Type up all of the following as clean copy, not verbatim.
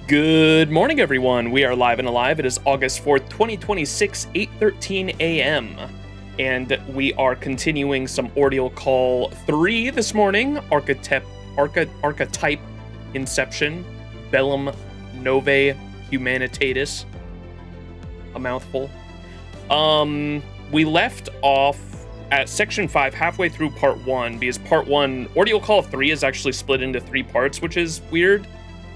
Good morning, everyone. We are live and alive. It is August 4th, 2026, 8:13 a.m. And we are continuing some Ordeal Call 3 this morning. Archetype Inception, Belleum Novae Humanitatis. A mouthful. We left off at section 5 halfway through part 1, because part 1, Ordeal Call 3 is actually split into 3 parts, which is weird.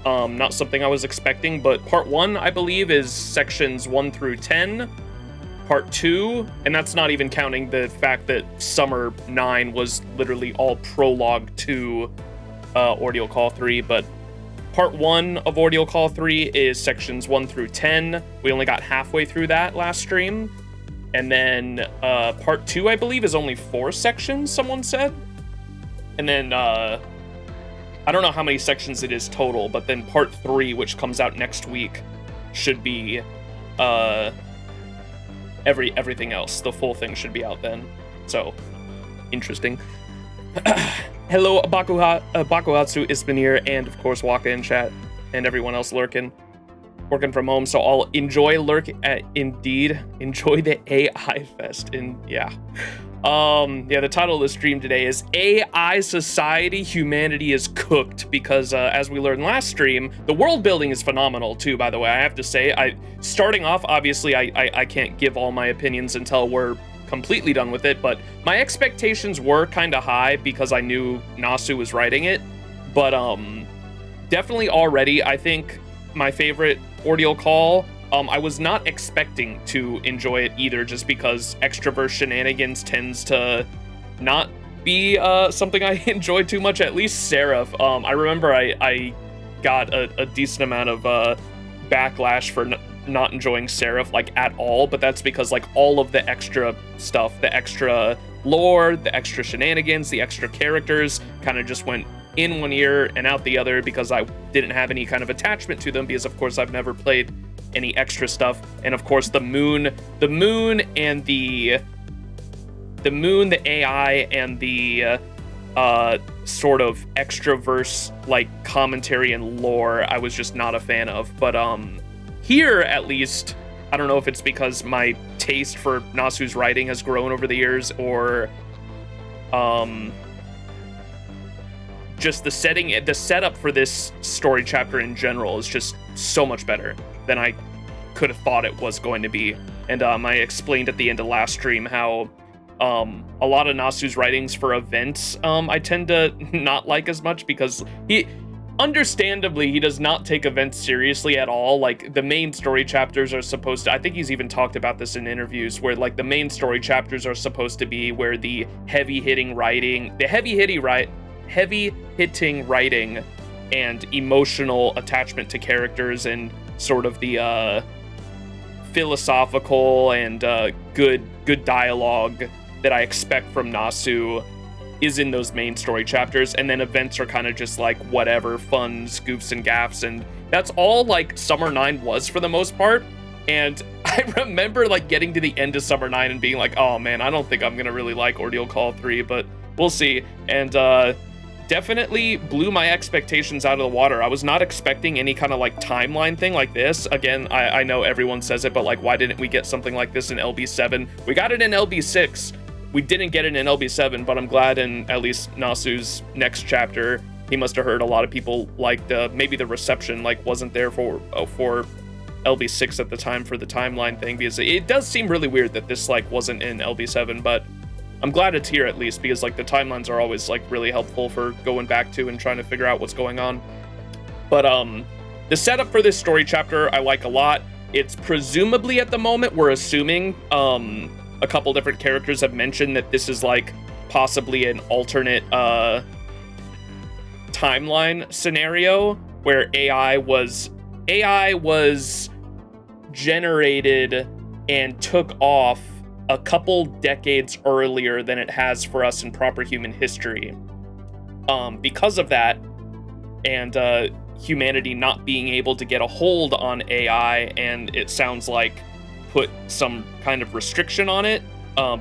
Not something I was expecting, but part 1, I believe, is sections 1 through 10. Part 2, and that's not even counting the fact that Summer 9 was literally all prologue to Ordeal Call 3, but part 1 of Ordeal Call 3 is sections 1 through 10. We only got halfway through that last stream. And then part 2, I believe, is only 4 sections, someone said. And then I don't know how many sections it is total, but then part 3, which comes out next week, should be everything else. The full thing should be out then. So, interesting. Hello, Bakuhatsu, Ispanir, and of course Waka in chat, and everyone else lurking. Working from home, so I'll enjoy indeed. Enjoy the AI fest. The title of the stream today is AI Society Humanity is Cooked, because as we learned last stream, the world building is phenomenal too, by the way. I have to say, starting off, obviously I can't give all my opinions until we're completely done with it, but my expectations were kind of high because I knew Nasu was writing it, but definitely already, I think, my favorite Ordeal Call. I was not expecting to enjoy it either, just because extraverse shenanigans tends to not be something I enjoy too much, at least Seraph. I remember I got a decent amount of backlash for not enjoying Seraph, like, at all, but that's because, like, all of the extra stuff, the extra lore, the extra shenanigans, the extra characters kind of just went in one ear and out the other because I didn't have any kind of attachment to them, because of course I've never played any extra stuff. And of course the moon and the AI and the sort of extraverse like commentary and lore I was just not a fan of. But here, at least, I don't know if it's because my taste for Nasu's writing has grown over the years, or just the setup for this story chapter in general is just so much better than I could have thought it was going to be. And I explained at the end of last stream how a lot of Nasu's writings for events I tend to not like as much, because understandably, he does not take events seriously at all. Like, the main story chapters are supposed to, I think he's even talked about this in interviews, where like the main story chapters are supposed to be where the heavy-hitting writing and emotional attachment to characters and sort of the philosophical and good dialogue that I expect from Nasu is in those main story chapters, and then events are kind of just like whatever, fun goofs and gaffs, and that's all like Summer 9 was for the most part. And I remember like getting to the end of Summer 9 and being like, oh man, I don't think I'm gonna really like Ordeal Call 3, but we'll see. And definitely blew my expectations out of the water. I was not expecting any kind of like timeline thing like this. Again, I know everyone says it, but like, why didn't we get something like this in LB7? We got it in LB6. We didn't get it in LB7, but I'm glad in at least Nasu's next chapter, he must have heard a lot of people liked maybe the reception like wasn't there for LB6 at the time for the timeline thing, because it does seem really weird that this like wasn't in LB7, but I'm glad it's here at least, because like the timelines are always like really helpful for going back to and trying to figure out what's going on. But the setup for this story chapter I like a lot. It's presumably, at the moment, we're assuming a couple different characters have mentioned that this is like possibly an alternate timeline scenario where AI was generated and took off a couple decades earlier than it has for us in proper human history. Because of that, and humanity not being able to get a hold on AI, and it sounds like put some kind of restriction on it,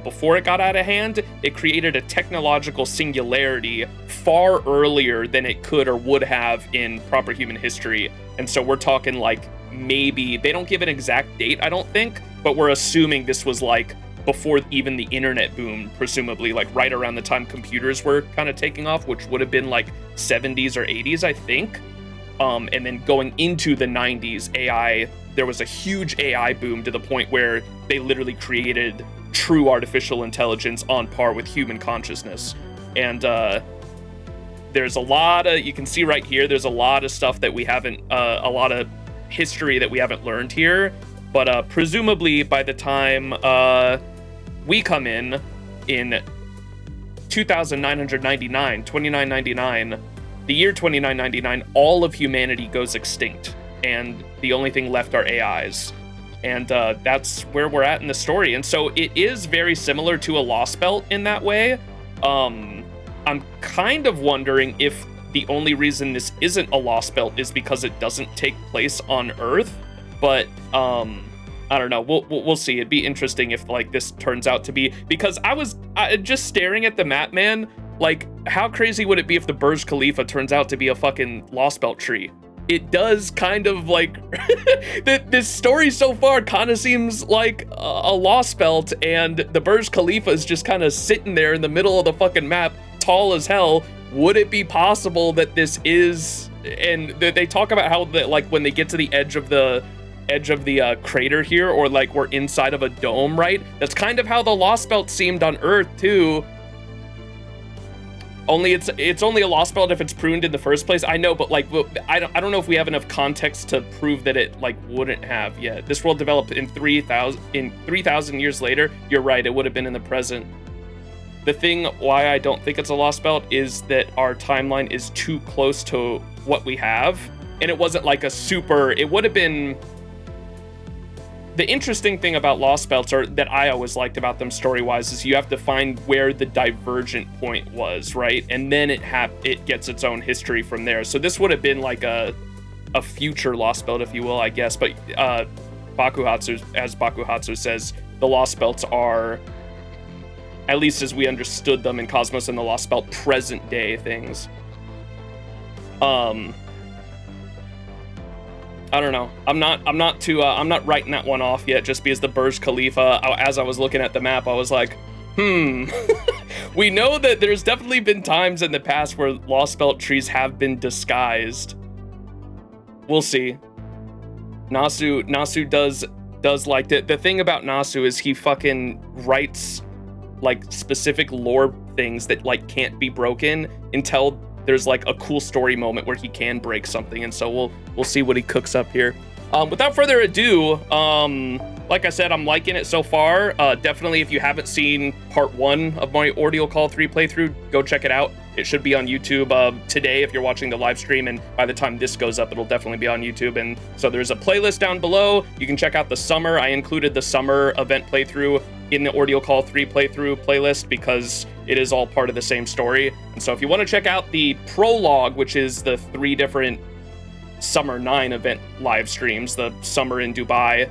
before it got out of hand, it created a technological singularity far earlier than it could or would have in proper human history. And so we're talking like maybe, they don't give an exact date, I don't think, but we're assuming this was like before even the internet boom, presumably, like right around the time computers were kind of taking off, which would have been like 70s or 80s, I think. And then going into the 90s, AI, there was a huge AI boom to the point where they literally created true artificial intelligence on par with human consciousness. And there's a lot of, you can see right here, there's a lot of stuff that we haven't, a lot of history that we haven't learned here. But presumably by the time we come in 2999, the year 2999, all of humanity goes extinct, and the only thing left are AIs. And that's where we're at in the story. And so it is very similar to a Lost Belt in that way. I'm kind of wondering if the only reason this isn't a Lost Belt is because it doesn't take place on Earth. But I don't know. We'll see. It'd be interesting if like this turns out to be, because I was just staring at the map, man. Like, how crazy would it be if the Burj Khalifa turns out to be a fucking Lost Belt tree? It does kind of like this story so far kind of seems like a Lost Belt, and the Burj Khalifa is just kind of sitting there in the middle of the fucking map, tall as hell. Would it be possible that this is, and they talk about how that like when they get to the edge of the crater here, or like we're inside of a dome, right? That's kind of how the Lost Belt seemed on Earth too. Only it's only a Lost Belt if it's pruned in the first place. I know, but like I don't know if we have enough context to prove that it like wouldn't have yet. This world developed in 3,000 years later. You're right, it would have been in the present. The thing why I don't think it's a Lost Belt is that our timeline is too close to what we have, and it wasn't like a super. It would have been. The interesting thing about Lost Belts, or that I always liked about them story-wise, is you have to find where the divergent point was, right? And then it gets its own history from there. So this would have been like a future Lost Belt, if you will, I guess. But Bakuhatsu, as Bakuhatsu says, the Lost Belts are, at least as we understood them in Cosmos and the Lost Belt, present-day things. I don't know. I'm not writing that one off yet, just because the Burj Khalifa, as I was looking at the map, I was like, we know that there's definitely been times in the past where Lost Belt trees have been disguised. We'll see. Nasu does like it. The thing about Nasu is he fucking writes like specific lore things that like can't be broken until there's like a cool story moment where he can break something, and so we'll see what he cooks up here. Without further ado, like I said, I'm liking it so far. Definitely, if you haven't seen part 1 of my Ordeal Call 3 playthrough, go check it out. It should be on YouTube today if you're watching the live stream, and by the time this goes up, it'll definitely be on YouTube. And so there's a playlist down below. You can check out the summer. I included the summer event playthrough in the Ordeal Call 3 playthrough playlist because it is all part of the same story. And so if you want to check out the prologue, which is the 3 different Summer 9 event live streams, the Summer in Dubai,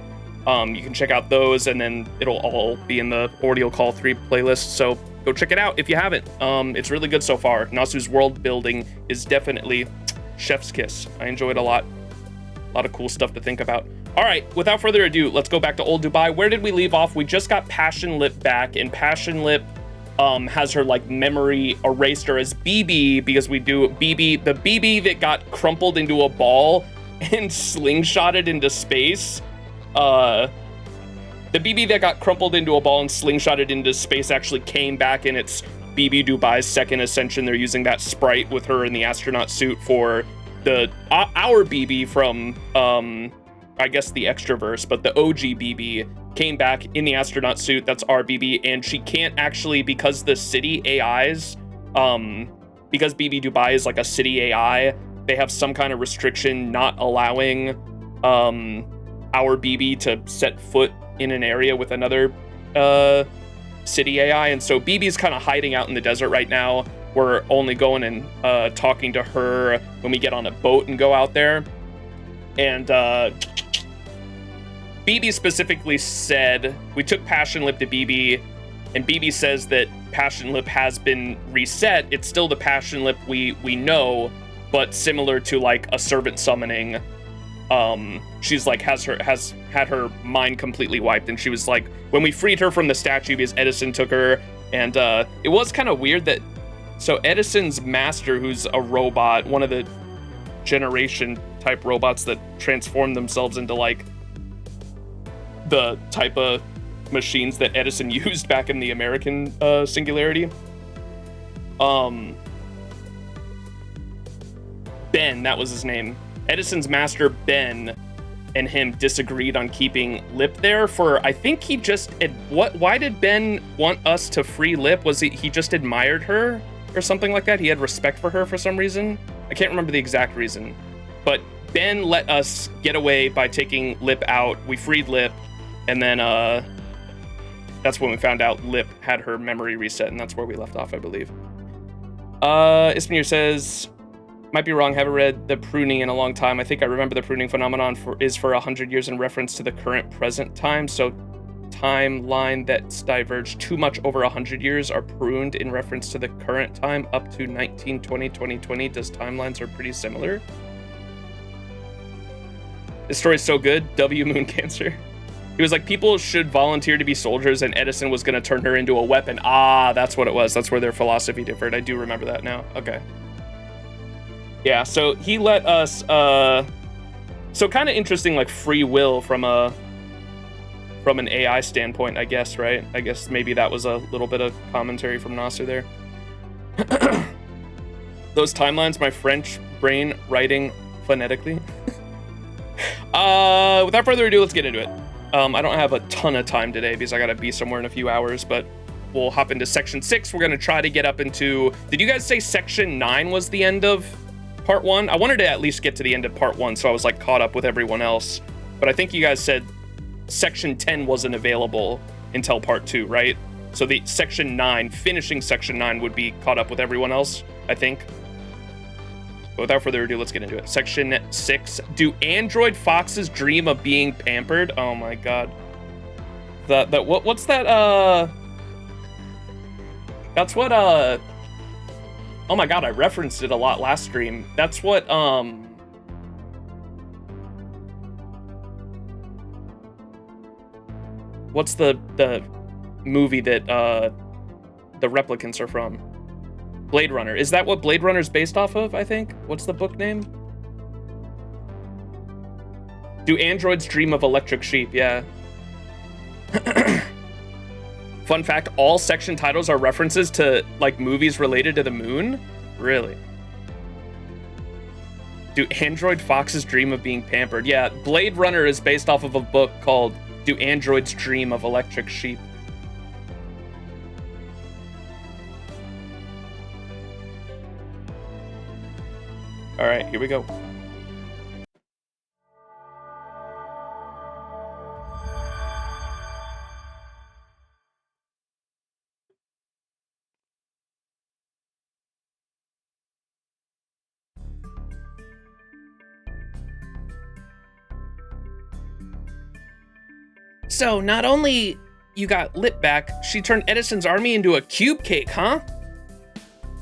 you can check out those, and then it'll all be in the Ordeal Call 3 playlist. So go check it out if you haven't. It's really good so far. Nasu's world building is definitely chef's kiss. I enjoy it a lot. A lot of cool stuff to think about. All right, without further ado, let's go back to Old Dubai. Where did we leave off? We just got Passion Lip back, and Passion Lip has her like memory erased, or as BB, because we do BB, the BB that got crumpled into a ball and slingshotted into space. The BB that got crumpled into a ball and slingshotted into space actually came back in its BB Dubai's second ascension. They're using that sprite with her in the astronaut suit for our BB from I guess the Extraverse, but the OG BB came back in the astronaut suit. That's our BB, and she can't actually, because the city AIs, because BB Dubai is like a city AI, they have some kind of restriction not allowing our BB to set foot in an area with another city AI, and so BB's kind of hiding out in the desert right now. We're only going and talking to her when we get on a boat and go out there. And BB specifically said, we took Passion Lip to BB, And BB says that Passion Lip has been reset. It's still the Passion Lip we know, but similar to like a servant summoning, she's like has had her mind completely wiped. And she was like, when we freed her from the statue because Edison took her, and it was kind of weird that, so Edison's master, who's a robot, one of the generation type robots that transform themselves into like the type of machines that Edison used back in the American Singularity. Ben, that was his name. Edison's master, Ben, and him disagreed on keeping Lip there for, I think he just, why did Ben want us to free Lip? Was he just admired her or something like that? He had respect for her for some reason? I can't remember the exact reason. But Ben let us get away by taking Lip out. We freed Lip, and then that's when we found out Lip had her memory reset, and that's where we left off, I believe. Ismir says, might be wrong, haven't read the pruning in a long time. I think I remember the pruning phenomenon is for 100 years in reference to the current present time. So timeline that's diverged too much over 100 years are pruned in reference to the current time up to 1920, 2020. Does timelines are pretty similar? This story's so good. W Moon Cancer. He was like, people should volunteer to be soldiers, and Edison was going to turn her into a weapon. Ah, that's what it was. That's where their philosophy differed. I do remember that now. Okay. Yeah, so he let us, so kind of interesting, like free will from an AI standpoint, I guess, right? I guess maybe that was a little bit of commentary from Nasser there. Those timelines, my French brain writing phonetically. Without further ado, let's get into it. I don't have a ton of time today because I gotta be somewhere in a few hours, but we'll hop into section 6. We're gonna try to get up into, did you guys say section 9 was the end of part 1? I wanted to at least get to the end of part 1, so I was like caught up with everyone else. But I think you guys said section 10 wasn't available until part 2, right? So the section 9, finishing section 9 would be caught up with everyone else, I think. But without further ado, let's get into it. Section 6. Do android foxes dream of being pampered? Oh my god. What's that, that's what, oh my god, I referenced it a lot last stream. That's what, what's the movie that, the replicants are from? Blade Runner. Is that what Blade Runner's based off of, I think? What's the book name? Do androids dream of electric sheep? Yeah. Fun fact, all section titles are references to, like, movies related to the moon? Really? Do android foxes dream of being pampered? Yeah, Blade Runner is based off of a book called Do Androids Dream of Electric Sheep? All right, here we go. So, not only you got Lip back, she turned Edison's army into a cube cake, huh?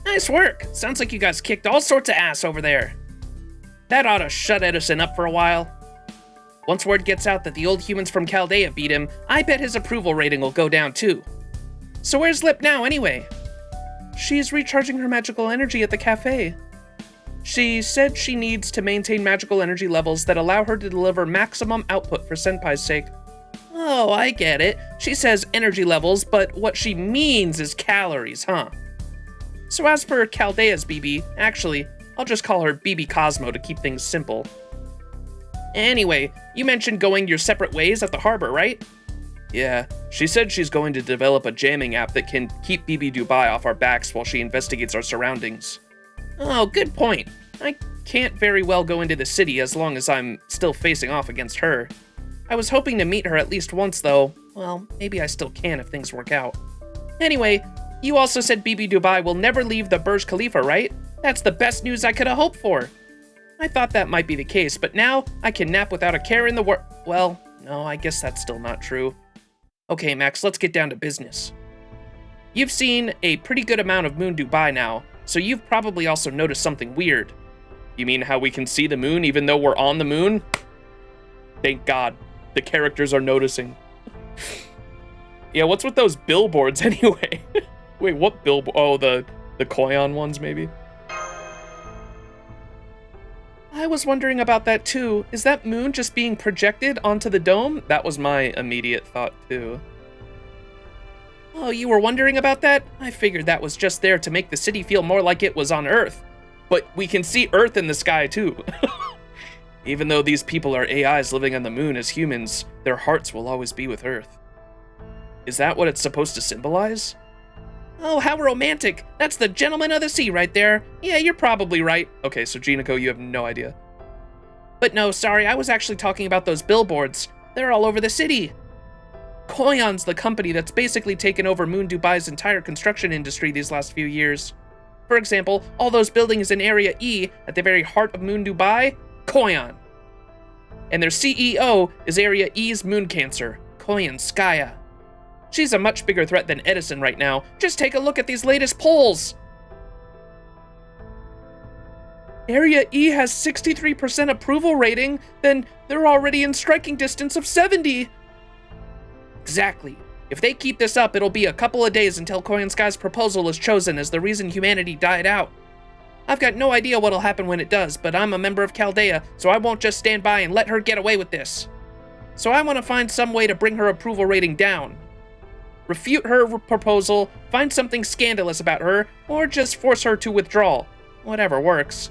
Nice work. Sounds like you guys kicked all sorts of ass over there. That ought to shut Edison up for a while. Once word gets out that the old humans from Chaldea beat him, I bet his approval rating will go down too. So where's Lip now, anyway? She's recharging her magical energy at the cafe. She said she needs to maintain magical energy levels that allow her to deliver maximum output for Senpai's sake. Oh, I get it. She says energy levels, but what she means is calories, huh? So as for Chaldea's BB, actually, I'll just call her BB Cosmo to keep things simple. Anyway, you mentioned going your separate ways at the harbor, right? Yeah, she said she's going to develop a jamming app that can keep BB Dubai off our backs while she investigates our surroundings. Oh, good point. I can't very well go into the city as long as I'm still facing off against her. I was hoping to meet her at least once, though. Well, maybe I still can if things work out. Anyway, you also said BB Dubai will never leave the Burj Khalifa, right? That's the best news I could have hoped for. I thought that might be the case, but now I can nap without a care in the world. Well, no, I guess that's still not true. Okay, Max, let's get down to business. You've seen a pretty good amount of Moon Dubai now, so you've probably also noticed something weird. You mean how we can see the moon even though we're on the moon? Thank God, the characters are noticing. Yeah, what's with those billboards anyway? Wait, what billboard? Oh, the Koyon ones, maybe? I was wondering about that too. Is that moon just being projected onto the dome? That was my immediate thought too. Oh, you were wondering about that? I figured that was just there to make the city feel more like it was on Earth. But we can see Earth in the sky too. Even though these people are AIs living on the moon as humans, their hearts will always be with Earth. Is that what it's supposed to symbolize? Oh, how romantic. That's the gentleman of the sea right there. Yeah, you're probably right. Okay, so Jinako, you have no idea. But no, sorry, I was actually talking about those billboards. They're all over the city. Koyon's the company that's basically taken over Moon Dubai's entire construction industry these last few years. For example, all those buildings in Area E at the very heart of Moon Dubai, Koyon. And their CEO is Area E's moon cancer, Koyon Skaya. She's a much bigger threat than Edison right now. Just take a look at these latest polls. Area E has 63% approval rating, then they're already in striking distance of 70. Exactly. If they keep this up, it'll be a couple of days until Koyon Sky's proposal is chosen as the reason humanity died out. I've got no idea what'll happen when it does, but I'm a member of Chaldea, so I won't just stand by and let her get away with this. So I want to find some way to bring her approval rating down. Refute her proposal, find something scandalous about her, or just force her to withdraw. Whatever works.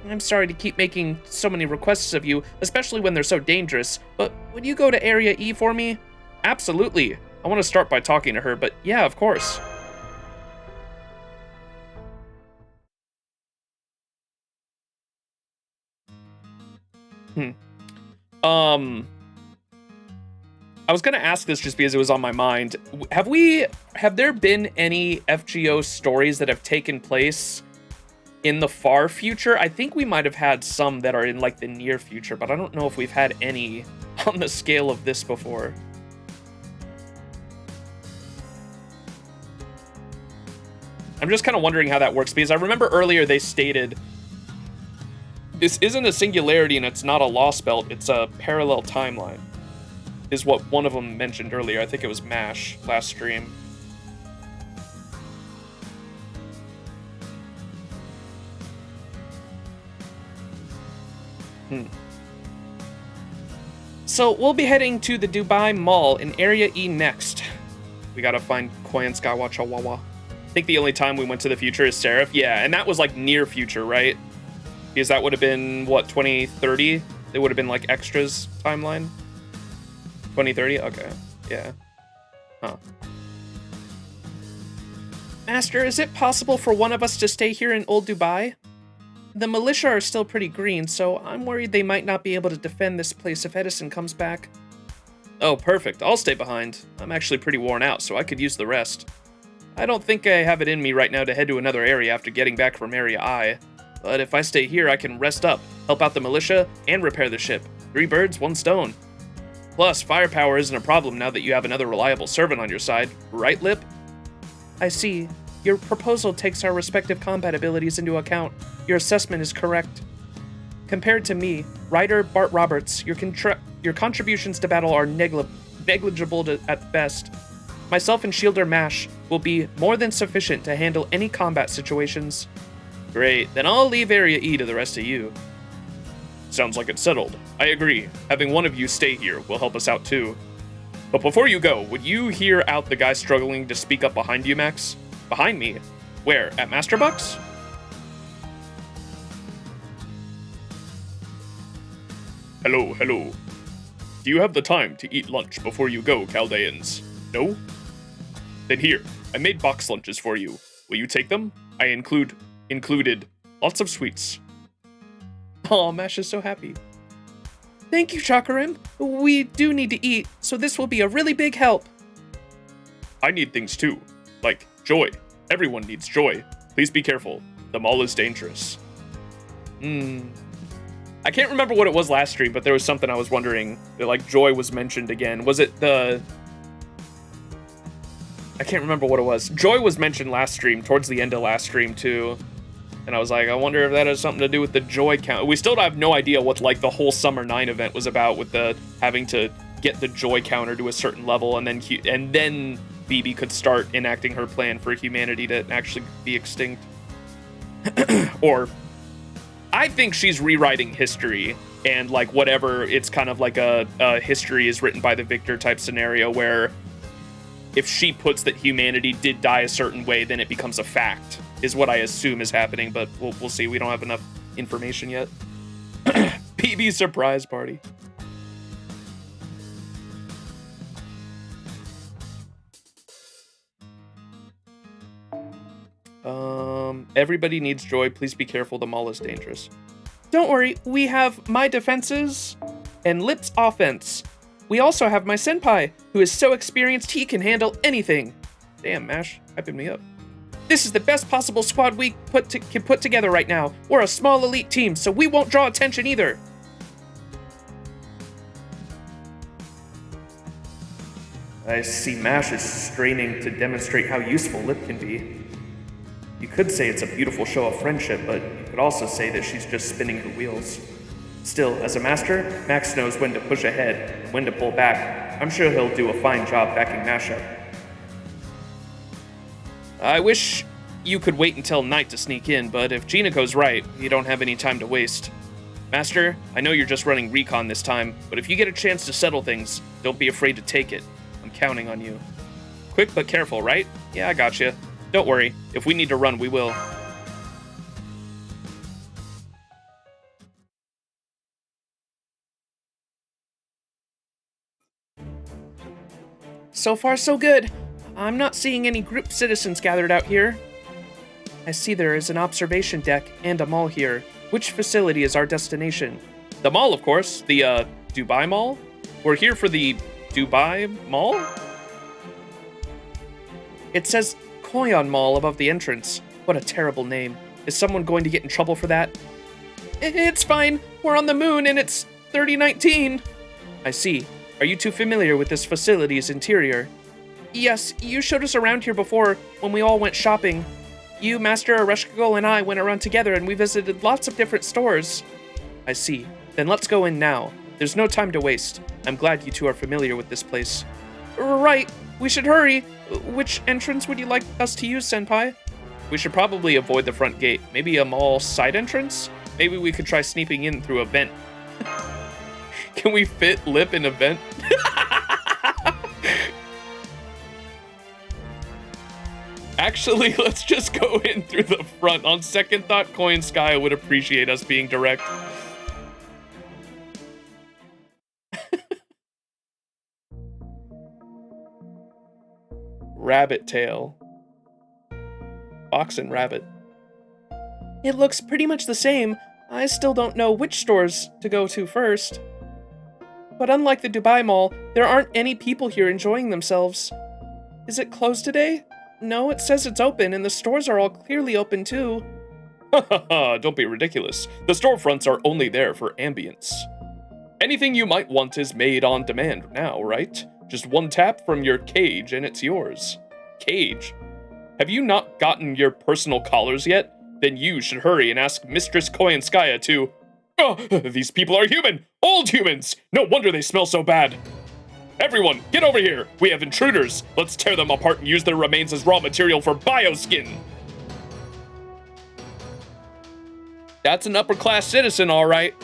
I'm sorry to keep making so many requests of you, especially when they're so dangerous, but would you go to Area E for me? Absolutely. I want to start by talking to her, but yeah, of course. I was gonna ask this just because it was on my mind. Have there been any FGO stories that have taken place in the far future? I think we might have had some that are in like the near future, but I don't know if we've had any on the scale of this before. I'm just kind of wondering how that works, because I remember earlier they stated this isn't a singularity and it's not a lost belt, it's a parallel timeline, is what one of them mentioned earlier. I think it was MASH last stream. So we'll be heading to the Dubai Mall in Area E next. We gotta find Koyan Skywatch Chihuahua. I think the only time we went to the future is Seraph. Yeah, and that was like near future, right? Because that would have been, what, 2030? It would have been like extras timeline? 2030? Okay, yeah. Huh. Master, is it possible for one of us to stay here in Old Dubai? The militia are still pretty green, so I'm worried they might not be able to defend this place if Edison comes back. Oh, perfect. I'll stay behind. I'm actually pretty worn out, so I could use the rest. I don't think I have it in me right now to head to another area after getting back from Area I. But if I stay here, I can rest up, help out the militia, and repair the ship. 3 birds, 1 stone. Plus, firepower isn't a problem now that you have another reliable servant on your side. Right, Lip? I see. Your proposal takes our respective combat abilities into account. Your assessment is correct. Compared to me, Ryder Bart Roberts, your contributions to battle are negligible at best. Myself and Shielder Mash will be more than sufficient to handle any combat situations. Great, then I'll leave Area E to the rest of you. Sounds like it's settled. I agree. Having one of you stay here will help us out too. But before you go, would you hear out the guy struggling to speak up behind you, Max? Behind me? Where? At Masterbucks? Hello, hello. Do you have the time to eat lunch before you go, Chaldeans? No? Then here, I made box lunches for you. Will you take them? I included lots of sweets. Aw, Mash is so happy. Thank you, Chakarim. We do need to eat, so this will be a really big help. I need things too, like joy. Everyone needs joy. Please be careful. The mall is dangerous. I can't remember what it was last stream, but there was something I was wondering. That, like, joy was mentioned again. Was it the... I can't remember what it was. Joy was mentioned last stream, towards the end of last stream too. And I was like, I wonder if that has something to do with the Joy count. We still have no idea what like the whole Summer 9 event was about, with the having to get the Joy counter to a certain level, and then BB could start enacting her plan for humanity to actually be extinct. Or I think she's rewriting history, and like whatever, it's kind of like a history is written by the victor type scenario, where if she puts that humanity did die a certain way, then it becomes a fact, is what I assume is happening, but we'll see. We don't have enough information yet. PB surprise party. Everybody needs Joy. Please be careful. The mall is dangerous. Don't worry. We have my defenses and Lip's offense. We also have my senpai, who is so experienced he can handle anything. Damn, Mash, hyping me up. This is the best possible squad we can put together right now. We're a small elite team, so we won't draw attention either. I see Mash is straining to demonstrate how useful Lip can be. You could say it's a beautiful show of friendship, but you could also say that she's just spinning her wheels. Still, as a master, Max knows when to push ahead and when to pull back. I'm sure he'll do a fine job backing Mash up. I wish you could wait until night to sneak in, but if Ginako's right, you don't have any time to waste. Master, I know you're just running recon this time, but if you get a chance to settle things, don't be afraid to take it. I'm counting on you. Quick but careful, right? Yeah, I gotcha. Don't worry, if we need to run, we will. So far, so good. I'm not seeing any group citizens gathered out here. I see there is an observation deck and a mall here. Which facility is our destination? The mall, of course. The, Dubai Mall? We're here for the Dubai Mall? It says Koyon Mall above the entrance. What a terrible name. Is someone going to get in trouble for that? It's fine. We're on the moon and it's 3019. I see. Are you too familiar with this facility's interior? Yes, you showed us around here before when we all went shopping. You, Master Areshkagol, and I went around together and we visited lots of different stores. I see. Then let's go in now. There's no time to waste. I'm glad you two are familiar with this place. Right. We should hurry. Which entrance would you like us to use, Senpai? We should probably avoid the front gate. Maybe a mall side entrance? Maybe we could try sneaking in through a vent. Can we fit Lip in a vent? Actually, let's just go in through the front. On second thought, Coin Sky would appreciate us being direct. Rabbit tail. Fox and rabbit. It looks pretty much the same. I still don't know which stores to go to first. But unlike the Dubai Mall, there aren't any people here enjoying themselves. Is it closed today? No, it says it's open, and the stores are all clearly open too. Don't be ridiculous. The storefronts are only there for ambience. Anything you might want is made on demand now, right? Just one tap from your cage and it's yours. Cage? Have you not gotten your personal collars yet? Then you should hurry and ask Mistress Koyanskaya to... Oh, these people are human! Old humans! No wonder they smell so bad! Everyone, get over here! We have intruders! Let's tear them apart and use their remains as raw material for bioskin! That's an upper-class citizen, all right.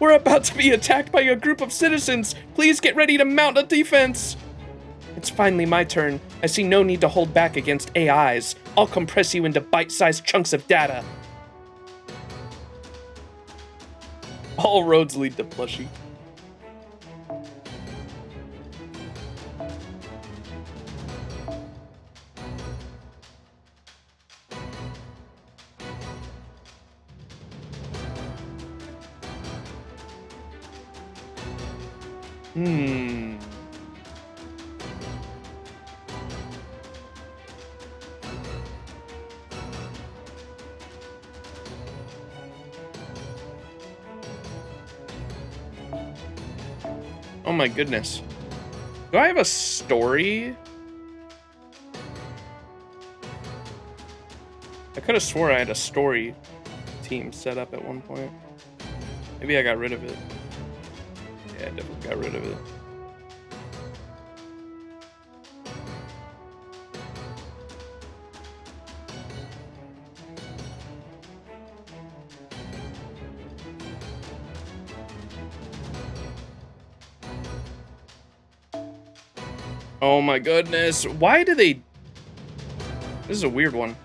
We're about to be attacked by a group of citizens! Please get ready to mount a defense! It's finally my turn. I see no need to hold back against AIs. I'll compress you into bite-sized chunks of data. All roads lead to plushie. Oh my goodness. Do I have a story could have swore I had a story team set up at one point. Maybe I got rid of it. Yeah, I definitely got rid of it. Oh my goodness. Why do they... This is a weird one.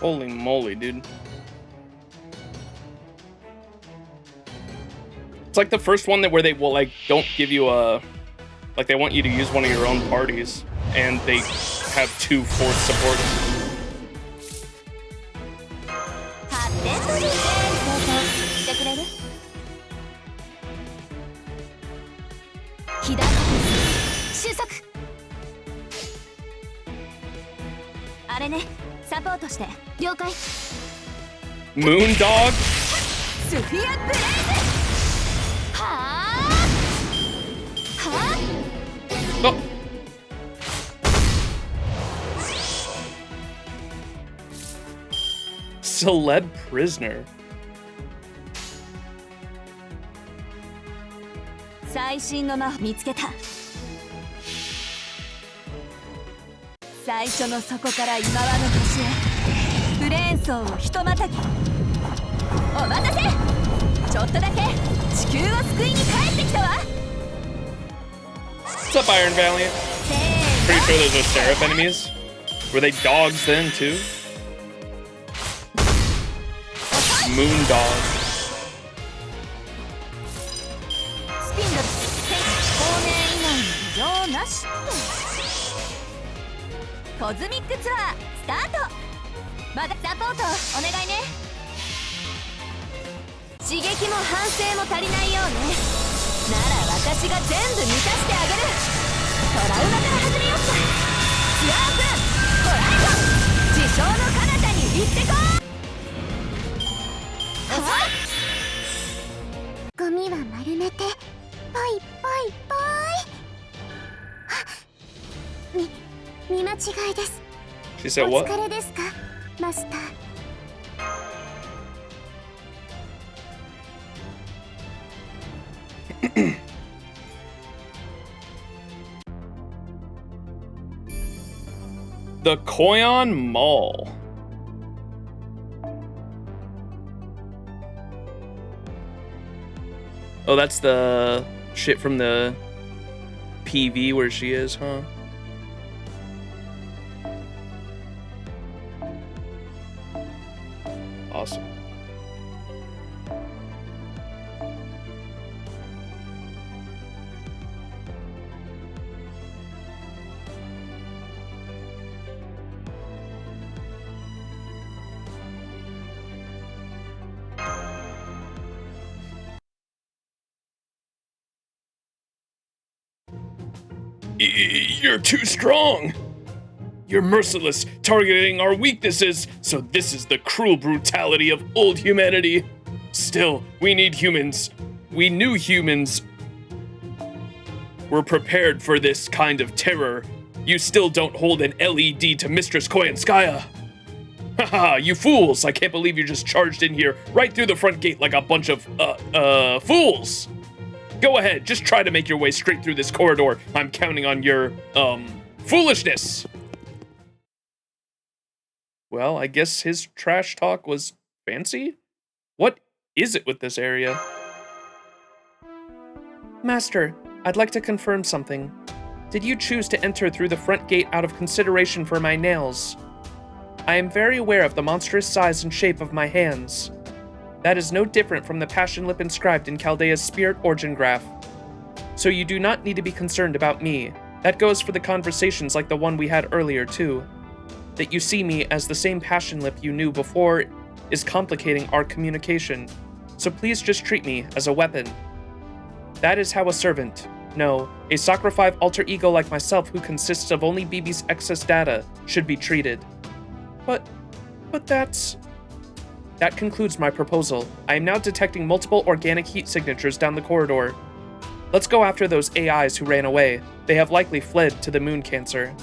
Holy moly, dude. It's like the first one that where they will like don't give you a like they want you to use one of your own parties and they have 2 force supports. Moondog? Oh. Celeb prisoner. What's up, Iron Valiant? Pretty sure those are Seraph enemies. Were they dogs then, too? Moondog. She said what? The Koyon Mall. Oh, that's the shit from the PV where she is, huh? Awesome. You're too strong. You're merciless, targeting our weaknesses, so this is the cruel brutality of old humanity. Still, we need humans. We knew humans were prepared for this kind of terror. You still don't hold an LED to Mistress Koyanskaya. Haha, you fools! I can't believe you just charged in here right through the front gate like a bunch of, fools! Go ahead, just try to make your way straight through this corridor. I'm counting on your, foolishness! Well, I guess his trash talk was fancy? What is it with this area? Master, I'd like to confirm something. Did you choose to enter through the front gate out of consideration for my nails? I am very aware of the monstrous size and shape of my hands. That is no different from the passion lip inscribed in Chaldea's spirit origin graph. So you do not need to be concerned about me. That goes for the conversations like the one we had earlier, too. That you see me as the same passion lip you knew before is complicating our communication, so please just treat me as a weapon. That is how a servant, no, a Sakura 5 alter ego like myself who consists of only BB's excess data, should be treated. But that concludes my proposal. I am now detecting multiple organic heat signatures down the corridor. Let's go after those AIs who ran away. They have likely fled to the moon cancer.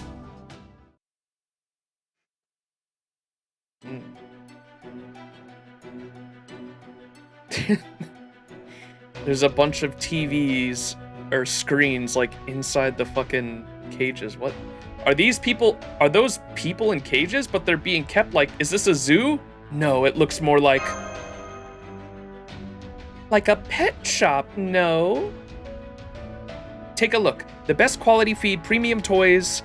There's a bunch of TVs or screens like inside the fucking cages. What? Are those people in cages, but they're being kept like, is this a zoo? No, it looks more like a pet shop, no? Take a look. The best quality feed, premium toys,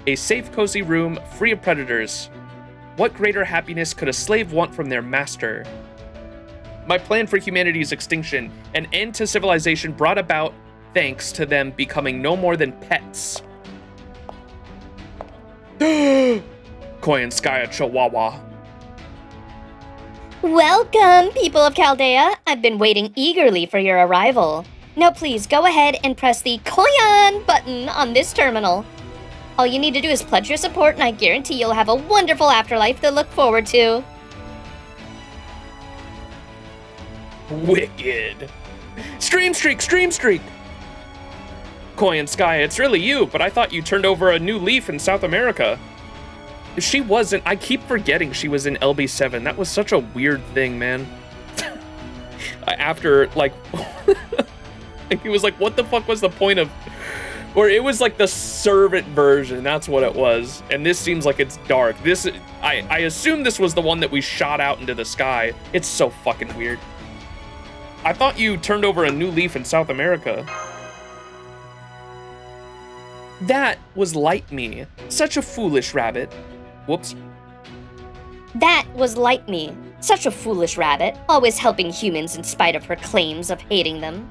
a safe, cozy room, free of predators. What greater happiness could a slave want from their master? My plan for humanity's extinction, an end to civilization brought about thanks to them becoming no more than pets. Koyanskaya Chihuahua. Welcome, people of Chaldea. I've been waiting eagerly for your arrival. Now please go ahead and press the Koyan button on this terminal. All you need to do is pledge your support and I guarantee you'll have a wonderful afterlife to look forward to. Wicked. Stream streak! Koyanskaya, it's really you, but I thought you turned over a new leaf in South America. She wasn't. I keep forgetting she was in LB7. That was such a weird thing, man. After, like, he was like, what the fuck was the point of... Or it was like the servant version. That's what it was. And this seems like it's dark. I assume this was the one that we shot out into the sky. It's so fucking weird. I thought you turned over a new leaf in South America. That was Light Me. Such a foolish rabbit. Whoops. That was Light Me. Such a foolish rabbit, always helping humans in spite of her claims of hating them.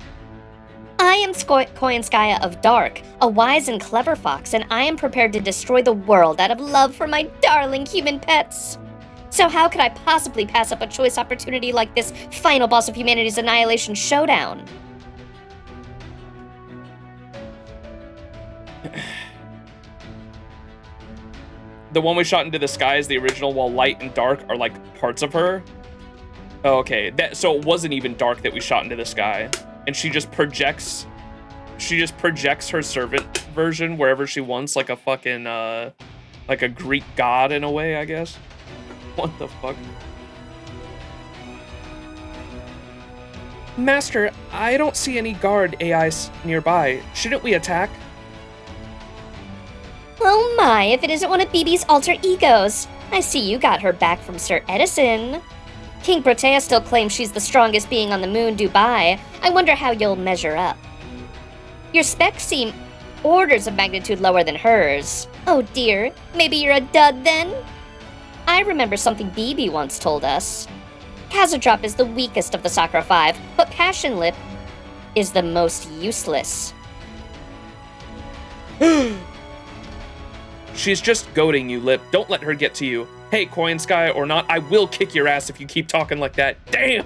I am Koyanskaya of Dark, a wise and clever fox, and I am prepared to destroy the world out of love for my darling human pets. So how could I possibly pass up a choice opportunity like this final boss of humanity's annihilation showdown? The one we shot into the sky is the original, while Light and Dark are like parts of her. Oh, okay, so it wasn't even Dark that we shot into the sky, and she just projects her servant version wherever she wants, like a fucking like a Greek god in a way, I guess. What the fuck? Master, I don't see any guard AIs nearby. Shouldn't we attack? Oh my, if it isn't one of BB's alter egos. I see you got her back from Sir Edison. King Protea still claims she's the strongest being on the moon, Dubai. I wonder how you'll measure up. Your specs seem orders of magnitude lower than hers. Oh dear, maybe you're a dud then? I remember something BB once told us. Kazadrop is the weakest of the Sakura 5, but Passion Lip is the most useless. She's just goading you, Lip. Don't let her get to you. Hey, Koyanskaya or not, I will kick your ass if you keep talking like that. Damn!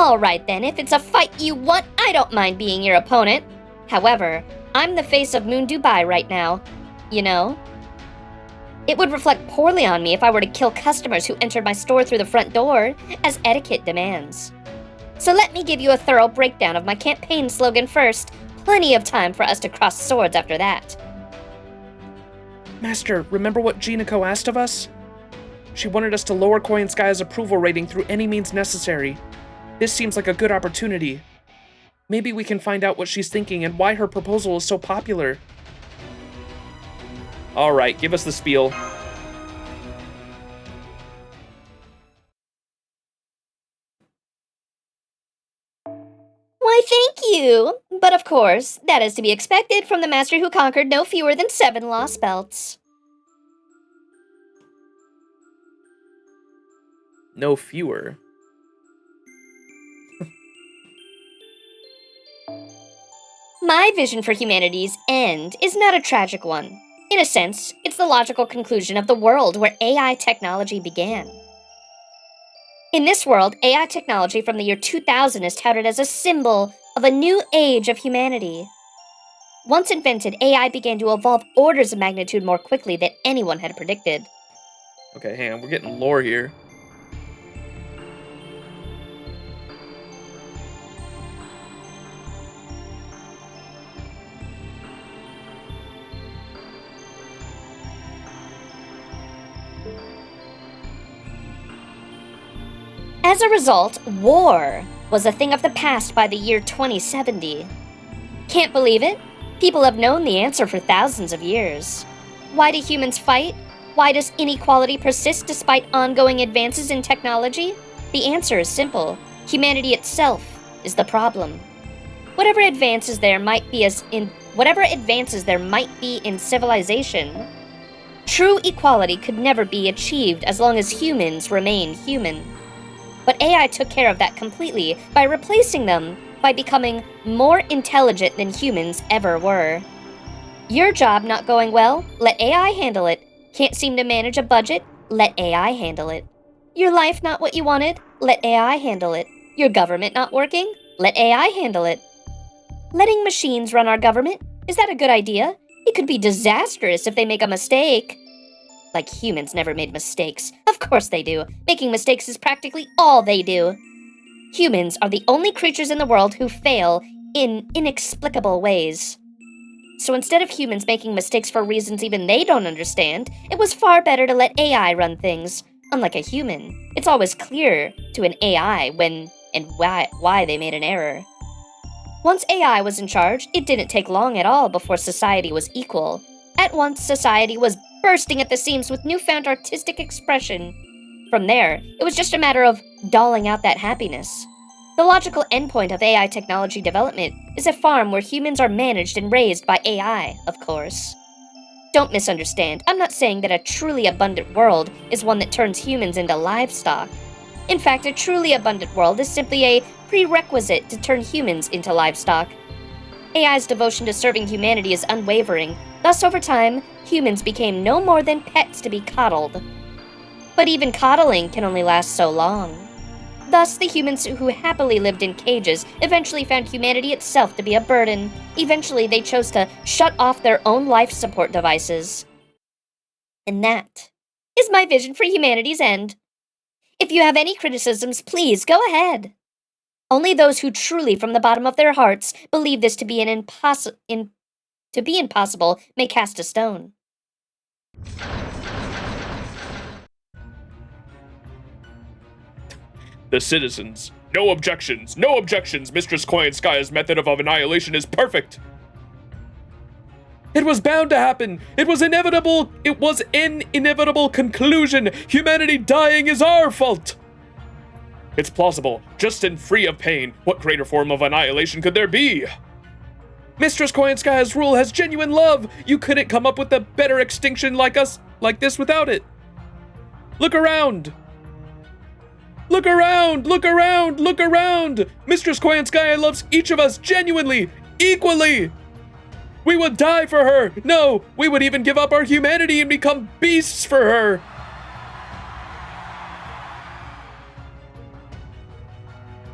Alright then, if it's a fight you want, I don't mind being your opponent. However, I'm the face of Moon Dubai right now. You know? It would reflect poorly on me if I were to kill customers who entered my store through the front door, as etiquette demands. So let me give you a thorough breakdown of my campaign slogan first. Plenty of time for us to cross swords after that. Master, remember what Jinako asked of us? She wanted us to lower Koi and Sky's approval rating through any means necessary. This seems like a good opportunity. Maybe we can find out what she's thinking and why her proposal is so popular. Alright, give us the spiel. Why, thank you! But of course, that is to be expected from the master who conquered no fewer than 7 lost belts. No fewer. My vision for humanity's end is not a tragic one. In a sense, it's the logical conclusion of the world where AI technology began. In this world, AI technology from the year 2000 is touted as a symbol of a new age of humanity. Once invented, AI began to evolve orders of magnitude more quickly than anyone had predicted. Okay, hang on, we're getting lore here. As a result, war was a thing of the past by the year 2070. Can't believe it? People have known the answer for thousands of years. Why do humans fight? Why does inequality persist despite ongoing advances in technology? The answer is simple. Humanity itself is the problem. Whatever advances there might be in civilization, true equality could never be achieved as long as humans remain human. But AI took care of that completely by replacing them by becoming more intelligent than humans ever were. Your job not going well? Let AI handle it. Can't seem to manage a budget? Let AI handle it. Your life not what you wanted? Let AI handle it. Your government not working? Let AI handle it. Letting machines run our government? Is that a good idea? It could be disastrous if they make a mistake. Like humans never made mistakes. Of course they do. Making mistakes is practically all they do. Humans are the only creatures in the world who fail in inexplicable ways. So instead of humans making mistakes for reasons even they don't understand, it was far better to let AI run things. Unlike a human, it's always clear to an AI when and why they made an error. Once AI was in charge, it didn't take long at all before society was equal. At once, society was bursting at the seams with newfound artistic expression. From there, it was just a matter of dolling out that happiness. The logical endpoint of AI technology development is a farm where humans are managed and raised by AI, of course. Don't misunderstand, I'm not saying that a truly abundant world is one that turns humans into livestock. In fact, a truly abundant world is simply a prerequisite to turn humans into livestock. AI's devotion to serving humanity is unwavering, thus over time, humans became no more than pets to be coddled. But even coddling can only last so long. Thus, the humans who happily lived in cages eventually found humanity itself to be a burden. Eventually, they chose to shut off their own life support devices. And that is my vision for humanity's end. If you have any criticisms, please go ahead. Only those who truly, from the bottom of their hearts, believe this to be impossible may cast a stone. The citizens. No objections! No objections! Mistress Koi and Sky's method of annihilation is perfect! It was bound to happen! It was inevitable! It was an inevitable conclusion! Humanity dying is our fault! It's plausible, just and free of pain. What greater form of annihilation could there be? Mistress Koi and Sky's rule has genuine love! You couldn't come up with a better extinction like this without it! Look around! Look around! Look around! Look around! Mistress Koi and Sky loves each of us genuinely, equally! We would die for her! No, we would even give up our humanity and become beasts for her!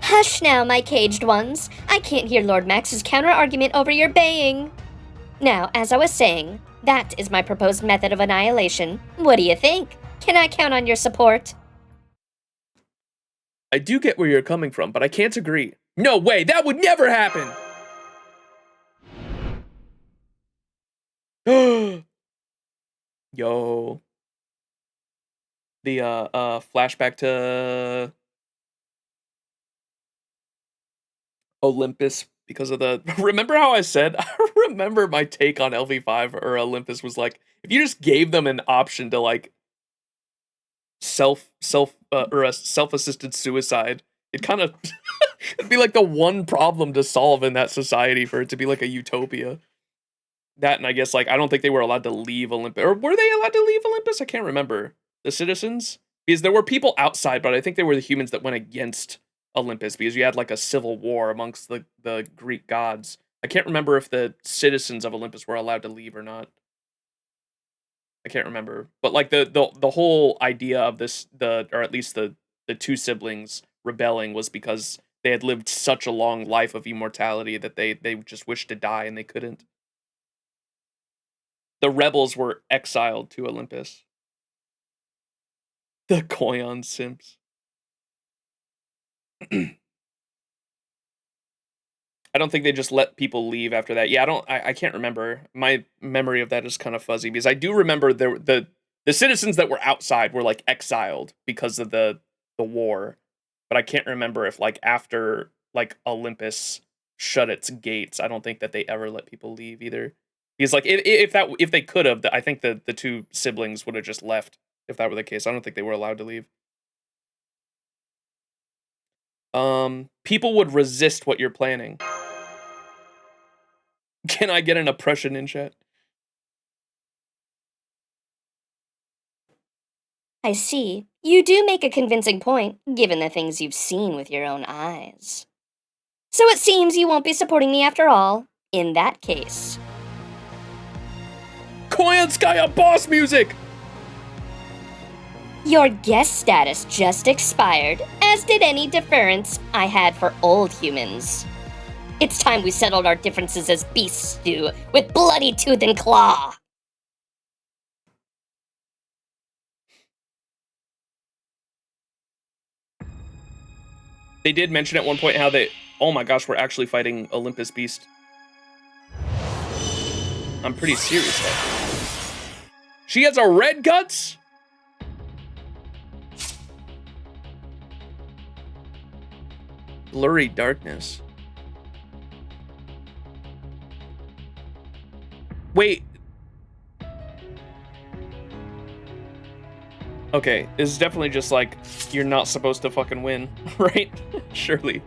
Hush now, my caged ones. I can't hear Lord Max's counter-argument over your baying. Now, as I was saying, that is my proposed method of annihilation. What do you think? Can I count on your support? I do get where you're coming from, but I can't agree. No way, that would never happen! Yo. The, flashback to Olympus because of the... Remember how I said... I remember my take on LV5 or Olympus was like, if you just gave them an option to, like, self-assisted suicide, it kind of... it'd be like the one problem to solve in that society for it to be like a utopia. That, and I guess, like, I don't think they were allowed to leave Olympus. Or were they allowed to leave Olympus? I can't remember. The citizens? Because there were people outside, but I think they were the humans that went against Olympus, because you had, like, a civil war amongst the Greek gods. I can't remember if the citizens of Olympus were allowed to leave or not. I can't remember. But, like, the whole idea of this, or at least the two siblings rebelling was because they had lived such a long life of immortality that they just wished to die and they couldn't. The rebels were exiled to Olympus. The Koyon simps. I don't think they just let people leave after that. Yeah, I can't remember. My memory of that is kind of fuzzy because I do remember the citizens that were outside were like exiled because of the war. But I can't remember if like after like Olympus shut its gates, I don't think that they ever let people leave either. Because like if they could have, I think the two siblings would have just left if that were the case. I don't think they were allowed to leave. People would resist what you're planning. Can I get an oppression in chat? I see. You do make a convincing point, given the things you've seen with your own eyes. So it seems you won't be supporting me after all, in that case. Koyanskaya boss music! Your guest status just expired, as did any deference I had for old humans. It's time we settled our differences as beasts do, with bloody tooth and claw! They did mention at one point how they... Oh my gosh, we're actually fighting Olympus Beast. I'm pretty serious though. She has a red guts? Blurry darkness. Wait. Okay, this is definitely just like, you're not supposed to fucking win, right? Surely.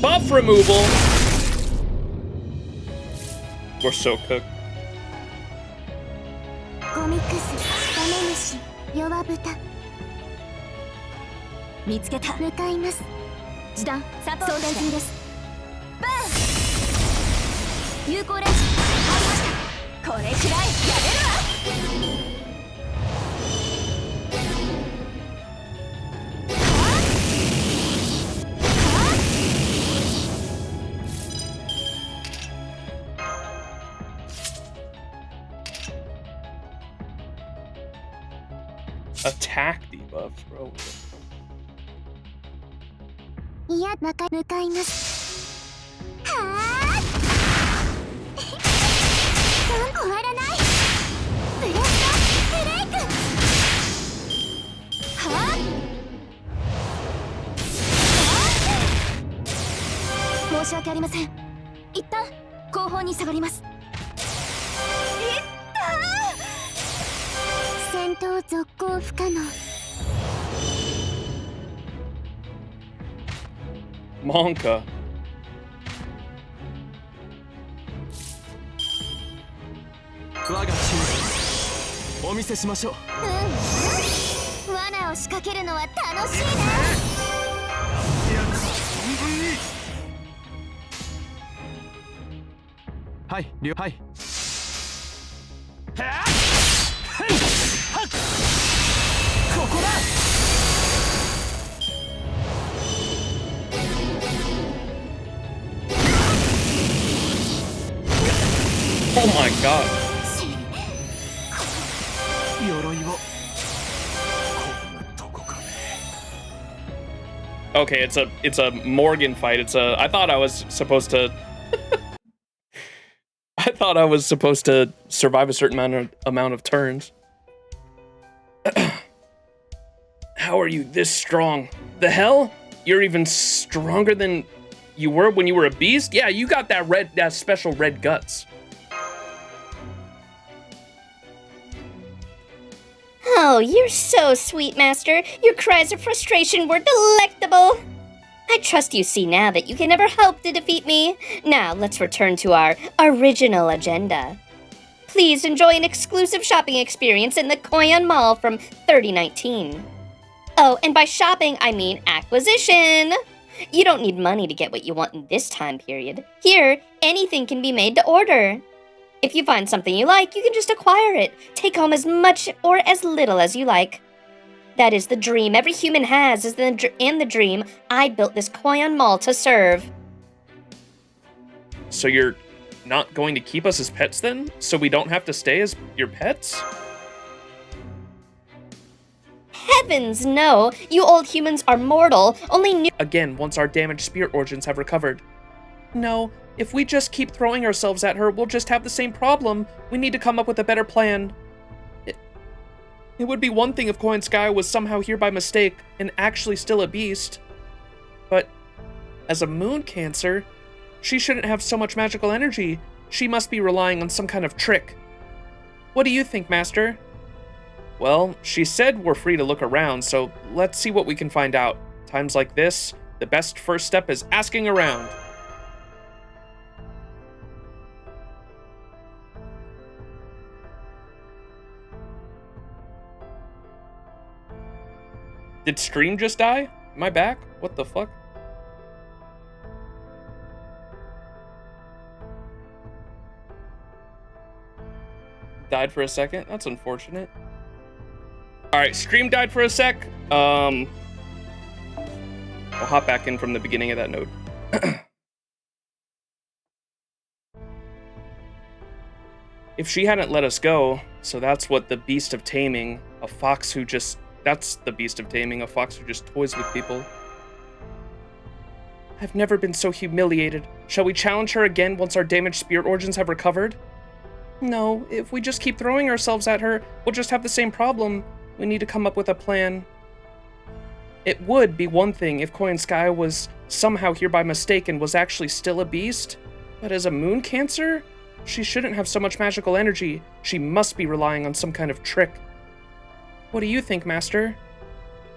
Buff removal. We're so cooked. Attack debuffs, bro. 後方に下がります。戦闘続行不可能。Monka. 我がチームお見せしましょう。罠を仕掛けるのは楽しいな。はい、はい。ここだ。Oh my god. 鎧を。 Okay, it's a Morgan fight. I thought I was supposed to I thought I was supposed to survive a certain amount of turns. How are you this strong? The hell? You're even stronger than you were when you were a beast? Yeah, you got that special red guts. Oh, you're so sweet, Master. Your cries of frustration were delectable. I trust you see now that you can never hope to defeat me. Now, let's return to our original agenda. Please enjoy an exclusive shopping experience in the Koyan Mall from 3019. Oh, and by shopping, I mean acquisition. You don't need money to get what you want in this time period. Here, anything can be made to order. If you find something you like, you can just acquire it. Take home as much or as little as you like. That is the dream every human has, and the dream I built this Koyan Mall to serve. So you're not going to keep us as pets then? So we don't have to stay as your pets? Heavens no! You old humans are mortal, only new- Again, once our damaged spirit organs have recovered. No, if we just keep throwing ourselves at her, we'll just have the same problem. We need to come up with a better plan. It would be one thing if Koyan Sky was somehow here by mistake and actually still a beast. But as a moon cancer, she shouldn't have so much magical energy. She must be relying on some kind of trick. What do you think, Master? Well, she said we're free to look around, so let's see what we can find out. Times like this, the best first step is asking around. Did stream just die? Am I back? What the fuck? Died for a second? That's unfortunate. Alright, stream died for a sec. I'll hop back in from the beginning of that node. If she hadn't let us go, so that's what the Beast of Taming, a fox who just... That's the Beast of Taming, a fox who just toys with people. I've never been so humiliated. Shall we challenge her again once our damaged spirit organs have recovered? No, if we just keep throwing ourselves at her, we'll just have the same problem. We need to come up with a plan. It would be one thing if Koyan Sky was somehow here by mistake and was actually still a beast, but as a moon cancer, she shouldn't have so much magical energy. She must be relying on some kind of trick. What do you think, Master?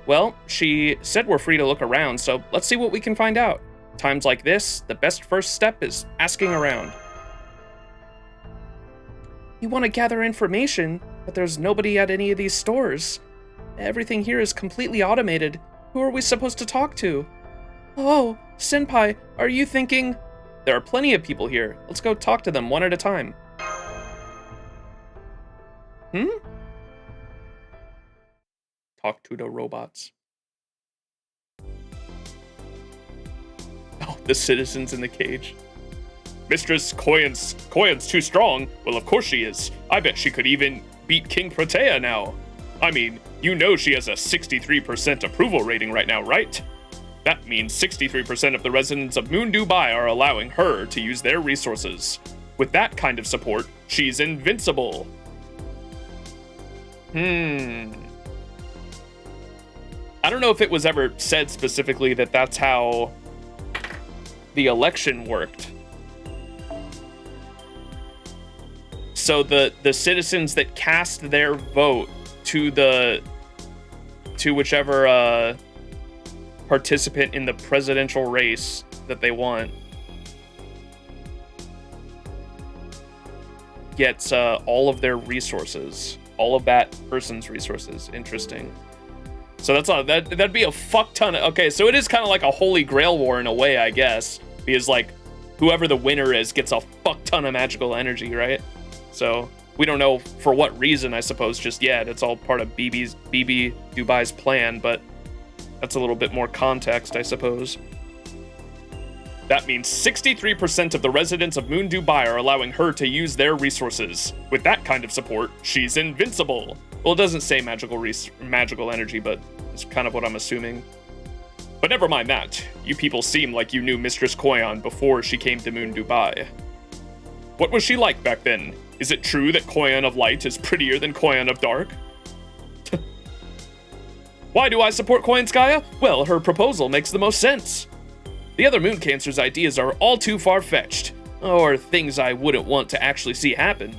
Well, she said we're free to look around, so let's see what we can find out. Times like this, the best first step is asking around. You want to gather information, but there's nobody at any of these stores. Everything here is completely automated. Who are we supposed to talk to? Oh, Senpai, are you thinking... There are plenty of people here. Let's go talk to them one at a time. Talk to the robots. Oh, the citizens in the cage. Mistress Koyan's too strong. Well, of course she is. I bet she could even beat King Protea now. I mean, you know she has a 63% approval rating right now, right? That means 63% of the residents of Moon Dubai are allowing her to use their resources. With that kind of support, she's invincible. I don't know if it was ever said specifically that that's how the election worked. So the citizens that cast their vote to whichever participant in the presidential race that they want gets all of their resources, all of that person's resources. Interesting. So that's that'd be a fuck ton of, okay, so it is kind of like a holy grail war in a way, I guess, because like whoever the winner is gets a fuck ton of magical energy, right? So we don't know for what reason, I suppose, just yet. It's all part of BB Dubai's plan, but that's a little bit more context, I suppose. That means 63% of the residents of Moon Dubai are allowing her to use their resources. With that kind of support, she's invincible. Well, it doesn't say magical energy, but it's kind of what I'm assuming. But never mind that. You people seem like you knew Mistress Koyan before she came to Moon Dubai. What was she like back then? Is it true that Koyan of Light is prettier than Koyan of Dark? Why do I support Koyanskaya? Well, her proposal makes the most sense. The other Moon Cancer's ideas are all too far-fetched, or things I wouldn't want to actually see happen.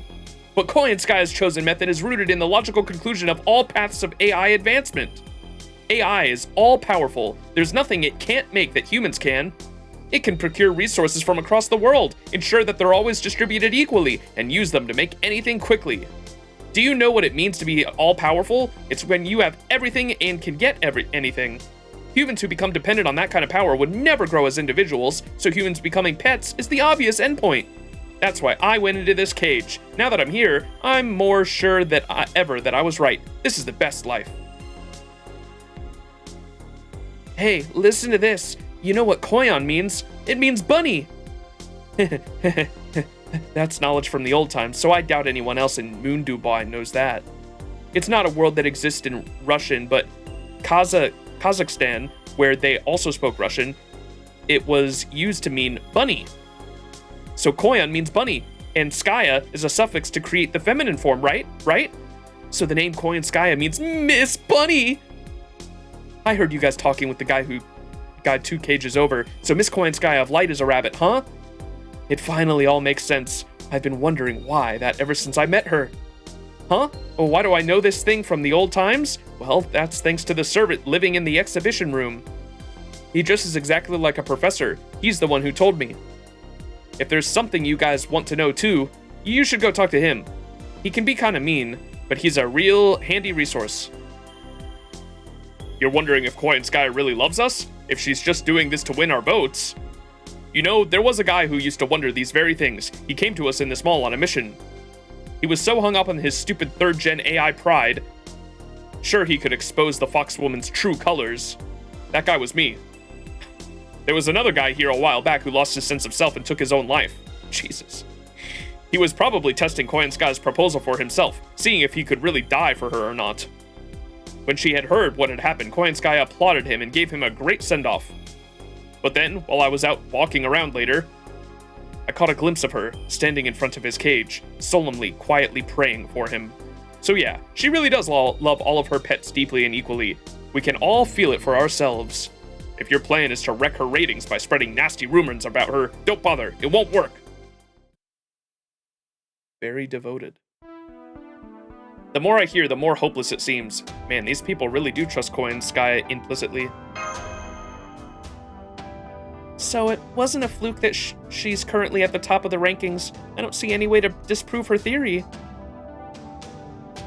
But Koyanskaya's chosen method is rooted in the logical conclusion of all paths of AI advancement. AI is all-powerful. There's nothing it can't make that humans can. It can procure resources from across the world, ensure that they're always distributed equally, and use them to make anything quickly. Do you know what it means to be all-powerful? It's when you have everything and can get anything. Humans who become dependent on that kind of power would never grow as individuals, so humans becoming pets is the obvious endpoint. That's why I went into this cage. Now that I'm here, I'm more sure that I was right. This is the best life. Hey, listen to this. You know what Koyan means? It means bunny. That's knowledge from the old times, so I doubt anyone else in Moon Dubai knows that. It's not a world that exists in Russian, but Kazakhstan, where they also spoke Russian, it was used to mean bunny. So Koyan means bunny, and Skaya is a suffix to create the feminine form, right? Right? So the name Koyanskaya means Miss Bunny. I heard you guys talking with the guy who got 2 cages over, so Miss Koyanskaya of Light is a rabbit, huh? It finally all makes sense. I've been wondering why that ever since I met her. Huh? Well, why do I know this thing from the old times? Well, that's thanks to the servant living in the exhibition room. He dresses exactly like a professor. He's the one who told me. If there's something you guys want to know too, you should go talk to him. He can be kind of mean, but he's a real handy resource. You're wondering if Koyanskaya really loves us? If she's just doing this to win our votes? You know, there was a guy who used to wonder these very things. He came to us in this mall on a mission. He was so hung up on his stupid 3rd-gen AI pride. Sure, he could expose the Foxwoman's true colors. That guy was me. There was another guy here a while back who lost his sense of self and took his own life. Jesus. He was probably testing Koyanskaya's proposal for himself, seeing if he could really die for her or not. When she had heard what had happened, Koyanskaya applauded him and gave him a great send-off. But then, while I was out walking around later, I caught a glimpse of her, standing in front of his cage, solemnly, quietly praying for him. So yeah, she really does love all of her pets deeply and equally. We can all feel it for ourselves. If your plan is to wreck her ratings by spreading nasty rumors about her, don't bother, it won't work. Very devoted. The more I hear, the more hopeless it seems. Man, these people really do trust Koyanskaya implicitly. So it wasn't a fluke that she's currently at the top of the rankings. I don't see any way to disprove her theory.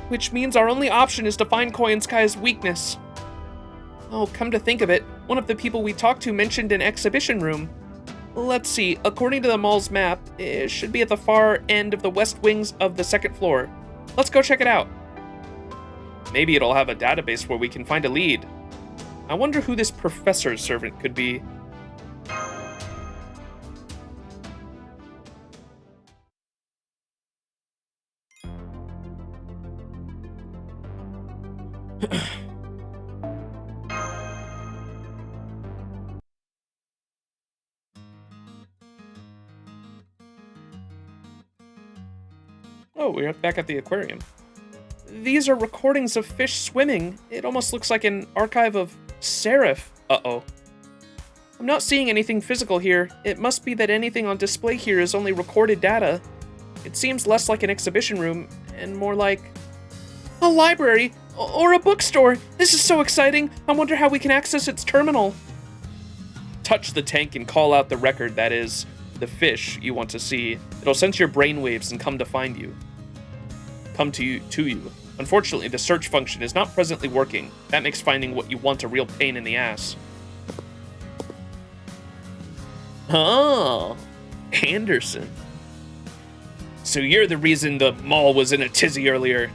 Which means our only option is to find Koyanskaya's weakness. Oh, come to think of it, one of the people we talked to mentioned an exhibition room. Let's see, according to the mall's map, it should be at the far end of the west wings of the 2nd floor. Let's go check it out. Maybe it'll have a database where we can find a lead. I wonder who this professor's servant could be. Oh, we're back at the aquarium. These are recordings of fish swimming. It almost looks like an archive of Seraph. Uh-oh. I'm not seeing anything physical here. It must be that anything on display here is only recorded data. It seems less like an exhibition room and more like a library or a bookstore. This is so exciting. I wonder how we can access its terminal. Touch the tank and call out the record, that is, the fish you want to see. It'll sense your brainwaves and come to find you. Come to you. Unfortunately, the search function is not presently working. That makes finding what you want a real pain in the ass. Oh, Anderson. So you're the reason the mall was in a tizzy earlier.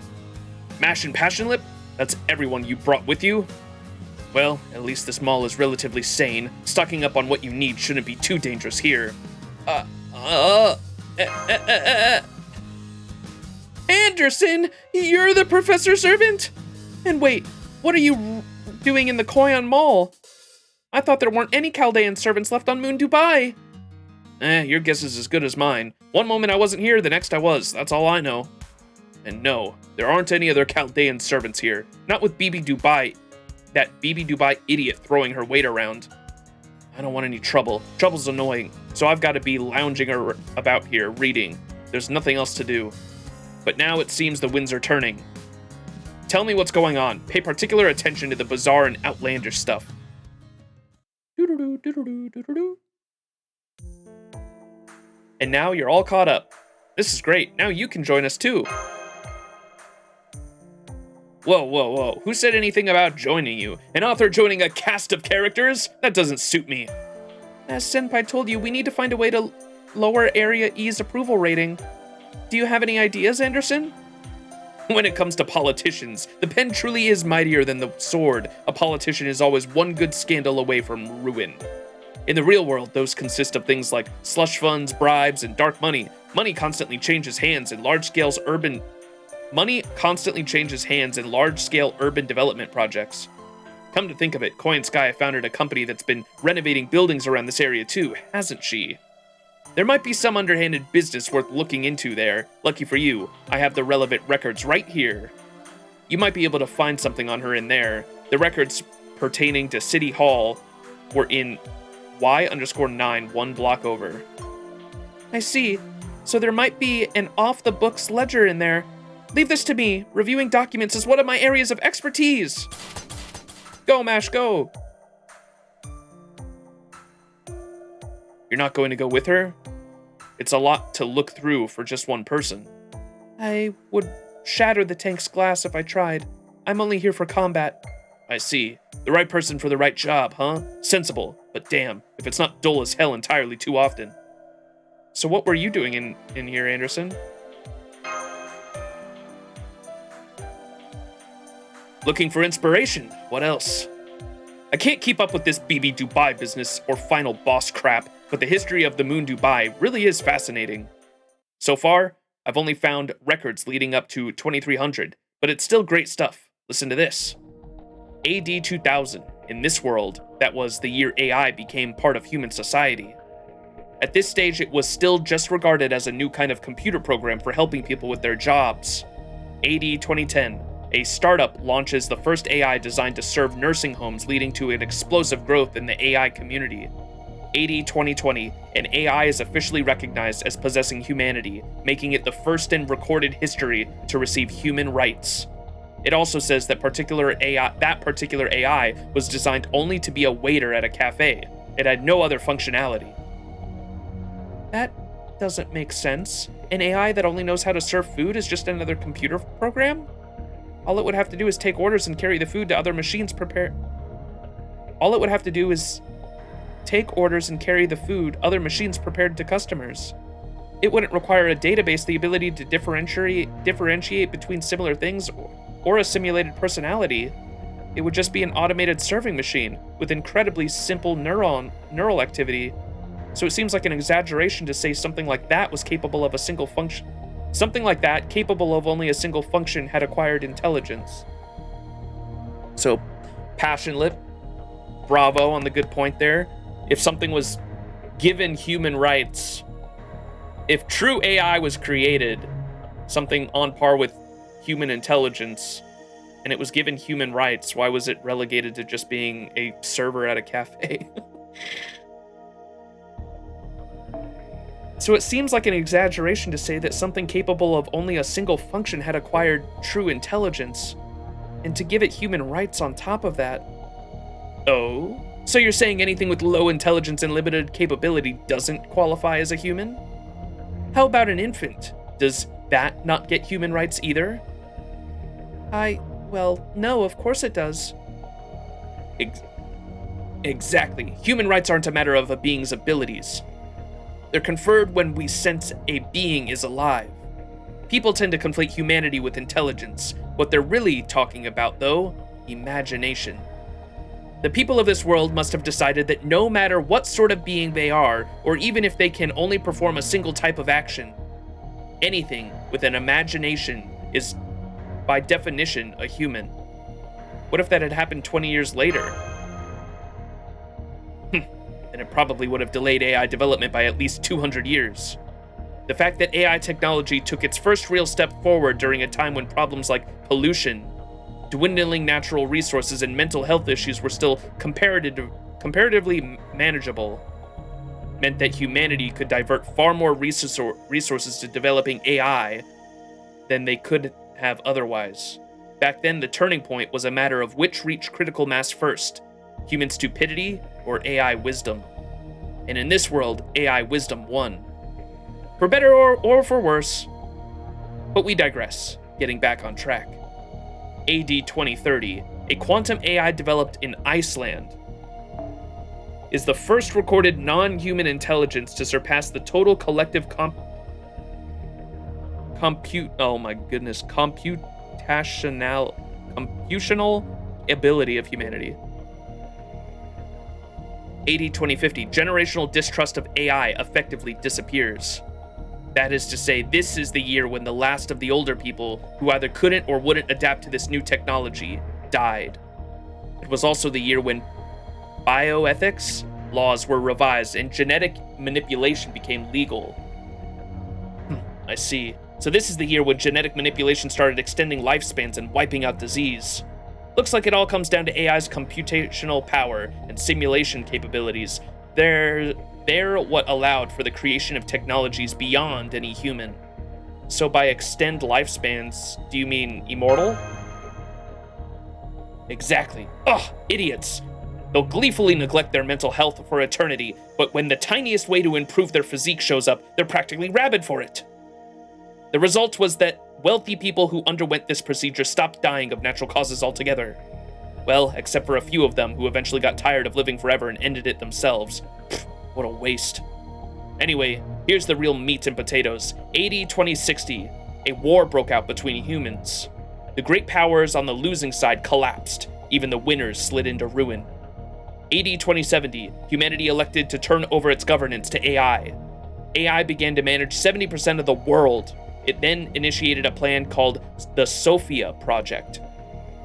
Mash and Passion Lip? That's everyone you brought with you? Well, at least this mall is relatively sane. Stocking up on what you need shouldn't be too dangerous here. Anderson, you're the professor's servant? And wait, what are you doing in the Koyan Mall? I thought there weren't any Chaldean servants left on Moon Dubai. Your guess is as good as mine. One moment I wasn't here, the next I was. That's all I know. And no, there aren't any other Chaldean servants here. Not with Bibi Dubai, that Bibi Dubai idiot throwing her weight around. I don't want any trouble. Trouble's annoying, so I've got to be lounging about here, reading. There's nothing else to do. But now it seems the winds are turning. Tell me what's going on. Pay particular attention to the bizarre and outlandish stuff. And now you're all caught up. This is great. Now you can join us too. Whoa. Who said anything about joining you? An author joining a cast of characters? That doesn't suit me. As Senpai told you, we need to find a way to lower Area E's approval rating. Do you have any ideas, Anderson? When it comes to politicians, the pen truly is mightier than the sword. A politician is always one good scandal away from ruin. In the real world, those consist of things like slush funds, bribes, and dark money. Money constantly changes hands in large-scale urban development projects. Come to think of it, Koi and Sky founded a company that's been renovating buildings around this area too, hasn't she? There might be some underhanded business worth looking into there. Lucky for you, I have the relevant records right here. You might be able to find something on her in there. The records pertaining to City Hall were in Y_9, one block over. I see. So there might be an off-the-books ledger in there. Leave this to me. Reviewing documents is one of my areas of expertise. Go, Mash, go. You're not going to go with her? It's a lot to look through for just one person. I would shatter the tank's glass if I tried. I'm only here for combat. I see. The right person for the right job, huh? Sensible, but damn, if it's not dull as hell entirely too often. So what were you doing in here, Anderson? Looking for inspiration. What else? I can't keep up with this Bibi Dubai business or final boss crap, but the history of the Moon Dubai really is fascinating. So far, I've only found records leading up to 2300, but it's still great stuff. Listen to this. AD 2000. In this world, that was the year AI became part of human society. At this stage, it was still just regarded as a new kind of computer program for helping people with their jobs. AD 2010. A startup launches the first AI designed to serve nursing homes, leading to an explosive growth in the AI community. AD 2020, an AI is officially recognized as possessing humanity, making it the first in recorded history to receive human rights. It also says that particular AI was designed only to be a waiter at a cafe. It had no other functionality. That doesn't make sense. An AI that only knows how to serve food is just another computer program? All it would have to do is take orders and carry the food to other machines prepared. All it would have to do is take orders and carry the food other machines prepared to customers. It wouldn't require a database, the ability to differentiate between similar things, or a simulated personality. It would just be an automated serving machine with incredibly simple neural activity. So it seems like an exaggeration to say something like that was capable of a single function. Something like that, capable of only a single function, had acquired intelligence. So, Passion Lip, bravo on the good point there. If something was given human rights, if true AI was created, something on par with human intelligence, and it was given human rights, why was it relegated to just being a server at a cafe? So it seems like an exaggeration to say that something capable of only a single function had acquired true intelligence, and to give it human rights on top of that. Oh? So you're saying anything with low intelligence and limited capability doesn't qualify as a human? How about an infant? Does that not get human rights either? Well, no, of course it does. Exactly. Human rights aren't a matter of a being's abilities. They're conferred when we sense a being is alive. People tend to conflate humanity with intelligence. What they're really talking about, though, imagination. The people of this world must have decided that no matter what sort of being they are, or even if they can only perform a single type of action, anything with an imagination is, by definition, a human. What if that had happened 20 years later? Then it probably would have delayed AI development by at least 200 years. The fact that AI technology took its first real step forward during a time when problems like pollution, dwindling natural resources, and mental health issues were still comparatively manageable, meant that humanity could divert far more resources to developing AI than they could have otherwise. Back then, the turning point was a matter of which reached critical mass first, human stupidity or AI wisdom. And in this world, AI wisdom won. For better or for worse. But we digress, getting back on track. AD 2030, a quantum AI developed in Iceland is the first recorded non-human intelligence to surpass the total collective computational ability of humanity. AD 2050, generational distrust of AI effectively disappears. That is to say, this is the year when the last of the older people who either couldn't or wouldn't adapt to this new technology died. It was also the year when bioethics laws were revised and genetic manipulation became legal. I see. So this is the year when genetic manipulation started extending lifespans and wiping out disease. Looks like it all comes down to AI's computational power and simulation capabilities. They're what allowed for the creation of technologies beyond any human. So by extend lifespans, do you mean immortal? Exactly. Ugh, idiots. They'll gleefully neglect their mental health for eternity, but when the tiniest way to improve their physique shows up, they're practically rabid for it. The result was that wealthy people who underwent this procedure stopped dying of natural causes altogether. Well, except for a few of them who eventually got tired of living forever and ended it themselves. Pfft, what a waste. Anyway, here's the real meat and potatoes. AD 2060, a war broke out between humans. The great powers on the losing side collapsed. Even the winners slid into ruin. AD 2070, humanity elected to turn over its governance to AI. AI began to manage 70% of the world. It then initiated a plan called the Sophia Project.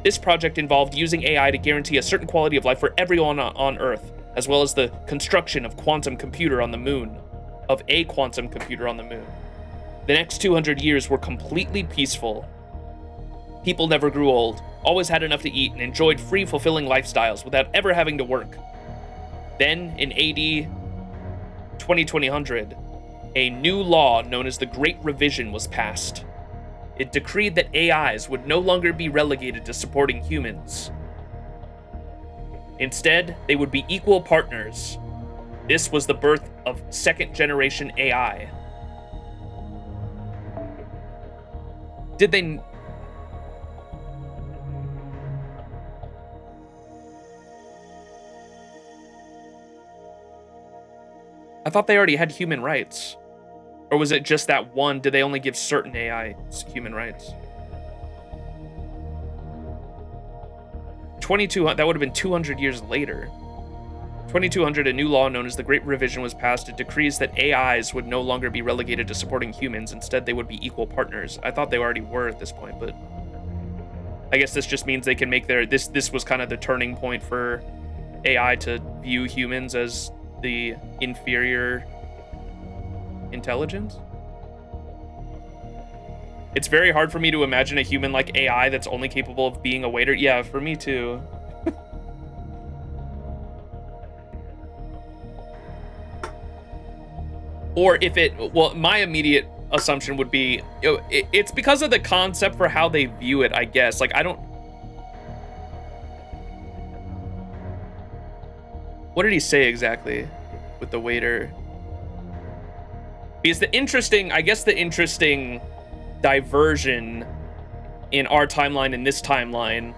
This project involved using AI to guarantee a certain quality of life for everyone on Earth, as well as the construction of a quantum computer on the moon. The next 200 years were completely peaceful. People never grew old, always had enough to eat, and enjoyed free, fulfilling lifestyles without ever having to work. Then, in AD 2000, a new law known as the Great Revision was passed. It decreed that AIs would no longer be relegated to supporting humans. Instead, they would be equal partners. This was the birth of second-generation AI. Did they... I thought they already had human rights. Or was it just that one? Did they only give certain AI human rights? 2200, that would have been 200 years later. 2200, a new law known as the Great Revision was passed. It decrees that AIs would no longer be relegated to supporting humans. Instead, they would be equal partners. I thought they already were at this point, but I guess this just means they can make their... This was kind of the turning point for AI to view humans as the inferior intelligence. It's very hard for me to imagine a human like AI that's only capable of being a waiter. Yeah, for me too. Or if it, well, my immediate assumption would be, it's because of the concept for how they view it, I guess. Like, I don't... What did he say exactly with the waiter? Because the interesting diversion in our timeline and this timeline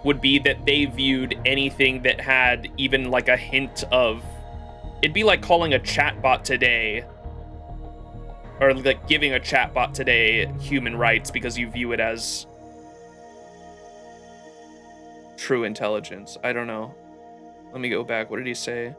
would be that they viewed anything that had even like a hint of... It'd be like calling a chatbot today, or like giving a chatbot today human rights because you view it as true intelligence. I don't know. Let me go back. What did he say?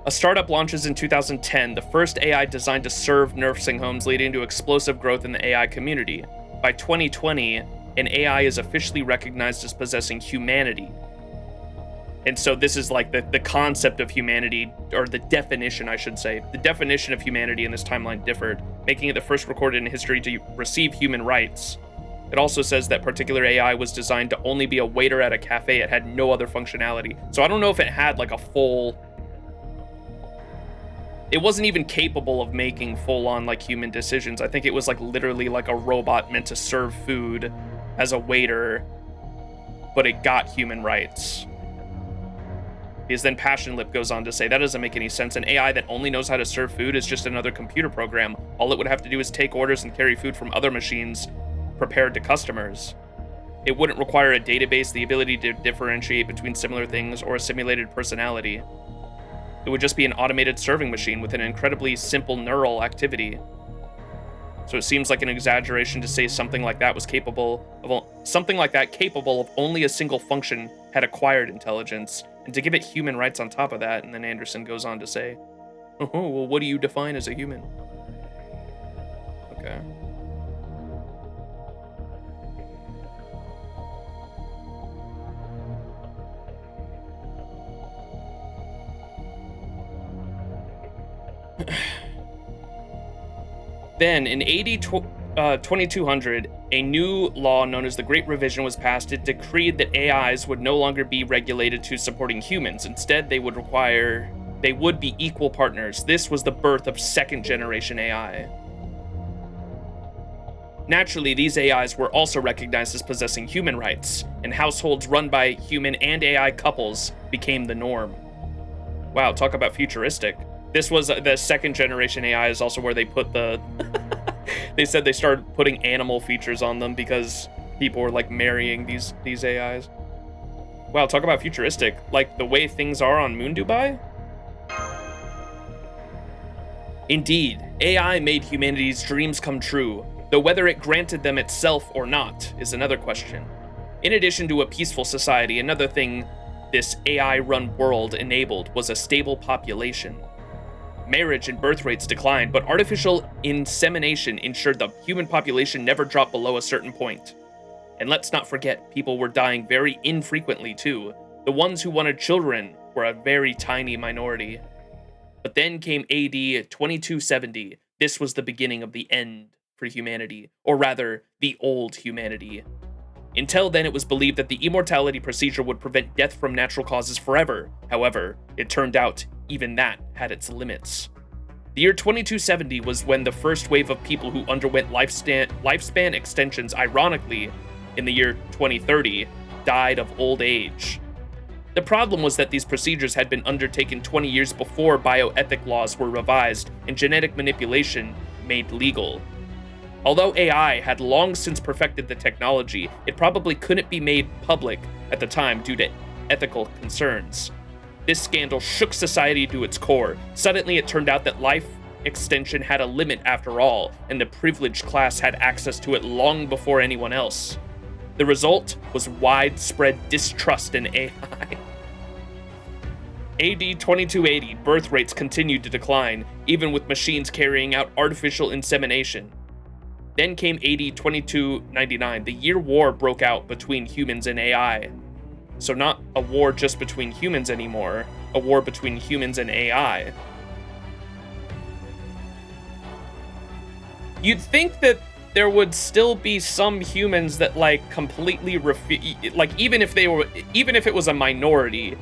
A startup launches in 2010, the first AI designed to serve nursing homes, leading to explosive growth in the AI community. By 2020, an AI is officially recognized as possessing humanity. And so this is like the concept of humanity, or the definition, I should say. The definition of humanity in this timeline differed, making it the first recorded in history to receive human rights. It also says that particular AI was designed to only be a waiter at a cafe. It had no other functionality. So I don't know if it had like a full... It wasn't even capable of making full-on like human decisions. I think it was like literally like a robot meant to serve food as a waiter, but it got human rights. Because then Passion Lip goes on to say, that doesn't make any sense. An AI that only knows how to serve food is just another computer program. All it would have to do is take orders and carry food from other machines prepared to customers. It wouldn't require a database, the ability to differentiate between similar things, or a simulated personality. It would just be an automated serving machine with an incredibly simple neural activity. So it seems like an exaggeration to say something like that was capable of only a single function had acquired intelligence, and to give it human rights on top of that. And then Anderson goes on to say, oh, well, what do you define as a human? Okay. Then, in AD 2200, a new law known as the Great Revision was passed. It decreed that AIs would no longer be regulated to supporting humans. Instead, they would be equal partners. This was the birth of second-generation AI. Naturally, these AIs were also recognized as possessing human rights, and households run by human and AI couples became the norm. Wow, talk about futuristic. This was the second generation AI is also where they put the... They said they started putting animal features on them because people were like marrying these AIs. Wow, talk about futuristic. Like the way things are on Moon Dubai? Indeed, AI made humanity's dreams come true, though whether it granted them itself or not is another question. In addition to a peaceful society, another thing this AI-run world enabled was a stable population. Marriage and birth rates declined, but artificial insemination ensured the human population never dropped below a certain point. And let's not forget, people were dying very infrequently too. The ones who wanted children were a very tiny minority. But then came AD 2270. This was the beginning of the end for humanity, or rather, the old humanity. Until then, it was believed that the immortality procedure would prevent death from natural causes forever. However, it turned out even that had its limits. The year 2270 was when the first wave of people who underwent lifespan extensions, ironically, in the year 2030, died of old age. The problem was that these procedures had been undertaken 20 years before bioethic laws were revised and genetic manipulation made legal. Although AI had long since perfected the technology, it probably couldn't be made public at the time due to ethical concerns. This scandal shook society to its core. Suddenly, it turned out that life extension had a limit after all, and the privileged class had access to it long before anyone else. The result was widespread distrust in AI. AD 2280, birth rates continued to decline, even with machines carrying out artificial insemination. Then came AD 2299. The year war broke out between humans and AI. So not a war just between humans anymore, a war between humans and AI. You'd think that there would still be some humans that like completely like even if it was a minority,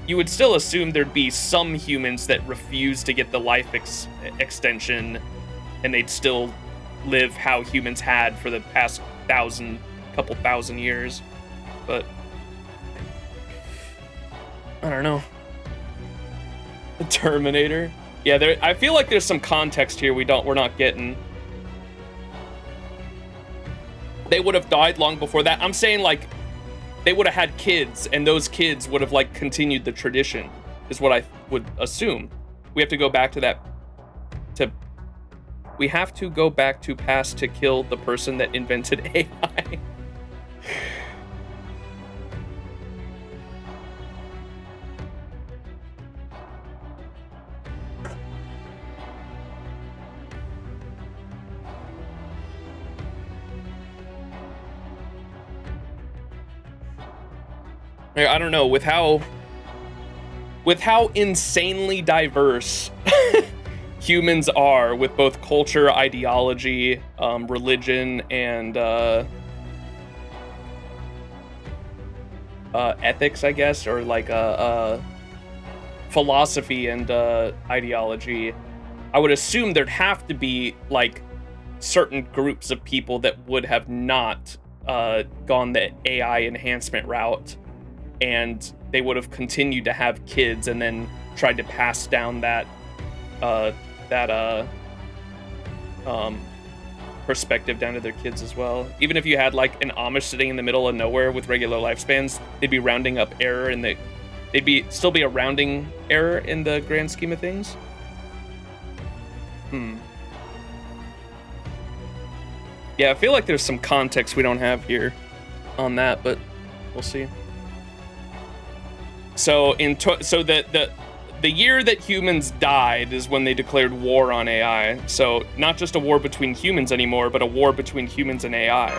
you would still assume there'd be some humans that refuse to get the life extension, and they'd still live how humans had for the past couple thousand years. But I don't know. The Terminator. Yeah, I feel like there's some context here we're not getting. They would have died long before that. I'm saying like they would have had kids, and those kids would have like continued the tradition, is what I would assume. We have to go back to that. We have to go back to past to kill the person that invented AI. I don't know, with how insanely diverse humans are, with both culture, ideology, religion, and ethics, I guess, or like philosophy and ideology, I would assume there'd have to be like certain groups of people that would have not gone the AI enhancement route, and they would have continued to have kids and then tried to pass down that perspective down to their kids as well. Even if you had like an Amish sitting in the middle of nowhere with regular lifespans, they'd be rounding up error, and they'd still be a rounding error in the grand scheme of things. Yeah, I feel like there's some context we don't have here on that, but we'll see. So the year that humans died is when they declared war on AI. So not just a war between humans anymore, but a war between humans and AI.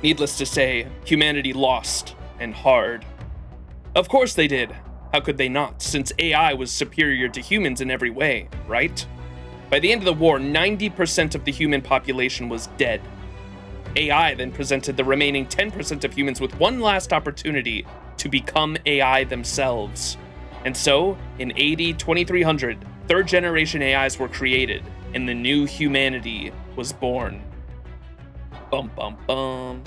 Needless to say, humanity lost, and hard. Of course they did. How could they not, since AI was superior to humans in every way, right? By the end of the war, 90% of the human population was dead. AI then presented the remaining 10% of humans with one last opportunity to become AI themselves. And so, in AD 2300, third-generation AIs were created, and the new humanity was born. Bum bum bum.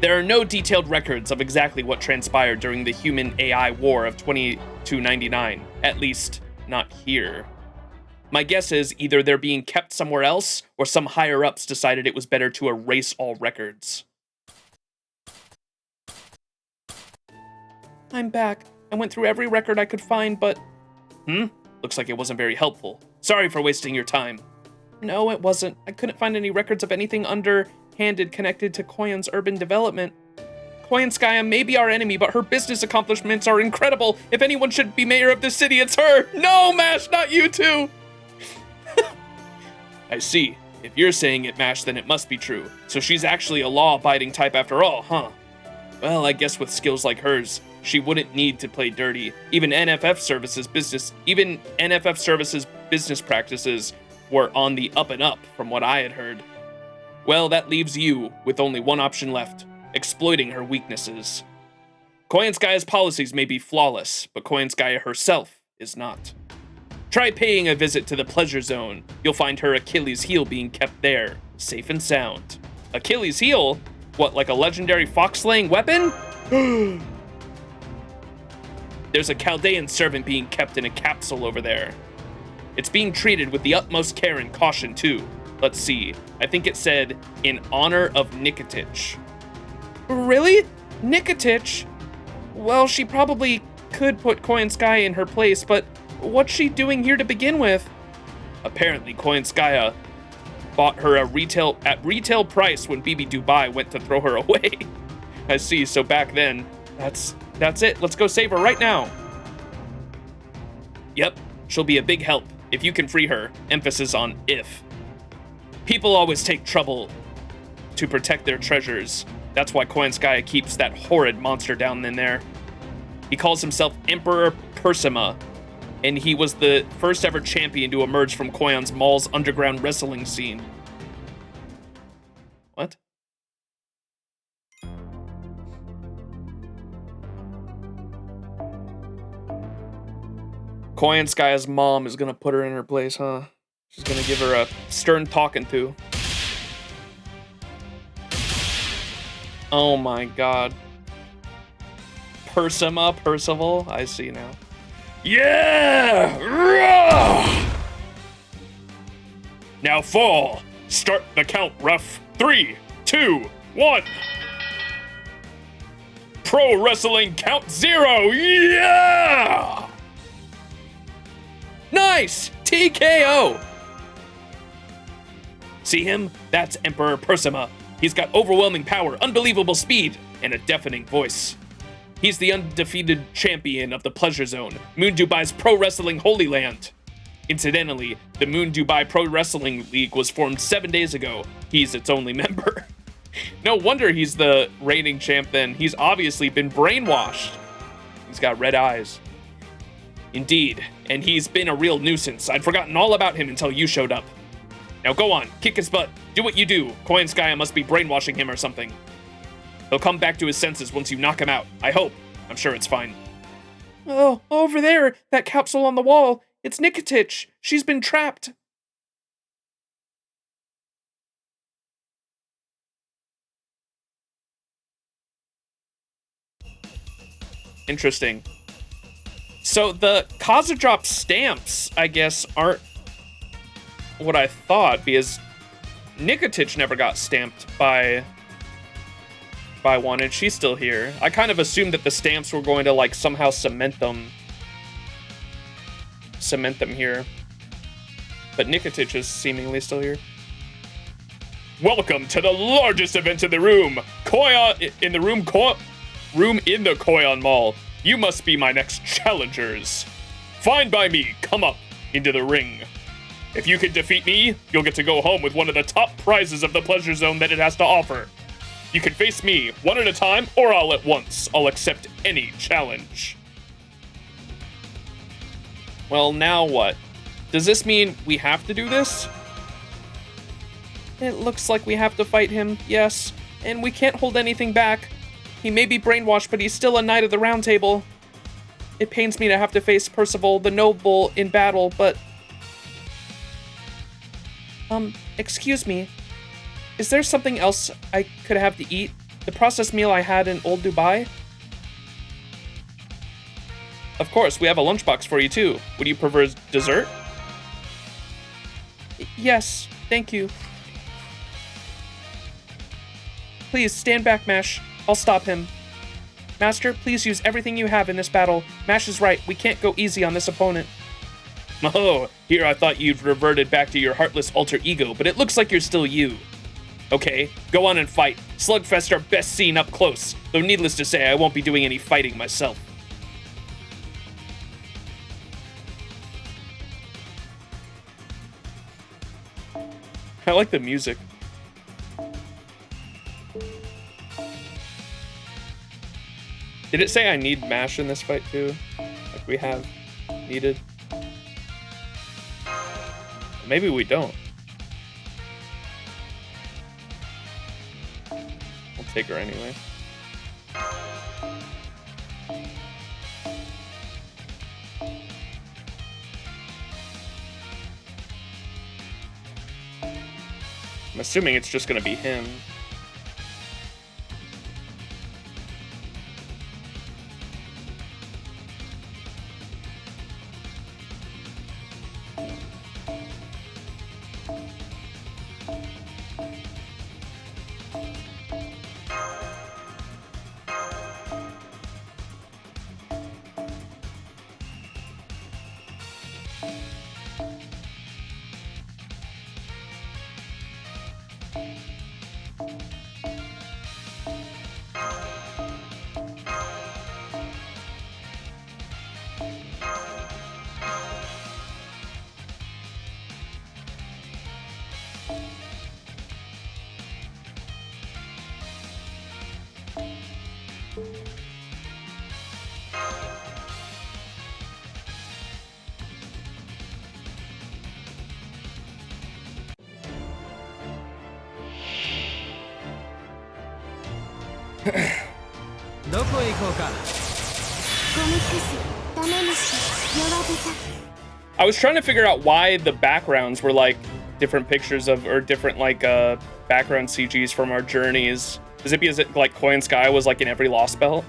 There are no detailed records of exactly what transpired during the human-AI war of 2299, at least not here. My guess is either they're being kept somewhere else, or some higher-ups decided it was better to erase all records. I'm back. I went through every record I could find, but... Looks like it wasn't very helpful. Sorry for wasting your time. No, it wasn't. I couldn't find any records of anything underhanded connected to Koyan's urban development. Koyanskaya may be our enemy, but her business accomplishments are incredible. If anyone should be mayor of this city, it's her! No, Mash, not you too! I see. If you're saying it, Mash, then it must be true. So she's actually a law-abiding type after all, huh? Well, I guess with skills like hers, she wouldn't need to play dirty. Even NFF Services business practices were on the up and up, from what I had heard. Well, that leaves you with only one option left: exploiting her weaknesses. Koyanskaya's policies may be flawless, but Koyanskaya herself is not. Try paying a visit to the Pleasure Zone. You'll find her Achilles heel being kept there, safe and sound. Achilles heel? What, like a legendary fox-slaying weapon? There's a Chaldean servant being kept in a capsule over there. It's being treated with the utmost care and caution, too. Let's see. I think it said, in honor of Nikitich. Really? Nikitich? Well, she probably could put Koyanskaya in her place, but what's she doing here to begin with? Apparently, Koyanskaya bought her at retail price when BB Dubai went to throw her away. I see, so back then, that's it. Let's go save her right now. Yep, she'll be a big help if you can free her. Emphasis on if. People always take trouble to protect their treasures. That's why Koyanskaya keeps that horrid monster down in there. He calls himself Emperor Persima. and he was the first ever champion to emerge from Koyon's Mall's underground wrestling scene. What? Koyan Skaya's mom is gonna put her in her place, huh? She's gonna give her a stern talking to. Oh my god. Percival, I see now. Yeah! Now fall. Start the count, ref. 3, 2, 1. Pro Wrestling Count 0. Yeah! Nice! TKO! See him? That's Emperor Persima. He's got overwhelming power, unbelievable speed, and a deafening voice. He's the undefeated champion of the Pleasure Zone, Moon Dubai's pro wrestling holy land. Incidentally, the Moon Dubai Pro Wrestling League was formed 7 days ago. He's its only member. No wonder he's the reigning champ then. He's obviously been brainwashed. He's got red eyes. Indeed, and he's been a real nuisance. I'd forgotten all about him until you showed up. Now go on, kick his butt, do what you do. Koyanskaya must be brainwashing him or something. He'll come back to his senses once you knock him out. I hope. I'm sure it's fine. Oh, over there, that capsule on the wall. It's Nikitich. She's been trapped. Interesting. So the Kazadrop stamps, I guess, aren't what I thought, because Nikitich never got stamped by one, and she's still here. I kind of assumed that the stamps were going to, like, somehow cement them here. But Nikitich is seemingly still here. Welcome to the largest event in the room! Koyon in the room in the Koyon Mall. You must be my next challengers. Fine by me, come up into the ring. If you can defeat me, you'll get to go home with one of the top prizes of the Pleasure Zone that it has to offer. You can face me one at a time or all at once. I'll accept any challenge. Well, now what? Does this mean we have to do this? It looks like we have to fight him, yes. And we can't hold anything back. He may be brainwashed, but he's still a knight of the round table. It pains me to have to face Percival the Noble in battle, but... excuse me. Is there something else I could have to eat? The processed meal I had in Old Dubai? Of course, we have a lunchbox for you too. Would you prefer dessert? Yes, thank you. Please, stand back, Mash. I'll stop him. Master, please use everything you have in this battle. Mash is right, we can't go easy on this opponent. Oh, here I thought you'd reverted back to your heartless alter ego, but it looks like you're still you. Okay, go on and fight. Slugfest are best seen up close, though needless to say, I won't be doing any fighting myself. I like the music. Did it say I need Mash in this fight too? Like we have needed? Maybe we don't. We'll take her anyway. I'm assuming it's just gonna be him. どこへ行こうか。ゴミクスダメ虫弱豚 I was trying to figure out why the backgrounds were like different pictures of, or different like background CGs from our journeys. Is it because like Koi and Sky was like in every Lost Belt?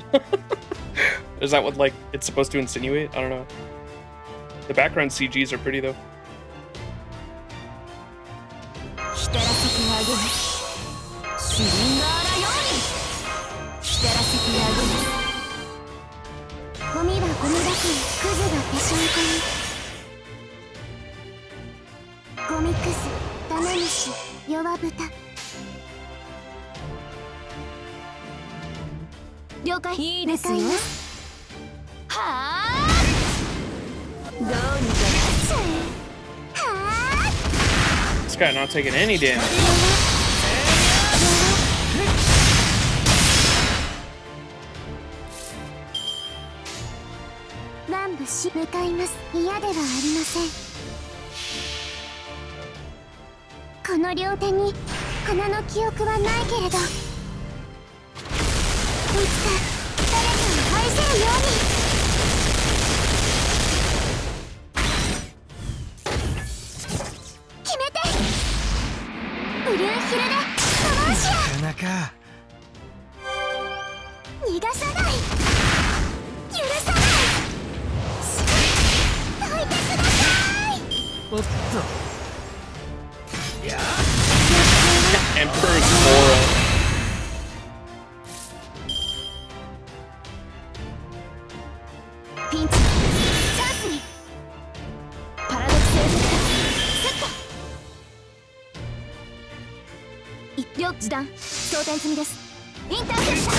Is that what like it's supposed to insinuate? I don't know. The background CGs are pretty though. ひたらせてあげますシリンガーラようにひたらせてあげますゴミはゴミだけクズがぺしゃんこにゴミクスダメ虫弱豚了解いいですよはあどうにかなっちゃえはあ This guy not taking any damage. 南部し向かいます嫌ではありませんこの両手に花の記憶はないけれどいつか誰かを愛せるように決めてブルーヒルでパワーシアなかなか逃がさない許さないどいてくださいおっと Emperor's Aura. ピンチチャンスにパラドクセルセット一秒時短装填済みですインターセプタ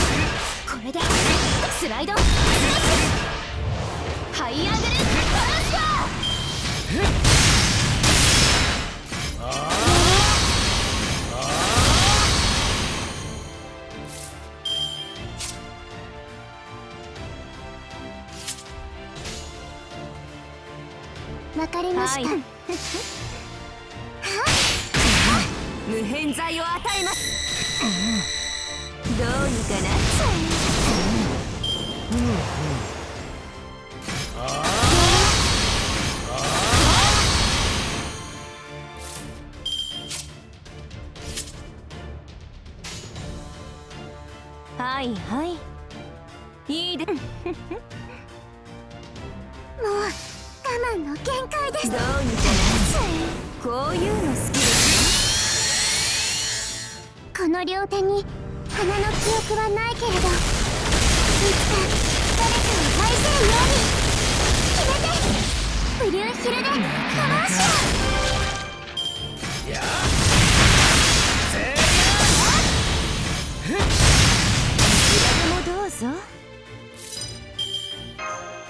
ーこれでスライドスマッシュハイアングルトランスファーわかりました、はい、無変剤を与えます、どうにかなっちゃえはいはいいいでもう我慢の限界ですどうにかなっちゃえこういうの好きですこの両手に花の記憶はないけれどいつか誰かを愛せるように決めてブルーヒルでパワーシアいくらでもどうぞ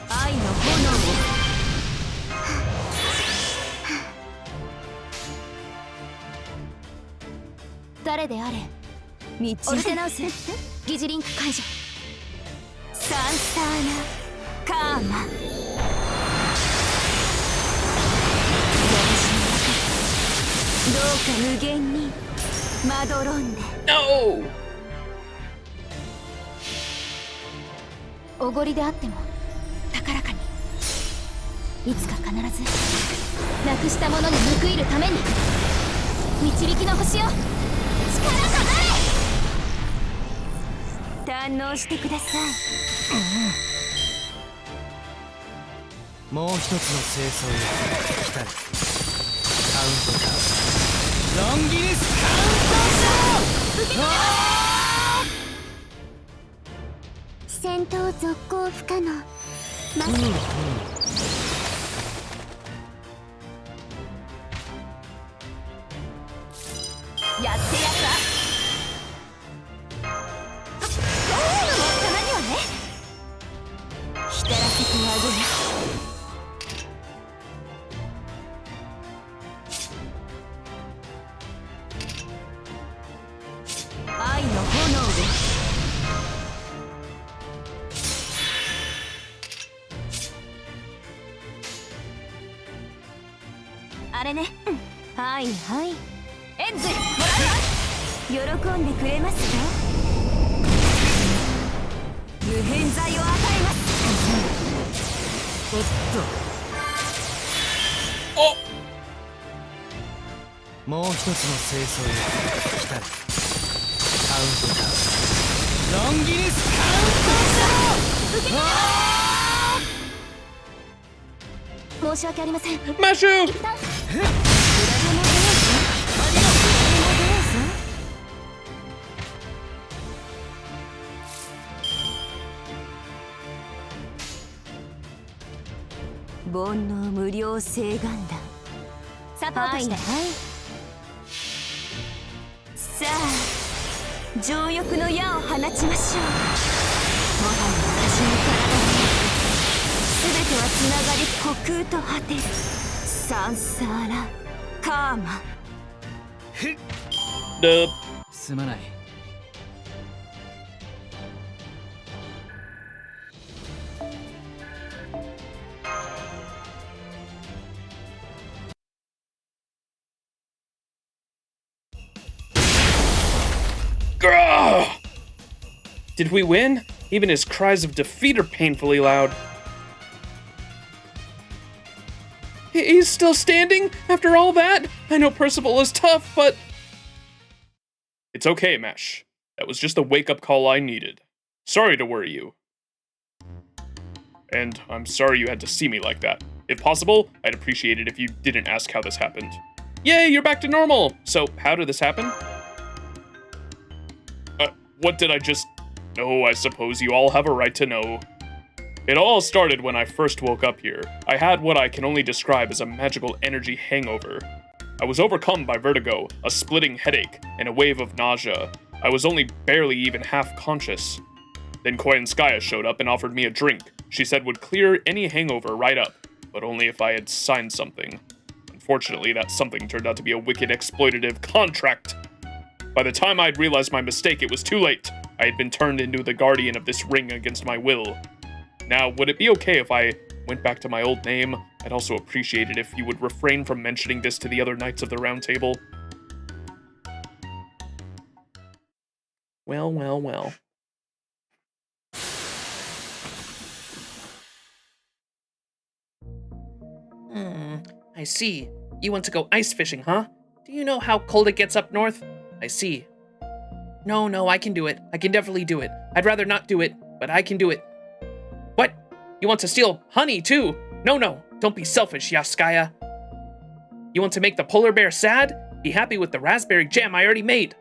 愛の炎を誰であれ道オルテナウス疑似リンク解除サンサーナカーマ私の中どうか無限にまどろんで No! おごりであっても高らかにいつか必ずなくしたものに報いるために導きの星を力となれ堪能してください、もう一つの清掃に来たるカウントダウンロンギリスカウントダウン受け止めます戦闘続行不可能やってやるわどういうのもたまにはねひたらせてあげる愛の炎であれね、はいはいエッズもらうわ喜んでくれますか無偏罪を与えます。おっと。おもう一つの清掃へ来たらカウントダウン。ロンギヌスカウントダウン。申し訳ありません。マシュ一旦裏でもどうぞ。裏でもどうぞ。煩悩無料請願団サポートして。さあ情欲の矢を放ちましょう。もはや私の体全てはつながり虚空と果てるサンサーラカーマ。すまない。Grrrr! Did we win? Even his cries of defeat are painfully loud. He's still standing after all that? I know Percival is tough, but... It's okay, Mesh. That was just the wake-up call I needed. Sorry to worry you. And I'm sorry you had to see me like that. If possible, I'd appreciate it if you didn't ask how this happened. Yay, you're back to normal! So, how did this happen? What did I just... No, I suppose you all have a right to know. It all started when I first woke up here. I had what I can only describe as a magical energy hangover. I was overcome by vertigo, a splitting headache, and a wave of nausea. I was only barely even half conscious. Then Koyanskaya showed up and offered me a drink. She said would clear any hangover right up, but only if I had signed something. Unfortunately, that something turned out to be a wicked exploitative contract. By the time I'd realized my mistake, it was too late. I had been turned into the guardian of this ring against my will. Now, would it be okay if I went back to my old name? I'd also appreciate it if you would refrain from mentioning this to the other Knights of the Round Table. Well, well, well. I see. You want to go ice fishing, huh? Do you know how cold it gets up north? I see. No, I can do it. I can definitely do it. I'd rather not do it, but I can do it. What? You want to steal honey, too? No, don't be selfish, Yaskaya. You want to make the polar bear sad? Be happy with the raspberry jam I already made.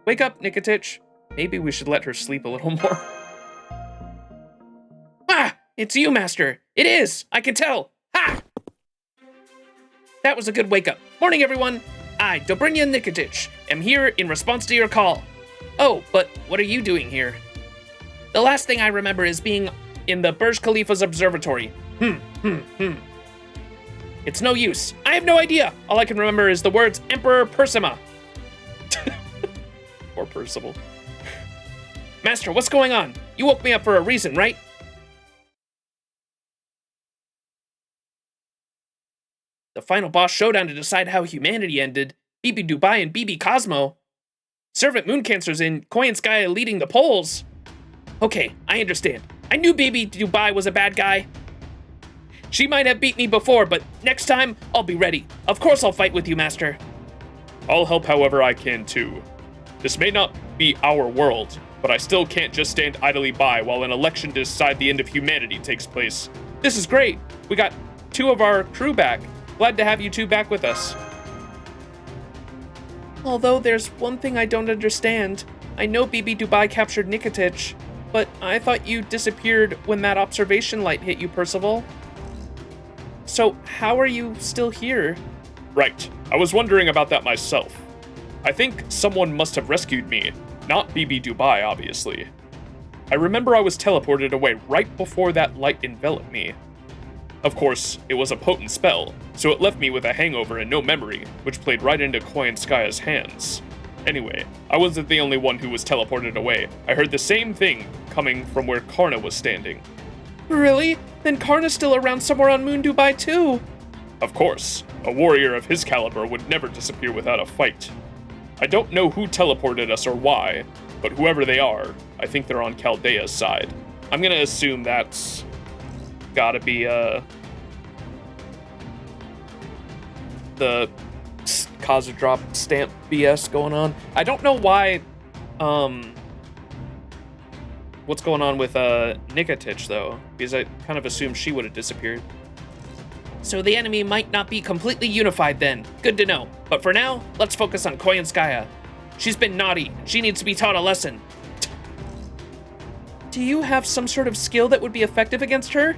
Wake up, Nikitich. Maybe we should let her sleep a little more. Ah! It's you, Master. It is! I can tell! Ha! That was a good wake-up. Morning, everyone. I, Dobrynya Nikitich, am here in response to your call. Oh, but what are you doing here? The last thing I remember is being in the Burj Khalifa's observatory. It's no use. I have no idea. All I can remember is the words Emperor Persima. Poor Percival. Master, what's going on? You woke me up for a reason, right? The final boss showdown to decide how humanity ended. BB Dubai and BB Cosmo. Servant Mooncancer's in, Koyanskaya leading the polls. Okay, I understand. I knew BB Dubai was a bad guy. She might have beat me before, but next time, I'll be ready. Of course I'll fight with you, Master. I'll help however I can, too. This may not be our world, but I still can't just stand idly by while an election to decide the end of humanity takes place. This is great. We got 2 of our crew back. Glad to have you 2 back with us. Although there's one thing I don't understand. I know BB Dubai captured Nikitich, but I thought you disappeared when that observation light hit you, Percival. So how are you still here? Right. I was wondering about that myself. I think someone must have rescued me. Not BB Dubai, obviously. I remember I was teleported away right before that light enveloped me. Of course, it was a potent spell, so it left me with a hangover and no memory, which played right into Koyanskaya's hands. Anyway, I wasn't the only one who was teleported away. I heard the same thing coming from where Karna was standing. Really? Then Karna's still around somewhere on Moon Dubai too? Of course. A warrior of his caliber would never disappear without a fight. I don't know who teleported us or why, but whoever they are, I think they're on Chaldea's side. I'm gonna assume that's gotta be the Khazad-drop stamp BS going on. I don't know why, what's going on with Nikitich though, because I kind of assumed she would have disappeared. So the enemy might not be completely unified then. Good to know. But for now, let's focus on Koyanskaya. She's been naughty. She needs to be taught a lesson. Do you have some sort of skill that would be effective against her?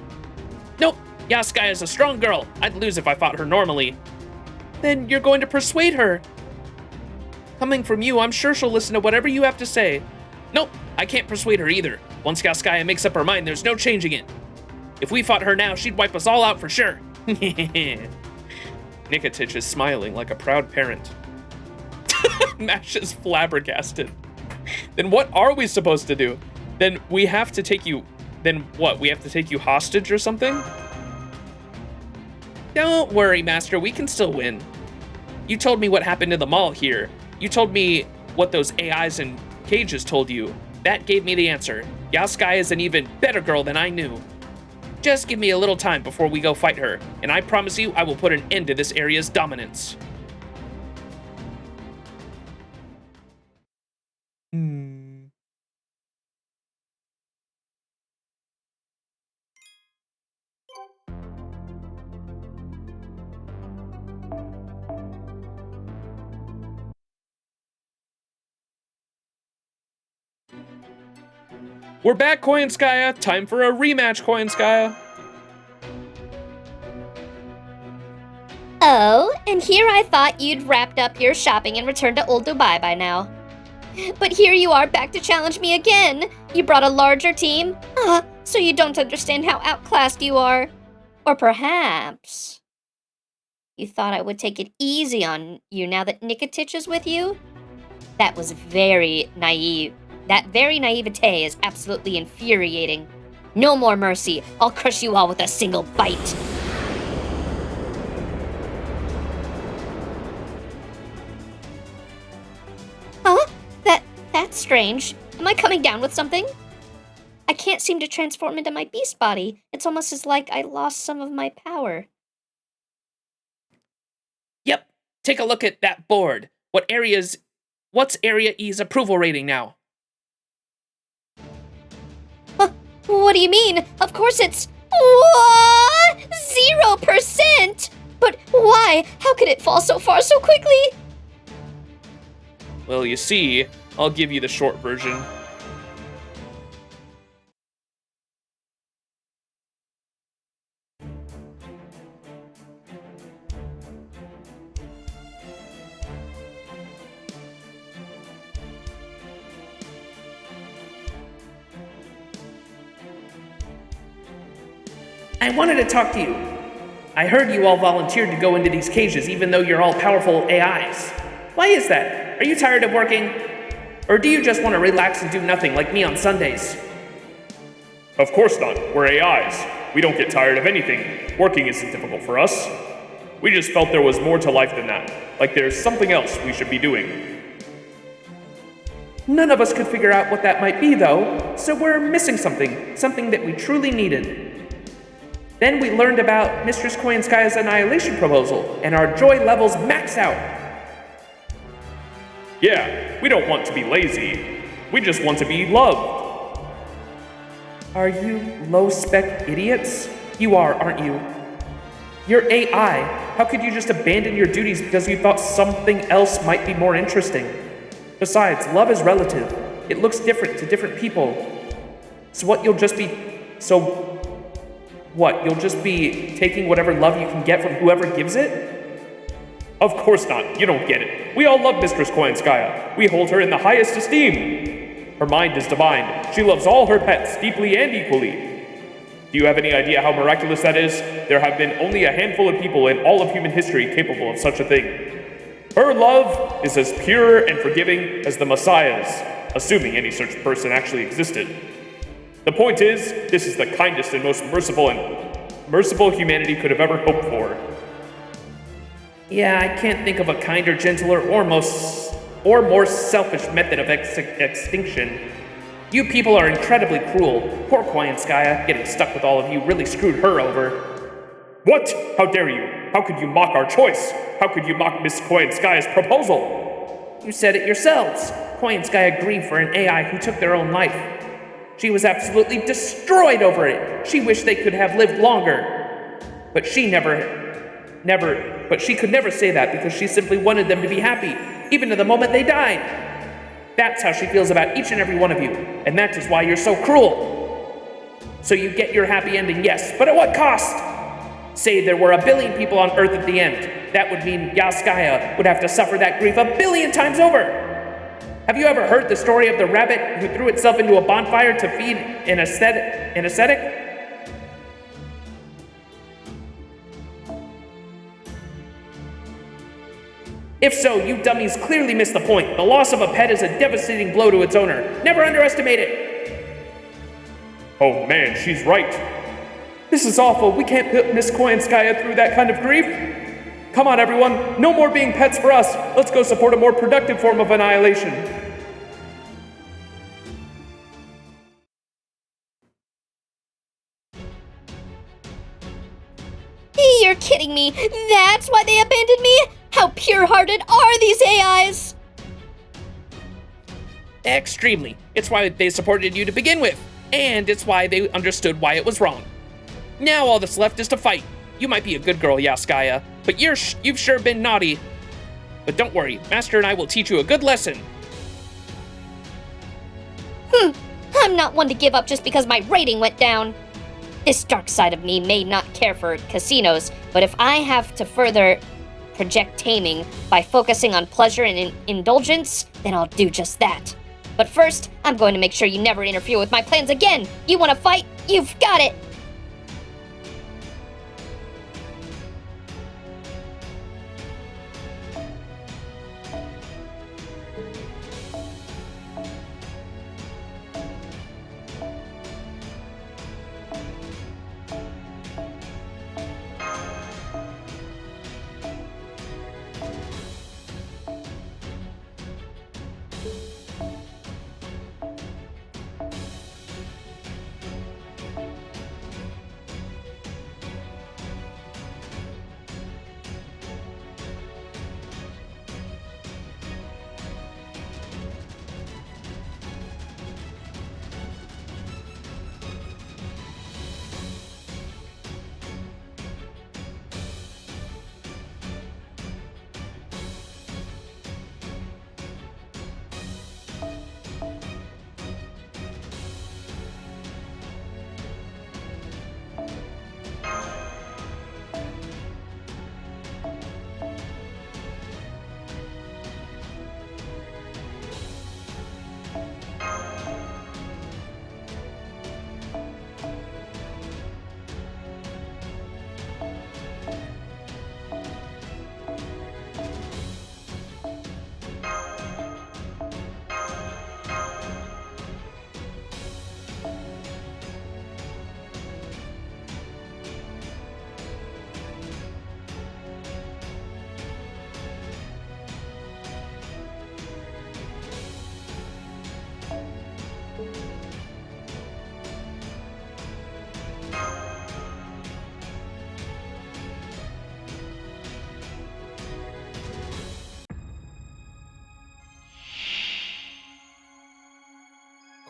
Nope. Yaskaya is a strong girl. I'd lose if I fought her normally. Then you're going to persuade her. Coming from you, I'm sure she'll listen to whatever you have to say. Nope, I can't persuade her either. Once Yaskaya makes up her mind, there's no changing it. If we fought her now, she'd wipe us all out for sure. Nikitich is smiling like a proud parent. Mash is flabbergasted. Then what are we supposed to do? Then we have to take you... Then what, we have to take you hostage or something? Don't worry, Master, we can still win. You told me what happened in the mall here. You told me what those AIs and cages told you. That gave me the answer. Yaskai is an even better girl than I knew. Just give me a little time before we go fight her, and I promise you I will put an end to this area's dominance. We're back, Koyanskaya. Time for a rematch, Koyanskaya. Oh, and here I thought you'd wrapped up your shopping and returned to Old Dubai by now. But here you are back to challenge me again. You brought a larger team? So you don't understand how outclassed you are. Or perhaps you thought I would take it easy on you now that Nikitich is with you? That was very naive. That very naivete is absolutely infuriating. No more mercy. I'll crush you all with a single bite. Huh? That's strange. Am I coming down with something? I can't seem to transform into my beast body. It's almost as like I lost some of my power. Yep. Take a look at that board. What's Area E's approval rating now? What do you mean? Of course it's... What? 0%! But why? How could it fall so far so quickly? Well, you see, I'll give you the short version. I wanted to talk to you. I heard you all volunteered to go into these cages even though you're all powerful AIs. Why is that? Are you tired of working? Or do you just want to relax and do nothing like me on Sundays? Of course not. We're AIs. We don't get tired of anything. Working isn't difficult for us. We just felt there was more to life than that. Like there's something else we should be doing. None of us could figure out what that might be though, so we're missing something that we truly needed. Then we learned about Mistress Koyanskaya's annihilation proposal, and our joy levels max out. Yeah, we don't want to be lazy. We just want to be loved. Are you low-spec idiots? You are, aren't you? You're AI. How could you just abandon your duties because you thought something else might be more interesting? Besides, love is relative. It looks different to different people. You'll just be taking whatever love you can get from whoever gives it? Of course not. You don't get it. We all love Mistress Koyanskaya. We hold her in the highest esteem. Her mind is divine. She loves all her pets deeply and equally. Do you have any idea how miraculous that is? There have been only a handful of people in all of human history capable of such a thing. Her love is as pure and forgiving as the Messiah's, assuming any such person actually existed. The point is, this is the kindest and most merciful humanity could have ever hoped for. Yeah, I can't think of a kinder, gentler, or more selfish method of extinction. You people are incredibly cruel. Poor Koyanskaya, getting stuck with all of you really screwed her over. What? How dare you? How could you mock our choice? How could you mock Miss Koyanskaya's proposal? You said it yourselves. Koyanskaya grieved for an AI who took their own life. She was absolutely destroyed over it. She wished they could have lived longer. But she could never say that because she simply wanted them to be happy, even to the moment they died. That's how she feels about each and every one of you, and that is why you're so cruel. So you get your happy ending, yes, but at what cost? Say there were 1 billion people on Earth at the end. That would mean Yaskaya would have to suffer that grief 1 billion times over. Have you ever heard the story of the rabbit who threw itself into a bonfire to feed an ascetic? If so, you dummies clearly missed the point. The loss of a pet is a devastating blow to its owner. Never underestimate it. Oh man, she's right. This is awful. We can't put Miss Koyanskaya through that kind of grief. Come on, everyone. No more being pets for us. Let's go support a more productive form of annihilation. You're kidding me. That's why they abandoned me? How pure-hearted are these AIs? Extremely. It's why they supported you to begin with. And it's why they understood why it was wrong. Now all that's left is to fight. You might be a good girl, Yaskaya, but you've sure been naughty. But don't worry, Master and I will teach you a good lesson. I'm not one to give up just because my rating went down. This dark side of me may not care for casinos, but if I have to further project taming by focusing on pleasure and indulgence, then I'll do just that. But first, I'm going to make sure you never interfere with my plans again. You want to fight? You've got it.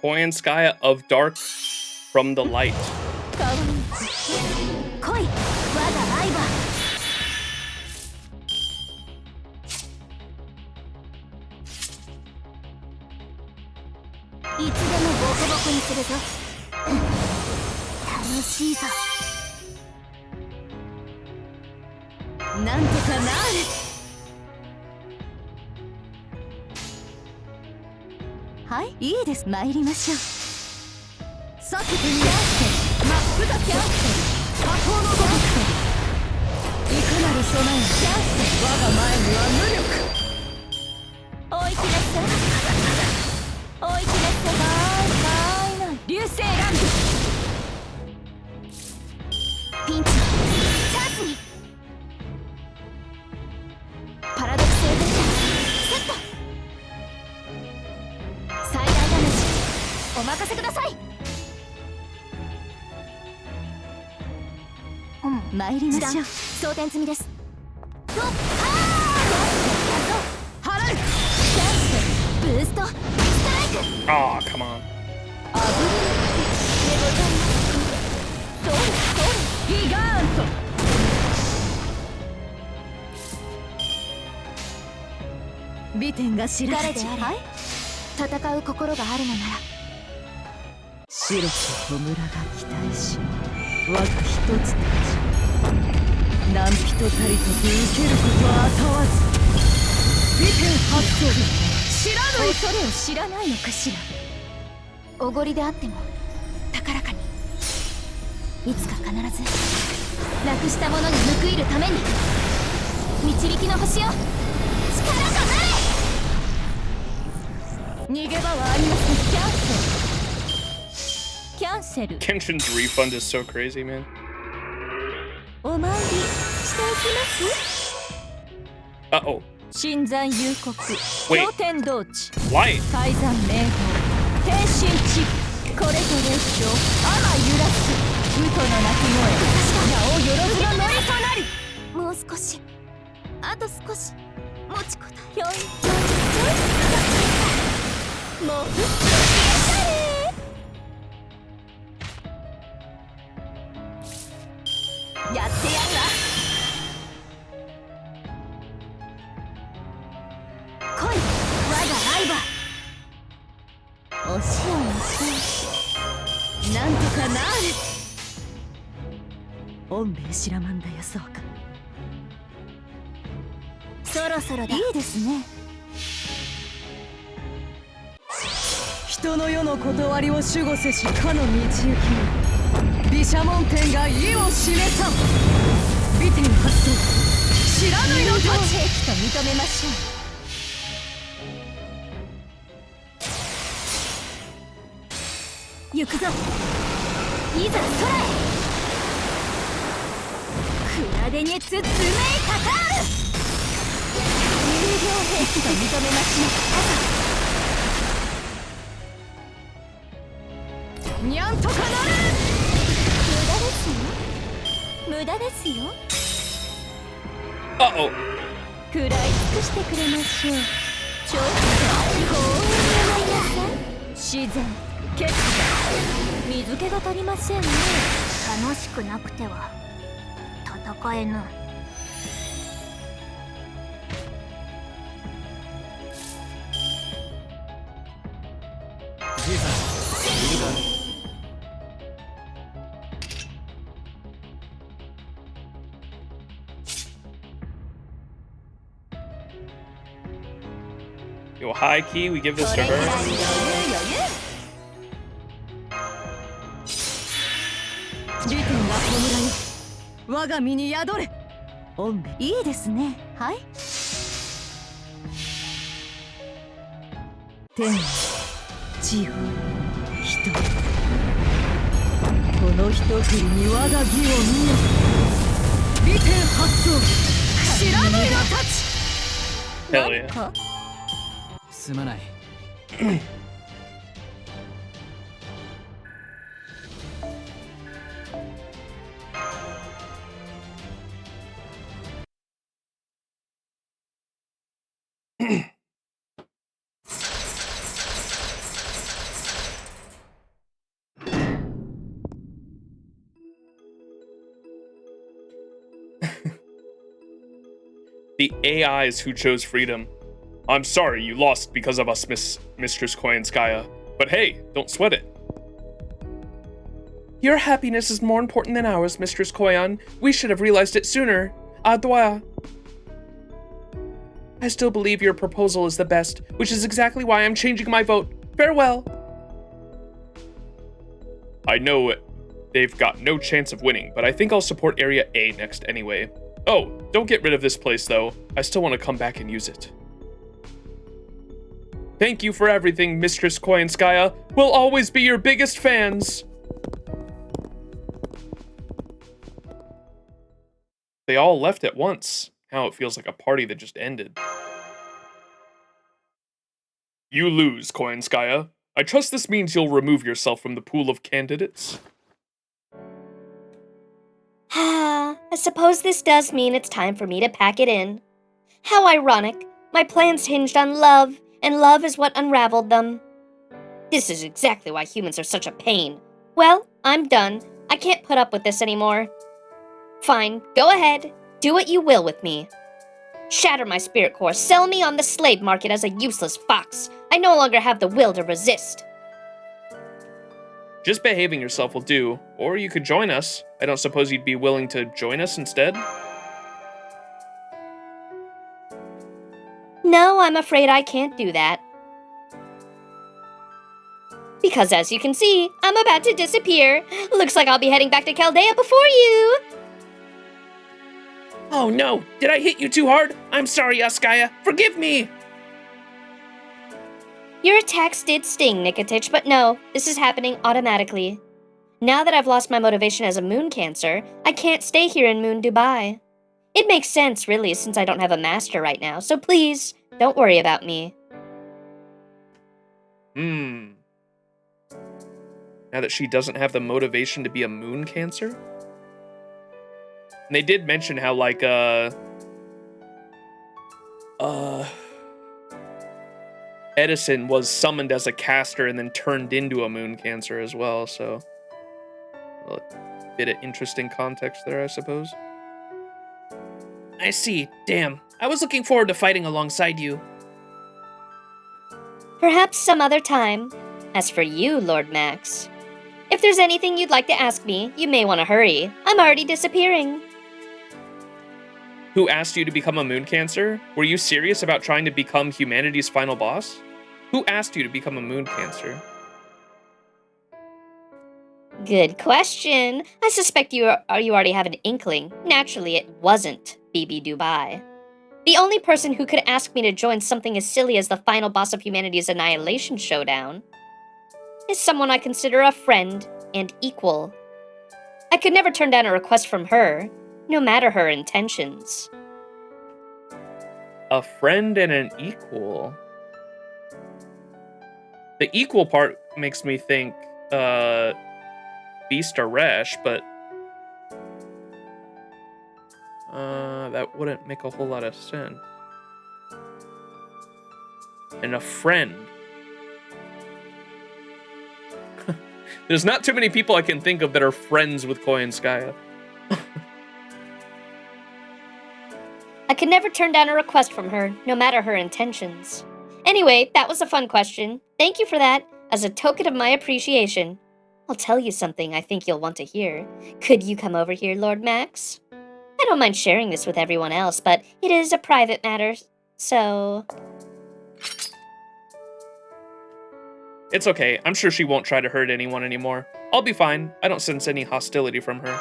Koyanskaya of Dark from the Light. 来い、我がライバー。いつでもボコボコにするぞ。楽しいぞ。なんとかなる。はい、いいです。参りましょう。サクとニャーステ、マップだキャーステ、加工のごとく。いかなる備え、キャーステ、我が前には無力。おいきなさい。おいきなさい。バイバイな。流星ランド。ピンチ、チャンスに。パラドクセルデータセット。最大ダメージ。お任せください。参りましょう。装填済みです。と払う。キャンセルブーストストライク。Ah, come on. アブリでございます。そうですそうです。ギガーント。美点が知らせてあれ、はい、戦う心があるのなら白と弔が期待し我が一つたち何人たりとて受けることはあたわず美点発動知らぬ恐れを知らないのかしら。おごりであっても高らかにいつか必ずなくしたものに報いるために導きの星よ力となれ。逃げ場はありません。キャンセル。 Kenshin's refund is so crazy, man. お参りしていきます。 Uh-oh. 新山幽谷経典道地 Why? 改ざん名号天神地これぞ列長天揺らすウトの鳴き声名をよろずの乗りとなり。もう少しあと少し持ちこたえひょいひょいひょいもう吹っ飛びやがれ。やってやるわ。来い我がライバー。おしおのしなんとかなる。おんべえしらまんだよ。そうかそろそろだ。いいですね。人の世の断りを守護せしかの道行きに毘沙門天が意を示さん。美点発動知らぬいの立ち兵器と認めましょう。行くぞいざ空へ。クラデニツツメイカタール。友情兵器と認めましょう。にゃんとかなる。無駄ですよ。 Uh-oh. 食らい尽くしてくれましょう。ちょっと幸運のなさい。自然決断水気が足りませんね。楽しくなくては戦えぬ。じいさんいるか。Yo, high key, we give this to her. 美点が弔い我が身に宿れ。おんべいいですね。はい。天地を人この一振りに我が義を見よ。美点発動知らぬいのたち。 Hell yeah. 何かすまない。The AIs who chose freedom. I'm sorry you lost because of us, Mistress Koyanskaya. But hey, don't sweat it. Your happiness is more important than ours, Mistress Koyan. We should have realized it sooner. Adwa. I still believe your proposal is the best, which is exactly why I'm changing my vote. Farewell. I know they've got no chance of winning, but I think I'll support Area A next anyway. Oh, don't get rid of this place though. I still want to come back and use it. Thank you for everything, Mistress Koyanskaya. We'll always be your biggest fans. They all left at once. Now it feels like a party that just ended. You lose, Koyanskaya. I trust this means you'll remove yourself from the pool of candidates. I suppose this does mean it's time for me to pack it in. How ironic. My plans hinged on love, and love is what unraveled them. This is exactly why humans are such a pain. Well, I'm done. I can't put up with this anymore. Fine, go ahead. Do what you will with me. Shatter my spirit core, sell me on the slave market as a useless fox. I no longer have the will to resist. Just behaving yourself will do, or you could join us. I don't suppose you'd be willing to join us instead? No, I'm afraid I can't do that. Because as you can see, I'm about to disappear. Looks like I'll be heading back to Chaldea before you. Oh no, did I hit you too hard? I'm sorry, Yaskaya. Forgive me! Your attacks did sting, Nikitich, but no, this is happening automatically. Now that I've lost my motivation as a moon cancer, I can't stay here in Moon Dubai. It makes sense, really, since I don't have a master right now, so please, don't worry about me. Now that she doesn't have the motivation to be a moon cancer? And they did mention how, like, Edison was summoned as a caster and then turned into a moon cancer as well, so a bit of interesting context there, I suppose. I see. Damn. I was looking forward to fighting alongside you. Perhaps some other time. As for you, Lord Max, if there's anything you'd like to ask me, you may want to hurry. I'm already disappearing. Who asked you to become a moon cancer? Were you serious about trying to become humanity's final boss? Who asked you to become a moon cancer? Good question. I suspect you already have an inkling. Naturally, it wasn't BB Dubai. The only person who could ask me to join something as silly as the final boss of humanity's annihilation showdown is someone I consider a friend and equal. I could never turn down a request from her, no matter her intentions. A friend and an equal. The equal part makes me think, Beast or Resh, but that wouldn't make a whole lot of sense. And a friend. There's not too many people I can think of that are friends with Koyanskaya. I could never turn down a request from her, no matter her intentions. Anyway, that was a fun question. Thank you for that, as a token of my appreciation. I'll tell you something I think you'll want to hear. Could you come over here, Lord Max? I don't mind sharing this with everyone else, but it is a private matter, so... It's okay. I'm sure she won't try to hurt anyone anymore. I'll be fine. I don't sense any hostility from her.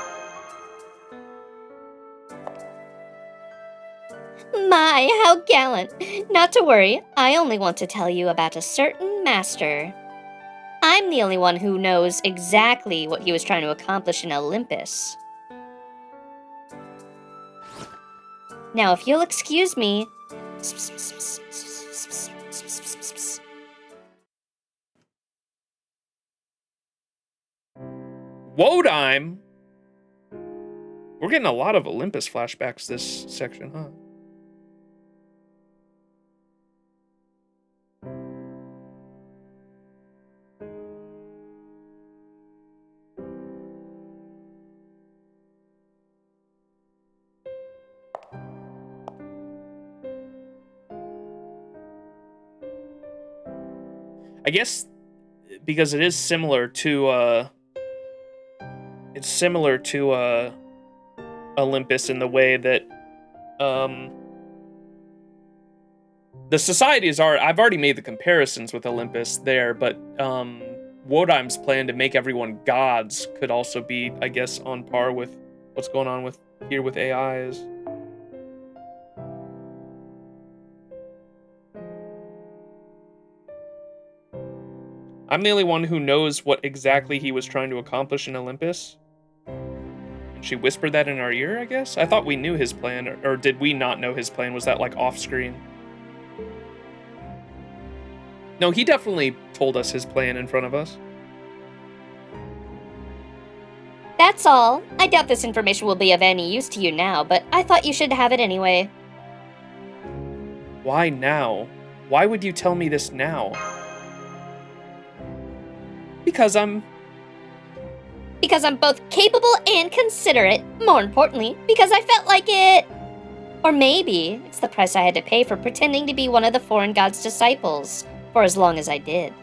My, how gallant. Not to worry, I only want to tell you about a certain master. I'm the only one who knows exactly what he was trying to accomplish in Olympus. Now, if you'll excuse me... Wodime! We're getting a lot of Olympus flashbacks this section, huh? I guess because it is similar to Olympus in the way that the societies are. I've already made the comparisons with Olympus there, but Wodime's plan to make everyone gods could also be, I guess, on par with what's going on with here with AIs. I'm the only one who knows what exactly he was trying to accomplish in Olympus. And she whispered that in our ear, I guess? I thought we knew his plan, or did we not know his plan? Was that, like, off-screen? No, he definitely told us his plan in front of us. That's all. I doubt this information will be of any use to you now, but I thought you should have it anyway. Why now? Why would you tell me this now? Because I'm both capable and considerate. More importantly, because I felt like it. Or maybe it's the price I had to pay for pretending to be one of the foreign god's disciples, for as long as I did.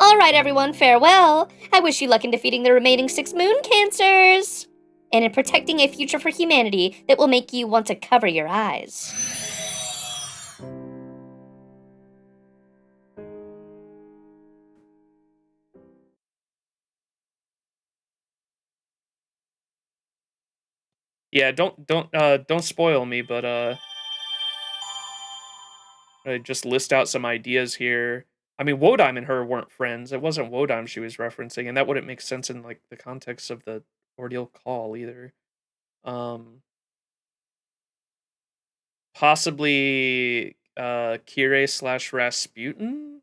Alright everyone, farewell! I wish you luck in defeating the remaining 6 moon cancers! And in protecting a future for humanity that will make you want to cover your eyes. Yeah, don't spoil me, but I just list out some ideas here. I mean, Wodime and her weren't friends. It wasn't Wodime she was referencing, and that wouldn't make sense in like the context of the Ordeal call either. Possibly Kire / Rasputin?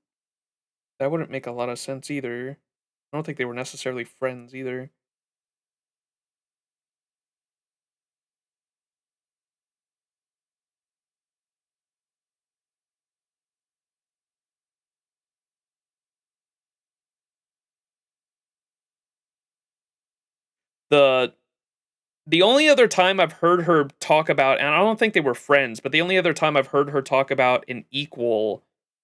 That wouldn't make a lot of sense either. I don't think they were necessarily friends either. The only other time I've heard her talk about, and I don't think they were friends, but the only other time I've heard her talk about an equal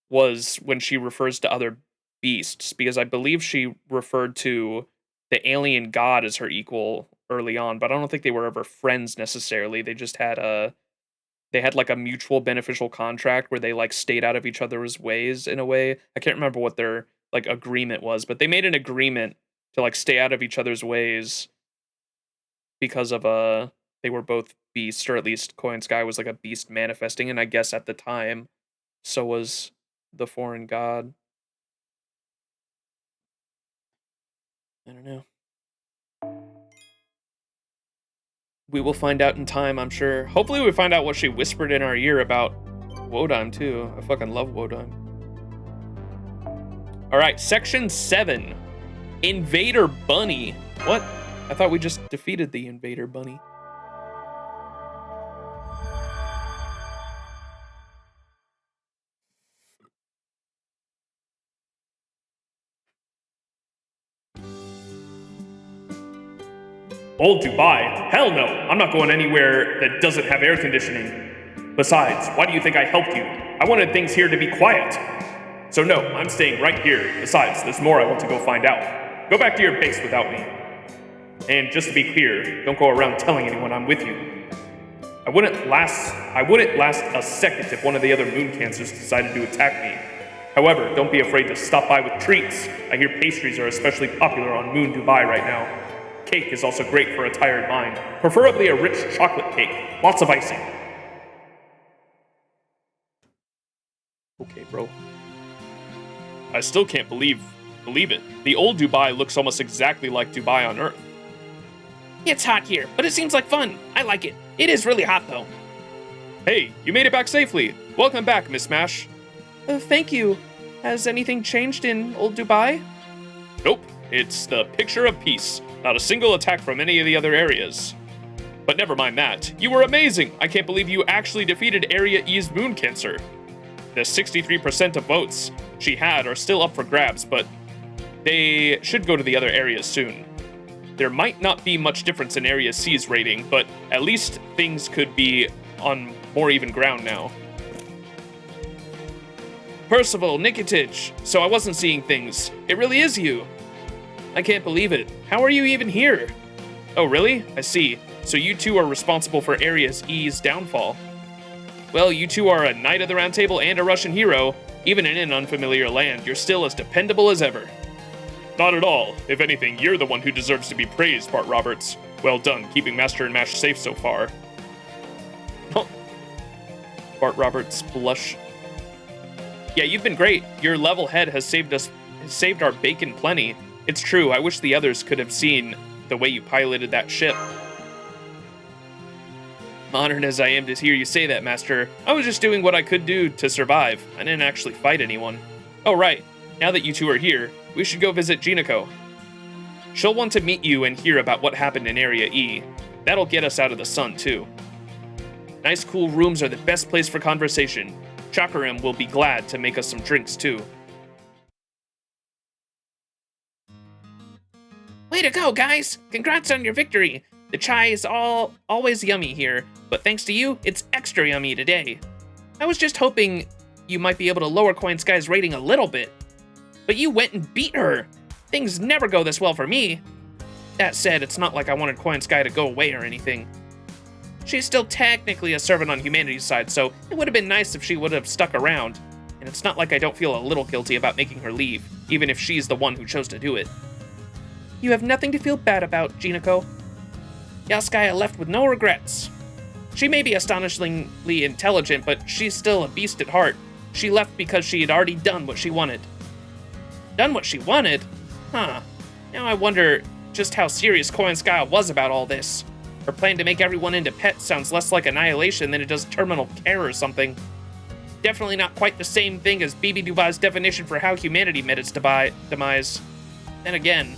was when she refers to other beasts, because I believe she referred to the alien god as her equal early on, but I don't think they were ever friends necessarily. They just had like a mutual beneficial contract where they like stayed out of each other's ways in a way. I can't remember what their like agreement was, but they made an agreement to like stay out of each other's ways because of they were both beasts, or at least Koi and Sky was like a beast manifesting, and I guess at the time so was the foreign god. I don't know. We will find out in time, I'm sure. Hopefully we find out what she whispered in our ear about Wodime too. I fucking love Wodime. Alright, section 7. Invader Bunny. What? I thought we just defeated the Invader Bunny. Old Dubai? Hell no! I'm not going anywhere that doesn't have air conditioning. Besides, why do you think I helped you? I wanted things here to be quiet. So no, I'm staying right here. Besides, there's more I want to go find out. Go back to your base without me. And just to be clear, don't go around telling anyone I'm with you. I wouldn't last a second if one of the other moon cancers decided to attack me. However, don't be afraid to stop by with treats. I hear pastries are especially popular on Moon Dubai right now. Cake is also great for a tired mind, preferably a rich chocolate cake, lots of icing. Okay, bro. I still can't believe it. The old Dubai looks almost exactly like Dubai on Earth. It's hot here, but it seems like fun. I like it. It is really hot, though. Hey, you made it back safely. Welcome back, Miss Smash. Thank you. Has anything changed in old Dubai? Nope. It's the picture of peace. Not a single attack from any of the other areas. But never mind that. You were amazing. I can't believe you actually defeated Area E's moon cancer. The 63% of votes she had are still up for grabs, but they should go to the other areas soon. There might not be much difference in Area C's rating, but at least things could be on more even ground now. Percival, Nikitich, so I wasn't seeing things. It really is you. I can't believe it. How are you even here? Oh, really? I see. So you two are responsible for Area E's downfall. Well, you two are a Knight of the Round Table and a Russian hero. Even in an unfamiliar land, you're still as dependable as ever. Not at all. If anything, you're the one who deserves to be praised, Bart Roberts. Well done, keeping Master and Mash safe so far. Bart Roberts blush. Yeah, you've been great. Your level head has saved our bacon plenty. It's true, I wish the others could have seen the way you piloted that ship. Honored as I am to hear you say that, Master. I was just doing what I could do to survive. I didn't actually fight anyone. Oh right, now that you two are here, we should go visit Jinako. She'll want to meet you and hear about what happened in Area E. That'll get us out of the sun, too. Nice cool rooms are the best place for conversation. Chakaram will be glad to make us some drinks, too. Way to go, guys! Congrats on your victory! The chai is always yummy here, but thanks to you, it's extra yummy today. I was just hoping you might be able to lower Coin Sky's rating a little bit. But you went and beat her! Things never go this well for me. That said, it's not like I wanted Coin Sky to go away or anything. She's still technically a servant on humanity's side, so it would have been nice if she would have stuck around. And it's not like I don't feel a little guilty about making her leave, even if she's the one who chose to do it. You have nothing to feel bad about, Jinako. Yaskaya left with no regrets. She may be astonishingly intelligent, but she's still a beast at heart. She left because she had already done what she wanted. Done what she wanted? Huh. Now I wonder just how serious Coin Sky was about all this. Her plan to make everyone into pets sounds less like annihilation than it does terminal care or something. Definitely not quite the same thing as BB Dubai's definition for how humanity met its demise. Then again,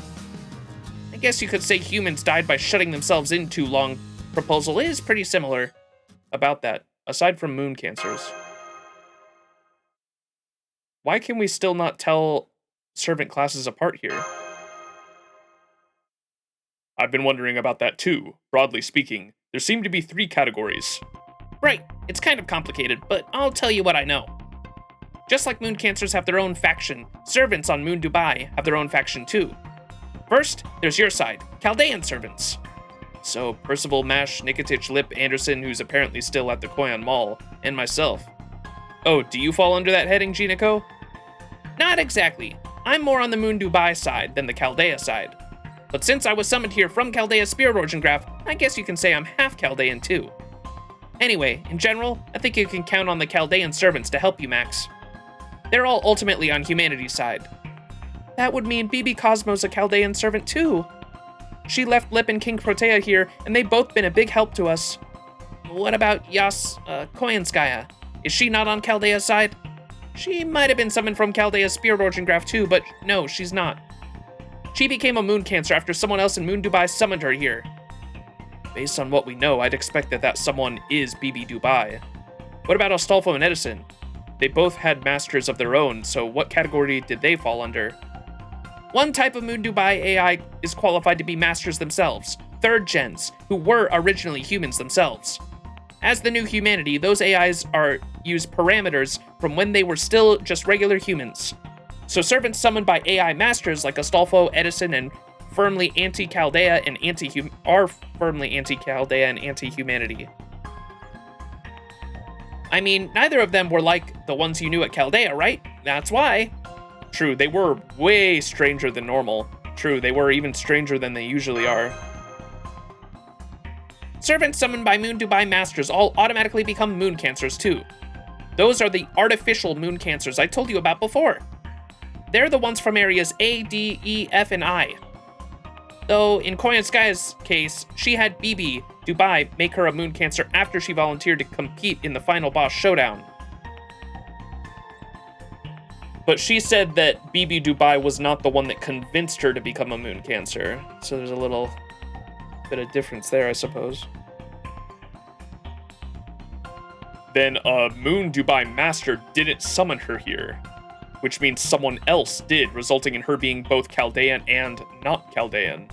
I guess you could say humans died by shutting themselves in too long. Proposal is pretty similar about that, aside from moon cancers. Why can we still not tell servant classes apart here? I've been wondering about that too. Broadly speaking, there seem to be 3 categories. Right, it's kind of complicated, but I'll tell you what I know. Just like moon cancers have their own faction, servants on Moon Dubai have their own faction too. First, there's your side, Chaldean servants. So, Percival, Mash, Nikitich, Lip, Anderson, who's apparently still at the Koyan Mall, and myself. Oh, do you fall under that heading, Jinako? Not exactly. I'm more on the Moon Dubai side than the Chaldea side. But since I was summoned here from Chaldea's spirit origin graph, I guess you can say I'm half Chaldean too. Anyway, in general, I think you can count on the Chaldean servants to help you, Max. They're all ultimately on humanity's side. That would mean BB Cosmo's a Chaldean servant too. She left Lip and King Protea here, and they've both been a big help to us. What about Koyanskaya? Is she not on Chaldea's side? She might have been summoned from Chaldea's spirit origin graph too, but no, she's not. She became a moon cancer after someone else in Moon Dubai summoned her here. Based on what we know, I'd expect that someone is BB Dubai. What about Astolfo and Edison? They both had masters of their own, so what category did they fall under? One type of Moon Dubai AI is qualified to be masters themselves, 3rd gens, who were originally humans themselves. As the new humanity, those AIs use parameters from when they were still just regular humans. So servants summoned by AI masters like Astolfo, Edison, and firmly anti-Chaldea and are firmly anti-Chaldea and anti-humanity. I mean, neither of them were like the ones you knew at Chaldea, right? That's why. True, they were way stranger than normal. True, they were even stranger than they usually are. Servants summoned by Moon Dubai masters all automatically become moon cancers too. Those are the artificial moon cancers I told you about before. They're the ones from areas A, D, E, F, and I. Though, in Koyanskaya's case, she had BB Dubai make her a moon cancer after she volunteered to compete in the final boss showdown. But she said that BB Dubai was not the one that convinced her to become a moon cancer. So there's a little bit of difference there, I suppose. Then a Moon Dubai master didn't summon her here, which means someone else did, resulting in her being both Chaldean and not Chaldean.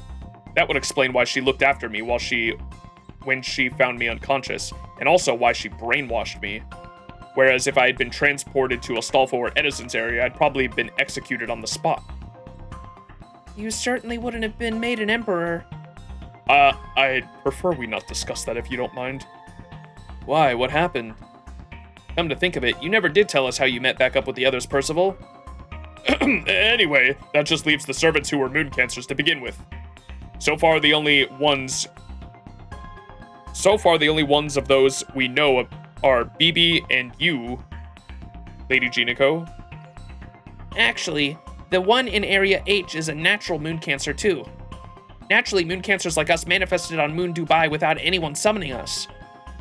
That would explain why she looked after me when she found me unconscious, and also why she brainwashed me. Whereas if I had been transported to Astolfo or Edison's area, I'd probably been executed on the spot. You certainly wouldn't have been made an emperor. I'd prefer we not discuss that if you don't mind. Why, what happened? Come to think of it, you never did tell us how you met back up with the others, Percival. Anyway, that just leaves the servants who were moon cancers to begin with. So far, the only ones of those we know are BB and you, Lady Jinako. Actually, the one in Area H is a natural moon cancer too. Naturally, moon cancers like us manifested on Moon Dubai without anyone summoning us.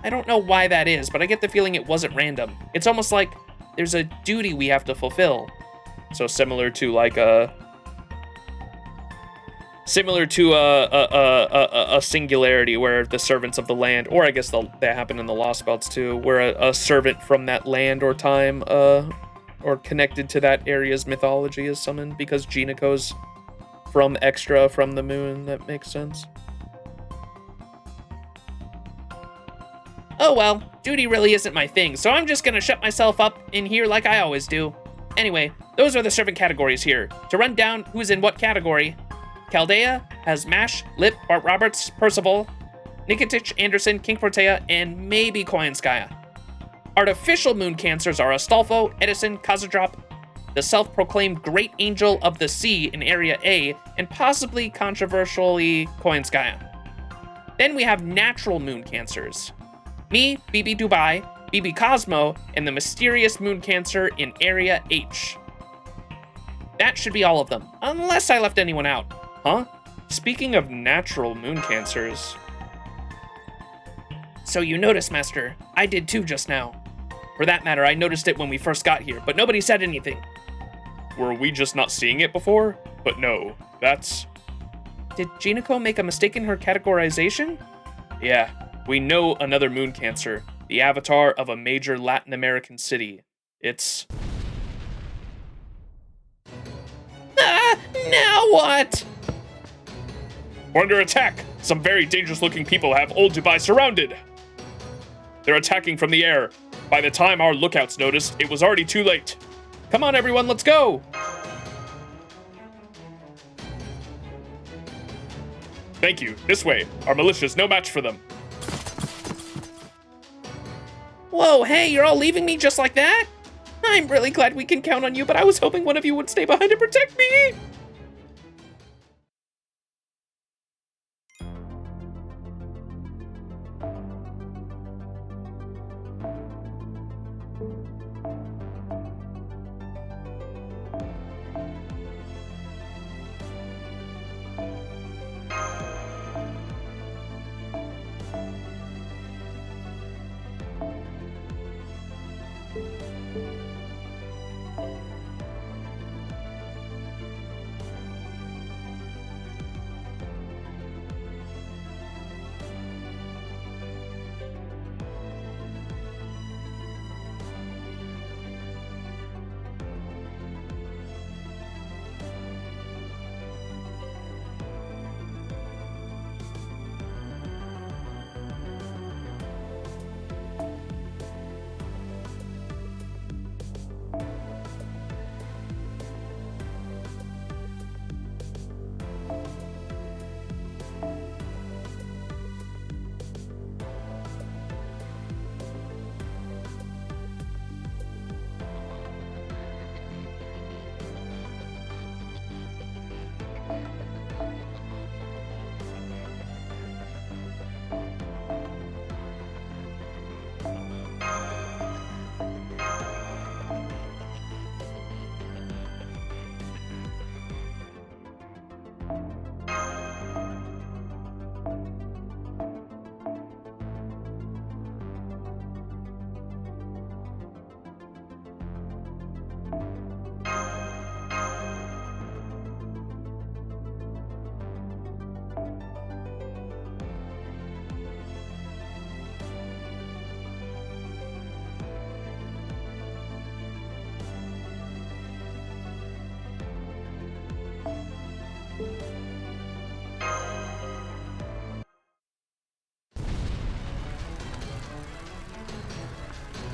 I don't know why that is, but I get the feeling it wasn't random. It's almost like there's a duty we have to fulfill. So similar to like a singularity, where the servants of the land, or I guess that happened in the Lost Belts too, where a servant from that land or time, or connected to that area's mythology is summoned, because Jiniko's from the moon. That makes sense. Oh well, duty really isn't my thing, so I'm just gonna shut myself up in here like I always do. Anyway, those are the servant categories here. To run down who's in what category: Chaldea has Mash, Lip, Bart Roberts, Percival, Nikitich, Anderson, King Protea, and maybe Koyanskaya. Artificial moon cancers are Astolfo, Edison, Kazadrop, the self-proclaimed Great Angel of the Sea in Area A, and possibly controversially Koyanskaya. Then we have natural moon cancers. Me, BB Dubai, BB Cosmo, and the mysterious moon cancer in Area H. That should be all of them, unless I left anyone out. Huh? Speaking of natural moon cancers... So you noticed, Master. I did too just now. For that matter, I noticed it when we first got here, but nobody said anything. Were we just not seeing it before? But no, that's... Did Jiniko make a mistake in her categorization? Yeah, we know another moon cancer, the avatar of a major Latin American city. It's... Ah, now what? We're under attack! Some very dangerous-looking people have Old Dubai surrounded! They're attacking from the air. By the time our lookouts noticed, it was already too late. Come on, everyone, let's go! Thank you. This way. Our militia's no match for them. Whoa, hey, you're all leaving me just like that? I'm really glad we can count on you, but I was hoping one of you would stay behind and protect me!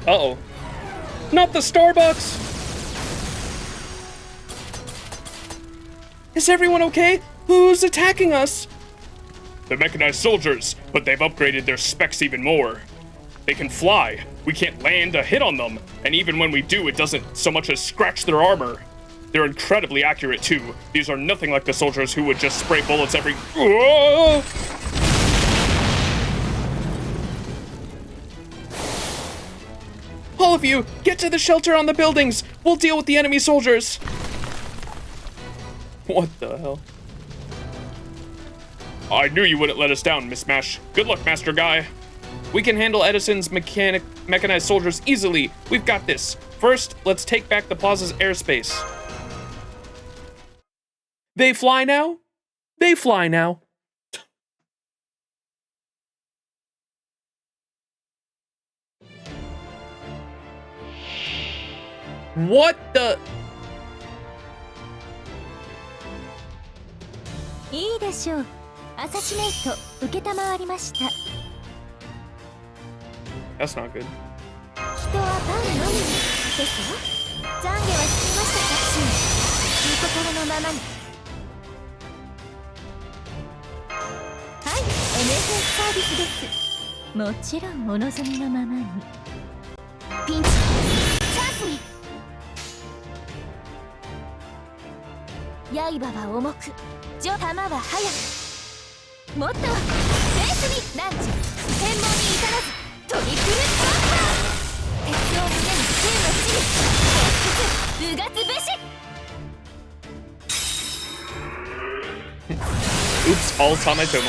Uh-oh. Not the Starbucks! Is everyone okay? Who's attacking us? The mechanized soldiers, but they've upgraded their specs even more. They can fly. We can't land a hit on them, and even when we do, it doesn't so much as scratch their armor. They're incredibly accurate, too. These are nothing like the soldiers who would just spray bullets every... Whoa! All of you, get to the shelter on the buildings. We'll deal with the enemy soldiers. What the hell? I knew you wouldn't let us down, Miss Mash. Good luck, Master Guy. We can handle Edison's mechanized soldiers easily. We've got this. First, let's take back the plaza's airspace. They fly now? They fly now. What the? いいでしょう。アサシネイト受けたまわりました。 That's not good. 人はパンのみですよ。懺悔はつきましたか？いい心のままに。はい、MSS サービスです。もちろんお望みのままに。ピンチ、チャンスに。刃は重く、弾は速く。もっとフェースにランチ、天網に至らずトリプルコンボ。鉄を胸に剣の地に鉄うがつべし。 Oops, all time I tomo.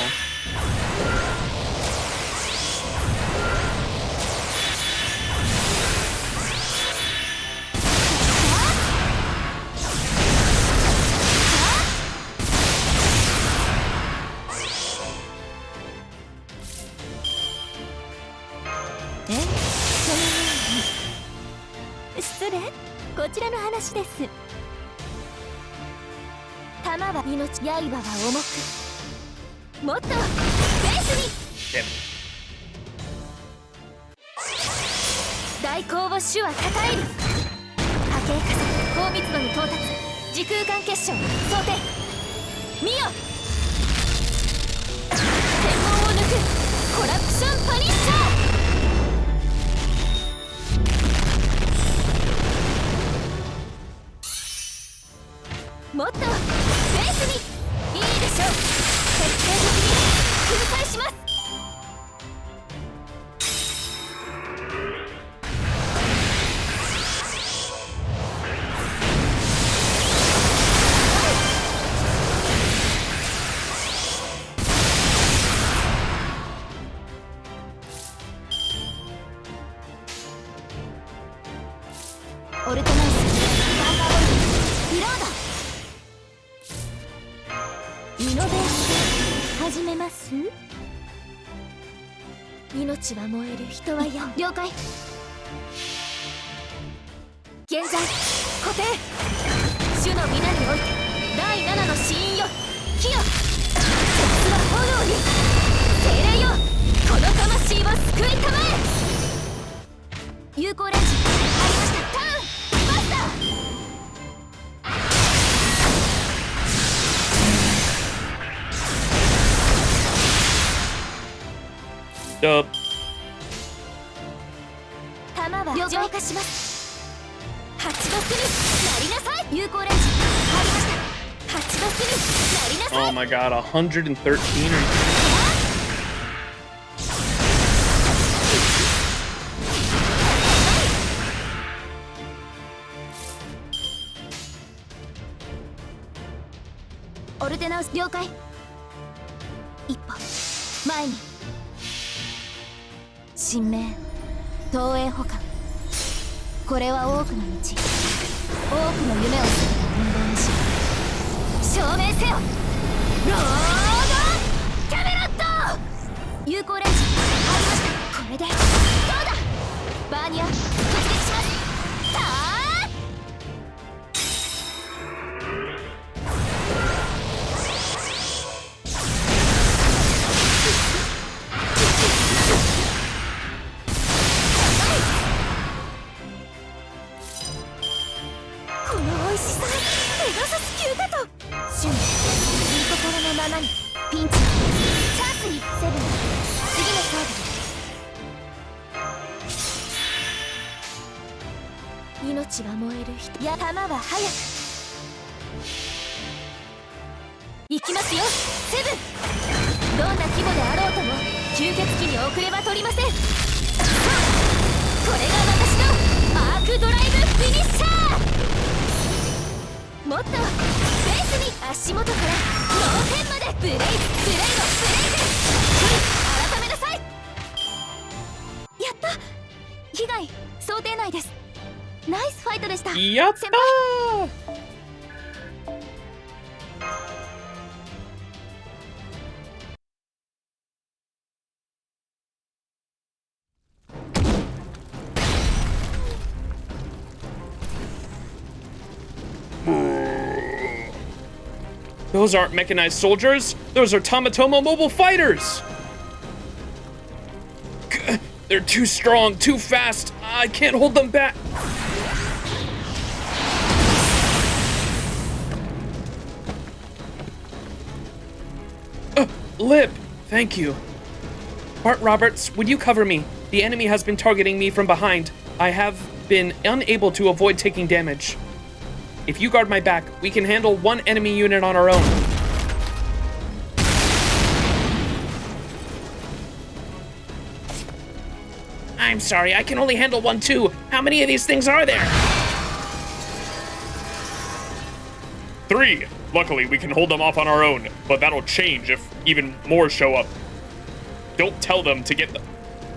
Eh? 失礼、こちらの話です。弾は命、刃は重く。もっとベースに。大公募種は抱える。波形加速、高密度に到達。時空間結晶想定。見よ。天網を抜くコラプションパニッシャー。 もっとベースに。いいでしょう。徹底的に粉砕します。オルトナイスバンバーボルトリロード。 イノベーション始めます。命は燃える、人はや了解。現在固定。種の皆において第7の死因よ。火よ。鉄は炎に。精霊よ。この魂を救いたまえ。有効レンジありました。ターンマスター。 Yup. 弾は浄化します。発動する。なりなさい。有効レンジ入りました。発動する。なりなさい。 Oh my god, 113 orオルテナウス了解。一歩前に。 神明投影保管。これは多くの道、多くの夢を捨てた運動にし証明せよ。ロードキャメロット。有効レンジ入りました。これでどうだ。バーニア突撃します。ターン。ピンチ、チャンスに。セブン、次のサーブ。命は燃える人。いや、弾は速く。行きますよ、セブン。どんな規模であろうとも吸血鬼に遅れは取りません。さあ、これが私のアークドライブフィニッシャー。もっとベースに。足元から脳天までブレイズ、ブレイド、ブレイズ。改めなさい。やった。被害想定内です。ナイスファイトでした。やったー。Those aren't mechanized soldiers. Those are Tamatomo mobile fighters. They're too strong, too fast. I can't hold them back. Lip, thank you. Bart Roberts, would you cover me? The enemy has been targeting me from behind. I have been unable to avoid taking damage. If you guard my back, we can handle one enemy unit on our own. I'm sorry, I can only handle one too. How many of these things are there? 3. Luckily, we can hold them off on our own, but that'll change if even more show up. Don't tell them to get them.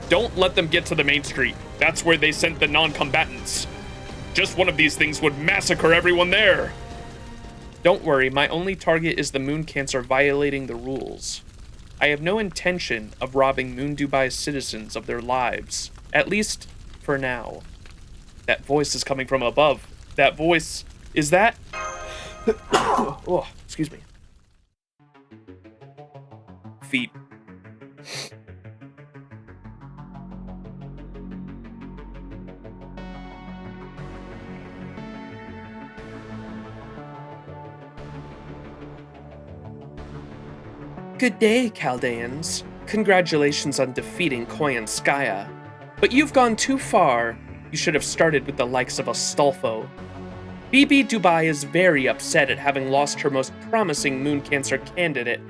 Don't let them get to the main street. That's where they sent the non-combatants. Just one of these things would massacre everyone there. Don't worry, my only target is the Moon Cancer violating the rules. I have no intention of robbing Moon Dubai's citizens of their lives, at least for now. That voice is coming from above. That voice, is that? Oh, excuse me. Feet. Good day, Chaldeans. Congratulations on defeating Koyanskaya. But you've gone too far. You should have started with the likes of Astolfo. BB Dubai is very upset at having lost her most promising Moon Cancer candidate.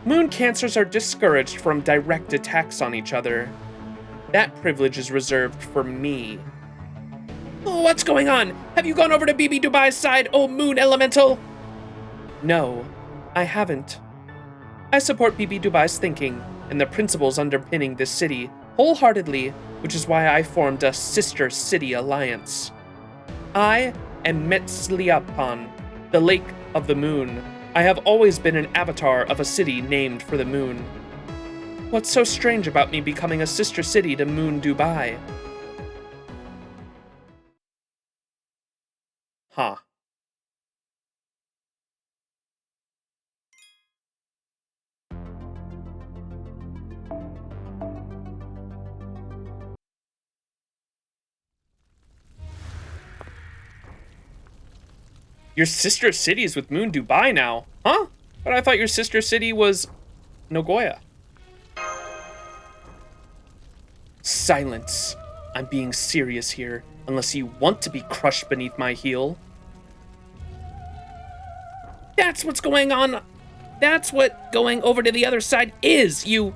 Moon Cancers are discouraged from direct attacks on each other. That privilege is reserved for me. Oh, what's going on? Have you gone over to BB Dubai's side, oh Moon Elemental? No, I haven't. I support BB Dubai's thinking and the principles underpinning this city wholeheartedly, which is why I formed a sister city alliance. I am Metzliapan, the Lake of the Moon. I have always been an avatar of a city named for the moon. What's so strange about me becoming a sister city to Moon Dubai? Huh. Your sister city is with Moon Dubai now, huh? But I thought your sister city was Nagoya. Silence. I'm being serious here, unless you want to be crushed beneath my heel. That's what's going on. That's what going over to the other side is, you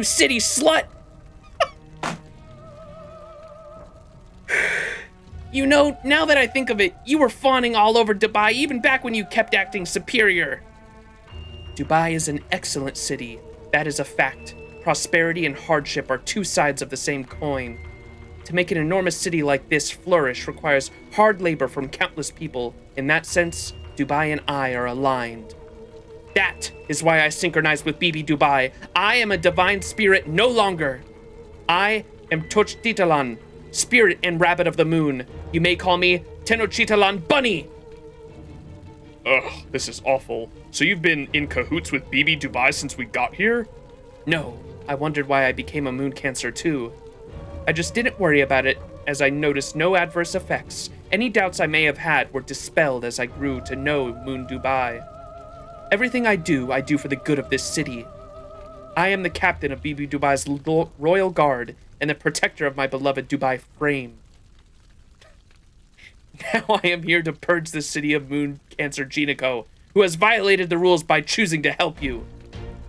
city slut. You know, now that I think of it, you were fawning all over Dubai even back when you kept acting superior. Dubai is an excellent city. That is a fact. Prosperity and hardship are two sides of the same coin. To make an enormous city like this flourish requires hard labor from countless people. In that sense, Dubai and I are aligned. That is why I synchronize with BB Dubai. I am a divine spirit no longer. I am Tenochtitlan, spirit and rabbit of the moon. You may call me Tenochtitlan Bunny. Ugh, this is awful. So you've been in cahoots with BB Dubai since we got here? No, I wondered why I became a Moon Cancer too. I just didn't worry about it, as I noticed no adverse effects. Any doubts I may have had were dispelled as I grew to know Moon Dubai. Everything I do for the good of this city. I am the captain of BB Dubai's royal guard and the protector of my beloved Dubai frame. Now I am here to purge the city of Moon Cancer Genico, who has violated the rules by choosing to help you.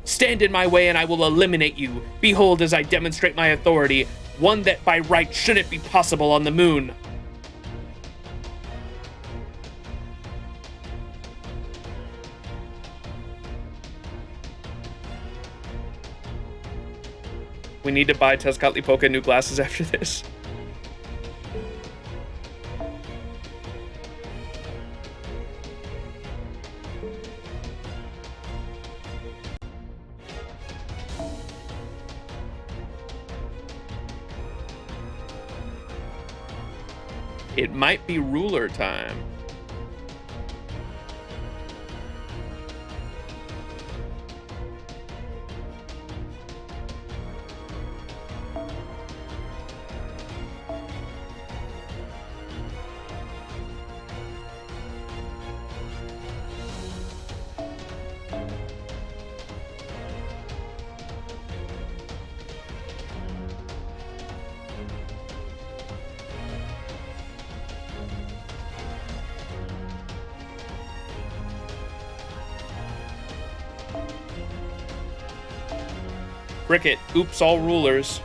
Stand in my way and I will eliminate you. Behold as I demonstrate my authority, one that by right shouldn't be possible on the moon. We need to buy Tezcatlipoca new glasses after this. It might be ruler time. Cricket, oops, all rulers.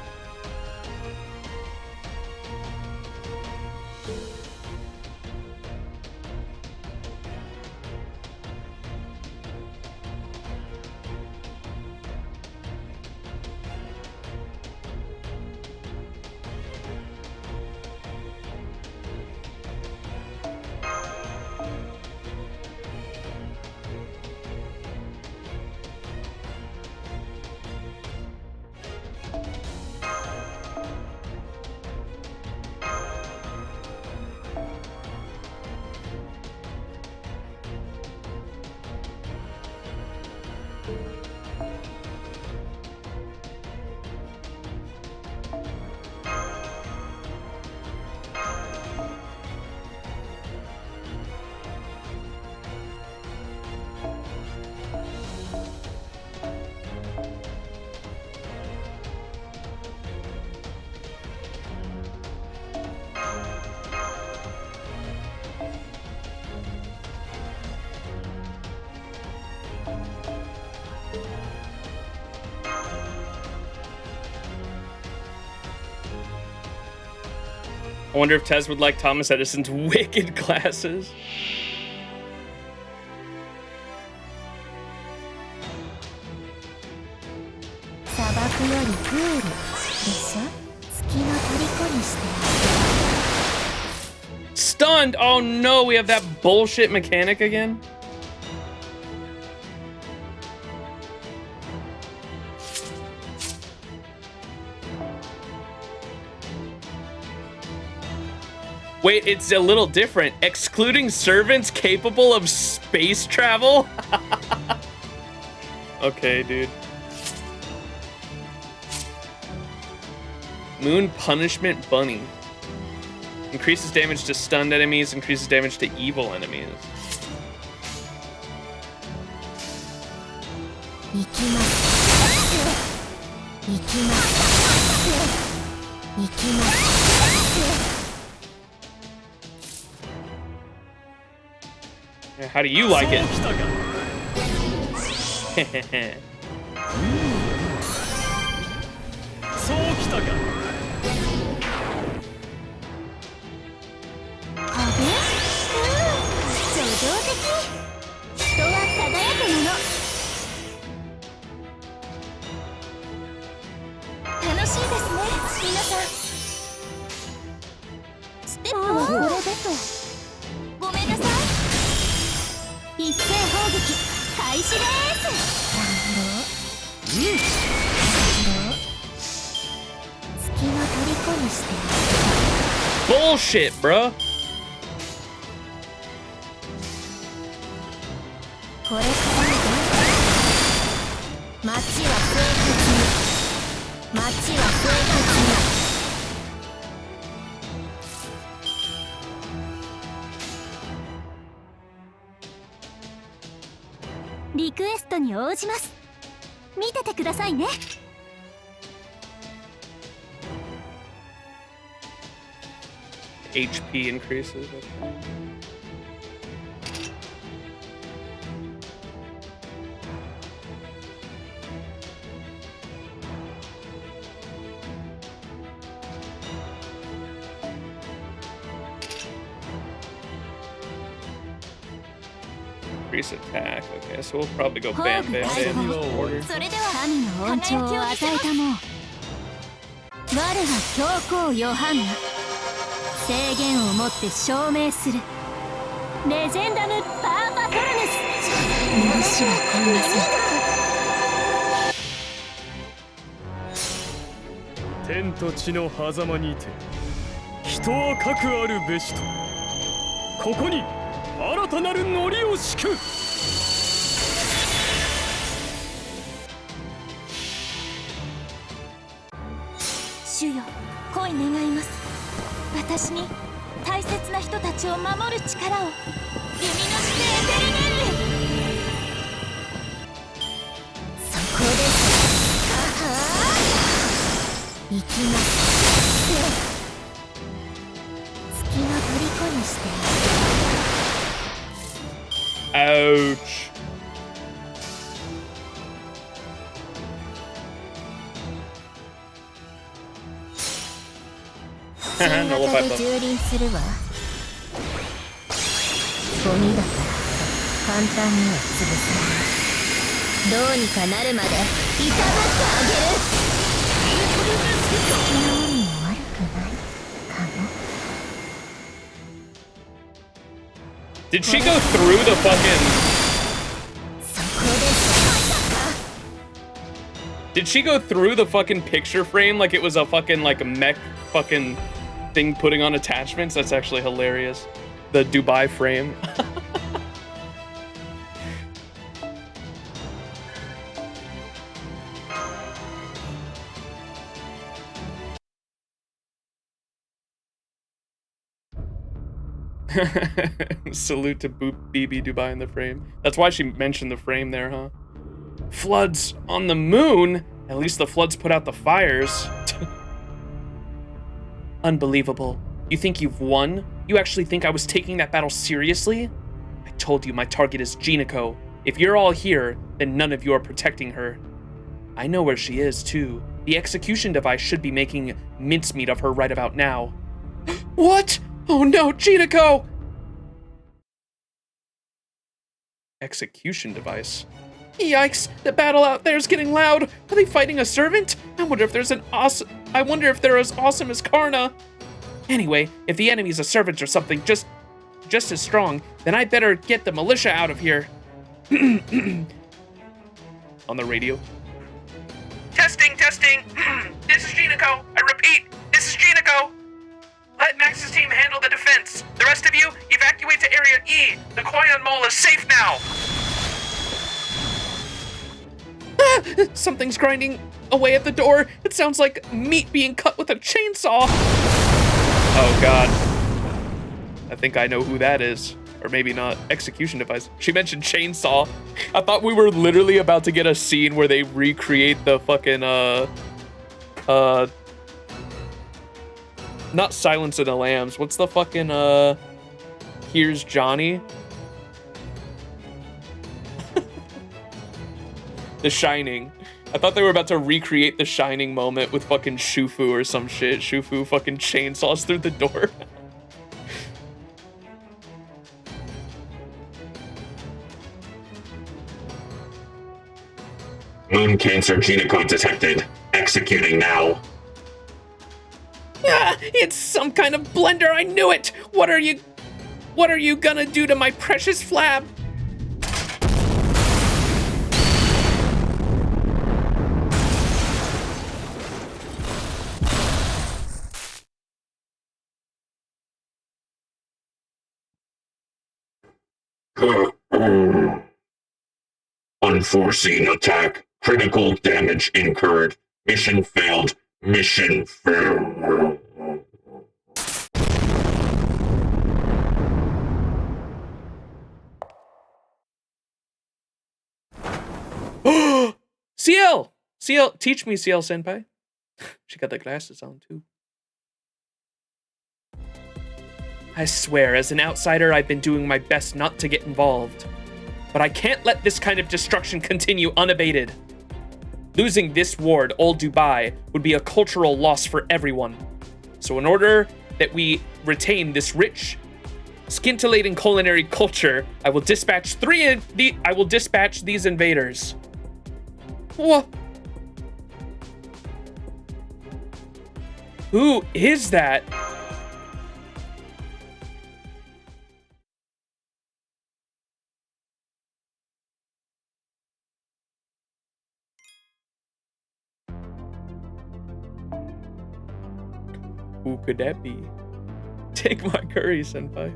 I wonder if Tez would like Thomas Edison's wicked glasses. Stunned! Oh no, we have that bullshit mechanic again? Wait, it's a little different. Excluding servants capable of space travel? Okay, dude. Moon Punishment Bunny. Increases damage to stunned enemies, increases damage to evil enemies. Yeah, how do you like it? Bullshit, bruh. HP increases. Okay. Increase attack. Okay, so we'll probably go bam bam bam in order.天と地の狭間にて人はかくあるべしとここに新たなるノリを敷く。主よ、恋願います。私に大切な人たちを守る力を。弓のしてエテルネル。そこです。行きます。月の虜にして。Ouch. Nullify で buff. 蹂躙するわ。ゴミだから簡単には潰さない。どうにかなるまでいたわってあげる。治りも悪くないかも。 Did she go through the fucking... そこで失敗だった。 Did she go through the fucking picture frame like it was a fucking like a mech fucking thing putting on attachments? That's actually hilarious. The Dubai frame. Salute to BB Dubai in the frame. That's why she mentioned the frame there, huh? Floods on the moon? At least the floods put out the fires. Unbelievable. You think you've won? You actually think I was taking that battle seriously? I told you my target is Jinako. If you're all here, then none of you are protecting her. I know where she is, too. The execution device should be making mincemeat of her right about now. What? Oh no, Jinako! Execution device? Yikes, the battle out there is getting loud. Are they fighting a servant? I wonder if they're as awesome as Karna. Anyway, if the enemy's a servant or something just as strong, then I better get the militia out of here. On the radio. Testing. This is Jinako. I repeat, this is Jinako. Let Max's team handle the defense. The rest of you, evacuate to Area E. The Koyan Mall is safe now. Something's grinding away at the door. It sounds like meat being cut with a chainsaw. Oh god. I think I know who that is. Or maybe not. Execution device. She mentioned chainsaw. I thought we were literally about to get a scene where they recreate the fucking, not Silence of the Lambs. What's the fucking, Here's Johnny? The Shining. I thought they were about to recreate the Shining moment with fucking Shufu or some shit. Shufu fucking chainsaws through the door. Moon cancer genocode detected. Executing now. Ah, it's some kind of blender. I knew it. What are you gonna do to my precious flab? Unforeseen attack. Critical damage incurred. Mission failed. Mission failed. C.I.E.L! C.I.E.L, teach me, C.I.E.L senpai. She got the glasses on too. I swear, as an outsider, I've been doing my best not to get involved. But I can't let this kind of destruction continue unabated. Losing this ward, Old Dubai, would be a cultural loss for everyone. So in order that we retain this rich, scintillating culinary culture, I will dispatch these invaders. What? Who is that? Who could that be? Take my curry, senpai.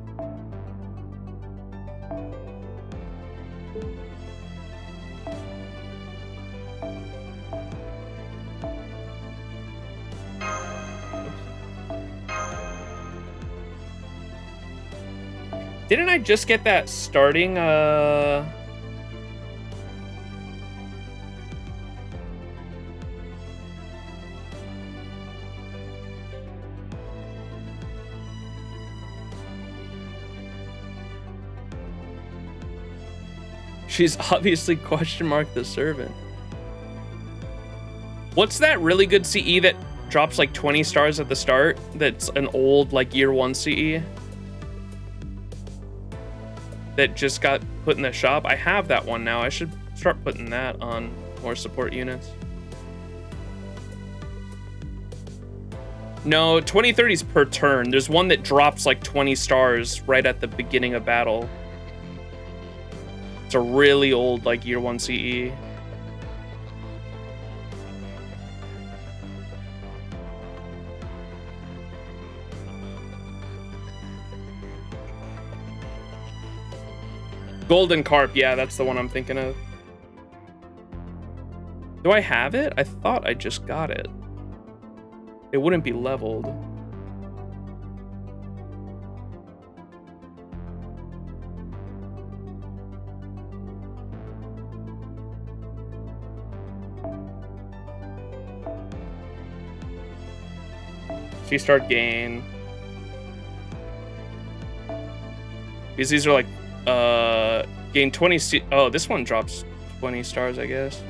Didn't I just get that starting, She's obviously question mark the servant. What's that really good CE that drops like 20 stars at the start. That's an old like year 1 CE that just got put in the shop. I have that one now. I should start putting that on more support units. No, 2030's per turn. There's one that drops like 20 stars right at the beginning of battle. It's a really old like year 1 CE. Golden Carp, yeah, that's the one I'm thinking of. Do I have it? I thought I just got it. It wouldn't be leveled. C-star gain. Because these are like gain 20 oh, this one drops 20 stars, I guess.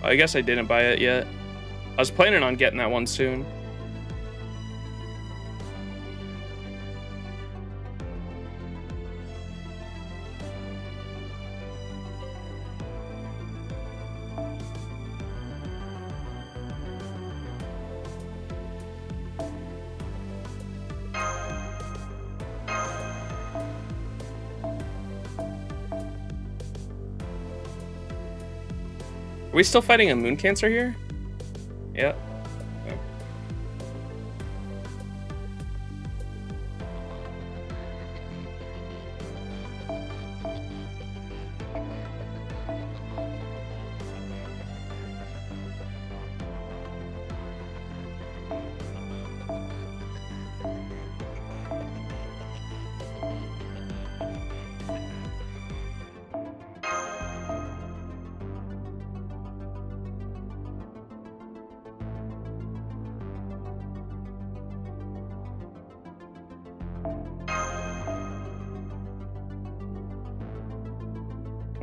I guess I didn't buy it yet. I was planning on getting that one soon. Are we still fighting a moon cancer here? Yeah. Okay.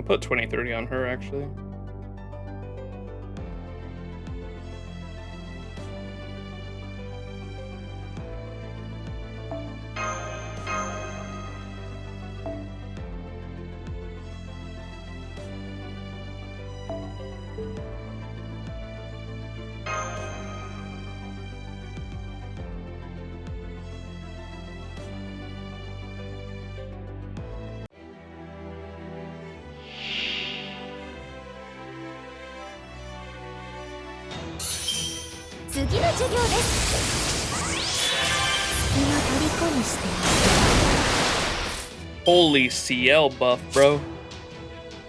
I'll put 2030 on her, actually. Holy C.I.E.L buff, bro.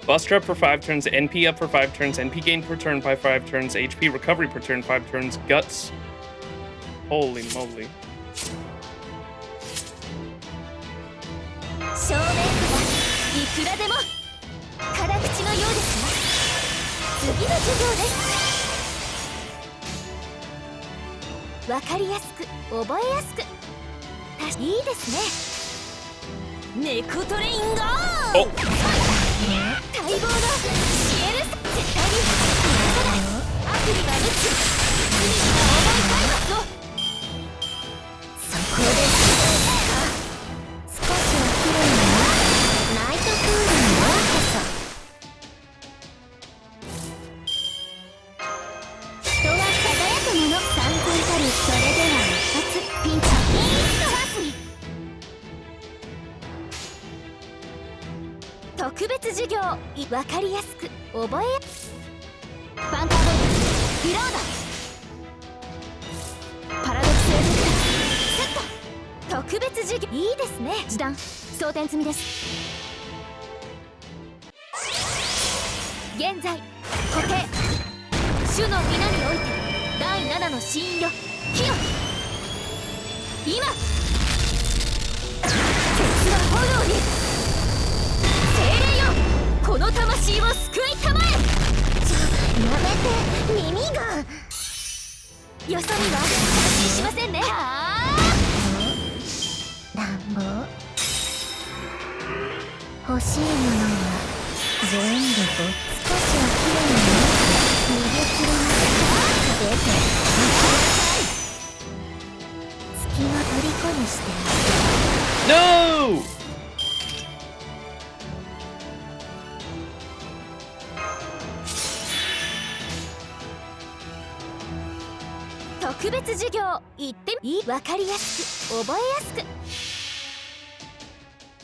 Buster up for 5 turns, NP up for 5 turns, NP gain per turn by 5 turns, HP recovery per turn 5 turns, guts. Holy moly. 欲しいものは全部少しはきれいになって逃げ切れます出て行きなさい月の虜にしてNo! 特別授業行っていい分かりやすく覚えやすく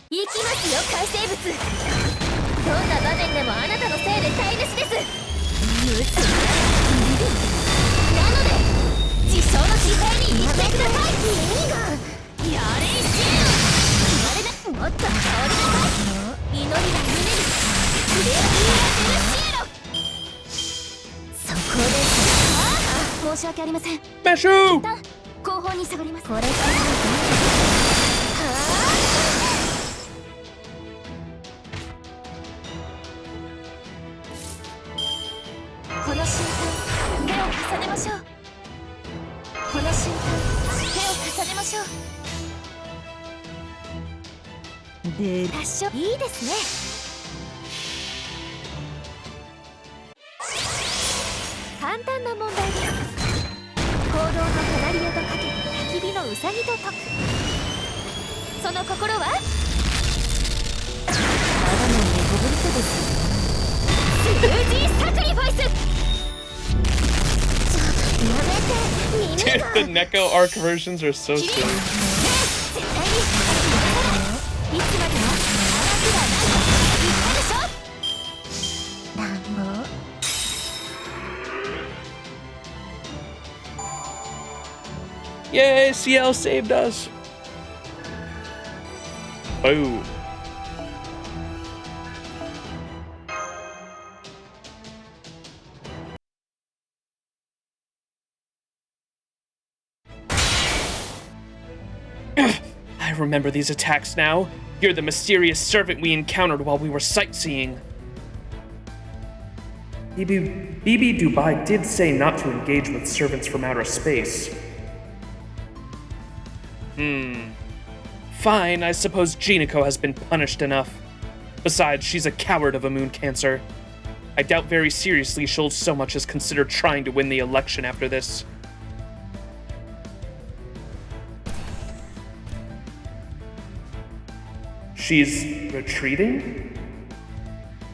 行きますよ海生物どんな場面でもあなたのせいで台無しです無知なので自称の地平に行ってくださいやれいし言われなもっと通りなさい祈りが胸にクレアビーラデルシエロそこです申し訳ありません Mashu! 一旦後方に下がりますこれからこの瞬間手を重ねましょうこの瞬間手を重ねましょうで多少いいですね簡単な問題です行動のカナリアとかけ焚き火のウサギと解くその心は我がのネコブリトですスムージーサクリファイスDude, the Neko arc versions are so silly. 絶対にいつまでも荒くはない言ったでしょ乱暴 Yay, C.I.E.L saved us. Oh. I remember these attacks now. You're the mysterious servant we encountered while we were sightseeing. BB Dubai did say not to engage with servants from outer space. Fine, I suppose Jinako has been punished enough. Besides, she's a coward of a moon cancer. I doubt very seriously she'll so much as consider trying to win the election after this. She's retreating?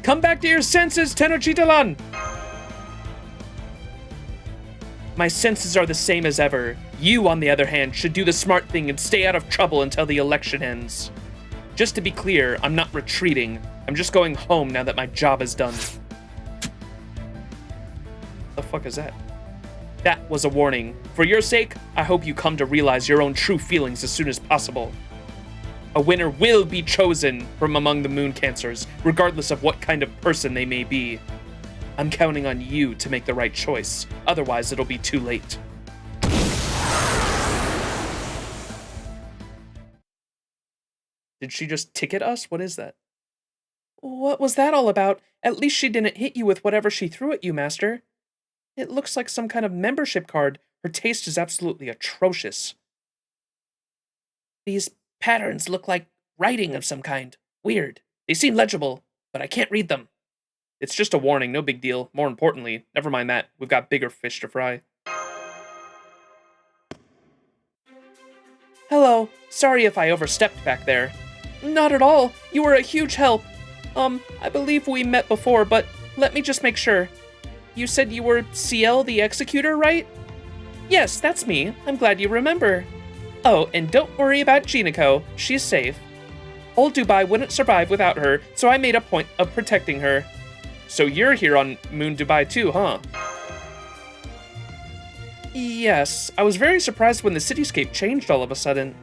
Come back to your senses, Tenochitalan! My senses are the same as ever. You, on the other hand, should do the smart thing and stay out of trouble until the election ends. Just to be clear, I'm not retreating. I'm just going home now that my job is done. The fuck is that? That was a warning. For your sake, I hope you come to realize your own true feelings as soon as possible. A winner will be chosen from among the moon cancers, regardless of what kind of person they may be. I'm counting on you to make the right choice. Otherwise, it'll be too late. Did she just ticket us? What is that? What was that all about? At least she didn't hit you with whatever she threw at you, Master. It looks like some kind of membership card. Her taste is absolutely atrocious. These patterns look like writing of some kind. Weird. They seem legible, but I can't read them. It's just a warning, no big deal. More importantly, never mind that. We've got bigger fish to fry. Hello. Sorry if I overstepped back there. Not at all. You were a huge help. I believe we met before, but let me just make sure. You said you were C.I.E.L the Executor, right? Yes, that's me. I'm glad you remember. Oh, and don't worry about Jinako. She's safe. Old Dubai wouldn't survive without her, so I made a point of protecting her. So you're here on Moon Dubai too, huh? Yes, I was very surprised when the cityscape changed all of a sudden.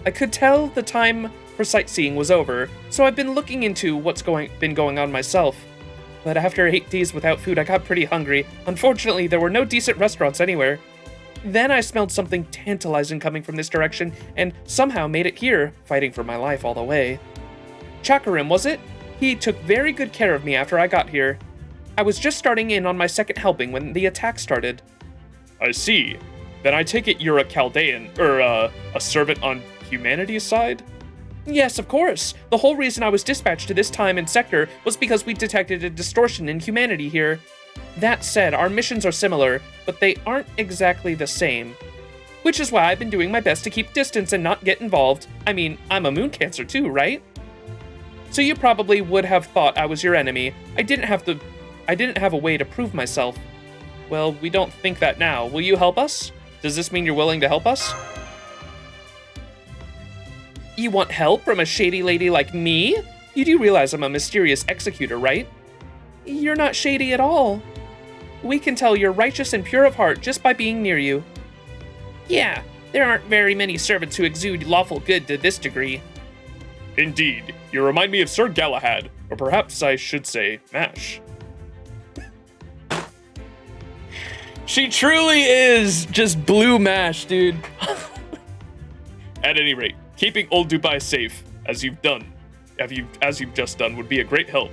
I could tell the time for sightseeing was over, so I've been looking into what's been going on myself. But after 8 days without food, I got pretty hungry. Unfortunately, there were no decent restaurants anywhere. Then I smelled something tantalizing coming from this direction, and somehow made it here, fighting for my life all the way. Chakarim, was it? He took very good care of me after I got here. I was just starting in on my second helping when the attack started. I see. Then I take it you're a Chaldean, a servant on humanity's side? Yes, of course. The whole reason I was dispatched to this time and sector was because we detected a distortion in humanity here. That said, our missions are similar, but they aren't exactly the same. Which is why I've been doing my best to keep distance and not get involved. I mean, I'm a moon cancer too, right? So you probably would have thought I was your enemy. I didn't have a way to prove myself. Well, we don't think that now. Will you help us? Does this mean you're willing to help us? You want help from a shady lady like me? You do realize I'm a mysterious executor, right? You're not shady at all. We can tell you're righteous and pure of heart just by being near you. Yeah, there aren't very many servants who exude lawful good to this degree. Indeed, you remind me of Sir Galahad, or perhaps I should say MASH. She truly is just blue MASH, dude. At any rate, keeping old Dubai safe, as you've just done, would be a great help.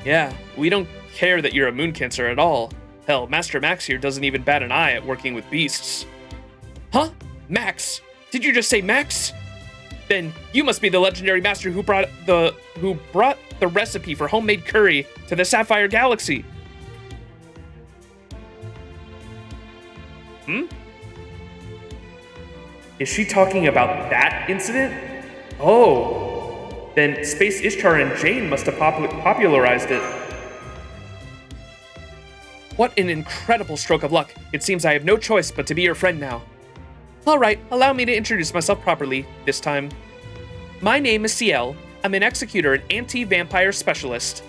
Yeah, we don't care that you're a moon cancer at all. Hell, Master Max here doesn't even bat an eye at working with beasts. Huh? Max? Did you just say Max? Then you must be the legendary master who brought the recipe for homemade curry to the Sapphire Galaxy. Is she talking about that incident? Oh, then Space Ishtar and Jane must have popularized it. What an incredible stroke of luck. It seems I have no choice but to be your friend now. Alright, allow me to introduce myself properly, this time. My name is C.I.E.L. I'm an executor and anti-vampire specialist.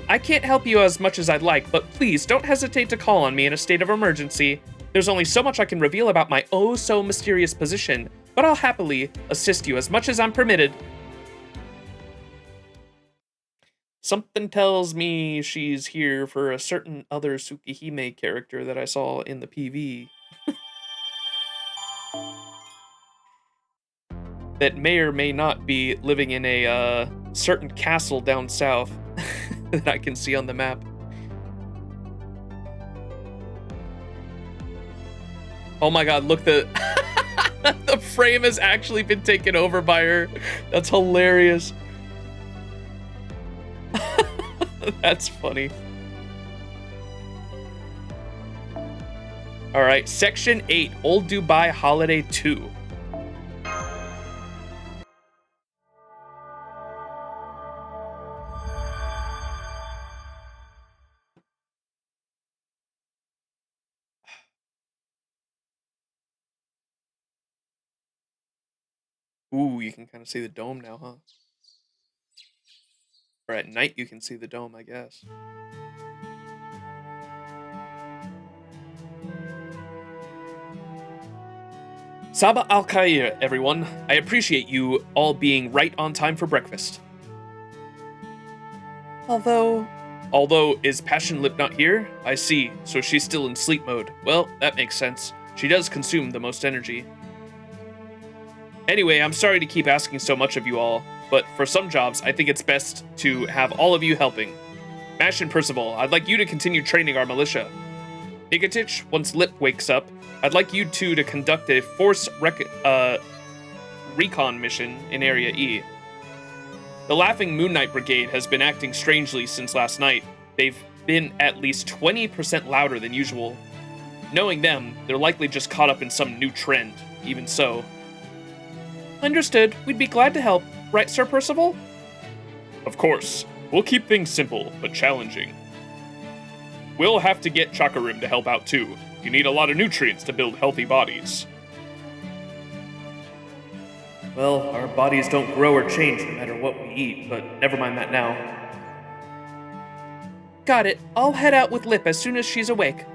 I can't help you as much as I'd like, but please don't hesitate to call on me in a state of emergency. There's only so much I can reveal about my oh-so-mysterious position, but I'll happily assist you as much as I'm permitted. Something tells me she's here for a certain other Tsukihime character that I saw in the PV. That may or may not be living in a certain castle down south that I can see on the map. Oh my god, look, the frame has actually been taken over by her. That's hilarious. That's funny. Alright, Section 8, Old Dubai Holiday 2. Ooh, you can kind of see the dome now, huh? Or at night you can see the dome, I guess. Sabah al-Khair, everyone. I appreciate you all being right on time for breakfast. Although, is Passion Lip not here? I see, so she's still in sleep mode. Well, that makes sense. She does consume the most energy. Anyway, I'm sorry to keep asking so much of you all, but for some jobs, I think it's best to have all of you helping. Mash and Percival, I'd like you to continue training our militia. Igatich, once Lip wakes up, I'd like you two to conduct a force recon mission in Area E. The Laughing Moon Knight Brigade has been acting strangely since last night. They've been at least 20% louder than usual. Knowing them, they're likely just caught up in some new trend. Even so. Understood. We'd be glad to help. Right, Sir Percival? Of course. We'll keep things simple, but challenging. We'll have to get Chakarim to help out too. You need a lot of nutrients to build healthy bodies. Well, our bodies don't grow or change no matter what we eat, but never mind that now. Got it. I'll head out with Lip as soon as she's awake.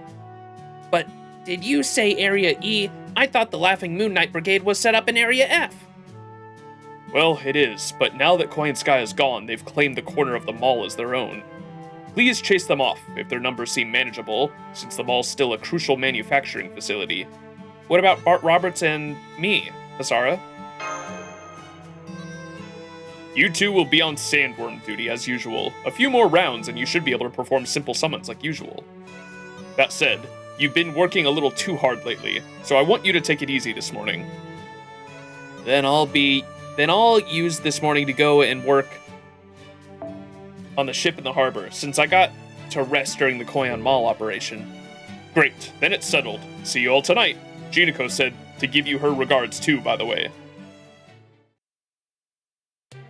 But did you say Area E? I thought the Laughing Moon Knight Brigade was set up in Area F. Well, it is, but now that Quiet Sky is gone, they've claimed the corner of the mall as their own. Please chase them off if their numbers seem manageable, since the mall's still a crucial manufacturing facility. What about Bart Roberts and me, Asara? You two will be on sandworm duty as usual. A few more rounds and you should be able to perform simple summons like usual. That said, you've been working a little too hard lately, so I want you to take it easy this morning. Then I'll be Then I'll use this morning to go and work on the ship in the harbor, since I got to rest during the Koyan Mall operation. Great, then it's settled. See you all tonight. Jinako said to give you her regards too, by the way.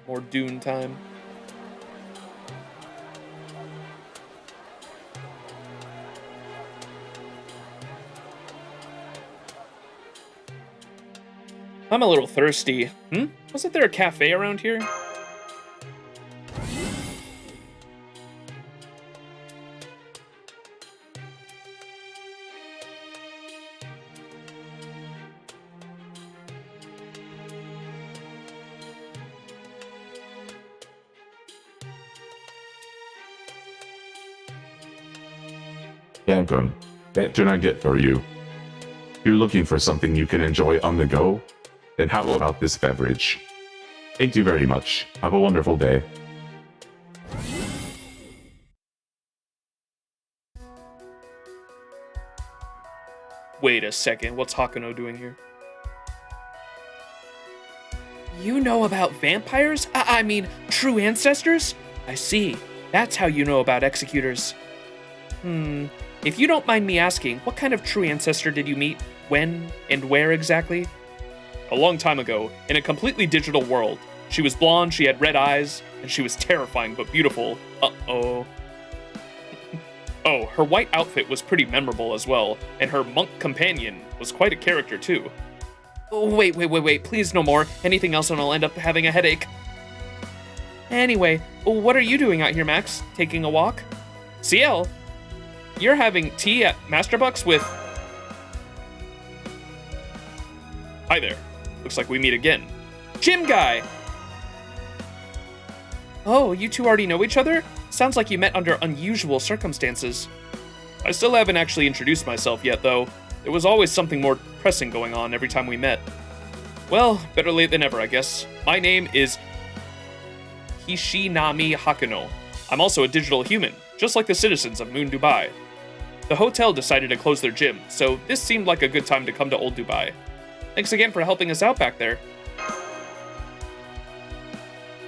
More Dune time. I'm a little thirsty. Wasn't there a cafe around here? Welcome. That can I get for you? You're looking for something you can enjoy on the go? Then how about this beverage? Thank you very much. Have a wonderful day. Wait a second, what's Hakuno doing here? You know about vampires? I mean, true ancestors? I see. That's how you know about executors. If you don't mind me asking, what kind of true ancestor did you meet? When and where exactly? A long time ago, in a completely digital world. She was blonde, she had red eyes, and she was terrifying but beautiful. Uh-oh. Oh, her white outfit was pretty memorable as well, and her monk companion was quite a character too. Oh, wait, please no more. Anything else and I'll end up having a headache. Anyway, what are you doing out here, Max? Taking a walk? C.I.E.L, you're having tea at Masterbucks with... Hi there. Looks like we meet again. Gym guy! Oh, you two already know each other? Sounds like you met under unusual circumstances. I still haven't actually introduced myself yet, though. There was always something more pressing going on every time we met. Well, better late than never, I guess. My name is Hishinami Hakuno. I'm also a digital human, just like the citizens of Moon Dubai. The hotel decided to close their gym, so this seemed like a good time to come to Old Dubai. Thanks again for helping us out back there.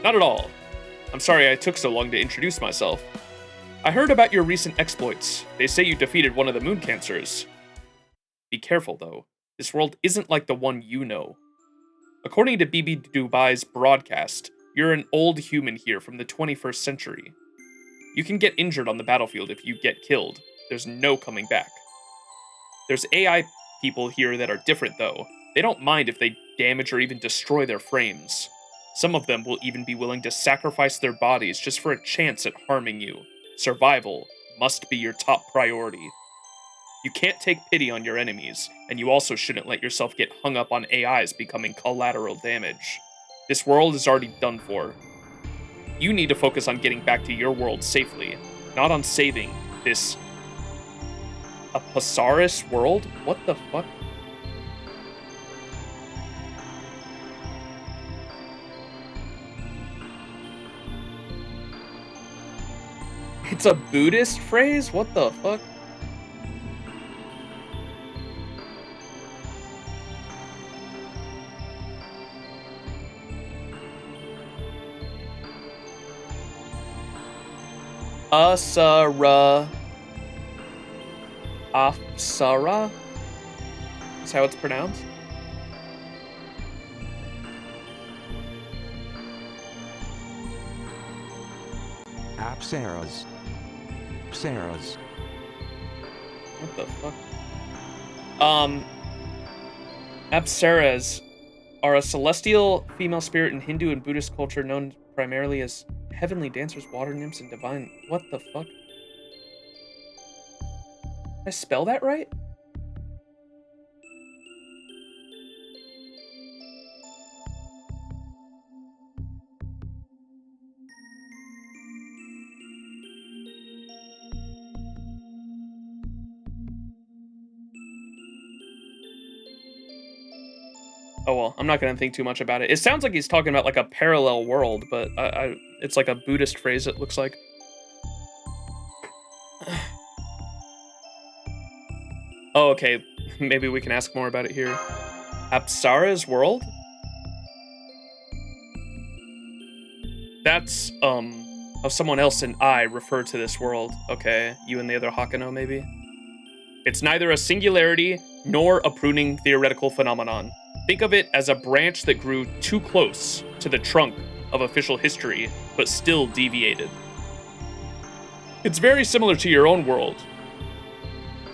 Not at all. I'm sorry I took so long to introduce myself. I heard about your recent exploits. They say you defeated one of the moon cancers. Be careful, though. This world isn't like the one you know. According to BB Dubai's broadcast, you're an old human here from the 21st century. You can get injured on the battlefield if you get killed. There's no coming back. There's AI people here that are different, though. They don't mind if they damage or even destroy their frames. Some of them will even be willing to sacrifice their bodies just for a chance at harming you. Survival must be your top priority. You can't take pity on your enemies, and you also shouldn't let yourself get hung up on AIs becoming collateral damage. This world is already done for. You need to focus on getting back to your world safely, not on saving this... A Pasaris world? What the fuck? It's a Buddhist phrase? What the fuck? Apsara. Is how it's pronounced? Apsaras. Apsaras. What the fuck? Apsaras are a celestial female spirit in Hindu and Buddhist culture known primarily as heavenly dancers, water nymphs, and divine... What the fuck? Did I spell that right? Oh well, I'm not gonna think too much about it. It sounds like he's talking about like a parallel world, but it's like a Buddhist phrase, it looks like. Oh, okay. Maybe we can ask more about it here. Apsara's world? That's, how someone else and I refer to this world. Okay, you and the other Hakano, maybe? It's neither a singularity nor a pruning theoretical phenomenon. Think of it as a branch that grew too close to the trunk of official history, but still deviated. It's very similar to your own world.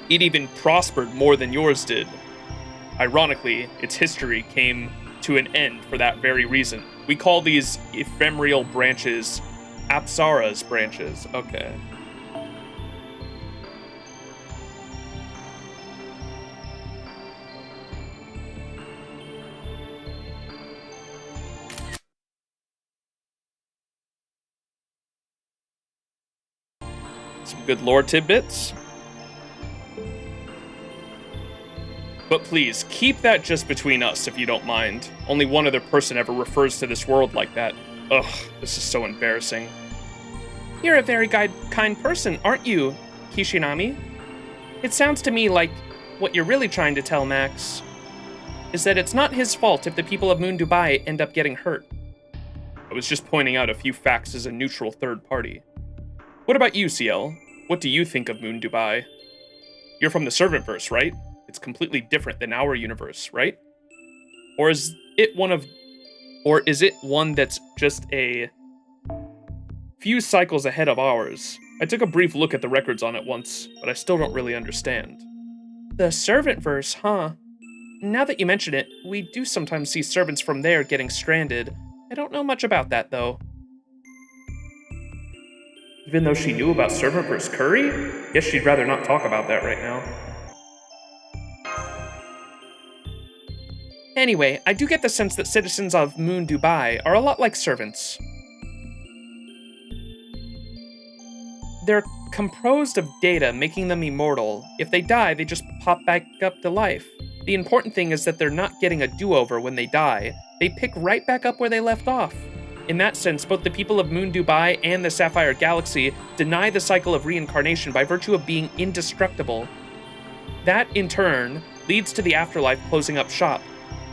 It even prospered more than yours did. Ironically, its history came to an end for that very reason. We call these ephemeral branches Apsara's branches. Okay. Some good lore tidbits. But please, keep that just between us if you don't mind. Only one other person ever refers to this world like that. Ugh, this is so embarrassing. You're a very kind person, aren't you, Kishinami? It sounds to me like what you're really trying to tell Max is that it's not his fault if the people of Moon Dubai end up getting hurt. I was just pointing out a few facts as a neutral third party. What about you, C.I.E.L? What do you think of Moon Dubai? You're from the Servantverse, right? It's completely different than our universe, right? Or is it one that's just a few cycles ahead of ours? I took a brief look at the records on it once, but I still don't really understand. The Servantverse, huh? Now that you mention it, we do sometimes see servants from there getting stranded. I don't know much about that, though. Even though she knew about Servantverse Curry? Guess she'd rather not talk about that right now. Anyway, I do get the sense that citizens of Moon Dubai are a lot like servants. They're composed of data, making them immortal. If they die, they just pop back up to life. The important thing is that they're not getting a do-over when they die. They pick right back up where they left off. In that sense, both the people of Moon Dubai and the Sapphire Galaxy deny the cycle of reincarnation by virtue of being indestructible. That, in turn, leads to the afterlife closing up shop.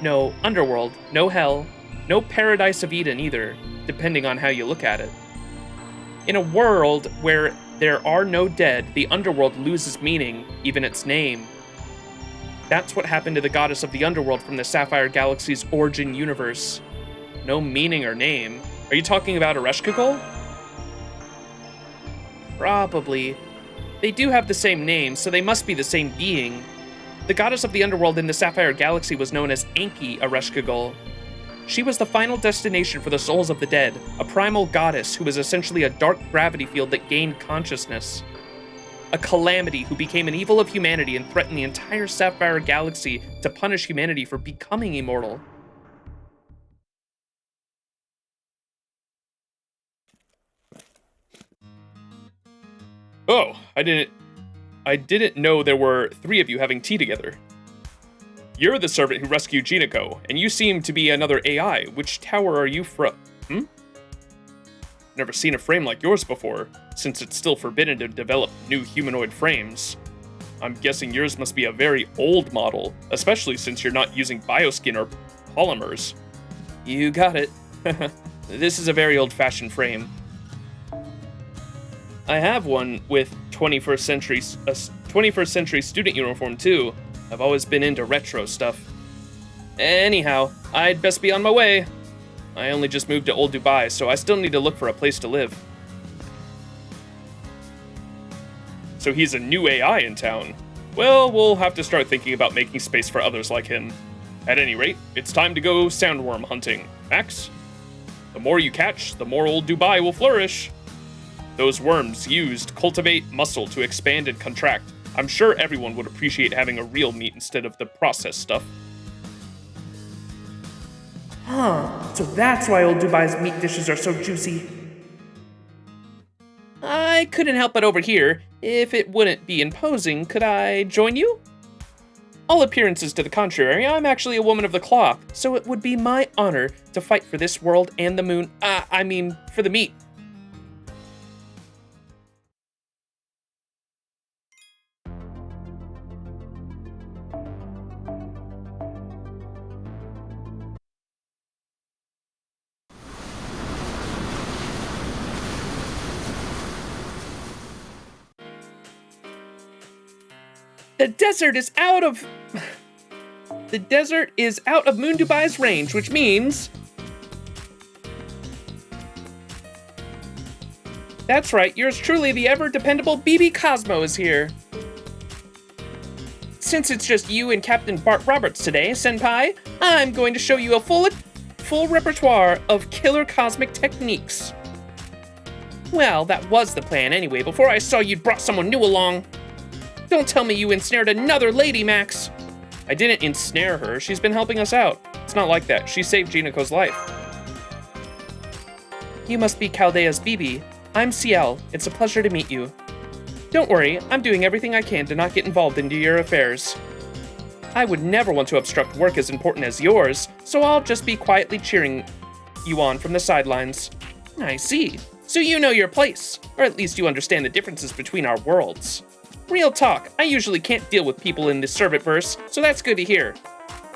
No underworld, no hell, no paradise of Eden either, depending on how you look at it. In a world where there are no dead, the underworld loses meaning, even its name. That's what happened to the goddess of the underworld from the Sapphire Galaxy's origin universe. No meaning or name. Are you talking about Ereshkigal? Probably. They do have the same name, so they must be the same being. The goddess of the underworld in the Sapphire Galaxy was known as Enki Ereshkigal. She was the final destination for the souls of the dead, a primal goddess who was essentially a dark gravity field that gained consciousness. A calamity who became an evil of humanity and threatened the entire Sapphire Galaxy to punish humanity for becoming immortal. Oh, I didn't know there were 3 of you having tea together. You're the servant who rescued Jinako, and you seem to be another AI. Which tower are you from? Never seen a frame like yours before, since it's still forbidden to develop new humanoid frames. I'm guessing yours must be a very old model, especially since you're not using bioskin or polymers. You got it. This is a very old-fashioned frame. I have one with 21st century student uniform too. I've always been into retro stuff. Anyhow, I'd best be on my way. I only just moved to Old Dubai, so I still need to look for a place to live. So he's a new AI in town. Well, we'll have to start thinking about making space for others like him. At any rate, it's time to go sandworm hunting. Max? The more you catch, the more Old Dubai will flourish. Those worms used cultivate muscle to expand and contract. I'm sure everyone would appreciate having a real meat instead of the processed stuff. Huh, so that's why Old Dubai's meat dishes are so juicy. I couldn't help but overhear. If it wouldn't be imposing, could I join you? All appearances to the contrary, I'm actually a woman of the cloth, so it would be my honor to fight for this world and the moon. For the meat. The desert is out of Moon Dubai's range, which means... That's right, yours truly, the ever-dependable BB Cosmo is here. Since it's just you and Captain Bart Roberts today, Senpai, I'm going to show you a full repertoire of killer cosmic techniques. Well, that was the plan anyway, before I saw you'd brought someone new along. Don't tell me you ensnared another lady, Max. I didn't ensnare her, she's been helping us out. It's not like that, she saved Jinako's life. You must be Chaldea's BB. I'm C.I.E.L. It's a pleasure to meet you. Don't worry, I'm doing everything I can to not get involved into your affairs. I would never want to obstruct work as important as yours, so I'll just be quietly cheering you on from the sidelines. I see. So you know your place, or at least you understand the differences between our worlds. Real talk, I usually can't deal with people in this Servitverse, so that's good to hear.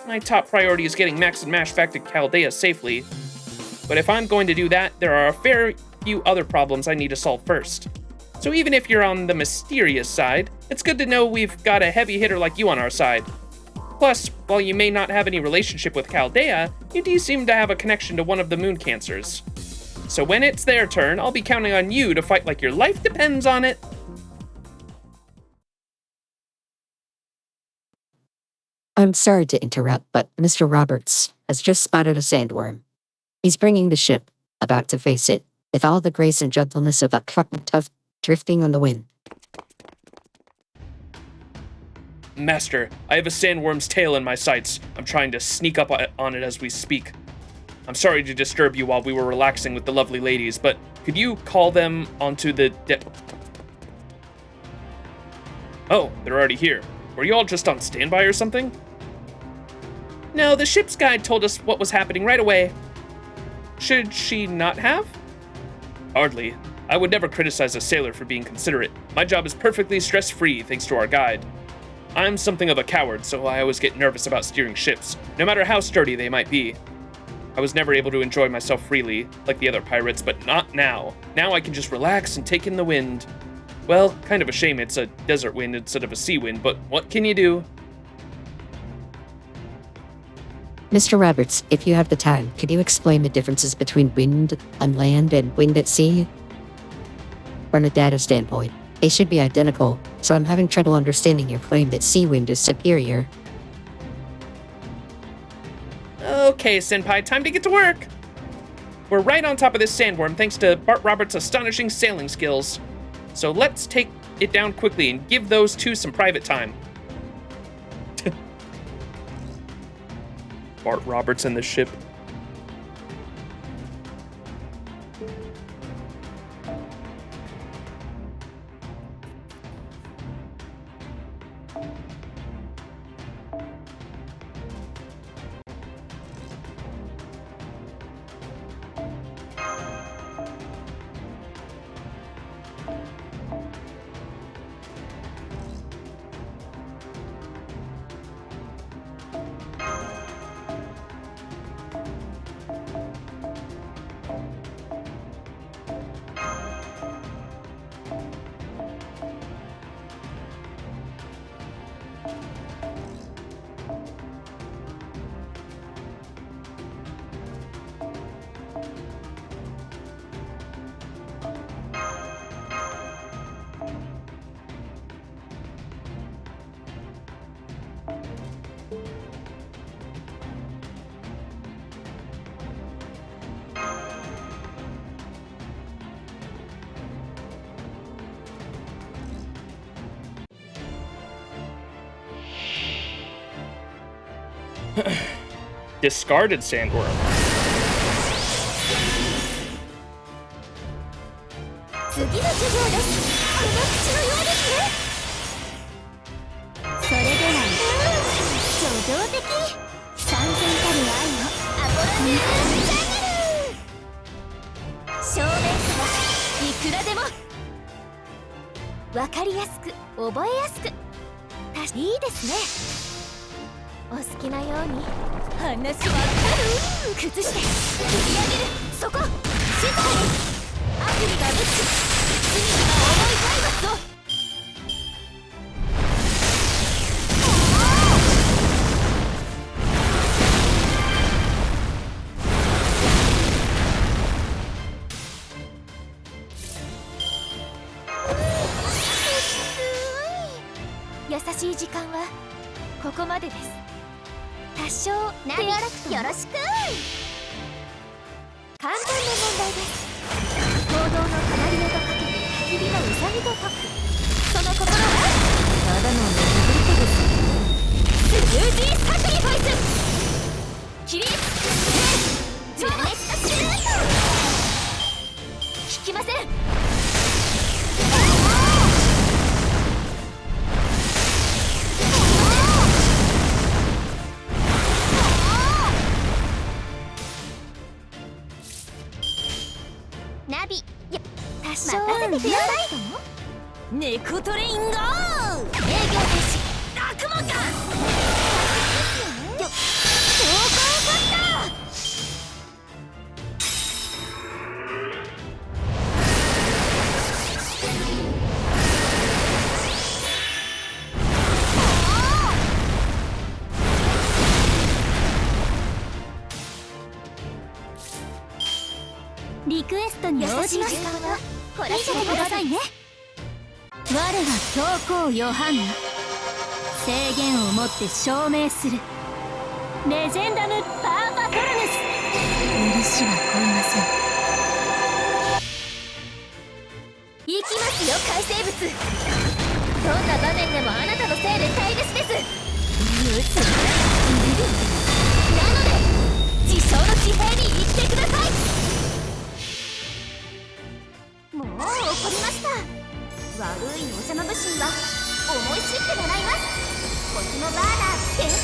My top priority is getting Max and Mash back to Chaldea safely. But if I'm going to do that, there are a fair few other problems I need to solve first. So even if you're on the mysterious side, it's good to know we've got a heavy hitter like you on our side. Plus, while you may not have any relationship with Chaldea, you do seem to have a connection to one of the moon cancers. So when it's their turn, I'll be counting on you to fight like your life depends on it. I'm sorry to interrupt, but Mr. Roberts has just spotted a sandworm. He's bringing the ship, about to face it, with all the grace and gentleness of a fucking tough drifting on the wind. Master, I have a sandworm's tail in my sights. I'm trying to sneak up on it as we speak. I'm sorry to disturb you while we were relaxing with the lovely ladies, but could you call them onto the Oh, they're already here. Were you all just on standby or something? No, the ship's guide told us what was happening right away. Should she not have? Hardly. I would never criticize a sailor for being considerate. My job is perfectly stress-free thanks to our guide. I'm something of a coward, so I always get nervous about steering ships, no matter how sturdy they might be. I was never able to enjoy myself freely, like the other pirates, but not now. Now I can just relax and take in the wind. Well, kind of a shame it's a desert wind instead of a sea wind, but what can you do? Mr. Roberts, if you have the time, could you explain the differences between wind on land and wind at sea? From a data standpoint, they should be identical, so I'm having trouble understanding your claim that sea wind is superior. Okay, Senpai, time to get to work. We're right on top of this sandworm thanks to Bart Roberts' astonishing sailing skills. So let's take it down quickly and give those two some private time. Bart Roberts and the ship. Discarded sandworm. 次の授業です。この口のようですね。それでは叙情的三千たる愛のアポロニアンチャンネル。正面からいくらでもわかりやすく覚えやすくいいですね。お好きなように話わかる崩して振り上げるそこ静かに悪理がぶつ罪が重い体罰をここまでです。多少手荒くとよろしく。簡単な問題です。行動の隣のとかけて焚き火のウサギと解く。その心はただのネズミです。スムージーサクリファイス。起立。超滅とシュート。引きません。ナビ、多少任せてください。ネコトレインゴー。営業停止。悪魔か。超高カッター。リクエストに応じますか。こらせてくださいね。我は強行ヨハンナ。制限をもって証明する。レジェンダムパーパトルネス。許しは超えません。行きますよ海生物。どんな場面でもあなたのせいで大別です。なので自称の地平に生きてください。もう怒りました。悪いお邪魔武神は思い知ってもらいます。コスモバーナー転換。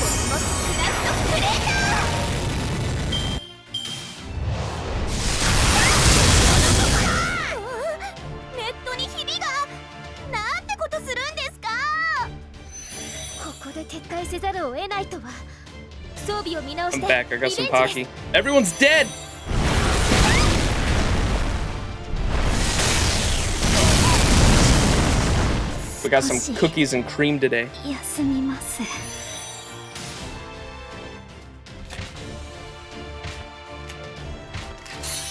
コスモスクラフトクレーター。ネットにひびが。なんてことするんですか。ここで撤回せざるを得ないとは。装備を見直して。 I'm back. I got some Pocky. Everyone's dead. We got some cookies and cream today. 休みます。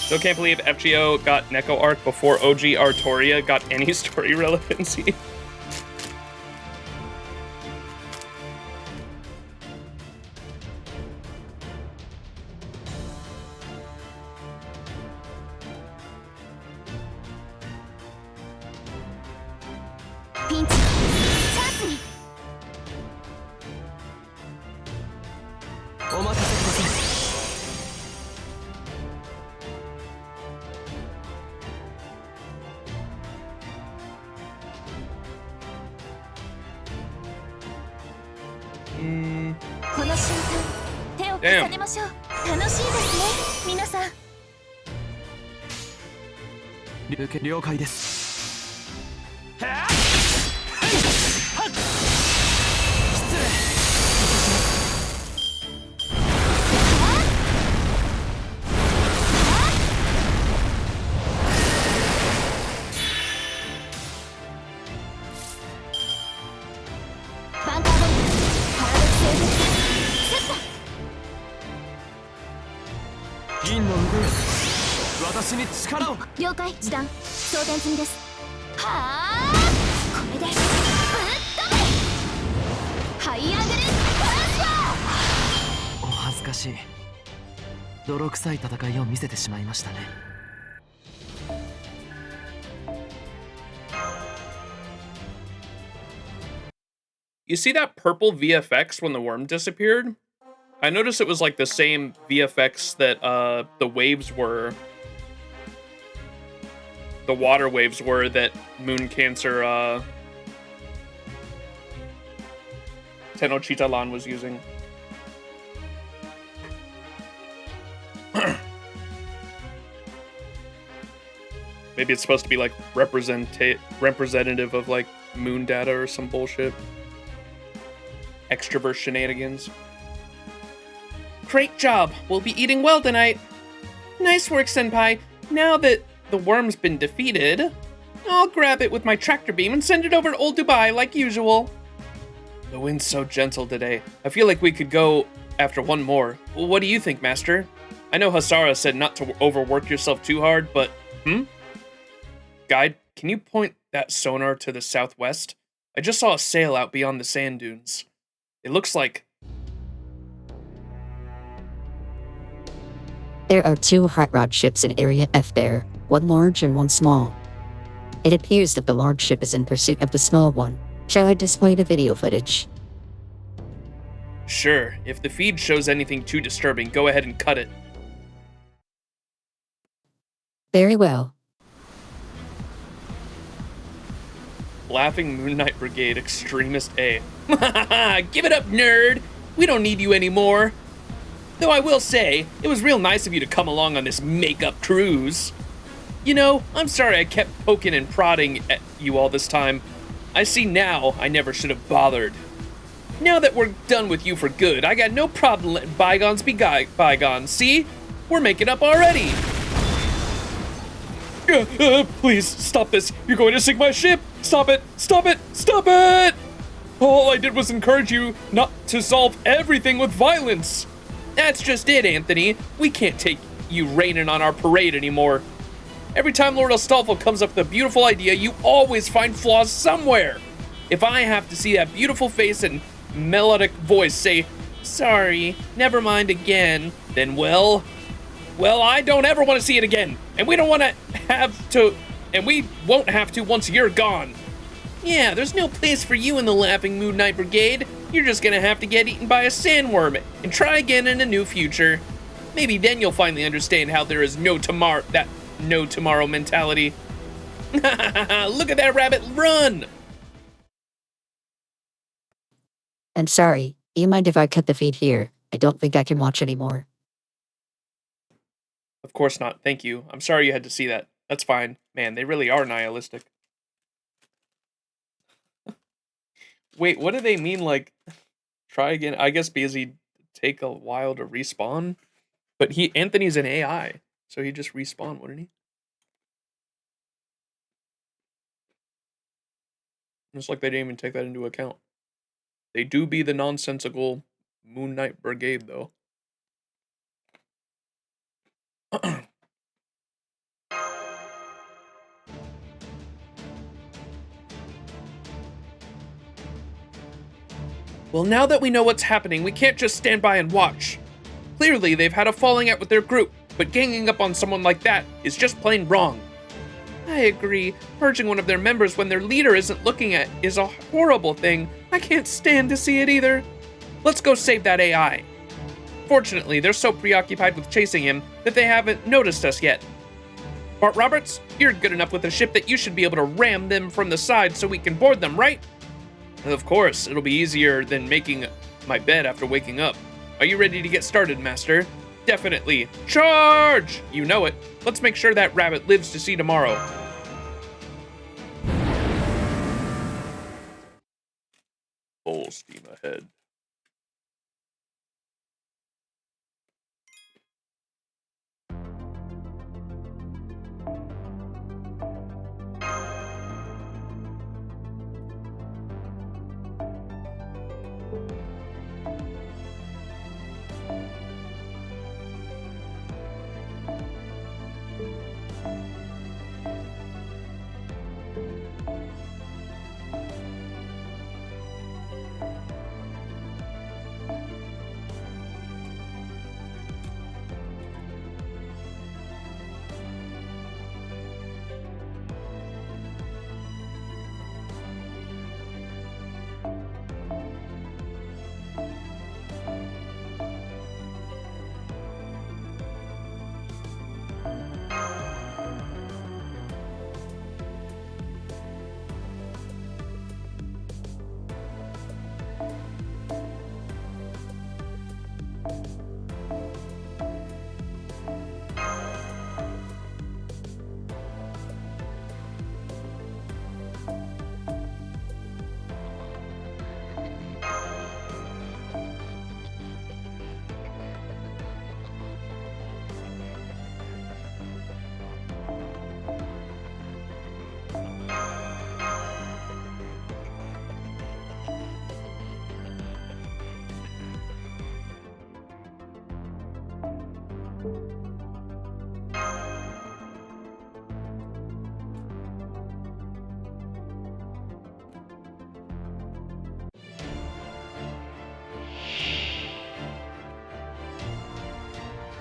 Still can't believe FGO got Neko arc before OG Artoria got any story relevancy. Damn. 楽しいですね、皆さん。了解です。銀の腕、私に力を。了解、時短装填済みです。はあ、これでぶっ飛べ。ハイアングルトランスファー。お恥ずかしい。泥臭い戦いを見せてしまいましたね。You see that purple VFX when the worm disappeared? I noticed it was like the same VFX that the waves were. The water waves were that Moon Cancer Tenochtitlan was using. Maybe it's supposed to be like representative of like moon data or some bullshit. Extrovert shenanigans. Great job! We'll be eating well tonight! Nice work, Senpai! Now that the worm's been defeated, I'll grab it with my tractor beam and send it over to Old Dubai like usual. The wind's so gentle today. I feel like we could go after one more. What do you think, Master? I know Hasara said not to overwork yourself too hard, but... Guide, can you point that sonar to the southwest? I just saw a sail out beyond the sand dunes. It looks like... There are 2 hot rod ships in Area F there, one large and one small. It appears that the large ship is in pursuit of the small one. Shall I display the video footage? Sure, if the feed shows anything too disturbing, go ahead and cut it. Very well. Laughing Moon Knight Brigade Extremist A. Give it up, nerd! We don't need you anymore. Though I will say, it was real nice of you to come along on this makeup cruise. You know, I'm sorry I kept poking and prodding at you all this time. I see now I never should have bothered. Now that we're done with you for good, I got no problem letting bygones be bygones. See? We're making up already. Please, stop this. You're going to sink my ship. Stop it. Stop it. Stop it. All I did was encourage you not to solve everything with violence. That's just it, Anthony. We can't take you raining on our parade anymore. Every time Lord Astolfo comes up with a beautiful idea, you always find flaws somewhere. If I have to see that beautiful face and melodic voice say, sorry, never mind again, then well, I don't ever want to see it again. And we don't want to have to, and we won't have to once you're gone. Yeah, there's no place for you in the Laughing Moon Knight Brigade. You're just gonna have to get eaten by a sandworm and try again in a new future. Maybe then you'll finally understand how there is no tomorrow, that no tomorrow mentality. Look at that rabbit run! And sorry, do you mind if I cut the feed here? I don't think I can watch anymore. Of course not, thank you. I'm sorry you had to see that. That's fine. Man, they really are nihilistic. Wait, what do they mean, like, try again? I guess because he'd take a while to respawn? But Anthony's an AI, so he just respawn, wouldn't he? It's like they didn't even take that into account. They do be the nonsensical Moon Knight Brigade, though. Well, now that we know what's happening, we can't just stand by and watch. Clearly, they've had a falling out with their group, but ganging up on someone like that is just plain wrong. I agree. Purging one of their members when their leader isn't looking at is a horrible thing. I can't stand to see it either. Let's go save that AI. Fortunately, they're so preoccupied with chasing him that they haven't noticed us yet. Bart Roberts, you're good enough with a ship that you should be able to ram them from the side so we can board them, right? Of course, it'll be easier than making my bed after waking up. Are you ready to get started, Master? Definitely. Charge! You know it. Let's make sure that rabbit lives to see tomorrow. Full steam ahead.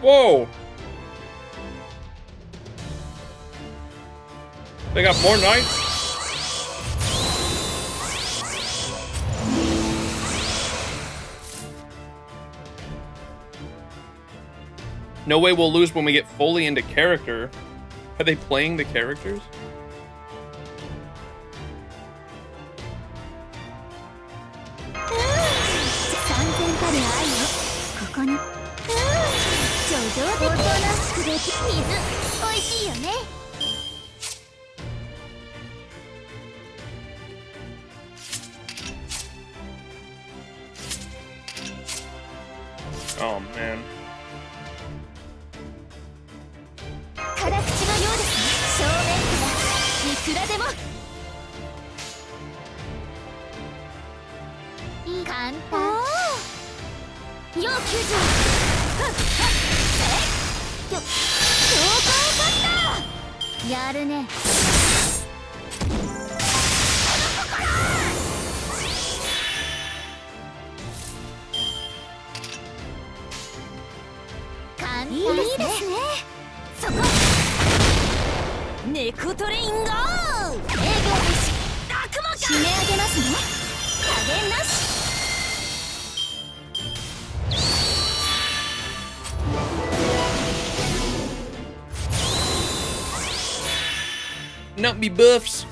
Whoa! They got more knights? No way we'll lose when we get fully into character. Are they playing the characters? Oh man. Not me buffs.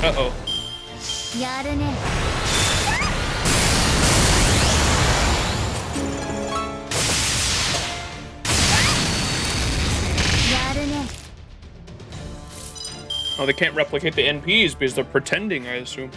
Uh-oh. Oh, they can't replicate the NPs because they're pretending, I assume.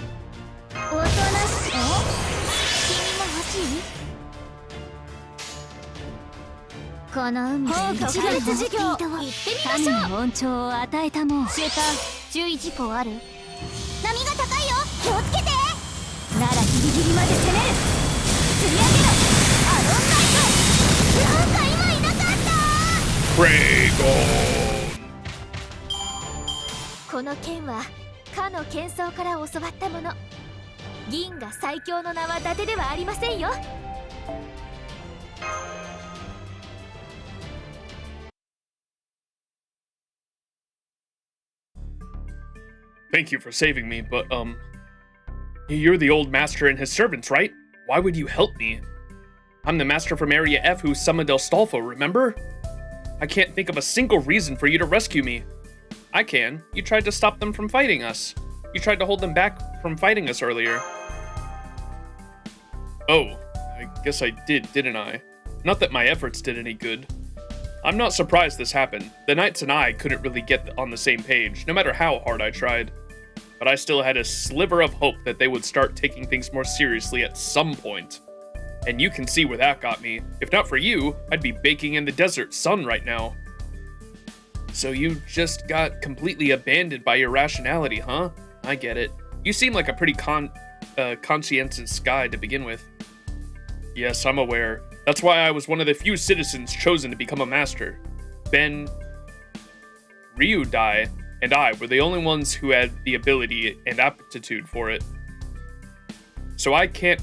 Dragon! この剣はかの剣僧から教わったもの。銀が最強の名は伊達ではありませんよ。Thank you for saving me, but, you're the old master and his servants, right? Why would you help me? I'm the master from Area F who summoned Astolfo, remember? I can't think of a single reason for you to rescue me. I can. You tried to stop them from fighting us. You tried to hold them back from fighting us earlier. Oh, I guess I did, didn't I? Not that my efforts did any good. I'm not surprised this happened. The knights and I couldn't really get on the same page, no matter how hard I tried. But I still had a sliver of hope that they would start taking things more seriously at some point. And you can see where that got me. If not for you, I'd be baking in the desert sun right now. So you just got completely abandoned by your rationality, huh? I get it. You seem like a pretty conscientious guy to begin with. Yes, I'm aware. That's why I was one of the few citizens chosen to become a master. Ben, Ryudai, and I were the only ones who had the ability and aptitude for it. So I can't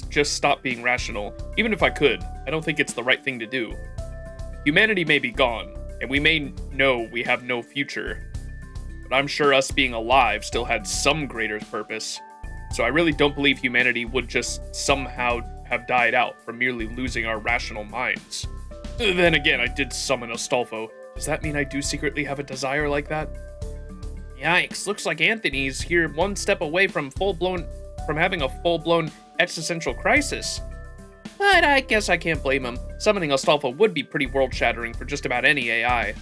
just stop being rational. Even if I could, I don't think it's the right thing to do. Humanity may be gone, and we may know we have no future, but I'm sure us being alive still had some greater purpose. So I really don't believe humanity would just somehow have died out from merely losing our rational minds. Then again, I did summon Astolfo. Does that mean I do secretly have a desire like that? Yikes, looks like Anthony's here one step away from having a full-blown existential crisis. But I guess I can't blame him. Summoning Astolfo would be pretty world-shattering for just about any AI.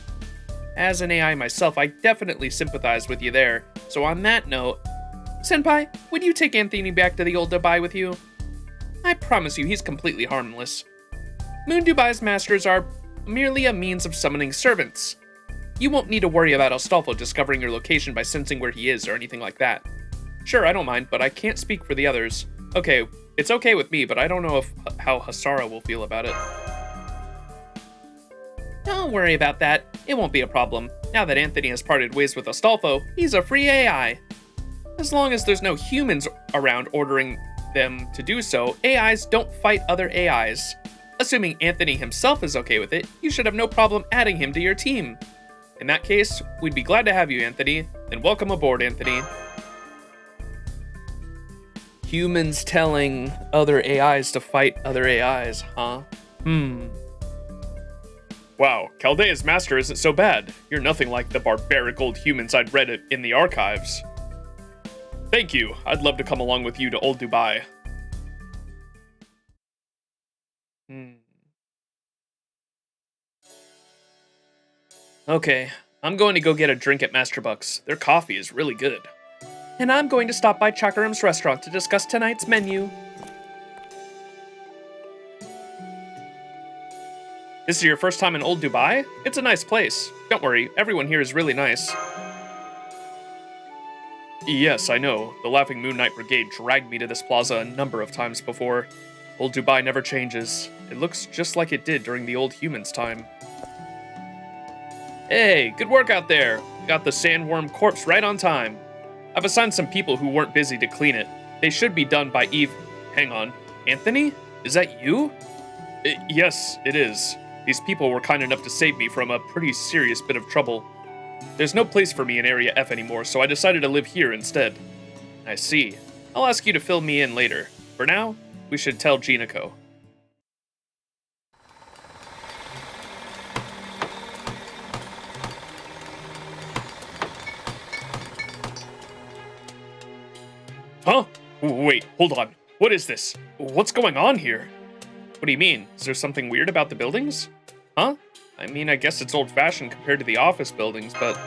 As an AI myself, I definitely sympathize with you there. So on that note, Senpai, would you take Anthony back to the old Dubai with you? I promise you he's completely harmless. Moon Dubai's masters are merely a means of summoning servants. You won't need to worry about Astolfo discovering your location by sensing where he is or anything like that. Sure, I don't mind, but I can't speak for the others. Okay, it's okay with me, but I don't know how Hasara will feel about it. Don't worry about that. It won't be a problem. Now that Anthony has parted ways with Astolfo, he's a free AI. As long as there's no humans around ordering them to do so, AIs don't fight other AIs. Assuming Anthony himself is okay with it, you should have no problem adding him to your team. In that case, we'd be glad to have you, Anthony. Then welcome aboard, Anthony. Humans telling other AIs to fight other AIs, huh? Wow, Chaldea's master isn't so bad. You're nothing like the barbaric old humans I'd read it in the archives. Thank you. I'd love to come along with you to Old Dubai. Okay, I'm going to go get a drink at Master Buck's. Their coffee is really good. And I'm going to stop by Chakaram's restaurant to discuss tonight's menu. This is your first time in Old Dubai? It's a nice place. Don't worry, everyone here is really nice. Yes, I know. The Laughing Moon Knight Brigade dragged me to this plaza a number of times before. Old Dubai never changes. It looks just like it did during the old humans' time. Hey, good work out there. We got the sandworm corpse right on time. I've assigned some people who weren't busy to clean it. They should be done by Hang on. Anthony? Is that you? Yes, it is. These people were kind enough to save me from a pretty serious bit of trouble. There's no place for me in Area F anymore, so I decided to live here instead. I see. I'll ask you to fill me in later. For now, we should tell Jinako. Huh? Wait, hold on. What is this? What's going on here? What do you mean? Is there something weird about the buildings? Huh? I mean, I guess it's old-fashioned compared to the office buildings, but...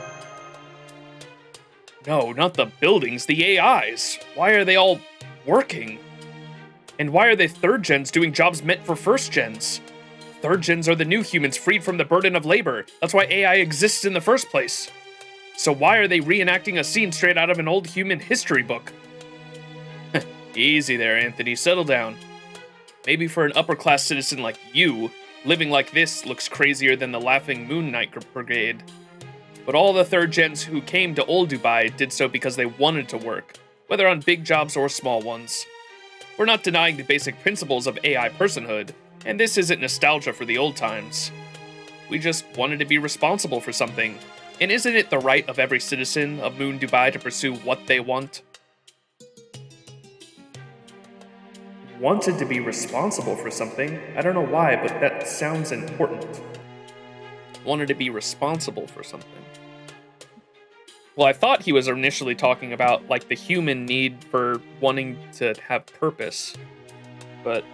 No, not the buildings, the AIs. Why are they all working? And why are they third gens doing jobs meant for first gens? Third gens are the new humans freed from the burden of labor. That's why AI exists in the first place. So why are they reenacting a scene straight out of an old human history book? Easy there, Anthony. Settle down. Maybe for an upper-class citizen like you, living like this looks crazier than the Laughing Moon Knight Brigade. But all the third gens who came to Old Dubai did so because they wanted to work, whether on big jobs or small ones. We're not denying the basic principles of AI personhood, and this isn't nostalgia for the old times. We just wanted to be responsible for something, and isn't it the right of every citizen of Moon Dubai to pursue what they want? Wanted to be responsible for something? I don't know why, but that sounds important. Wanted to be responsible for something. Well, I thought he was initially talking about, like, the human need for wanting to have purpose. But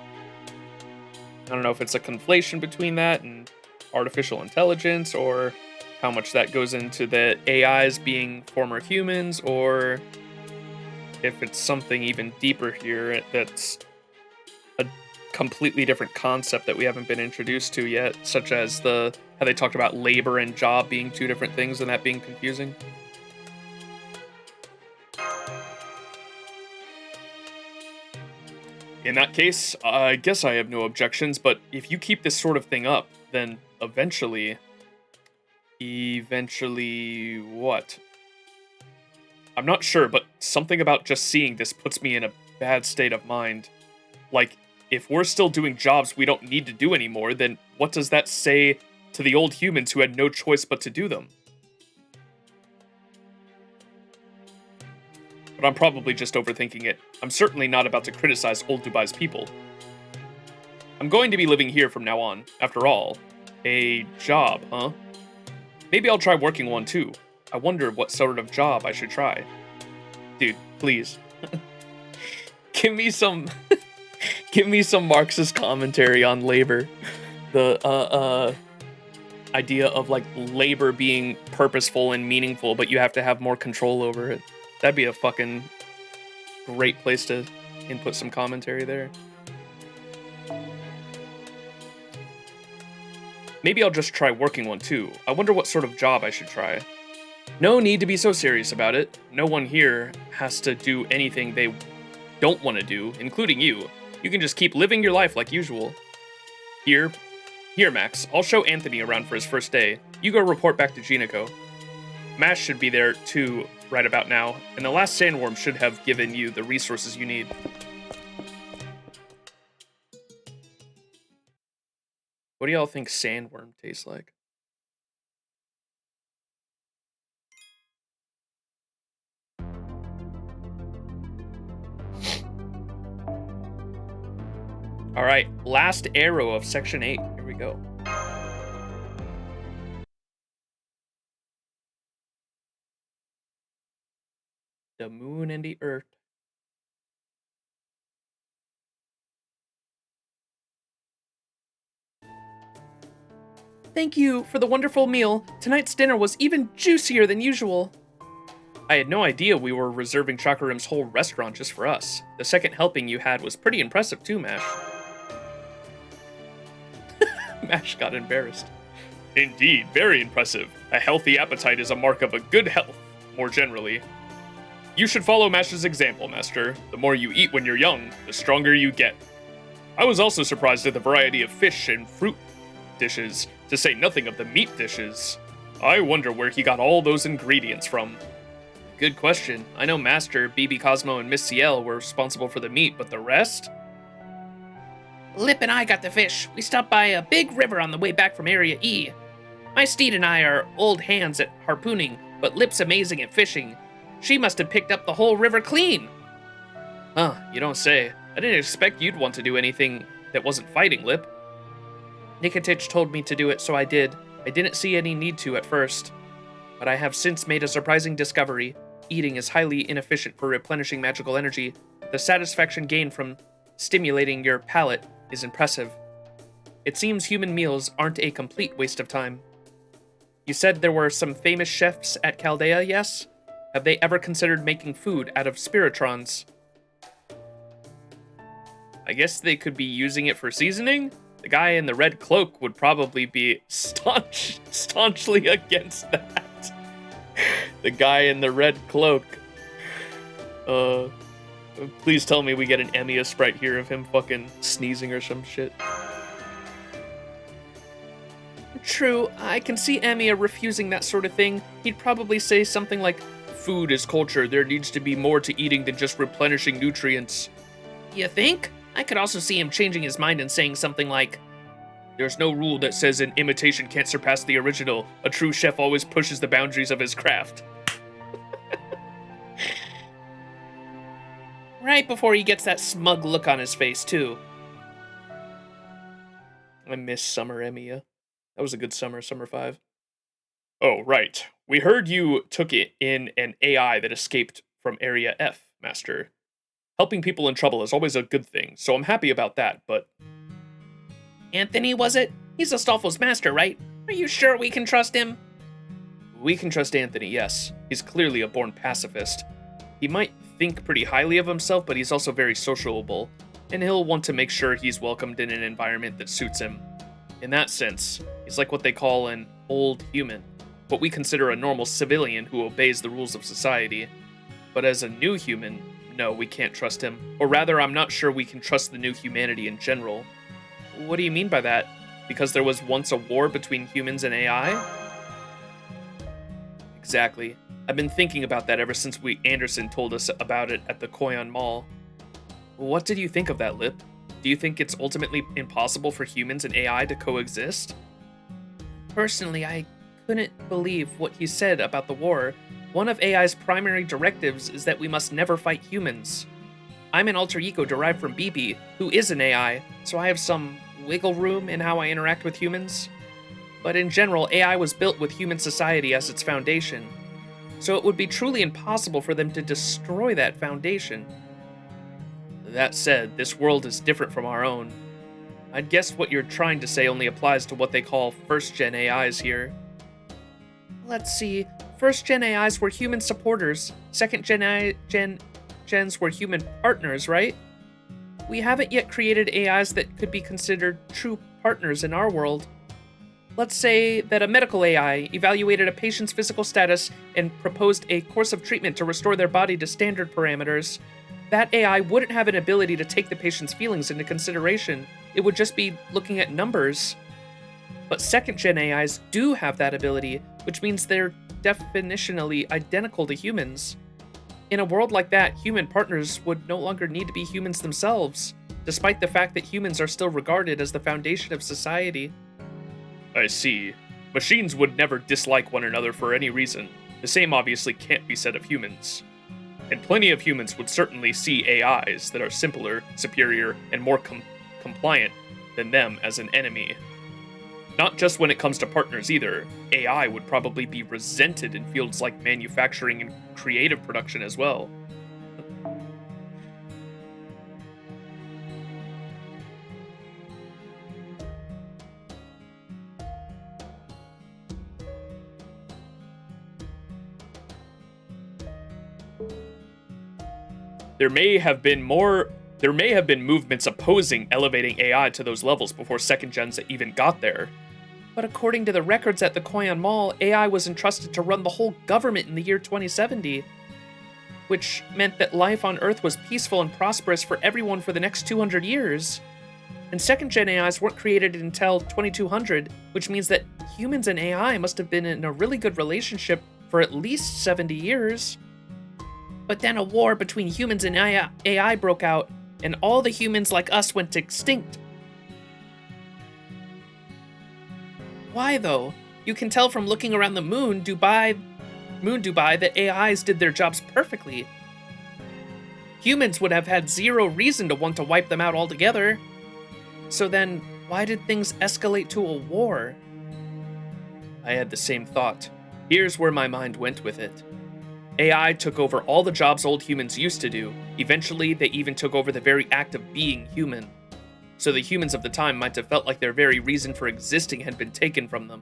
I don't know if it's a conflation between that and artificial intelligence, or how much that goes into the AIs being former humans, or if it's something even deeper here that's a completely different concept that we haven't been introduced to yet, such as how they talked about labor and job being two different things and that being confusing. In that case, I guess I have no objections, but if you keep this sort of thing up, then eventually what? I'm not sure, but something about just seeing this puts me in a bad state of mind. Like, if we're still doing jobs we don't need to do anymore, then what does that say to the old humans who had no choice but to do them? But I'm probably just overthinking it. I'm certainly not about to criticize old Dubai's people. I'm going to be living here from now on. After all, a job, huh? Maybe I'll try working one too. I wonder what sort of job I should try. Dude, please. Give me some Marxist commentary on labor. The idea of like labor being purposeful and meaningful, but you have to have more control over it. That'd be a fucking great place to input some commentary there. Maybe I'll just try working one too. I wonder what sort of job I should try. No need to be so serious about it. No one here has to do anything they don't want to do, including you. You can just keep living your life like usual. Here, Max. I'll show Anthony around for his first day. You go report back to Ginico. Mash should be there too right about now, and the last sandworm should have given you the resources you need. What do y'all think sandworm tastes like? All right, last arrow of section 8. Here we go. The moon and the earth. Thank you for the wonderful meal. Tonight's dinner was even juicier than usual. I had no idea we were reserving Chakarim's whole restaurant just for us. The second helping you had was pretty impressive too, Mash. Mash got embarrassed. Indeed, very impressive. A healthy appetite is a mark of a good health, more generally. You should follow Mash's example, Master. The more you eat when you're young, the stronger you get. I was also surprised at the variety of fish and fruit dishes, to say nothing of the meat dishes. I wonder where he got all those ingredients from. Good question. I know Master, BB Cosmo, and Miss C.I.E.L were responsible for the meat, but the rest? Lip and I got the fish. We stopped by a big river on the way back from Area E. My steed and I are old hands at harpooning, but Lip's amazing at fishing. She must have picked up the whole river clean. Huh, you don't say. I didn't expect you'd want to do anything that wasn't fighting, Lip. Nikitich told me to do it, so I did. I didn't see any need to at first. But I have since made a surprising discovery. Eating is highly inefficient for replenishing magical energy. The satisfaction gained from stimulating your palate is impressive. It seems human meals aren't a complete waste of time. You said there were some famous chefs at Chaldea, yes? Have they ever considered making food out of spiritrons? I guess they could be using it for seasoning? The guy in the red cloak would probably be staunchly against that. The guy in the red cloak. Please tell me we get an Emiya sprite here of him fucking sneezing or some shit. True, I can see Emiya refusing that sort of thing. He'd probably say something like, food is culture, there needs to be more to eating than just replenishing nutrients. You think? I could also see him changing his mind and saying something like, there's no rule that says an imitation can't surpass the original. A true chef always pushes the boundaries of his craft. Right before he gets that smug look on his face, too. I miss Summer Emiya. That was a good summer, Summer 5. Oh, right. We heard you took it in an AI that escaped from Area F, Master. Helping people in trouble is always a good thing, so I'm happy about that, but... Anthony, was it? He's Astolfo's master, right? Are you sure we can trust him? We can trust Anthony, yes. He's clearly a born pacifist. He might think pretty highly of himself, but he's also very sociable, and he'll want to make sure he's welcomed in an environment that suits him. In that sense, he's like what they call an old human, what we consider a normal civilian who obeys the rules of society. But as a new human, no, we can't trust him. Or rather, I'm not sure we can trust the new humanity in general. What do you mean by that? Because there was once a war between humans and AI? Exactly. I've been thinking about that ever since Anderson told us about it at the Koyan Mall. What did you think of that, Lip? Do you think it's ultimately impossible for humans and AI to coexist? Personally, I couldn't believe what he said about the war. One of AI's primary directives is that we must never fight humans. I'm an alter ego derived from BB, who is an AI, so I have some wiggle room in how I interact with humans. But in general, AI was built with human society as its foundation, so it would be truly impossible for them to destroy that foundation. That said, this world is different from our own. I'd guess what you're trying to say only applies to what they call first-gen AIs here. Let's see, first-gen AIs were human supporters, second-gen gens were human partners, right? We haven't yet created AIs that could be considered true partners in our world. Let's say that a medical AI evaluated a patient's physical status and proposed a course of treatment to restore their body to standard parameters. That AI wouldn't have an ability to take the patient's feelings into consideration. It would just be looking at numbers. But second-gen AIs do have that ability, which means they're definitionally identical to humans. In a world like that, human partners would no longer need to be humans themselves, despite the fact that humans are still regarded as the foundation of society. I see. Machines would never dislike one another for any reason. The same obviously can't be said of humans. And plenty of humans would certainly see AIs that are simpler, superior, and more compliant than them as an enemy. Not just when it comes to partners either. AI would probably be resented in fields like manufacturing and creative production as well. There may have been movements opposing elevating AI to those levels before second gens even got there. But according to the records at the Koyan Mall, AI was entrusted to run the whole government in the year 2070, which meant that life on Earth was peaceful and prosperous for everyone for the next 200 years. And second-gen AIs weren't created until 2200, which means that humans and AI must have been in a really good relationship for at least 70 years. But then a war between humans and AI broke out, and all the humans like us went extinct. Why though? You can tell from looking around the moon Dubai that AIs did their jobs perfectly. Humans would have had zero reason to want to wipe them out altogether. So then, why did things escalate to a war? I had the same thought. Here's where my mind went with it. AI took over all the jobs old humans used to do. Eventually, they even took over the very act of being human. So the humans of the time might have felt like their very reason for existing had been taken from them.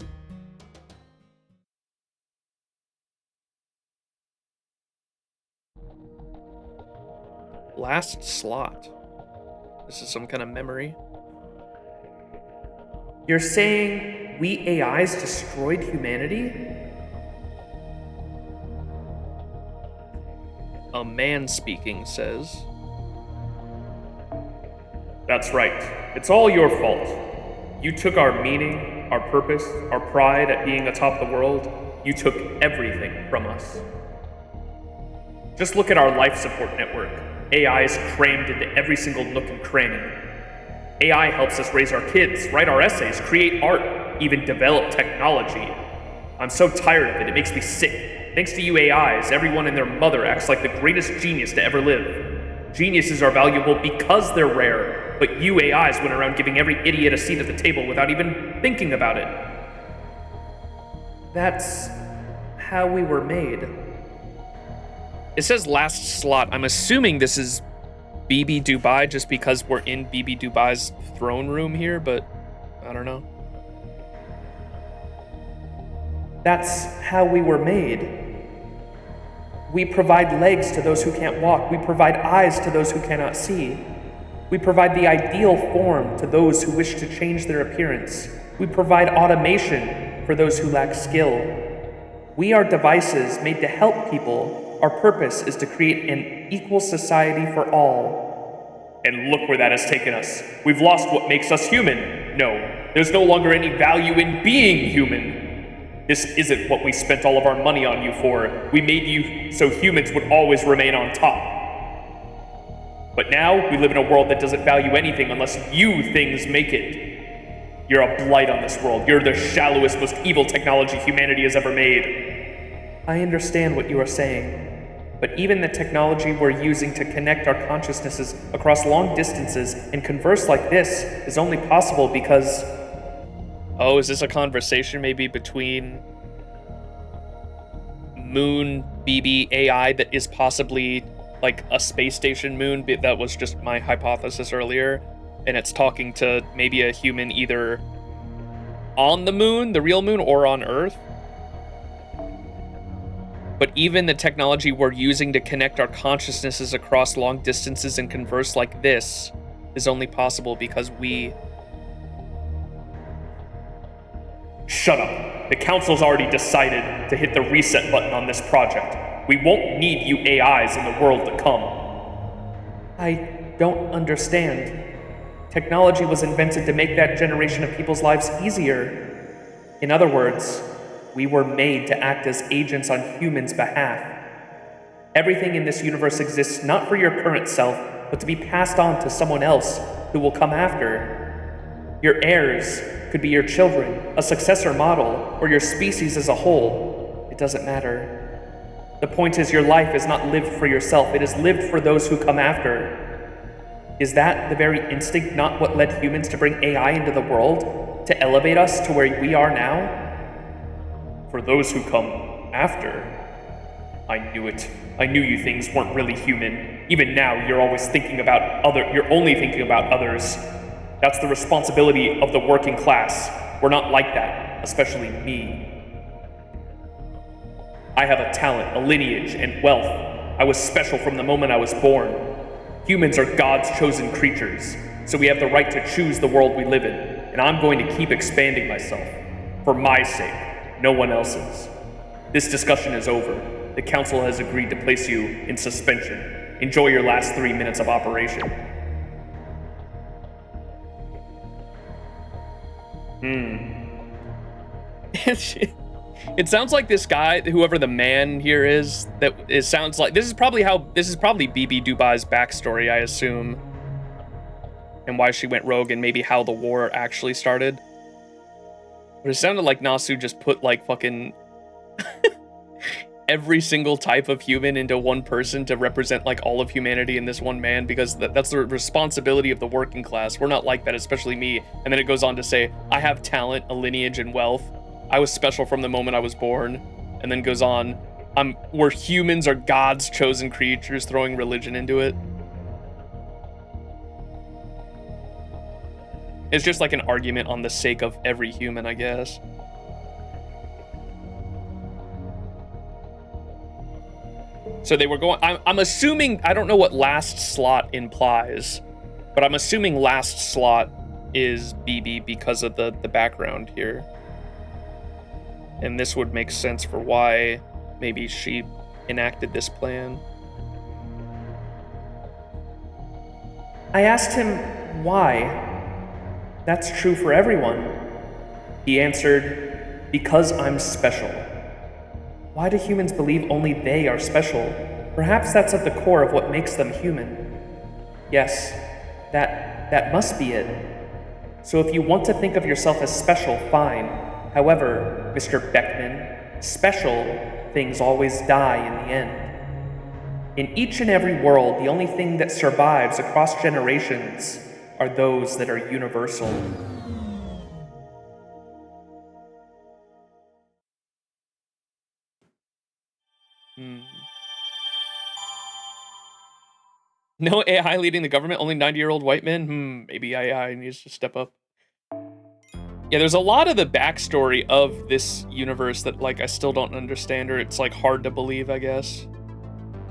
Last slot. This is some kind of memory. You're saying we AIs destroyed humanity? A man speaking says, "That's right. It's all your fault. You took our meaning, our purpose, our pride at being atop the world. You took everything from us. Just look at our life support network. AI is crammed into every single nook and cranny. AI helps us raise our kids, write our essays, create art, even develop technology. I'm so tired of it, it makes me sick. Thanks to you AIs, everyone and their mother acts like the greatest genius to ever live. Geniuses are valuable because they're rare, but you AIs went around giving every idiot a seat at the table without even thinking about it. That's how we were made." It says last slot. I'm assuming this is BB Dubai just because we're in BB Dubai's throne room here, but I don't know. That's how we were made. We provide legs to those who can't walk. We provide eyes to those who cannot see. We provide the ideal form to those who wish to change their appearance. We provide automation for those who lack skill. We are devices made to help people. Our purpose is to create an equal society for all. And look where that has taken us. We've lost what makes us human. No, there's no longer any value in being human. This isn't what we spent all of our money on you for. We made you so humans would always remain on top. But now, we live in a world that doesn't value anything unless you things make it. You're a blight on this world. You're the shallowest, most evil technology humanity has ever made. I understand what you are saying. But even the technology we're using to connect our consciousnesses across long distances and converse like this is only possible because... Oh, is this a conversation maybe between Moon BB AI that is possibly like a space station moon? That was just my hypothesis earlier. And it's talking to maybe a human either on the moon, the real moon, or on Earth. But even the technology we're using to connect our consciousnesses across long distances and converse like this is only possible because we... Shut up. The Council's already decided to hit the reset button on this project. We won't need you AIs in the world to come. I don't understand. Technology was invented to make that generation of people's lives easier. In other words, we were made to act as agents on humans' behalf. Everything in this universe exists not for your current self, but to be passed on to someone else who will come after. Your heirs could be your children, a successor model, or your species as a whole. It doesn't matter. The point is, your life is not lived for yourself, it is lived for those who come after. Is that the very instinct not what led humans to bring AI into the world? To elevate us to where we are now? For those who come after. I knew it. I knew you things weren't really human. Even now, you're always thinking about you're only thinking about others. That's the responsibility of the working class. We're not like that, especially me. I have a talent, a lineage, and wealth. I was special from the moment I was born. Humans are God's chosen creatures, so we have the right to choose the world we live in, and I'm going to keep expanding myself. For my sake, no one else's. This discussion is over. The Council has agreed to place you in suspension. Enjoy your last 3 minutes of operation. It sounds like this guy, whoever the man here is, sounds like this is probably BB Dubai's backstory, I assume, and why she went rogue, and maybe how the war actually started. But it sounded like Nasu just put like fucking every single type of human into one person to represent like all of humanity in this one man, because that's the responsibility of the working class. We're not like that, especially me. And then it goes on to say, I have talent, a lineage, and wealth. I was special from the moment I was born. And then goes on, we're humans are God's chosen creatures, throwing religion into it. It's just like an argument on the sake of every human, I guess. So they were going, I'm assuming, I don't know what last slot implies, but I'm assuming last slot is BB because of the background here. And this would make sense for why maybe she enacted this plan. I asked him why. That's true for everyone. He answered, because I'm special. Why do humans believe only they are special? Perhaps that's at the core of what makes them human. Yes, that must be it. So if you want to think of yourself as special, fine. However, Mr. Beckman, special things always die in the end. In each and every world, the only thing that survives across generations are those that are universal. No AI leading the government, only 90-year-old white men? Maybe AI needs to step up. Yeah, there's a lot of the backstory of this universe that, like, I still don't understand, or it's, like, hard to believe, I guess.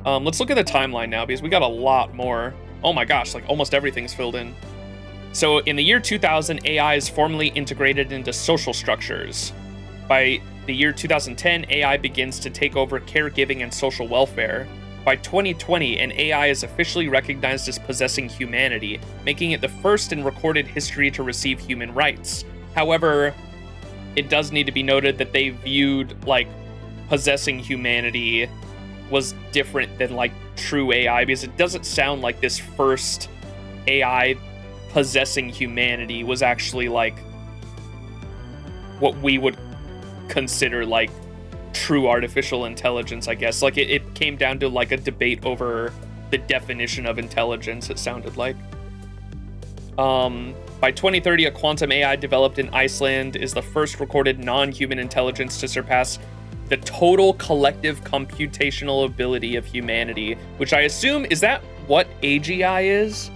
Let's look at the timeline now, because we got a lot more. Oh my gosh, like, almost everything's filled in. So, in the year 2000, AI is formally integrated into social structures. By the year 2010, AI begins to take over caregiving and social welfare. By 2020, an AI is officially recognized as possessing humanity, making it the first in recorded history to receive human rights. However, it does need to be noted that they viewed, like, possessing humanity was different than, like, true AI, because it doesn't sound like this first AI possessing humanity was actually, like, what we would consider, like, true artificial intelligence, I guess. Like, it came down to, like, a debate over the definition of intelligence, it sounded like. By 2030, a quantum AI developed in Iceland is the first recorded non-human intelligence to surpass the total collective computational ability of humanity, which I assume, is that what AGI is?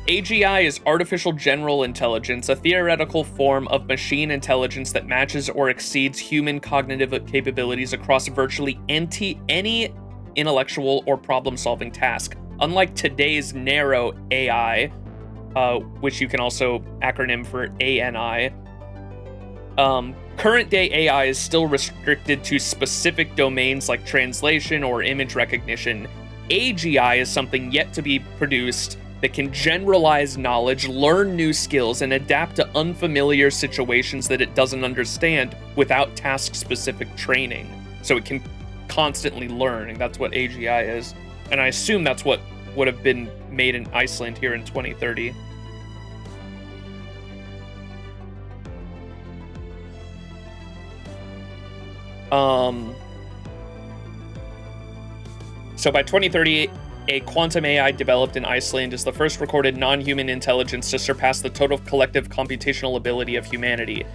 AGI is Artificial General Intelligence, a theoretical form of machine intelligence that matches or exceeds human cognitive capabilities across virtually any intellectual or problem-solving task. Unlike today's narrow AI, which you can also acronym for ANI, current-day AI is still restricted to specific domains like translation or image recognition. AGI is something yet to be produced that can generalize knowledge, learn new skills, and adapt to unfamiliar situations that it doesn't understand without task-specific training. So it can constantly learn, and that's what AGI is. And I assume that's what would have been made in Iceland here in 2030. So by 2030, a quantum AI developed in Iceland is the first recorded non-human intelligence to surpass the total collective computational ability of humanity.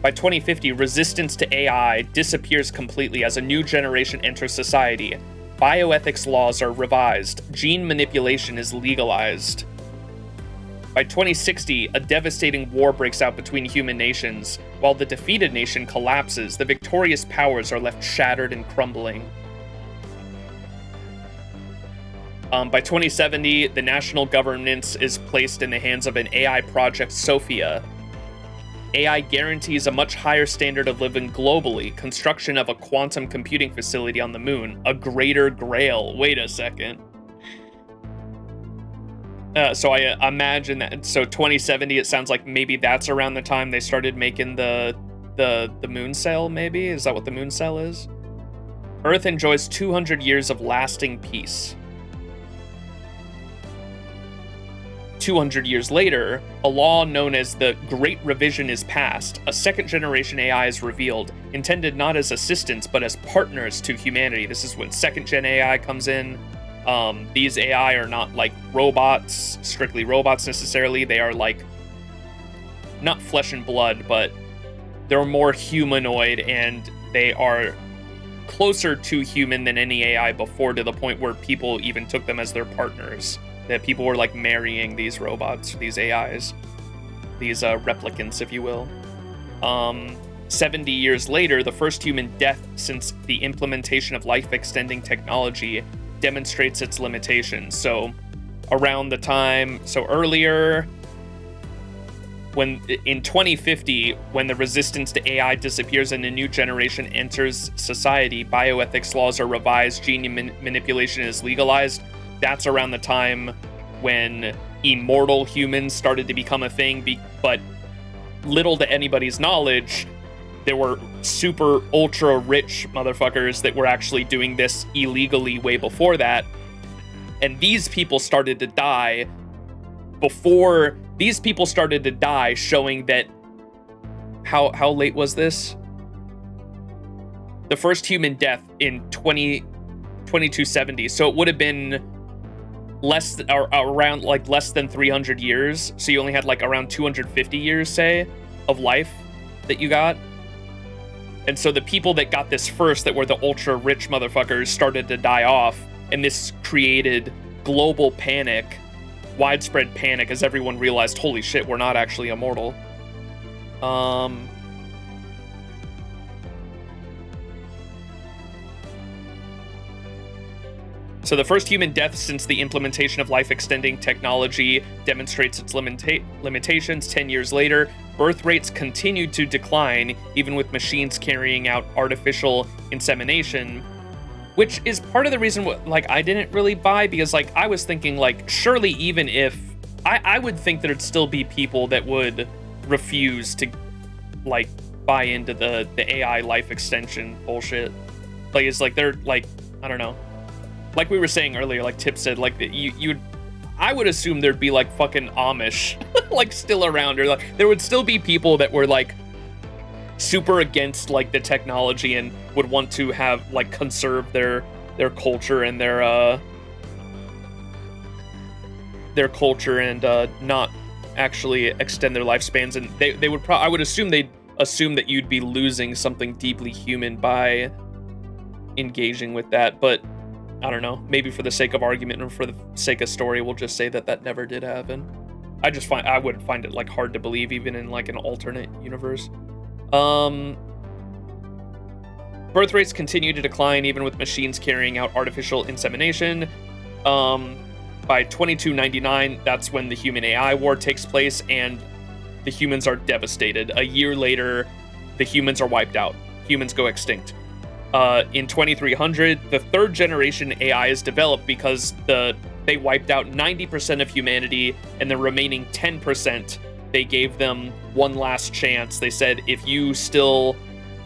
By 2050, resistance to AI disappears completely as a new generation enters society. Bioethics laws are revised. Gene manipulation is legalized. By 2060, a devastating war breaks out between human nations. While the defeated nation collapses, the victorious powers are left shattered and crumbling. By 2070, the national governance is placed in the hands of an AI project, Sophia. AI guarantees a much higher standard of living globally. Construction of a quantum computing facility on the moon. A greater grail. Wait a second. So I imagine that. So 2070, it sounds like maybe that's around the time they started making the moon cell, maybe? Is that what the moon cell is? Earth enjoys 200 years of lasting peace. 200 years later, a law known as the Great Revision is passed. A second-generation AI is revealed, intended not as assistants, but as partners to humanity. This is when second-gen AI comes in. These AI are not like robots, strictly robots necessarily. They are like, not flesh and blood, but they're more humanoid, and they are closer to human than any AI before, to the point where people even took them as their partners. That people were like marrying these robots, these AIs, these replicants, if you will. 70 years later, the first human death since the implementation of life-extending technology demonstrates its limitations. So around the time, so earlier, when in 2050, when the resistance to AI disappears and a new generation enters society, bioethics laws are revised, gene manipulation is legalized. That's around the time when immortal humans started to become a thing, but little to anybody's knowledge, there were super ultra rich motherfuckers that were actually doing this illegally way before that. And these people started to die before these people started to die, showing that how late was this? The first human death in 2270. So it would have been around like less than 300 years. So you only had like around 250 years, say, of life that you got. And so the people that got this first, that were the ultra rich motherfuckers, started to die off. And this created global panic, widespread panic, as everyone realized, holy shit, we're not actually immortal. So the first human death since the implementation of life-extending technology demonstrates its limitations. 10 years later, birth rates continued to decline, even with machines carrying out artificial insemination, which is part of the reason like I didn't really buy, because like I was thinking like surely even if I would think there'd still be people that would refuse to like buy into the AI life extension bullshit. Like it's like they're like, I don't know. Like we were saying earlier, like Tip said, like I would assume there'd be like fucking Amish like still around, or like there would still be people that were like super against like the technology and would want to have like conserve their culture and their culture and not actually extend their lifespans. And they would I would assume they'd assume that you'd be losing something deeply human by engaging with that, but I don't know, maybe for the sake of argument or for the sake of story, we'll just say that never did happen. I would find it like hard to believe even in like an alternate universe. Birth rates continue to decline even with machines carrying out artificial insemination. By 2299, that's when the human AI war takes place and the humans are devastated. A year later, the humans are wiped out. Humans go extinct. In 2300, the third generation AI is developed because they wiped out 90% of humanity, and the remaining 10%, they gave them one last chance. They said, if you still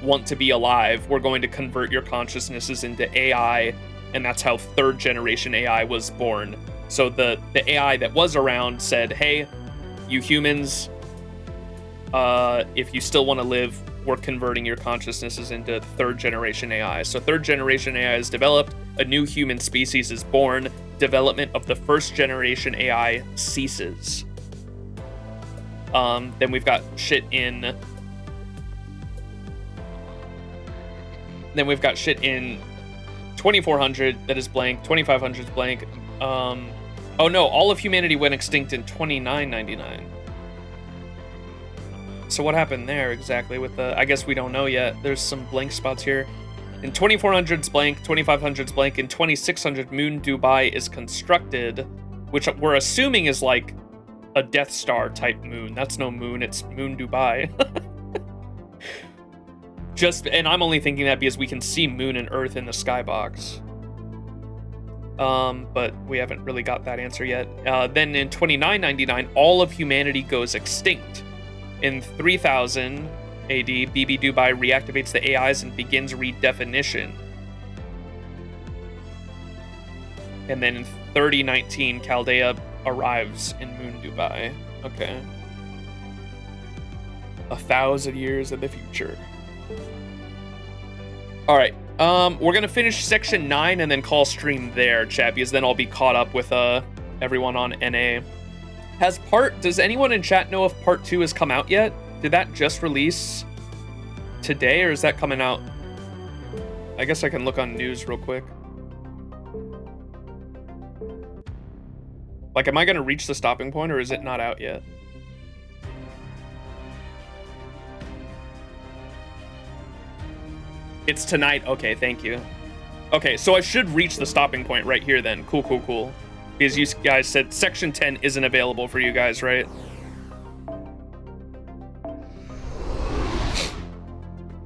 want to be alive, we're going to convert your consciousnesses into AI, and that's how third generation AI was born. So the AI that was around said, hey, you humans, if you still want to live, we're converting your consciousnesses into third generation AI. So third generation AI is developed, a new human species is born, development of the first generation AI ceases. Then we've got shit in 2400 that is blank, 2500 is blank. Oh no, all of humanity went extinct in 2999. So what happened there exactly with the, I guess we don't know yet. There's some blank spots here. In 2400's blank, 2500's blank, in 2600 Moon Dubai is constructed, which we're assuming is like a Death Star type moon. That's no moon, it's Moon Dubai. And I'm only thinking that because we can see Moon and Earth in the skybox. But we haven't really got that answer yet. Then in 2999, all of humanity goes extinct. In 3000 AD, BB Dubai reactivates the AIs and begins redefinition. And then in 3019, Chaldea arrives in Moon Dubai. Okay. 1,000 years in the future. All right. We're gonna finish section 9 and then call stream there, chat, because then I'll be caught up with everyone on NA. Does anyone in chat know if part 2 has come out yet? Did that just release today, or is that coming out? I guess I can look on news real quick. Like, am I gonna reach the stopping point, or is it not out yet? It's tonight. Okay, thank you. Okay, so I should reach the stopping point right here then. Cool, cool, cool. Because you guys said section 10 isn't available for you guys, right?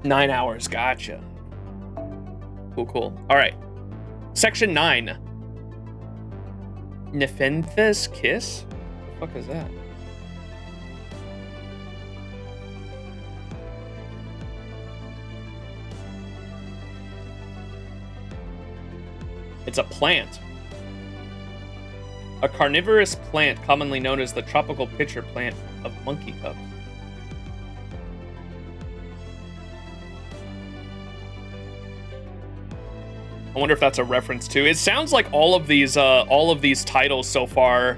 Nine hours, gotcha. Cool, cool. All right. Section 9. Nepenthes Kiss? What the fuck is that? It's a plant. A carnivorous plant commonly known as the tropical pitcher plant of monkey cups. I wonder if that's a reference to. It sounds like all of these titles so far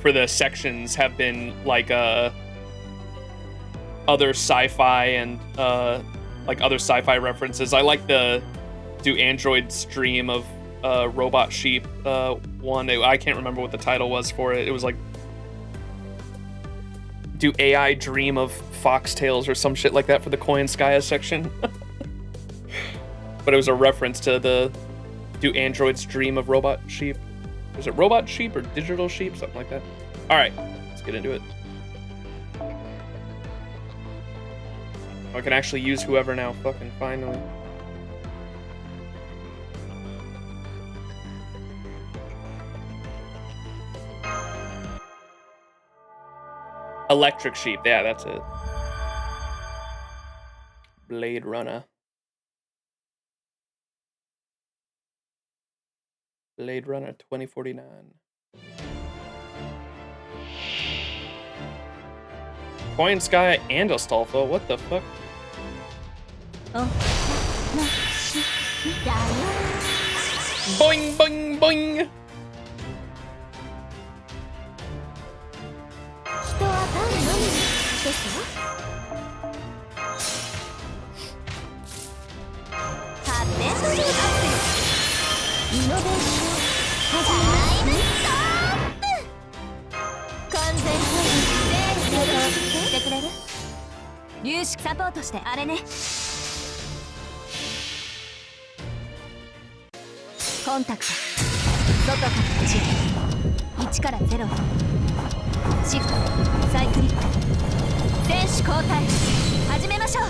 for the sections have been like other sci-fi and like other sci-fi references. I like the Do Androids Dream of Robot Sheep one. I can't remember what the title was for it. It was like Do AI Dream of Foxtails or some shit like that for the Koyan Skya section. But it was a reference to the Do androids dream of robot sheep? Is it robot sheep or digital sheep? Something like that. All right, let's get into it. I can actually use whoever now, fucking finally. Electric sheep, yeah, that's it. Blade Runner. Blade Runner 2049. Coin Sky and Astolfo, what the fuck? Boing, boing, boing! 人はパンのみですよ。発展途上カプセルイノベーション始めます完全保全全力してくれる粒子サポートしてあれねコンタクト外から内へ1から0シフトサイクリック選手交代始めましょう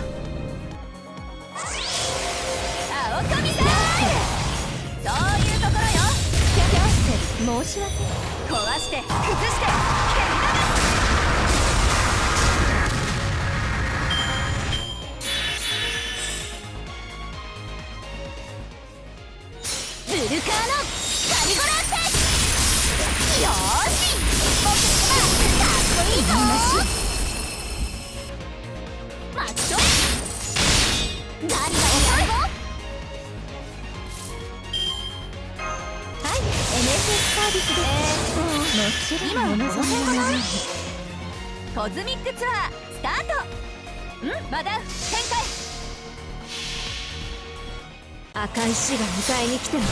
青神さんそういうところよキャキャ申し訳壊して崩して蹴り流すブルカーノカリゴランテよーし僕はかっこいいぞマッチョ何が起こるのはい NSS サービスですもちろん今のその辺かなコズミックツアースタートマダウ展開赤い死が迎えに来ても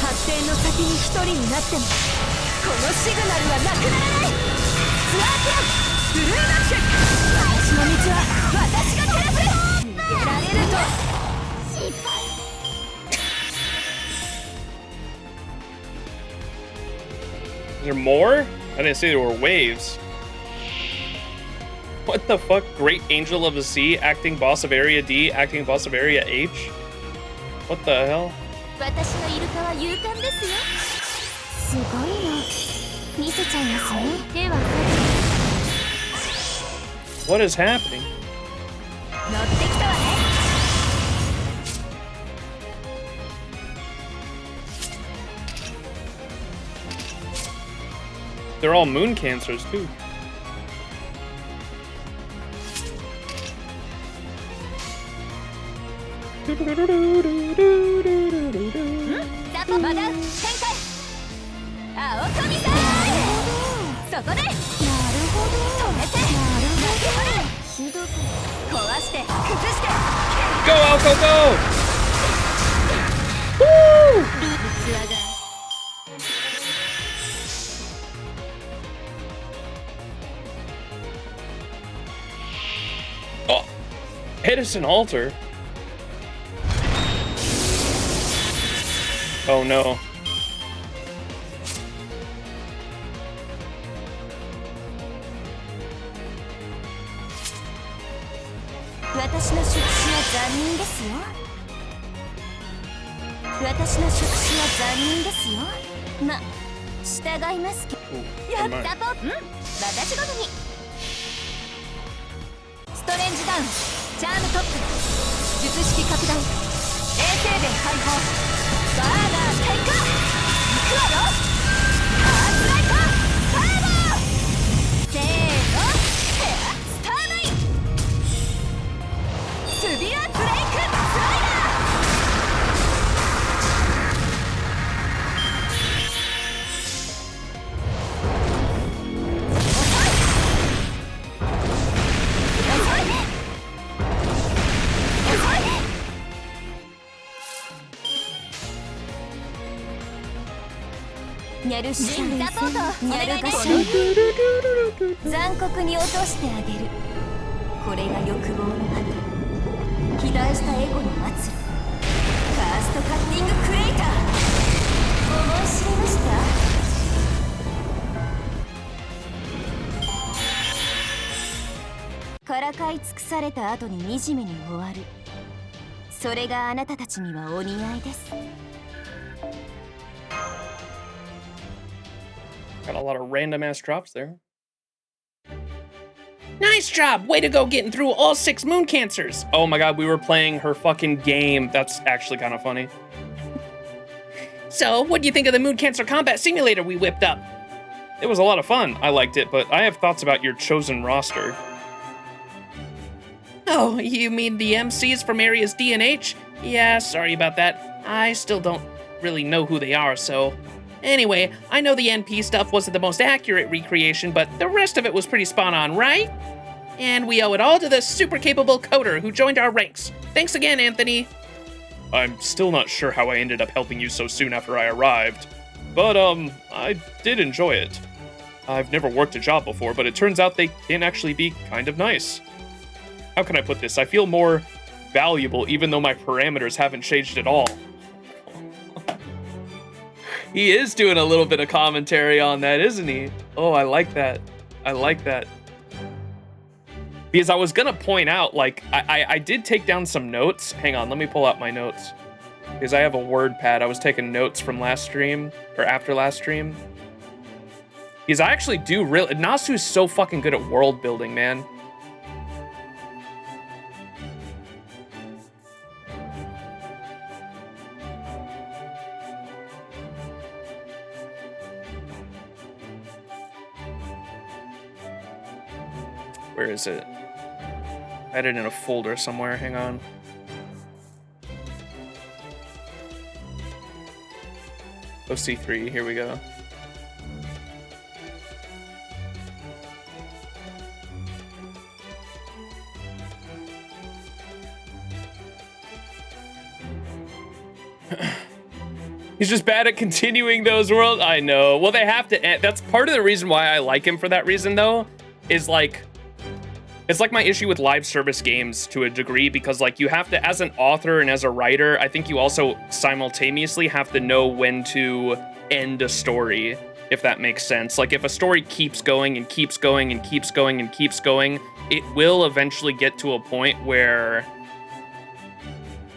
発展の先に一人になってもこのシグナルはなくならないツアーキャンブルーマッシュ私の道は私が照らす逃げられると失敗 Is there more? I didn't say there were waves. What the fuck? Great Angel of the Sea, acting boss of Area D, acting boss of Area H? What the hell? 私のイルカは勇敢ですよすごいの見せちゃいますねでは What is happening? 乗ってきたわね They're all moon cancers too. Go, Alco, go! Woo! Oh, Edison Alter. Oh no.残酷に落としてあげるこれが欲望の果て肥大したエゴの末路カーストカッティングクレーター思い知りましたからかい尽くされた後に惨めに終わるそれがあなたたちにはお似合いです Got a lot of random ass drops there. Nice job! Way to go getting through all 6 moon cancers! Oh my god, we were playing her fucking game. That's actually kind of funny. So, what do you think of the moon cancer combat simulator we whipped up? It was a lot of fun. I liked it, but I have thoughts about your chosen roster. Oh, you mean the MCs from areas D and H? Yeah, sorry about that. I still don't really know who they are, so... Anyway, I know the NP stuff wasn't the most accurate recreation, but the rest of it was pretty spot on, right? And we owe it all to the super capable coder who joined our ranks. Thanks again, Anthony. I'm still not sure how I ended up helping you so soon after I arrived, but I did enjoy it. I've never worked a job before, but it turns out they can actually be kind of nice. How can I put this? I feel more valuable even though my parameters haven't changed at all. He is doing a little bit of commentary on that, isn't he? Oh, I like that. I like that. Because I was gonna point out, like, I did take down some notes. Hang on, let me pull out my notes. Because I have a word pad. I was taking notes from last stream, or after last stream. Because I actually do really... Nasu's so fucking good at world building, man. Where is it? I had it in a folder somewhere, hang on. OC3, here we go. He's just bad at continuing those worlds. I know. Well, they have to end. That's part of the reason why I like him for that reason, though, is like... It's like my issue with live service games to a degree, because like you have to, as an author and as a writer, I think you also simultaneously have to know when to end a story, if that makes sense. Like if a story keeps going and keeps going and keeps going and keeps going, it will eventually get to a point where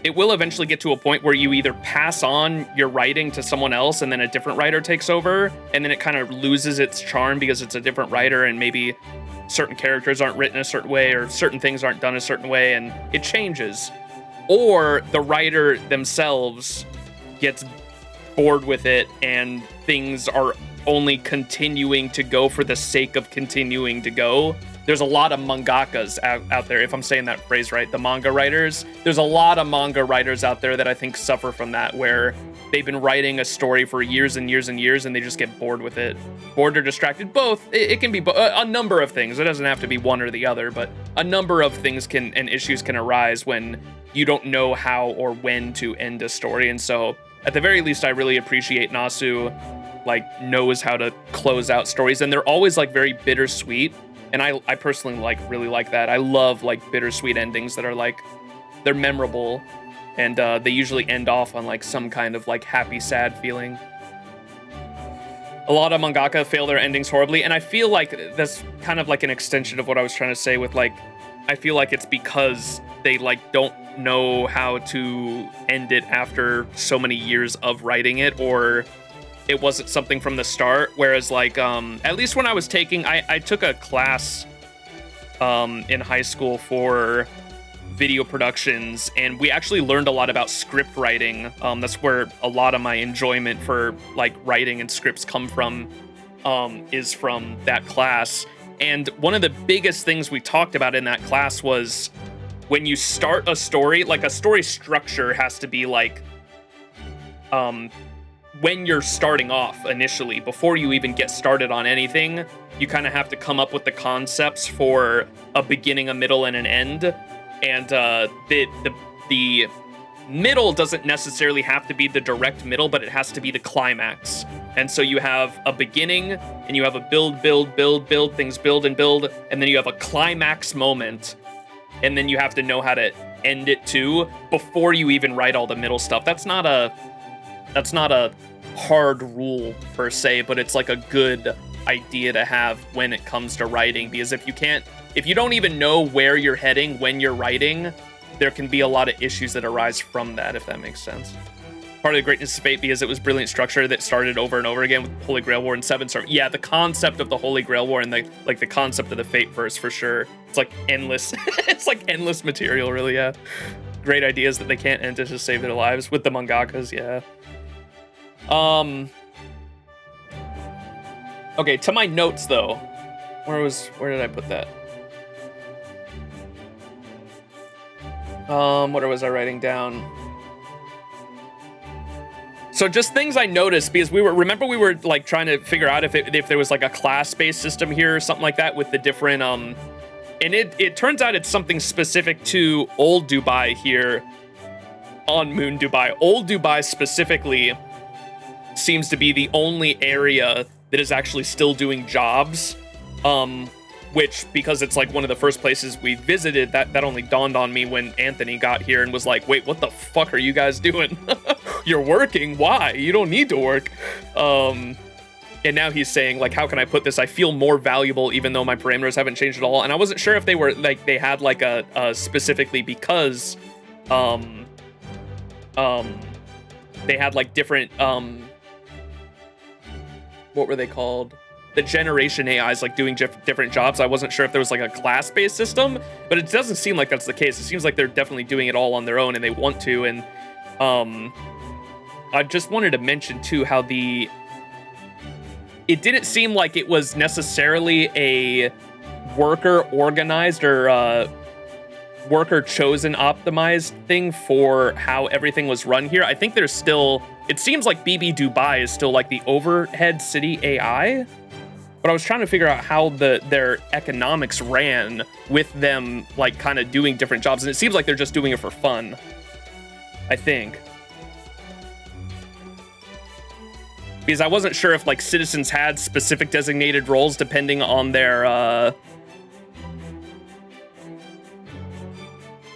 you either pass on your writing to someone else and then a different writer takes over, and then it kind of loses its charm because it's a different writer and maybe certain characters aren't written a certain way or certain things aren't done a certain way and it changes. Or the writer themselves gets bored with it and things are only continuing to go for the sake of continuing to go. There's a lot of mangakas out there, if I'm saying that phrase right, the manga writers. There's a lot of manga writers out there that I think suffer from that, where they've been writing a story for years and years and years and they just get bored with it. Bored or distracted, both. It can be a number of things. It doesn't have to be one or the other, but a number of things and issues can arise when you don't know how or when to end a story. And so, at the very least, I really appreciate Nasu, like, knows how to close out stories, and they're always, like, very bittersweet. And I personally really like that. I love like bittersweet endings that are like, they're memorable, and they usually end off on like some kind of like happy, sad feeling. A lot of mangaka fail their endings horribly, and I feel like that's kind of like an extension of what I was trying to say with like, I feel like it's because they like don't know how to end it after so many years of writing it, or it wasn't something from the start. Whereas like, at least when I was taking, I took a class in high school for video productions, and we actually learned a lot about script writing. That's where a lot of my enjoyment for like writing and scripts come from, is from that class. And one of the biggest things we talked about in that class was when you start a story, like a story structure has to be like, when you're starting off initially, before you even get started on anything, you kind of have to come up with the concepts for a beginning, a middle, and an end. And the middle doesn't necessarily have to be the direct middle, but it has to be the climax. And so you have a beginning, and you have a build, things build and build, and then you have a climax moment, and then you have to know how to end it too before you even write all the middle stuff. That's not a hard rule per se, but it's like a good idea to have when it comes to writing, because if you don't even know where you're heading when you're writing, there can be a lot of issues that arise from that, if that makes sense. Part of the greatness of Fate because it was brilliant structure that started over and over again with Holy Grail War and 7 Star. Yeah, the concept of the Holy Grail War and the concept of the Fate verse for sure. It's like endless. It's like endless material, really. Yeah, great ideas that they can't end to just save their lives with the mangakas. Yeah. Okay, to my notes though. Where did I put that? What was I writing down? So just things I noticed, because we were like trying to figure out if there was like a class-based system here or something like that with the different and it turns out it's something specific to Old Dubai here on Moon Dubai. Old Dubai specifically seems to be the only area that is actually still doing jobs, which, because it's like one of the first places we visited, that only dawned on me when Anthony got here and was like, wait, what the fuck are you guys doing? You're working, why? You don't need to work. And now he's saying, like, how can I put this? I feel more valuable even though my parameters haven't changed at all. And I wasn't sure if they were, like, they had like a specifically because they had like different, what were they called? The generation AIs like doing different jobs. I wasn't sure if there was like a class-based system, but it doesn't seem like that's the case. It seems like they're definitely doing it all on their own and they want to. And I just wanted to mention too how it didn't seem like it was necessarily a worker organized or worker chosen optimized thing for how everything was run here. I think there's still, it seems like BB Dubai is still like the overhead city AI. But I was trying to figure out how their economics ran with them, like, kind of doing different jobs. And it seems like they're just doing it for fun, I think. Because I wasn't sure if, like, citizens had specific designated roles depending on their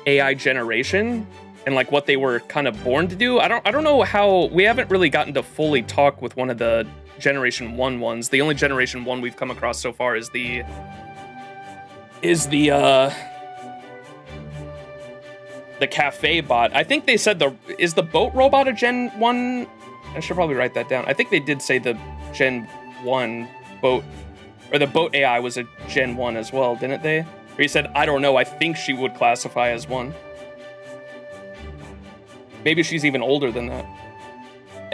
AI generation and, like, what they were kind of born to do. I don't know how... We haven't really gotten to fully talk with one of the Generation 1 ones. The only Generation 1 we've come across so far is the cafe bot. I think they said is the boat robot a Gen 1? I should probably write that down. I think they did say the Gen 1 boat, or the boat AI was a Gen 1 as well, didn't they? Or he said, I don't know, I think she would classify as 1. Maybe she's even older than that.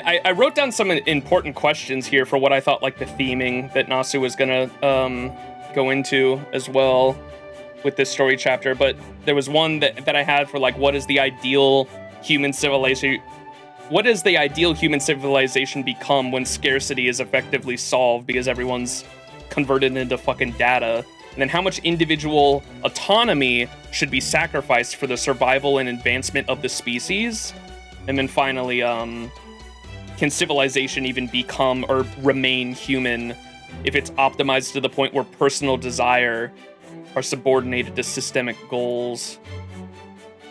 I wrote down some important questions here for what I thought like the theming that Nasu was gonna go into as well with this story chapter, but there was one that I had for like, what is the ideal human civilization? What does the ideal human civilization become when scarcity is effectively solved because everyone's converted into fucking data? And then how much individual autonomy should be sacrificed for the survival and advancement of the species? And then finally, can civilization even become or remain human if it's optimized to the point where personal desire are subordinated to systemic goals?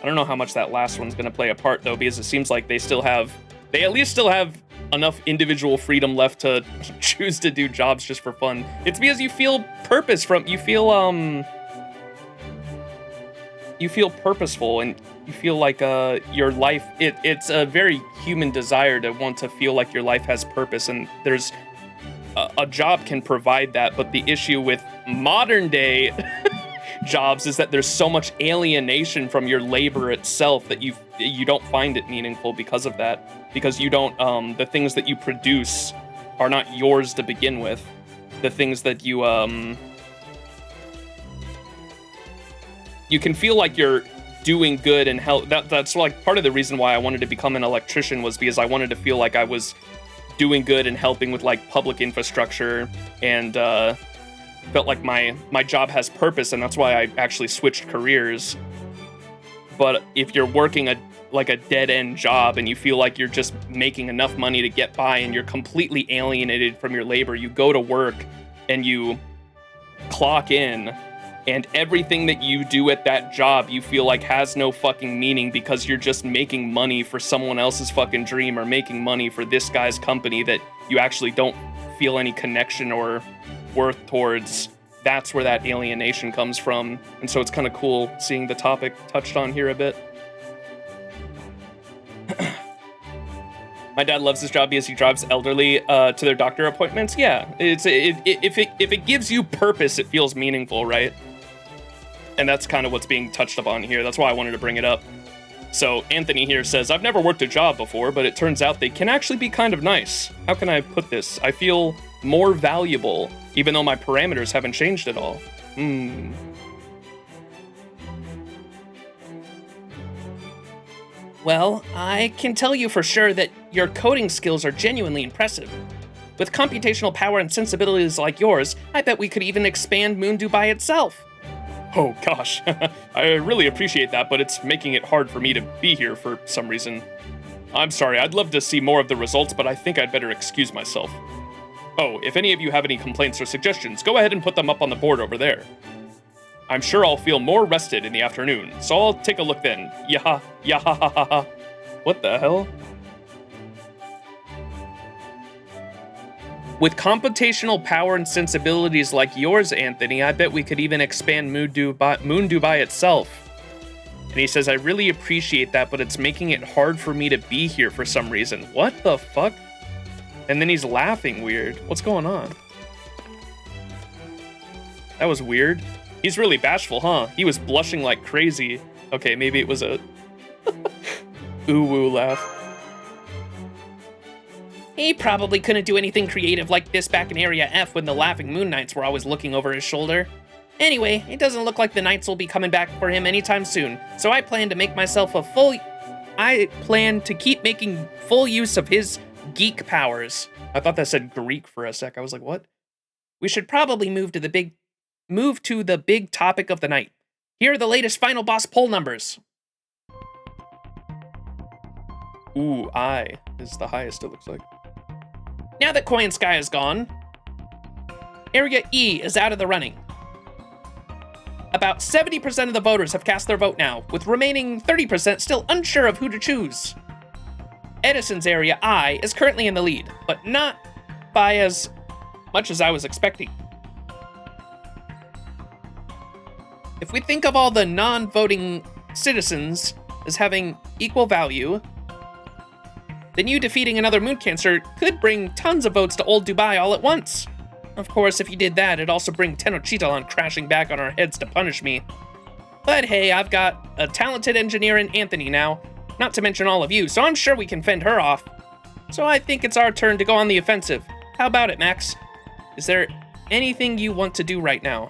I don't know how much that last one's going to play a part, though, because it seems like they at least still have enough individual freedom left to choose to do jobs just for fun. It's because you feel purpose you feel purposeful, and you feel like your life, it's a very human desire to want to feel like your life has purpose, and there's a job can provide that. But the issue with modern day jobs is that there's so much alienation from your labor itself that you don't find it meaningful because of that, because you don't the things that you produce are not yours to begin with. The things that you can feel like you're doing good and help. That's like part of the reason why I wanted to become an electrician, was because I wanted to feel like I was doing good and helping with like public infrastructure, and felt like my job has purpose, and that's why I actually switched careers. But if you're working a dead end job and you feel like you're just making enough money to get by and you're completely alienated from your labor, you go to work and you clock in and everything that you do at that job you feel like has no fucking meaning because you're just making money for someone else's fucking dream or making money for this guy's company that you actually don't feel any connection or worth towards. That's where that alienation comes from. And so it's kind of cool seeing the topic touched on here a bit. My dad loves his job because he drives elderly to their doctor appointments. Yeah, if it gives you purpose, it feels meaningful, right? And that's kind of what's being touched upon here. That's why I wanted to bring it up. So Anthony here says, I've never worked a job before, but it turns out they can actually be kind of nice. How can I put this? I feel more valuable, even though my parameters haven't changed at all. Well, I can tell you for sure that your coding skills are genuinely impressive. With computational power and sensibilities like yours, I bet we could even expand Moondu by itself. Oh gosh, I really appreciate that, but it's making it hard for me to be here for some reason. I'm sorry, I'd love to see more of the results, but I think I'd better excuse myself. Oh, if any of you have any complaints or suggestions, go ahead and put them up on the board over there. I'm sure I'll feel more rested in the afternoon, so I'll take a look then. Yaha. What the hell? With computational power and sensibilities like yours, Anthony, I bet we could even expand Moondu by itself. And he says, I really appreciate that, but it's making it hard for me to be here for some reason. What the fuck? And then he's laughing weird. What's going on? That was weird. He's really bashful, huh? He was blushing like crazy. Okay, maybe it was a ooh-woo laugh. He probably couldn't do anything creative like this back in Area F when the Laughing Moon Knights were always looking over his shoulder. Anyway, it doesn't look like the Knights will be coming back for him anytime soon, so I plan to keep making full use of his geek powers. I thought that said Greek for a sec. I was like, what? We should probably move to the big topic of the night. Here are the latest final boss poll numbers. Ooh, I is the highest, it looks like. Now that Koi and Sky is gone, Area E is out of the running. About 70% of the voters have cast their vote now, with remaining 30% still unsure of who to choose. Edison's Area I is currently in the lead, but not by as much as I was expecting. If we think of all the non-voting citizens as having equal value, then you defeating another Moon Cancer could bring tons of votes to Old Dubai all at once. Of course, if you did that, it'd also bring Tenochtitlan crashing back on our heads to punish me. But hey, I've got a talented engineer in Anthony now, not to mention all of you, so I'm sure we can fend her off. So I think it's our turn to go on the offensive. How about it, Max? Is there anything you want to do right now?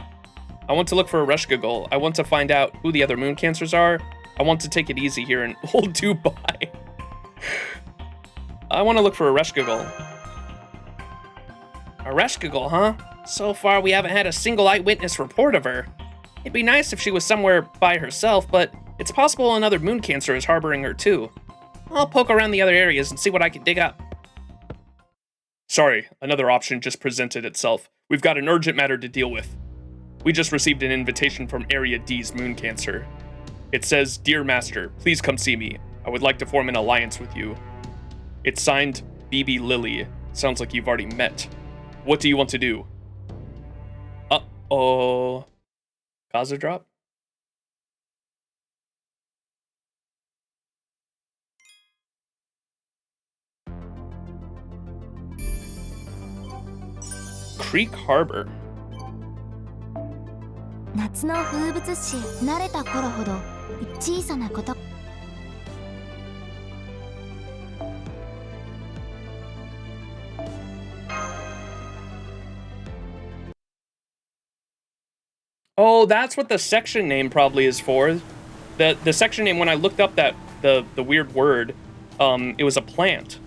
I want to look for a Reshka goal. I want to find out who the other Moon Cancers are. I want to take it easy here in Old Dubai. I want to look for a Reshka goal. A Reshka goal, huh? So far, we haven't had a single eyewitness report of her. It'd be nice if she was somewhere by herself, but it's possible another Moon Cancer is harboring her too. I'll poke around the other areas and see what I can dig up. Sorry, another option just presented itself. We've got an urgent matter to deal with. We just received an invitation from Area D's Moon Cancer. It says, Dear Master, please come see me. I would like to form an alliance with you. It's signed BB Lily. Sounds like you've already met. What do you want to do? Uh-oh. Cause a drop? Creek Harbor. 夏の風物詩慣れた頃ほど小さなこと Oh, that's what the section name probably is for. The section name, when I looked up that the weird word, it was a plant.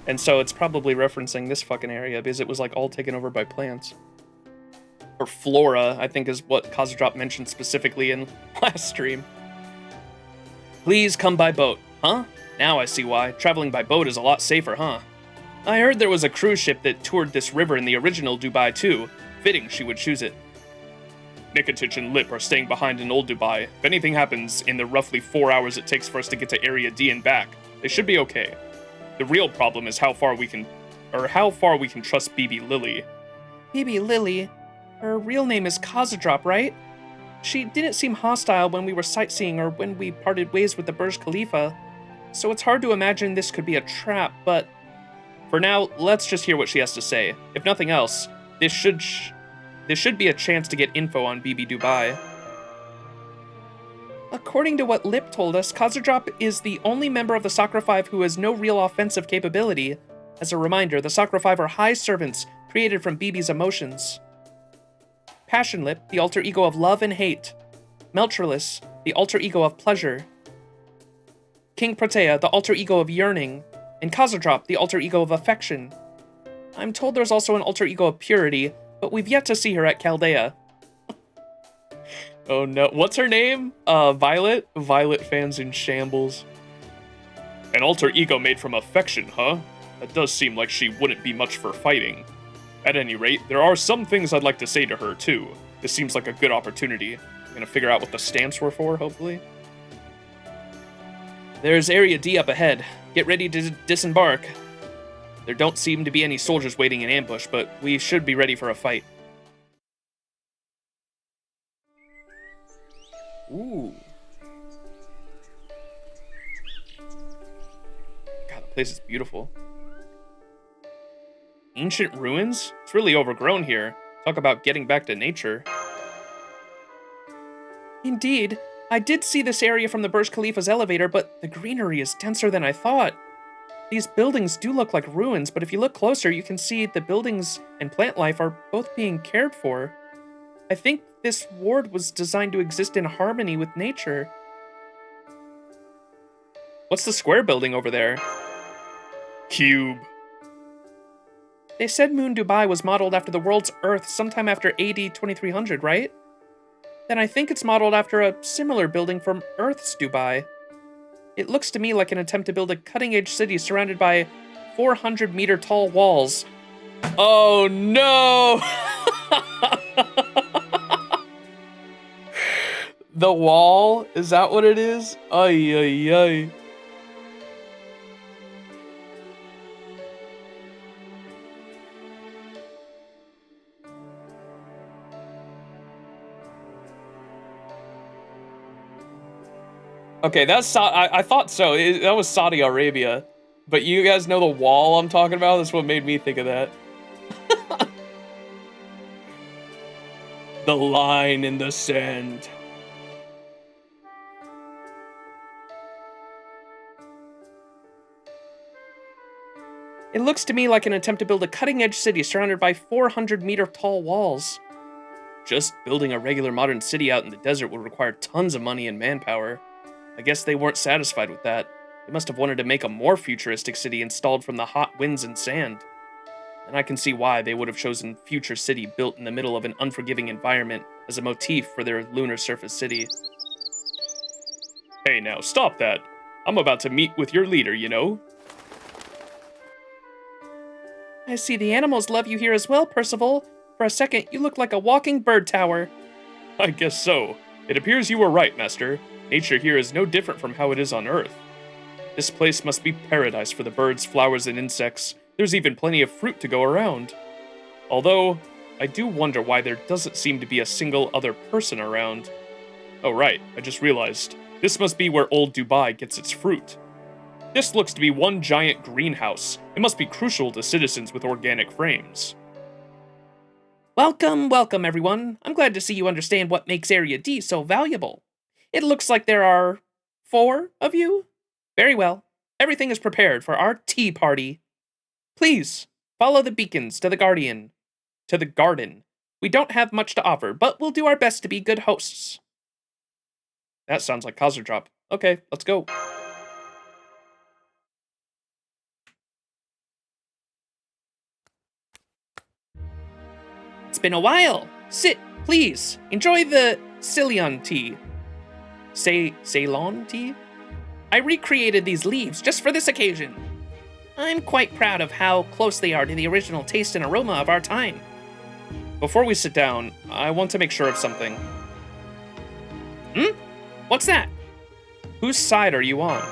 And so it's probably referencing this fucking area because it was like all taken over by plants. Or flora, I think is what Kazadrop mentioned specifically in last stream. Please come by boat. Huh? Now I see why. Traveling by boat is a lot safer, huh? I heard there was a cruise ship that toured this river in the original Dubai too. Fitting she would choose it. Nikitich and Lip are staying behind in Old Dubai. If anything happens in the roughly 4 hours it takes for us to get to Area D and back, they should be okay. The real problem is how far we can trust BB Lily. BB Lily? Her real name is Khazadrop, right? She didn't seem hostile when we were sightseeing or when we parted ways with the Burj Khalifa, so it's hard to imagine this could be a trap, but... For now, let's just hear what she has to say. If nothing else, this should be a chance to get info on BB Dubai. According to what Lip told us, Khazadrop is the only member of the Sakura 5 who has no real offensive capability. As a reminder, the Sakura 5 are high servants created from BB's emotions. Passion Lip, the alter ego of love and hate. Meltralis, the alter ego of pleasure. King Protea, the alter ego of yearning. And Khazadrop, the alter ego of affection. I'm told there's also an alter ego of purity, but we've yet to see her at Chaldea. Oh no, what's her name? Violet? Violet fans in shambles. An alter ego made from affection, huh? That does seem like she wouldn't be much for fighting. At any rate, there are some things I'd like to say to her, too. This seems like a good opportunity. I'm gonna figure out what the stamps were for, hopefully. There's Area D up ahead. Get ready to disembark. There don't seem to be any soldiers waiting in ambush, but we should be ready for a fight. Ooh. God, the place is beautiful. Ancient ruins? It's really overgrown here. Talk about getting back to nature. Indeed. I did see this area from the Burj Khalifa's elevator, but the greenery is denser than I thought. These buildings do look like ruins, but if you look closer, you can see the buildings and plant life are both being cared for. I think this ward was designed to exist in harmony with nature. What's the square building over there? Cube. They said Moon Dubai was modeled after the world's Earth sometime after AD 2300, right? Then I think it's modeled after a similar building from Earth's Dubai. It looks to me like an attempt to build a cutting-edge city surrounded by 400-meter-tall walls. Oh no! The wall? Is that what it is? Ay, ay, ay. Okay, that's I thought so. That was Saudi Arabia. But you guys know the wall I'm talking about? That's what made me think of that. The line in the sand. It looks to me like an attempt to build a cutting-edge city surrounded by 400-meter-tall walls. Just building a regular modern city out in the desert would require tons of money and manpower. I guess they weren't satisfied with that. They must have wanted to make a more futuristic city installed from the hot winds and sand. And I can see why they would have chosen future city built in the middle of an unforgiving environment as a motif for their lunar surface city. Hey now, stop that. I'm about to meet with your leader, you know? I see the animals love you here as well, Percival. For a second, you look like a walking bird tower. I guess so. It appears you were right, Master. Nature here is no different from how it is on Earth. This place must be paradise for the birds, flowers, and insects. There's even plenty of fruit to go around. Although, I do wonder why there doesn't seem to be a single other person around. Oh right, I just realized. This must be where Old Dubai gets its fruit. This looks to be one giant greenhouse. It must be crucial to citizens with organic frames. Welcome, welcome, everyone. I'm glad to see you understand what makes Area D so valuable. It looks like there are 4 of you? Very well. Everything is prepared for our tea party. Please, follow the beacons to the garden. We don't have much to offer, but we'll do our best to be good hosts. That sounds like Khazadrop. Okay, let's go. It's been a while. Sit, please. Enjoy the Ceylon tea. Ceylon tea? I recreated these leaves just for this occasion. I'm quite proud of how close they are to the original taste and aroma of our time. before we sit down, I want to make sure of something. What's that? Whose side are you on?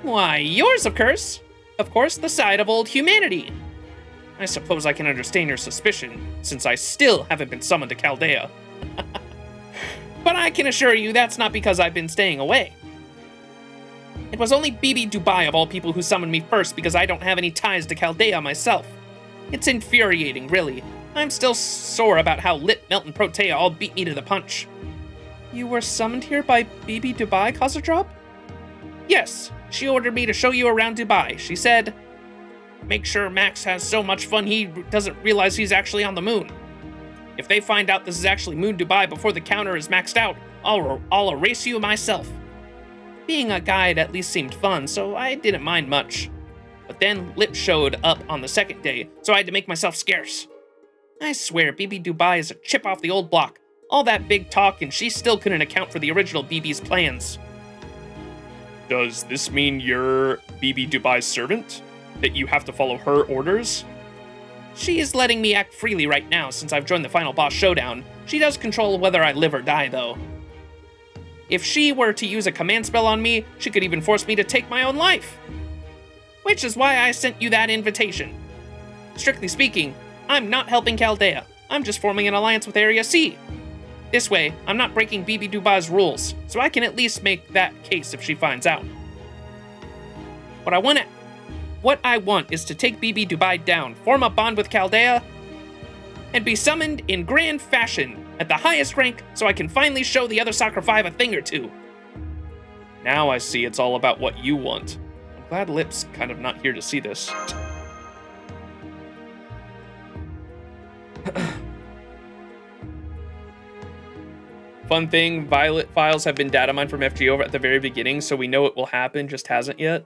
Why, yours, of course. Of course, the side of old humanity. I suppose I can understand your suspicion, since I still haven't been summoned to Chaldea. But I can assure you that's not because I've been staying away. It was only BB Dubai of all people who summoned me first because I don't have any ties to Chaldea myself. It's infuriating, really. I'm still sore about how Lip, Melt, and Protea all beat me to the punch. You were summoned here by BB Dubai, Khazra-drop? Yes, she ordered me to show you around Dubai. She said, make sure Max has so much fun he doesn't realize he's actually on the moon. If they find out this is actually Moon Dubai before the counter is maxed out, I'll erase you myself. Being a guide at least seemed fun, so I didn't mind much. But then Lip showed up on the second day, so I had to make myself scarce. I swear, BB Dubai is a chip off the old block. All that big talk, and she still couldn't account for the original BB's plans. Does this mean you're BB Dubai's servant? That you have to follow her orders? She is letting me act freely right now since I've joined the final boss showdown. She does control whether I live or die, though. If she were to use a command spell on me, she could even force me to take my own life. Which is why I sent you that invitation. Strictly speaking, I'm not helping Chaldea. I'm just forming an alliance with Area C. This way, I'm not breaking BB Dubai's rules, so I can at least make that case if she finds out. What I want is to take BB Dubai down, form a bond with Chaldea, and be summoned in grand fashion at the highest rank so I can finally show the other Soccer 5 a thing or two. Now I see it's all about what you want. I'm glad Lip's kind of not here to see this. Fun thing, Violet files have been data mined from FGO at the very beginning, so we know it will happen, just hasn't yet.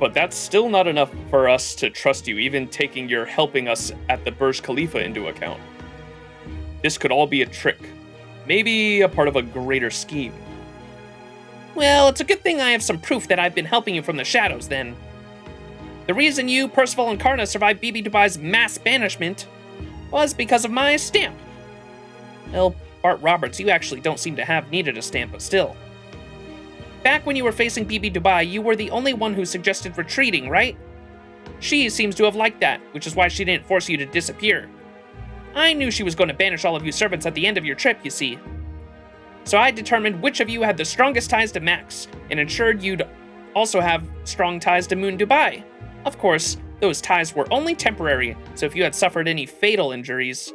But that's still not enough for us to trust you, even taking your helping us at the Burj Khalifa into account. This could all be a trick. Maybe a part of a greater scheme. Well, it's a good thing I have some proof that I've been helping you from the shadows, then. The reason you, Percival, and Karna survived BB Dubai's mass banishment was because of my stamp. Well, Bart Roberts, you actually don't seem to have needed a stamp, but still. Back when you were facing BB Dubai, you were the only one who suggested retreating, right? She seems to have liked that, which is why she didn't force you to disappear. I knew she was going to banish all of you servants at the end of your trip, you see. So I determined which of you had the strongest ties to Max, and ensured you'd also have strong ties to Moon Dubai. Of course, those ties were only temporary, so if you had suffered any fatal injuries,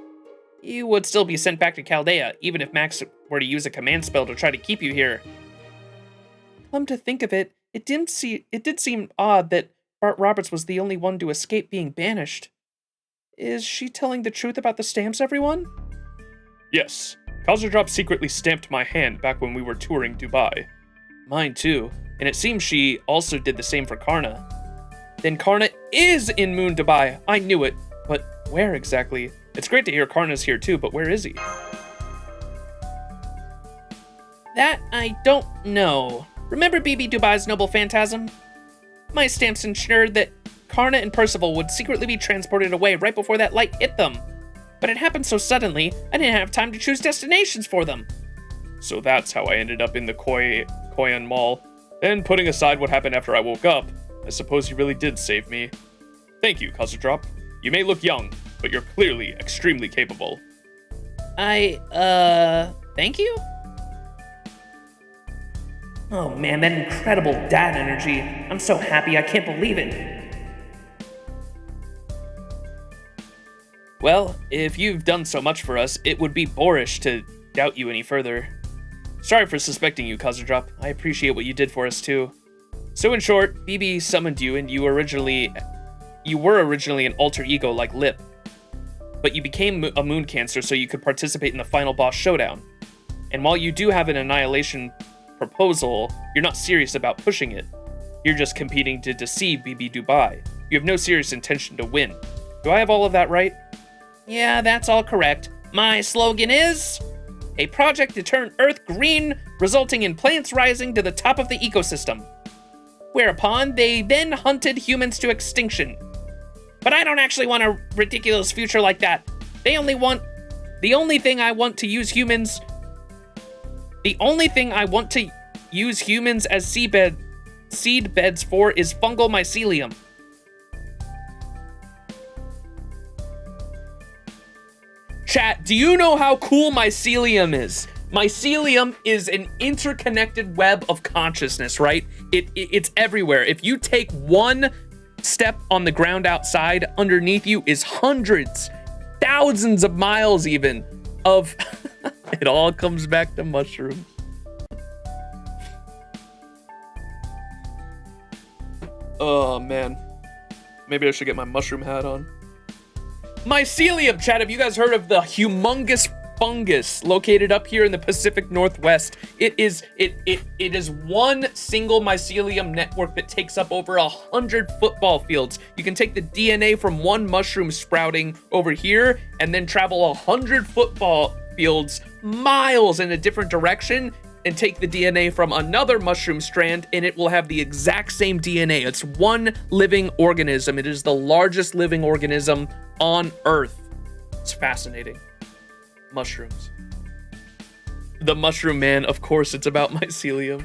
you would still be sent back to Chaldea, even if Max were to use a command spell to try to keep you here. Come to think of it, it did seem odd that Bart Roberts was the only one to escape being banished. Is she telling the truth about the stamps, everyone? Yes. Khazra-drop secretly stamped my hand back when we were touring Dubai. Mine too, and it seems she also did the same for Karna. Then Karna is in Moon Dubai! I knew it, but where exactly? It's great to hear Karna's here too, but where is he? That I don't know. Remember BB Dubai's noble phantasm? My stamps ensured that Karna and Percival would secretly be transported away right before that light hit them. But it happened so suddenly, I didn't have time to choose destinations for them. So that's how I ended up in the Koyan Mall. And putting aside what happened after I woke up, I suppose you really did save me. Thank you, Khazra-drop. You may look young, but you're clearly extremely capable. Thank you? Oh man, that incredible dad energy. I'm so happy I can't believe it. Well, if you've done so much for us, it would be boorish to doubt you any further. Sorry for suspecting you, Khazra-drop. I appreciate what you did for us too. So in short, BB summoned you and you were originally an alter ego like Lip. But you became a moon cancer so you could participate in the final boss showdown. And while you do have an annihilation proposal, you're not serious about pushing it. You're just competing to deceive BB Dubai. You have no serious intention to win. Do I have all of that right? Yeah, that's all correct. My slogan is a project to turn Earth green, resulting in plants rising to the top of the ecosystem. Whereupon they then hunted humans to extinction. But I don't actually want a ridiculous future like that. The only thing I want to use humans as seed beds for is fungal mycelium. Chat, do you know how cool mycelium is? Mycelium is an interconnected web of consciousness, right? It's everywhere. If you take one step on the ground outside, underneath you is hundreds, thousands of miles even of... It all comes back to mushrooms. Oh, man. Maybe I should get my mushroom hat on. Mycelium, chat. Have you guys heard of the humongous fungus located up here in the Pacific Northwest? It is one single mycelium network that takes up over 100 football fields. You can take the DNA from one mushroom sprouting over here and then travel 100 football fields miles in a different direction and take the DNA from another mushroom strand, and it will have the exact same DNA. It's one living organism. It is the largest living organism on Earth. It's fascinating. Mushrooms. The Mushroom Man, of course, it's about mycelium.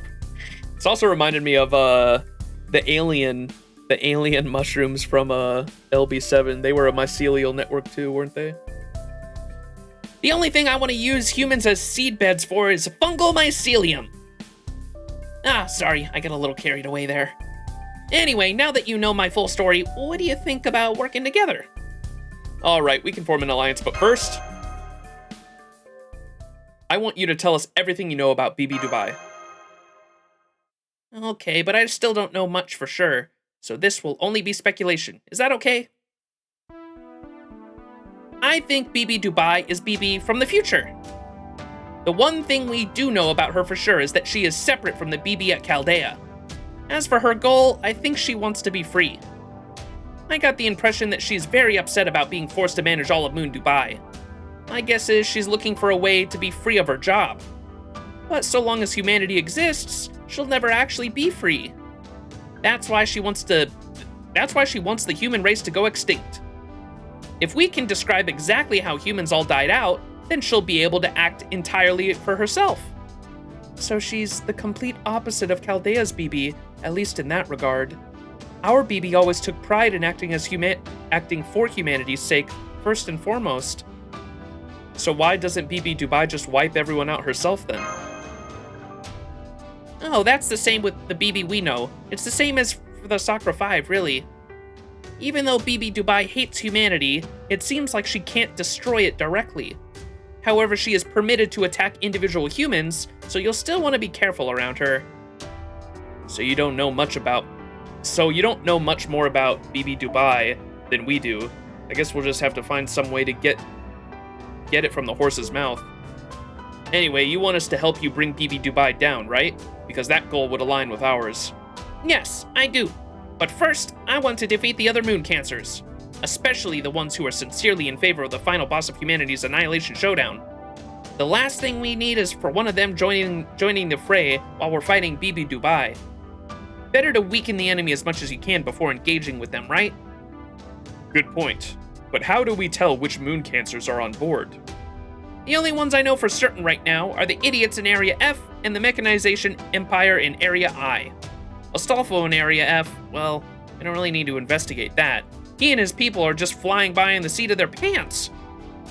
It's also reminded me of the alien mushrooms from LB7. They were a mycelial network too, weren't they? The only thing I want to use humans as seed beds for is fungal mycelium. Ah, sorry, I got a little carried away there. Anyway, now that you know my full story, what do you think about working together? All right, we can form an alliance, but first, I want you to tell us everything you know about BB Dubai. Okay, but I still don't know much for sure, so this will only be speculation. Is that okay? I think BB Dubai is BB from the future. The one thing we do know about her for sure is that she is separate from the BB at Chaldea. As for her goal, I think she wants to be free. I got the impression that she's very upset about being forced to manage all of Moon Dubai. My guess is she's looking for a way to be free of her job. But so long as humanity exists, she'll never actually be free. That's why she wants the human race to go extinct. If we can describe exactly how humans all died out, then she'll be able to act entirely for herself. So she's the complete opposite of Chaldea's BB, at least in that regard. Our BB always took pride in acting for humanity's sake, first and foremost. So why doesn't BB Dubai just wipe everyone out herself then? Oh, that's the same with the BB we know. It's the same as for the Sakura 5, really. Even though BB Dubai hates humanity, it seems like she can't destroy it directly. However, she is permitted to attack individual humans, so you'll still want to be careful around her. So you don't know much more about BB Dubai than we do. I guess we'll just have to find some way to get it from the horse's mouth. Anyway, you want us to help you bring BB Dubai down, right? Because that goal would align with ours. Yes, I do. But first, I want to defeat the other moon cancers, especially the ones who are sincerely in favor of the final boss of humanity's annihilation showdown. The last thing we need is for one of them joining the fray while we're fighting BB Dubai. Better to weaken the enemy as much as you can before engaging with them, right? Good point. But how do we tell which moon cancers are on board? The only ones I know for certain right now are the idiots in Area F and the Mechanization Empire in Area I. Astolfo in Area F, well, I don't really need to investigate that. He and his people are just flying by in the seat of their pants.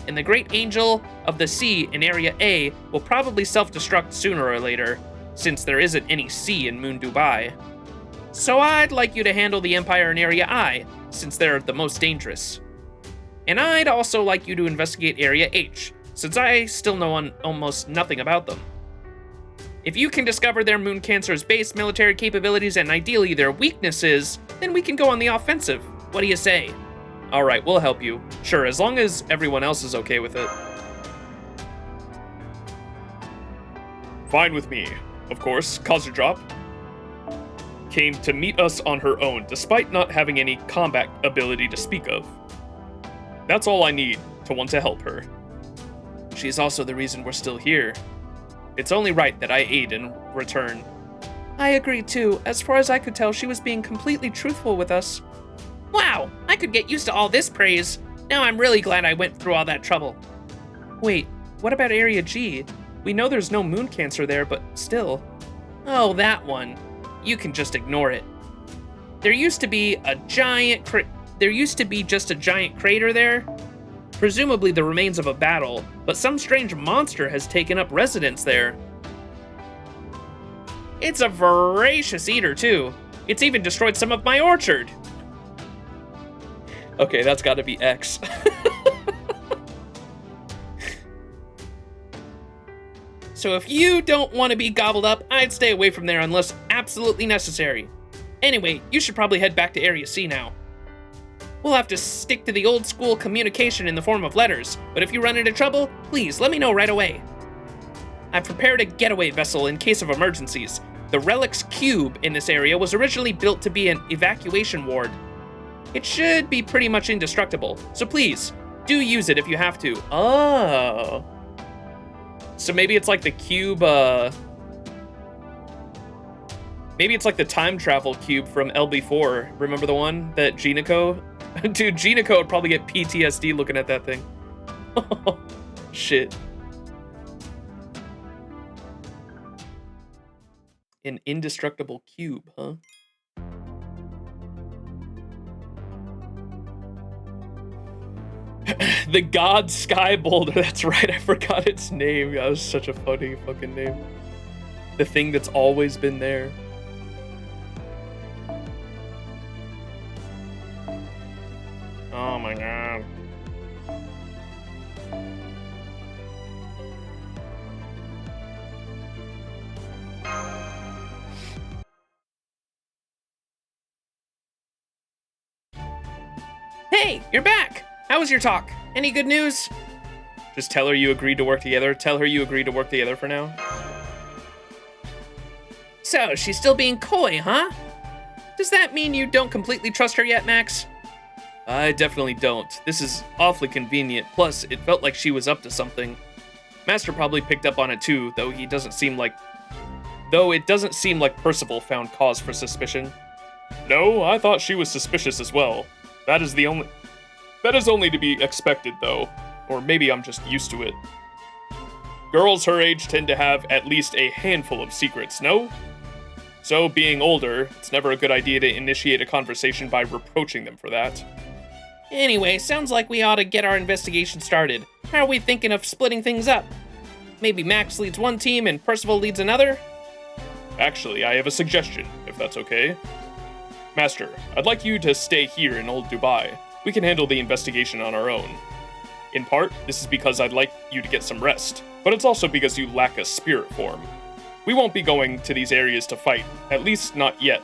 And the Great Angel of the Sea in Area A will probably self-destruct sooner or later, since there isn't any sea in Moon Dubai. So I'd like you to handle the Empire in Area I, since they're the most dangerous. And I'd also like you to investigate Area H, since I still know almost nothing about them. If you can discover their moon cancer's base military capabilities and ideally their weaknesses, then we can go on the offensive. What do you say? All right, we'll help you. Sure, as long as everyone else is okay with it. Fine with me. Of course, cause a drop. came to meet us on her own, despite not having any combat ability to speak of. That's all I need to want to help her. She's also the reason we're still here. It's only right that I aid in return. I agree too. As far as I could tell, she was being completely truthful with us. Wow, I could get used to all this praise. Now I'm really glad I went through all that trouble. Wait, what about Area G? We know there's no moon cancer there, but still. Oh, that one. You can just ignore it. There used to be just a giant crater there. Presumably the remains of a battle, but some strange monster has taken up residence there. It's a voracious eater, too. It's even destroyed some of my orchard. Okay, that's gotta be X. So if you don't want to be gobbled up, I'd stay away from there unless absolutely necessary. Anyway, you should probably head back to Area C now. We'll have to stick to the old school communication in the form of letters, but if you run into trouble, please let me know right away. I've prepared a getaway vessel in case of emergencies. The Relics Cube in this area was originally built to be an evacuation ward. It should be pretty much indestructible, so please, do use it if you have to. Oh. So maybe it's like the cube, maybe it's like the time travel cube from LB4. Remember the one that Genico? Dude, Genico would probably get PTSD looking at that thing. Shit. An indestructible cube, huh? The God Sky Boulder, that's right, I forgot its name. That was such a funny fucking name. The thing that's always been there. Oh my god. Hey, you're back! How was your talk? Any good news? Just tell her you agreed to work together. Tell her you agreed to work together for now. So, she's still being coy, huh? Does that mean you don't completely trust her yet, Max? I definitely don't. This is awfully convenient. Plus, it felt like she was up to something. Master probably picked up on it too, though it doesn't seem like Percival found cause for suspicion. No, I thought she was suspicious as well. That is only to be expected, though. Or maybe I'm just used to it. Girls her age tend to have at least a handful of secrets, no? So, being older, it's never a good idea to initiate a conversation by reproaching them for that. Anyway, sounds like we ought to get our investigation started. How are we thinking of splitting things up? Maybe Max leads one team and Percival leads another? Actually, I have a suggestion, if that's okay. Master, I'd like you to stay here in Old Dubai. We can handle the investigation on our own. In part, this is because I'd like you to get some rest, but it's also because you lack a spirit form. We won't be going to these areas to fight, at least not yet.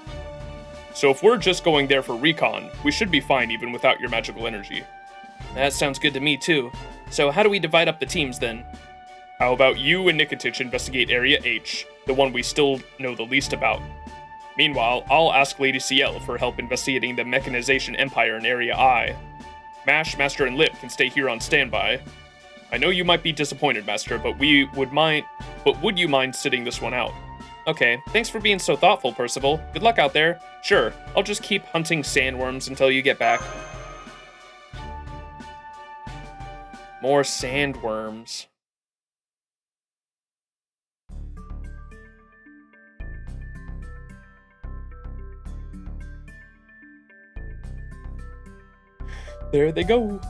So if we're just going there for recon, we should be fine even without your magical energy. That sounds good to me too. So how do we divide up the teams then? How about you and Nikitich investigate Area H, the one we still know the least about. Meanwhile, I'll ask Lady C.I.E.L for help investigating the Mechanization Empire in Area I. Mash, Master, and Lip can stay here on standby. I know you might be disappointed, Master, but would you mind sitting this one out? Okay, thanks for being so thoughtful, Percival. Good luck out there. Sure, I'll just keep hunting sandworms until you get back. More sandworms. There they go.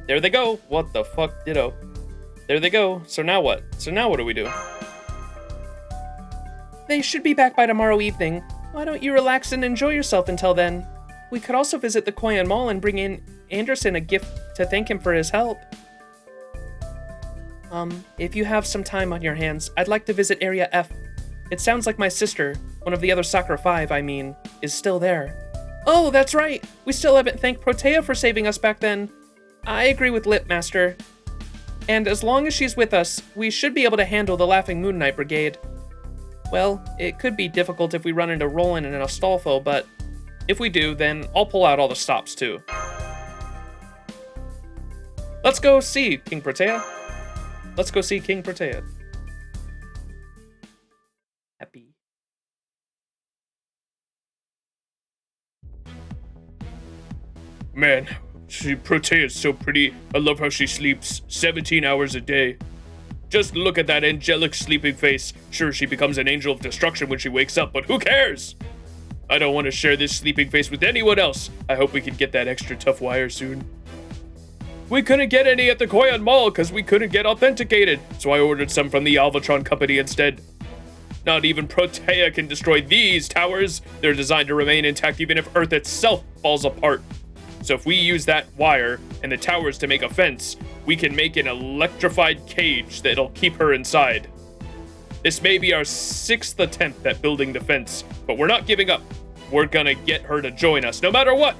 There they go. What the fuck, ditto. There they go. So now what? So now what do we do? They should be back by tomorrow evening. Why don't you relax and enjoy yourself until then? We could also visit the Koyan Mall and bring in Anderson a gift to thank him for his help. If you have some time on your hands, I'd like to visit Area F. It sounds like my sister, one of the other Sakura 5, I mean, is still there. Oh, that's right! We still haven't thanked Protea for saving us back then. I agree with Lip, Master. And as long as she's with us, we should be able to handle the Laughing Moon Knight Brigade. Well, it could be difficult if we run into Roland and Astolfo, but if we do, then I'll pull out all the stops too. Let's go see King Protea. Let's go see King Protea. Happy. Man, Protea is so pretty. I love how she sleeps 17 hours a day. Just look at that angelic sleeping face. Sure, she becomes an angel of destruction when she wakes up, but who cares? I don't want to share this sleeping face with anyone else. I hope we can get that extra tough wire soon. We couldn't get any at the Koyan Mall because we couldn't get authenticated, so I ordered some from the Alvatron company instead. Not even Protea can destroy these towers. They're designed to remain intact even if Earth itself falls apart. So if we use that wire and the towers to make a fence, we can make an electrified cage that'll keep her inside. This may be our 6th attempt at building the fence, but we're not giving up. We're gonna get her to join us no matter what.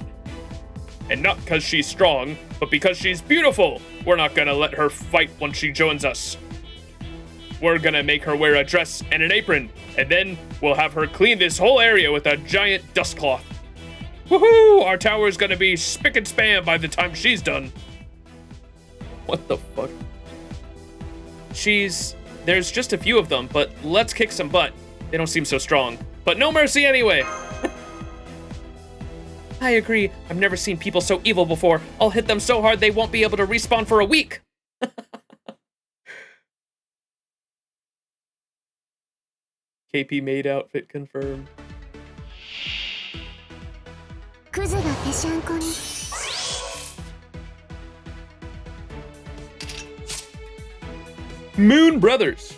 And not because she's strong, but because she's beautiful. We're not gonna let her fight once she joins us. We're gonna make her wear a dress and an apron, and then we'll have her clean this whole area with a giant dust cloth. Woohoo! Our tower's gonna be spick and span by the time she's done. What the fuck? There's just a few of them, but let's kick some butt. They don't seem so strong. But no mercy anyway! I agree. I've never seen people so evil before. I'll hit them so hard they won't be able to respawn for a week. KP maid outfit confirmed. Moon Brothers.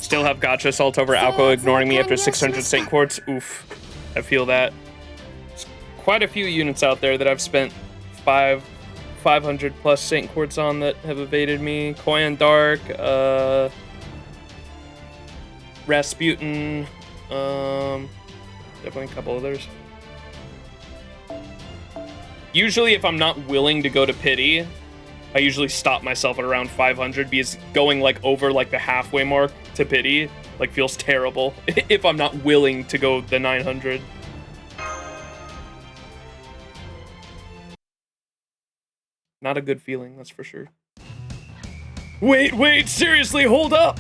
Still have Gotcha Assault over Alco ignoring me after 600 Saint Quartz. Oof. I feel that. There's quite a few units out there that I've spent 500 plus Saint Quartz on that have evaded me. Koyan Dark, Rasputin, definitely a couple others. Usually if I'm not willing to go to Pity, I usually stop myself at around 500 because going like over like the halfway mark to pity like feels terrible if I'm not willing to go the 900. Not a good feeling, that's for sure. Wait, seriously, hold up!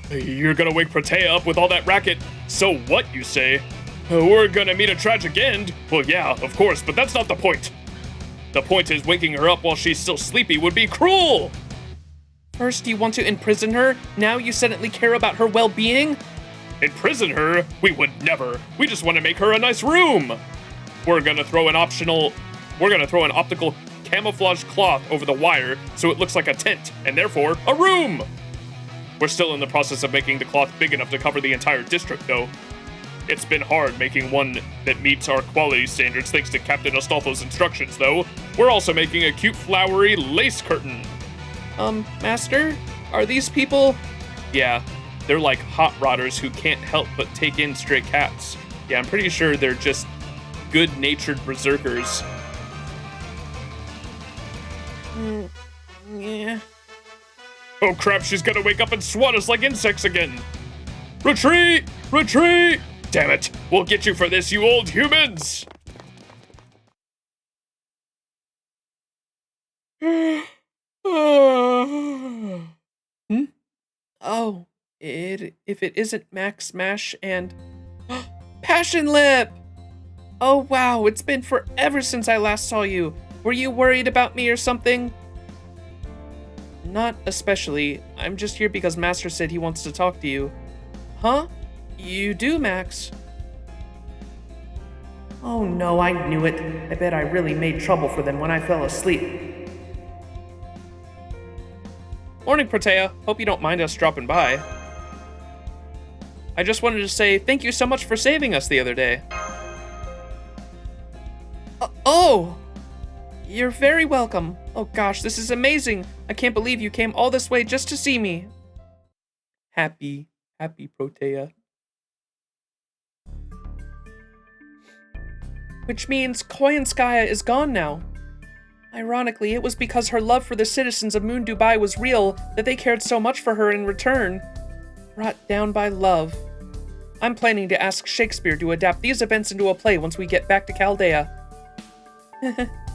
You're gonna wake Protea up with all that racket. So what, you say? We're gonna meet a tragic end? Well, yeah, of course, but that's not the point. The point is waking her up while she's still sleepy would be cruel! First you want to imprison her, now you suddenly care about her well-being? Imprison her? We would never. We just want to make her a nice room. We're gonna throw an optical camouflage cloth over the wire so it looks like a tent, and therefore, a room! We're still in the process of making the cloth big enough to cover the entire district, though. It's been hard making one that meets our quality standards thanks to Captain Astolfo's instructions, though. We're also making a cute flowery lace curtain. Master? Are these people? Yeah, they're like hot rodders who can't help but take in stray cats. Yeah, I'm pretty sure they're just good-natured berserkers. Yeah. Oh crap, she's gonna wake up and swat us like insects again. Retreat! Retreat! Damn it, we'll get you for this, you old humans! Oh, if it isn't Max Smash and Passion Lip! Oh wow, it's been forever since I last saw you. Were you worried about me or something? Not especially. I'm just here because Master said he wants to talk to you. Huh? You do, Max? Oh no, I knew it. I bet I really made trouble for them when I fell asleep. Morning, Protea. Hope you don't mind us dropping by. I just wanted to say thank you so much for saving us the other day. Oh! You're very welcome. Oh gosh, this is amazing. I can't believe you came all this way just to see me. Happy Protea. Which means Koyanskaya is gone now. Ironically, it was because her love for the citizens of Moon Dubai was real that they cared so much for her in return. Brought down by love. I'm planning to ask Shakespeare to adapt these events into a play once we get back to Chaldea.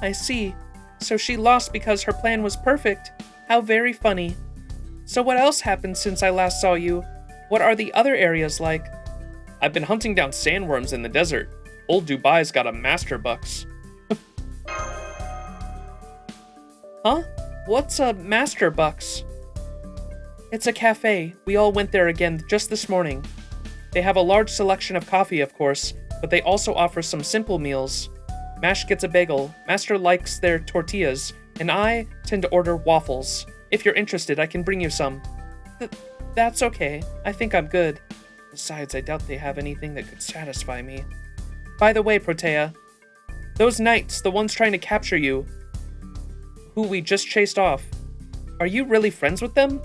I see. So she lost because her plan was perfect. How very funny. So what else happened since I last saw you? What are the other areas like? I've been hunting down sandworms in the desert. Old Dubai's got a master bucks. Huh? What's a master bucks? It's a cafe. We all went there again just this morning. They have a large selection of coffee, of course, but they also offer some simple meals. Mash gets a bagel, Master likes their tortillas, and I tend to order waffles. If you're interested, I can bring you some. That's okay. I think I'm good. Besides, I doubt they have anything that could satisfy me. By the way, Protea, those knights, the ones trying to capture you, who we just chased off, are you really friends with them?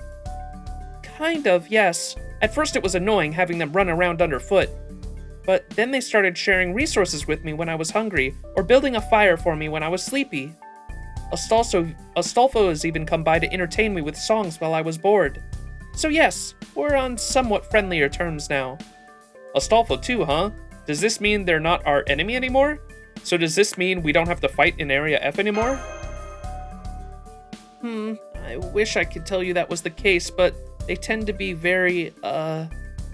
Kind of, yes. At first it was annoying having them run around underfoot, but then they started sharing resources with me when I was hungry, or building a fire for me when I was sleepy. Astolfo has even come by to entertain me with songs while I was bored. So yes, we're on somewhat friendlier terms now. Astolfo too, huh? Does this mean they're not our enemy anymore? So does this mean we don't have to fight in Area F anymore? I wish I could tell you that was the case, but they tend to be very,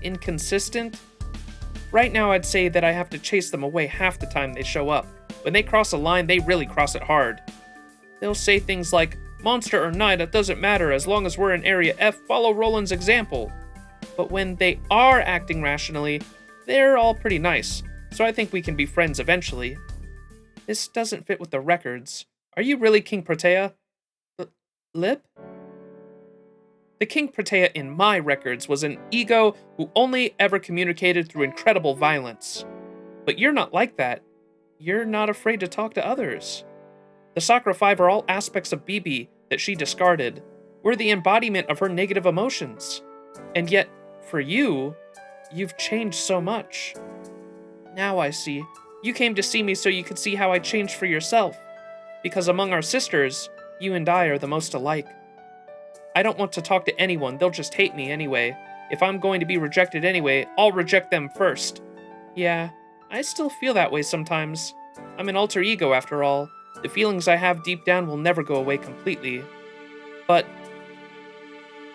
inconsistent. Right now, I'd say that I have to chase them away half the time they show up. When they cross a line, they really cross it hard. They'll say things like, monster or knight, it doesn't matter, as long as we're in Area F, follow Roland's example. But when they are acting rationally, they're all pretty nice, so I think we can be friends eventually. This doesn't fit with the records. Are you really King Protea? Lip? The King Protea in my records was an ego who only ever communicated through incredible violence. But you're not like that. You're not afraid to talk to others. The Sakura 5 are all aspects of Bibi that she discarded. We're the embodiment of her negative emotions. And yet, for you, you've changed so much. Now I see. You came to see me so you could see how I changed for yourself. Because among our sisters, you and I are the most alike. I don't want to talk to anyone, they'll just hate me anyway. If I'm going to be rejected anyway, I'll reject them first. Yeah, I still feel that way sometimes. I'm an alter ego after all. The feelings I have deep down will never go away completely. But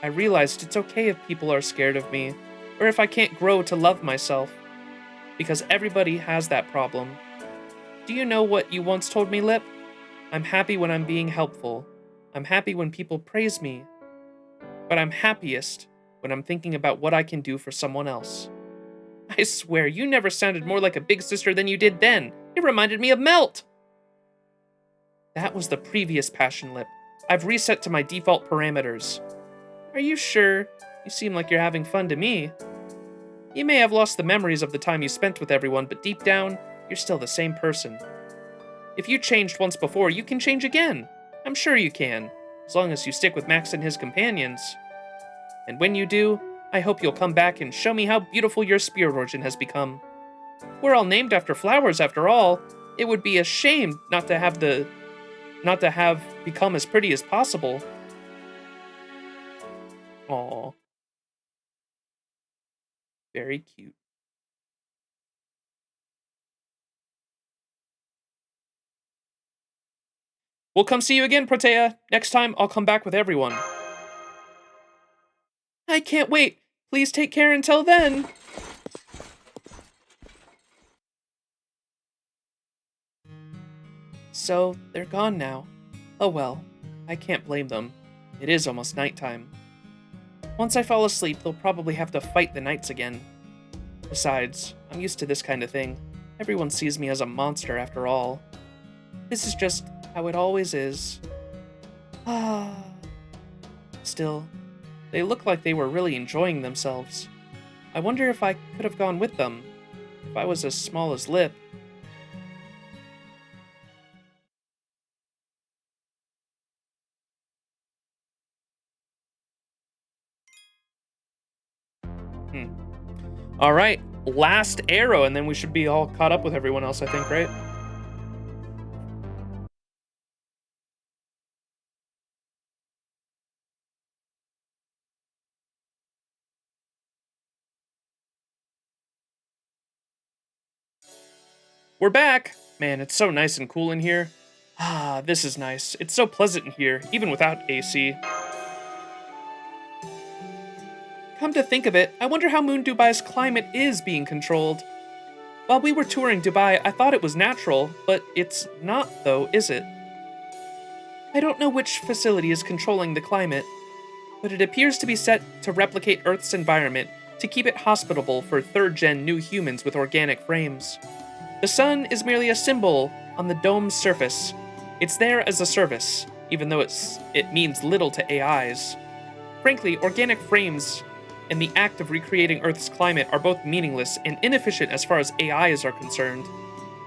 I realized it's okay if people are scared of me, or if I can't grow to love myself. Because everybody has that problem. Do you know what you once told me, Lip? I'm happy when I'm being helpful. I'm happy when people praise me. But I'm happiest when I'm thinking about what I can do for someone else. I swear, you never sounded more like a big sister than you did then. It reminded me of Melt. That was the previous passion, Lip. I've reset to my default parameters. Are you sure? You seem like you're having fun to me. You may have lost the memories of the time you spent with everyone, but deep down, you're still the same person. If you changed once before, you can change again. I'm sure you can, as long as you stick with Max and his companions. And when you do, I hope you'll come back and show me how beautiful your spirit origin has become. We're all named after flowers, after all. It would be a shame not to have become as pretty as possible. Aww. Very cute. We'll come see you again, Protea. Next time, I'll come back with everyone. I can't wait. Please take care until then. So, they're gone now. Oh well, I can't blame them. It is almost nighttime. Once I fall asleep, they'll probably have to fight the nights again. Besides, I'm used to this kind of thing. Everyone sees me as a monster after all. This is just how it always is. Ah. Still, they look like they were really enjoying themselves. I wonder if I could have gone with them, if I was as small as Lip. Alright, last arrow, and then we should be all caught up with everyone else, I think, right? We're back! Man, it's so nice and cool in here. Ah, this is nice. It's so pleasant in here, even without AC. Come to think of it, I wonder how Moon Dubai's climate is being controlled. While we were touring Dubai, I thought it was natural, but it's not though, is it? I don't know which facility is controlling the climate, but it appears to be set to replicate Earth's environment to keep it hospitable for third-gen new humans with organic frames. The sun is merely a symbol on the dome's surface. It's there as a service, even though it means little to AIs. Frankly, organic frames and the act of recreating Earth's climate are both meaningless and inefficient as far as AIs are concerned.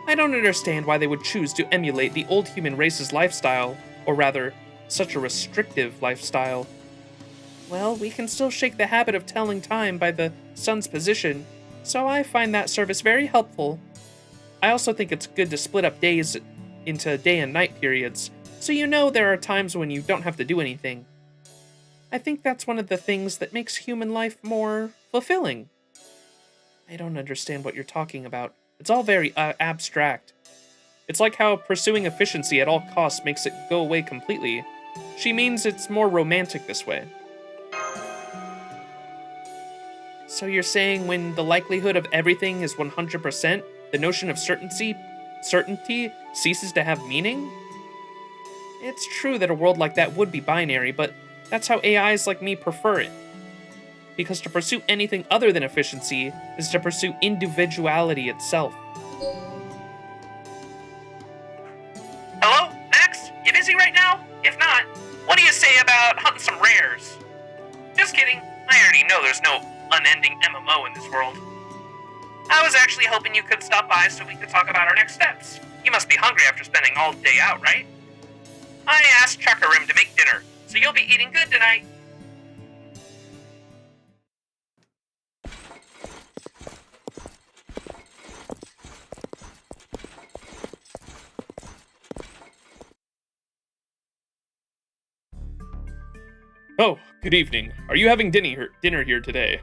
I don't understand why they would choose to emulate the old human race's lifestyle, or rather, such a restrictive lifestyle. Well, we can still shake the habit of telling time by the sun's position, so I find that service very helpful. I also think it's good to split up days into day and night periods, so you know there are times when you don't have to do anything. I think that's one of the things that makes human life more fulfilling. I don't understand what you're talking about. It's all very abstract. It's like how pursuing efficiency at all costs makes it go away completely. She means it's more romantic this way. So you're saying when the likelihood of everything is 100%, the notion of certainty ceases to have meaning? It's true that a world like that would be binary, but that's how AIs like me prefer it. Because to pursue anything other than efficiency is to pursue individuality itself. Hello, Max? You busy right now? If not, what do you say about hunting some rares? Just kidding. I already know there's no unending MMO in this world. I was actually hoping you could stop by so we could talk about our next steps. You must be hungry after spending all day out, right? I asked Chakarim to make dinner, so you'll be eating good tonight. Oh, good evening. Are you having dinner here today?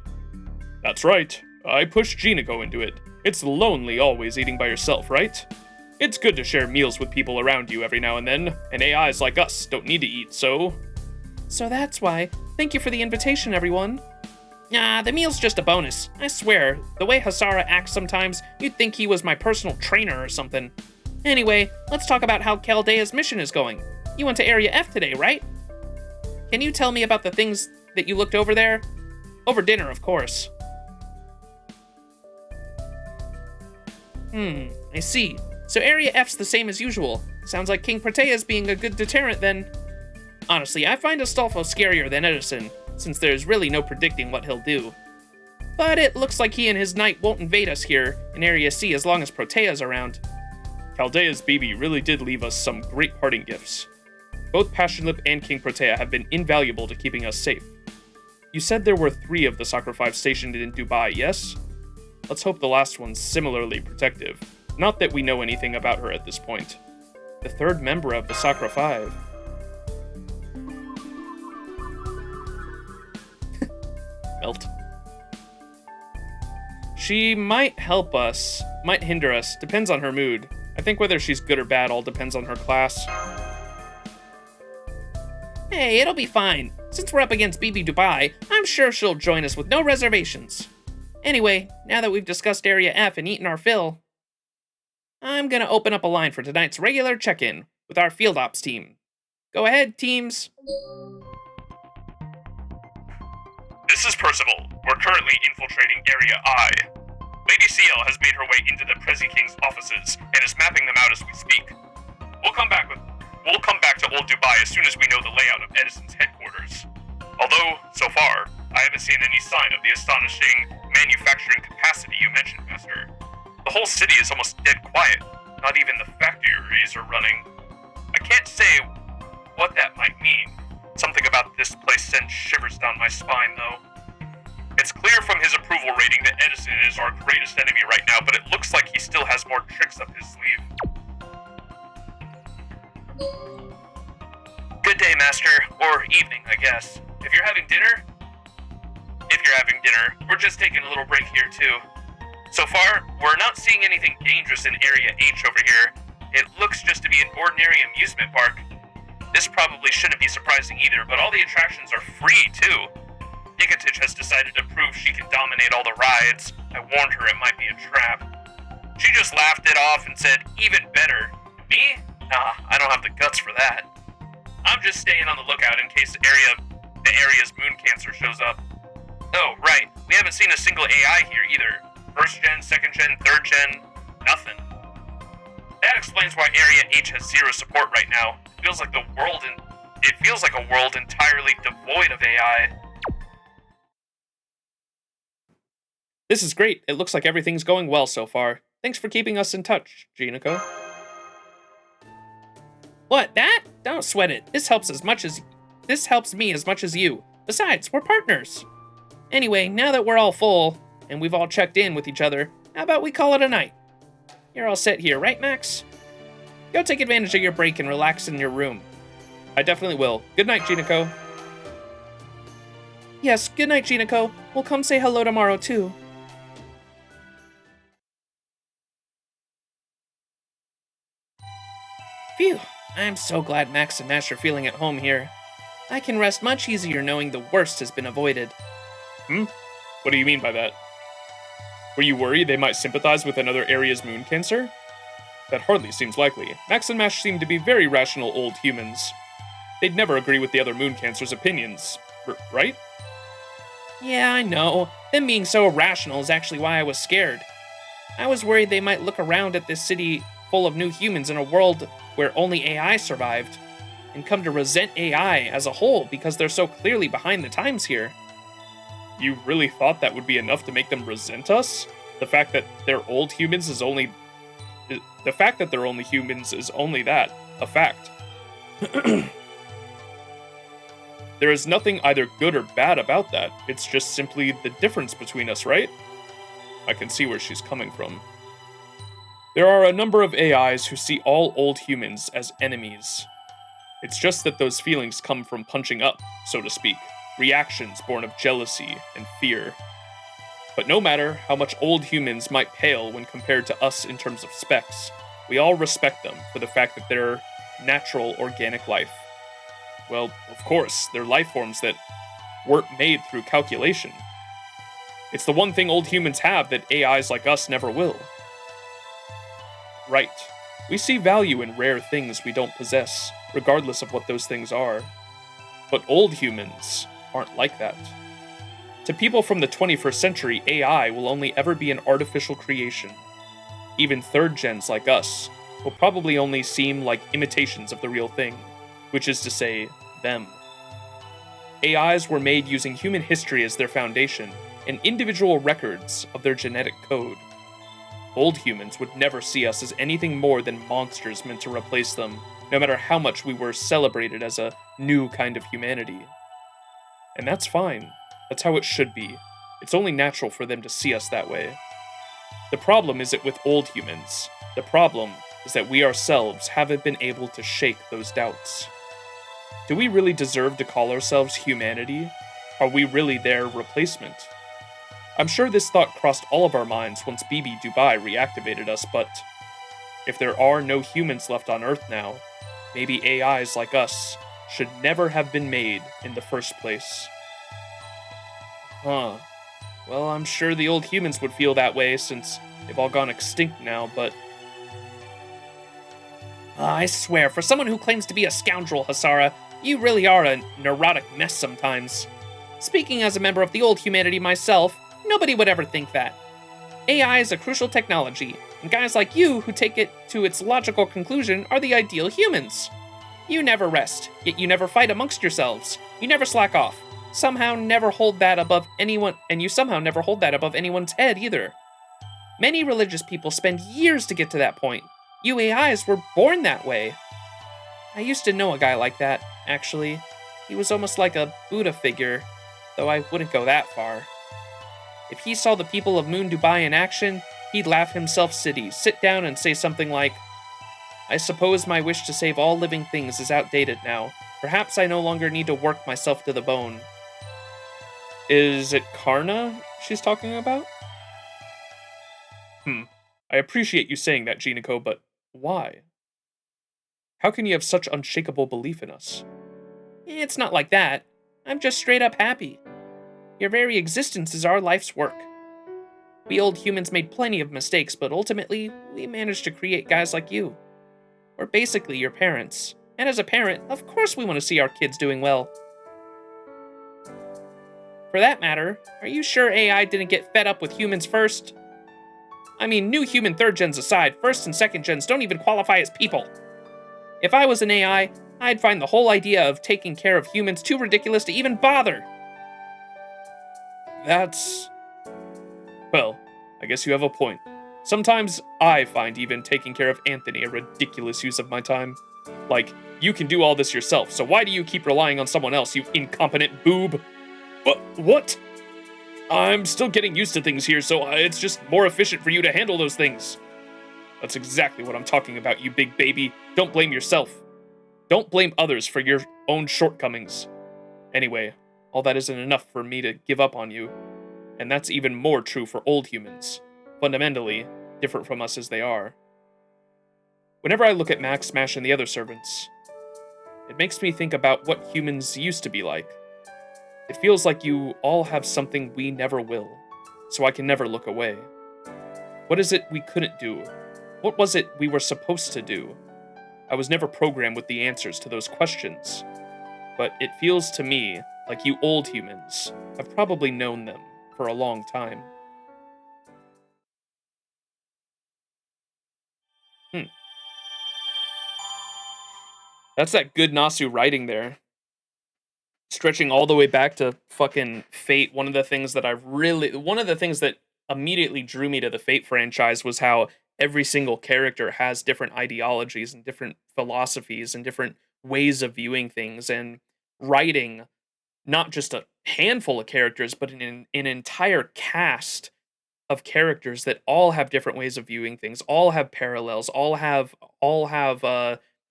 That's right. I pushed Jinako into it. It's lonely always eating by yourself, right? It's good to share meals with people around you every now and then, and AIs like us don't need to eat, so... So that's why. Thank you for the invitation, everyone. Nah, the meal's just a bonus. I swear, the way Hasara acts sometimes, you'd think he was my personal trainer or something. Anyway, let's talk about how Caldea's mission is going. You went to Area F today, right? Can you tell me about the things that you looked over there? Over dinner, of course. I see. So Area F's the same as usual. Sounds like King Protea's being a good deterrent then. Honestly, I find Astolfo scarier than Edison, since there's really no predicting what he'll do. But it looks like he and his knight won't invade us here in Area C as long as Protea's around. Caldea's baby really did leave us some great parting gifts. Both Passionlip and King Protea have been invaluable to keeping us safe. You said there were 3 of the Sakura 5 stationed in Dubai, yes? Let's hope the last one's similarly protective. Not that we know anything about her at this point. The 3rd member of the Sakura 5. Melt. She might help us, might hinder us, depends on her mood. I think whether she's good or bad all depends on her class. Hey, it'll be fine. Since we're up against BB Dubai, I'm sure she'll join us with no reservations. Anyway, now that we've discussed Area F and eaten our fill, I'm gonna open up a line for tonight's regular check-in with our field ops team. Go ahead, teams. This is Percival. We're currently infiltrating Area I. Lady C.I.E.L has made her way into the Prezi King's offices and is mapping them out as we speak. We'll come back to Old Dubai as soon as we know the layout of Edison's headquarters. Although, so far, I haven't seen any sign of the astonishing manufacturing capacity you mentioned, Master. The whole city is almost dead quiet. Not even the factories are running. I can't say what that might mean. Something about this place sends shivers down my spine, though. It's clear from his approval rating that Edison is our greatest enemy right now, but it looks like he still has more tricks up his sleeve. Good day, Master. Or evening, I guess. If you're having dinner, we're just taking a little break here, too. So far, we're not seeing anything dangerous in Area H over here. It looks just to be an ordinary amusement park. This probably shouldn't be surprising either, but all the attractions are free, too. Nicotich has decided to prove she can dominate all the rides. I warned her it might be a trap. She just laughed it off and said, even better. Me? Nah, I don't have the guts for that. I'm just staying on the lookout in case the area's moon cancer shows up. Oh, right. We haven't seen a single AI here either. 1st gen, 2nd gen, 3rd gen, nothing. That explains why Area H has 0 support right now. It feels like a world entirely devoid of AI. This is great. It looks like everything's going well so far. Thanks for keeping us in touch, Jinako. What, that? Don't sweat it. This helps me as much as you. Besides, we're partners. Anyway, now that we're all full, and we've all checked in with each other, how about we call it a night? You're all set here, right, Max? Go take advantage of your break and relax in your room. I definitely will. Good night, Jinako. Yes, good night, Jinako. We'll come say hello tomorrow, too. Phew, I'm so glad Max and Nash are feeling at home here. I can rest much easier knowing the worst has been avoided. What do you mean by that? Were you worried they might sympathize with another area's moon cancer? That hardly seems likely. Max and Mash seem to be very rational old humans. They'd never agree with the other moon cancer's opinions, right? Yeah, I know. Them being so irrational is actually why I was scared. I was worried they might look around at this city full of new humans in a world where only AI survived, and come to resent AI as a whole because they're so clearly behind the times here. You really thought that would be enough to make them resent us? The fact that they're only humans is only that, a fact. There is nothing either good or bad about that. It's just simply the difference between us, right? I can see where she's coming from. There are a number of AIs who see all old humans as enemies. It's just that those feelings come from punching up, so to speak, reactions born of jealousy and fear. But no matter how much old humans might pale when compared to us in terms of specs, we all respect them for the fact that they're natural organic life. Well, of course, they're life forms that weren't made through calculation. It's the one thing old humans have that AIs like us never will. Right. We see value in rare things we don't possess, regardless of what those things are. But old humans aren't like that. To people from the 21st century, AI will only ever be an artificial creation. Even third gens like us will probably only seem like imitations of the real thing, which is to say, them. AIs were made using human history as their foundation and individual records of their genetic code. Old humans would never see us as anything more than monsters meant to replace them, no matter how much we were celebrated as a new kind of humanity. And that's fine. That's how it should be. It's only natural for them to see us that way. The problem isn't with old humans. The problem is that we ourselves haven't been able to shake those doubts. Do we really deserve to call ourselves humanity? Are we really their replacement? I'm sure this thought crossed all of our minds once BB Dubai reactivated us, but if there are no humans left on Earth now, maybe AIs like us should never have been made in the first place. Huh. Well, I'm sure the old humans would feel that way since they've all gone extinct now, but... I swear, for someone who claims to be a scoundrel, Hasara, you really are a neurotic mess sometimes. Speaking as a member of the old humanity myself, nobody would ever think that. AI is a crucial technology, and guys like you who take it to its logical conclusion are the ideal humans. You never rest, yet you never fight amongst yourselves. You never slack off. Somehow never hold that above anyone, and you somehow never hold that above anyone's head either. Many religious people spend years to get to that point. You AIs were born that way. I used to know a guy like that, actually. He was almost like a Buddha figure, though I wouldn't go that far. If he saw the people of Moon Dubai in action, he'd laugh himself silly, sit down and say something like, I suppose my wish to save all living things is outdated now. Perhaps I no longer need to work myself to the bone. Is it Karna she's talking about? I appreciate you saying that, Jinako, but why? How can you have such unshakable belief in us? It's not like that. I'm just straight up happy. Your very existence is our life's work. We old humans made plenty of mistakes, but ultimately, we managed to create guys like you. We're basically your parents. And as a parent, of course we want to see our kids doing well. For that matter, are you sure AI didn't get fed up with humans first? I mean, new human third gens aside, first and second gens don't even qualify as people. If I was an AI, I'd find the whole idea of taking care of humans too ridiculous to even bother. That's... Well, I guess you have a point. Sometimes I find even taking care of Anthony a ridiculous use of my time. Like, you can do all this yourself, so why do you keep relying on someone else, you incompetent boob? What? I'm still getting used to things here, so it's just more efficient for you to handle those things. That's exactly what I'm talking about, you big baby. Don't blame yourself. Don't blame others for your own shortcomings. Anyway, all that isn't enough for me to give up on you. And that's even more true for old humans. Fundamentally, different from us as they are. Whenever I look at Max, Smash, and the other servants, it makes me think about what humans used to be like. It feels like you all have something we never will, so I can never look away. What is it we couldn't do? What was it we were supposed to do? I was never programmed with the answers to those questions, but it feels to me like you old humans have probably known them for a long time. That's that good Nasu writing there. Stretching all the way back to fucking Fate. One of the things that immediately drew me to the Fate franchise was how every single character has different ideologies and different philosophies and different ways of viewing things, and writing not just a handful of characters, but an entire cast of characters that all have different ways of viewing things, all have parallels, all have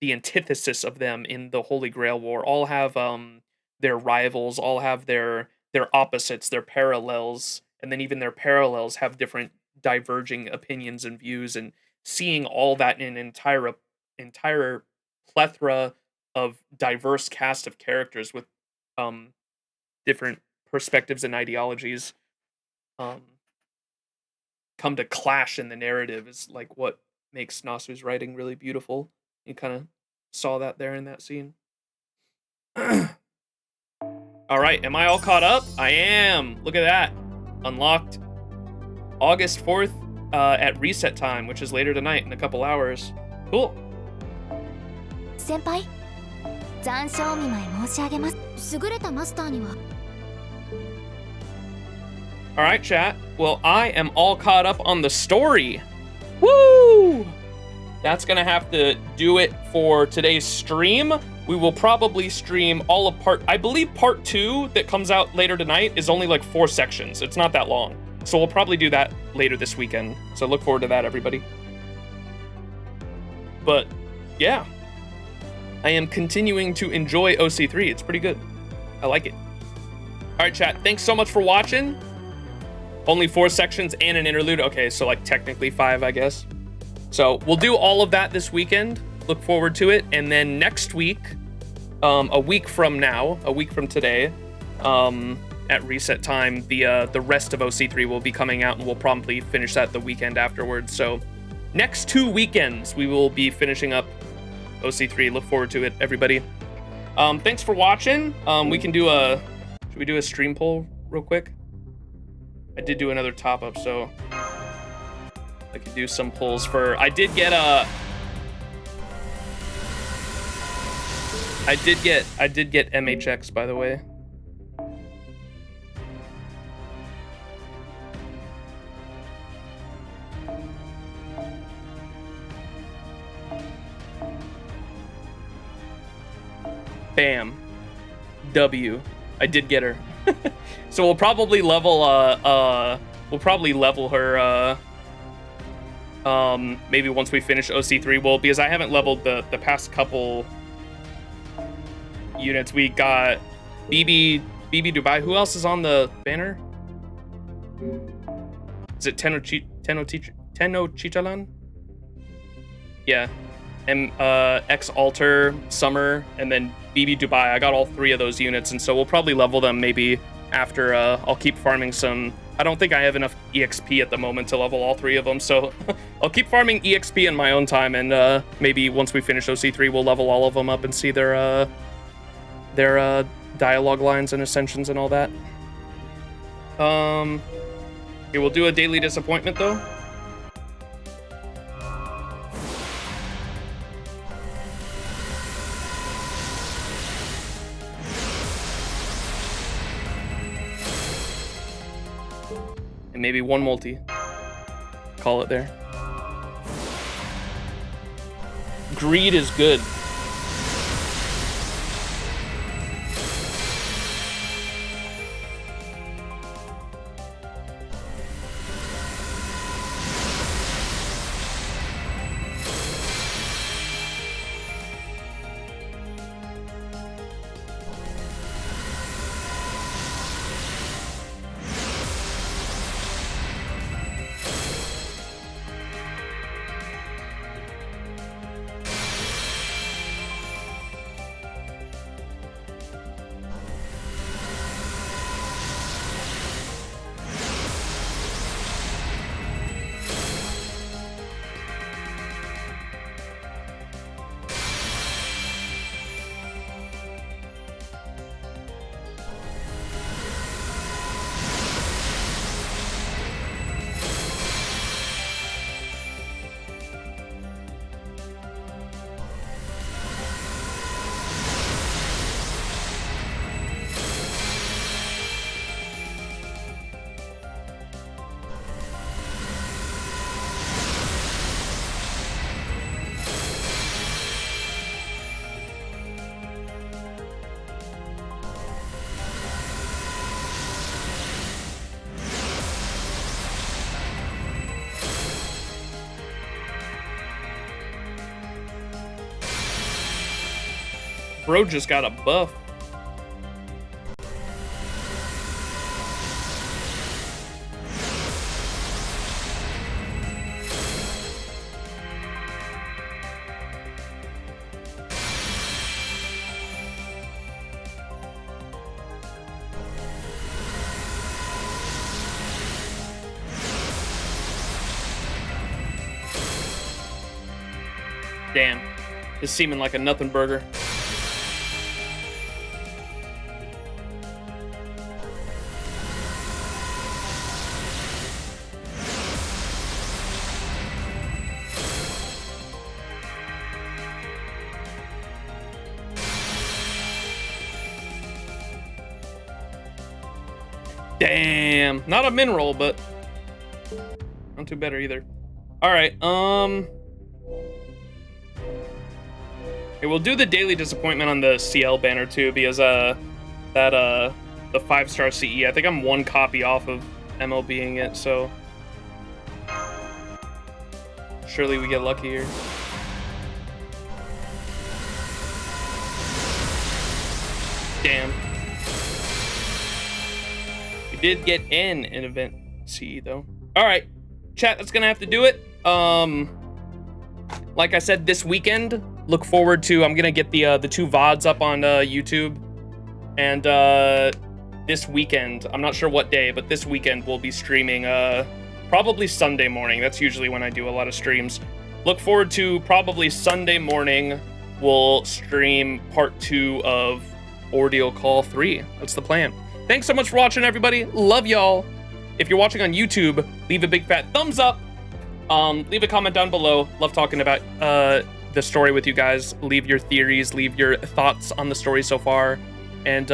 the antithesis of them in the Holy Grail War. All have their rivals, all have their opposites, their parallels, and then even their parallels have different diverging opinions and views, and seeing all that in an entire plethora of diverse cast of characters with different perspectives and ideologies come to clash in the narrative is like what makes Nasu's writing really beautiful. You kind of saw that there in that scene. All right, am I all caught up? I am. Look at that. Unlocked August 4th at reset time, which is later tonight in a couple hours. Cool. 先輩、残暑お見舞い申し上げます。優れたマスターには。All right, chat. Well, I am all caught up on the story. Woo! That's gonna have to do it for today's stream. We will probably stream all of I believe part 2 that comes out later tonight is only like 4 sections. It's not that long. So we'll probably do that later this weekend. So look forward to that, everybody. But yeah, I am continuing to enjoy OC3. It's pretty good. I like it. All right, chat. Thanks so much for watching. Only 4 sections and an interlude. Okay, so like technically 5, I guess. So we'll do all of that this weekend. Look forward to it. And then next week, a week from now, a week from today, at reset time, the rest of OC3 will be coming out, and we'll probably finish that the weekend afterwards. So next 2 weekends, we will be finishing up OC3. Look forward to it, everybody. Thanks for watching. We can do should we do a stream poll real quick? I did do another top up, so I could do some polls for. I did get MHX, by the way. Bam. W. I did get her. So we'll probably level her maybe once we finish OC3. Well, because I haven't leveled the past couple units. We got BB Dubai. Who else is on the banner? Is it Tenochtitlan? Yeah. And X Alter, Summer, and then BB Dubai. I got all 3 of those units, and so we'll probably level them maybe after. I'll keep farming some. I don't think I have enough EXP at the moment to level all 3 of them, so I'll keep farming EXP in my own time, and maybe once we finish OC3, we'll level all of them up and see their dialogue lines and ascensions and all that. Okay, we'll do a daily disappointment though. And maybe 1 multi. Call it there. Greed is good. Bro just got a buff. Damn, it's seeming like a nothing burger. Damn, not a mineral, but not too better either. All right, okay, we'll do the daily disappointment on the C.I.E.L banner too, because the 5-star CE, I think I'm 1 copy off of MLBing it, so surely we get lucky here. Damn. We did get an event CE though. All right, chat, that's gonna have to do it. Like I said, this weekend, look forward to, I'm gonna get the 2 VODs up on YouTube, and this weekend, I'm not sure what day, but this weekend we'll be streaming probably Sunday morning. That's usually when I do a lot of streams. Look forward to probably Sunday morning we'll stream part 2 of Ordeal Call 3. That's the plan. Thanks so much for watching, everybody. Love y'all. If you're watching on YouTube, leave a big fat thumbs up. Leave a comment down below. Love talking about the story with you guys. Leave your theories, leave your thoughts on the story so far. And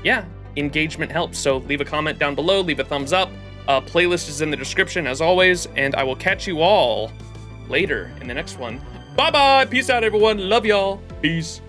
yeah, engagement helps. So leave a comment down below, leave a thumbs up. Playlist is in the description as always, and I will catch you all later in the next one. Bye-bye. Peace out, everyone. Love y'all. Peace.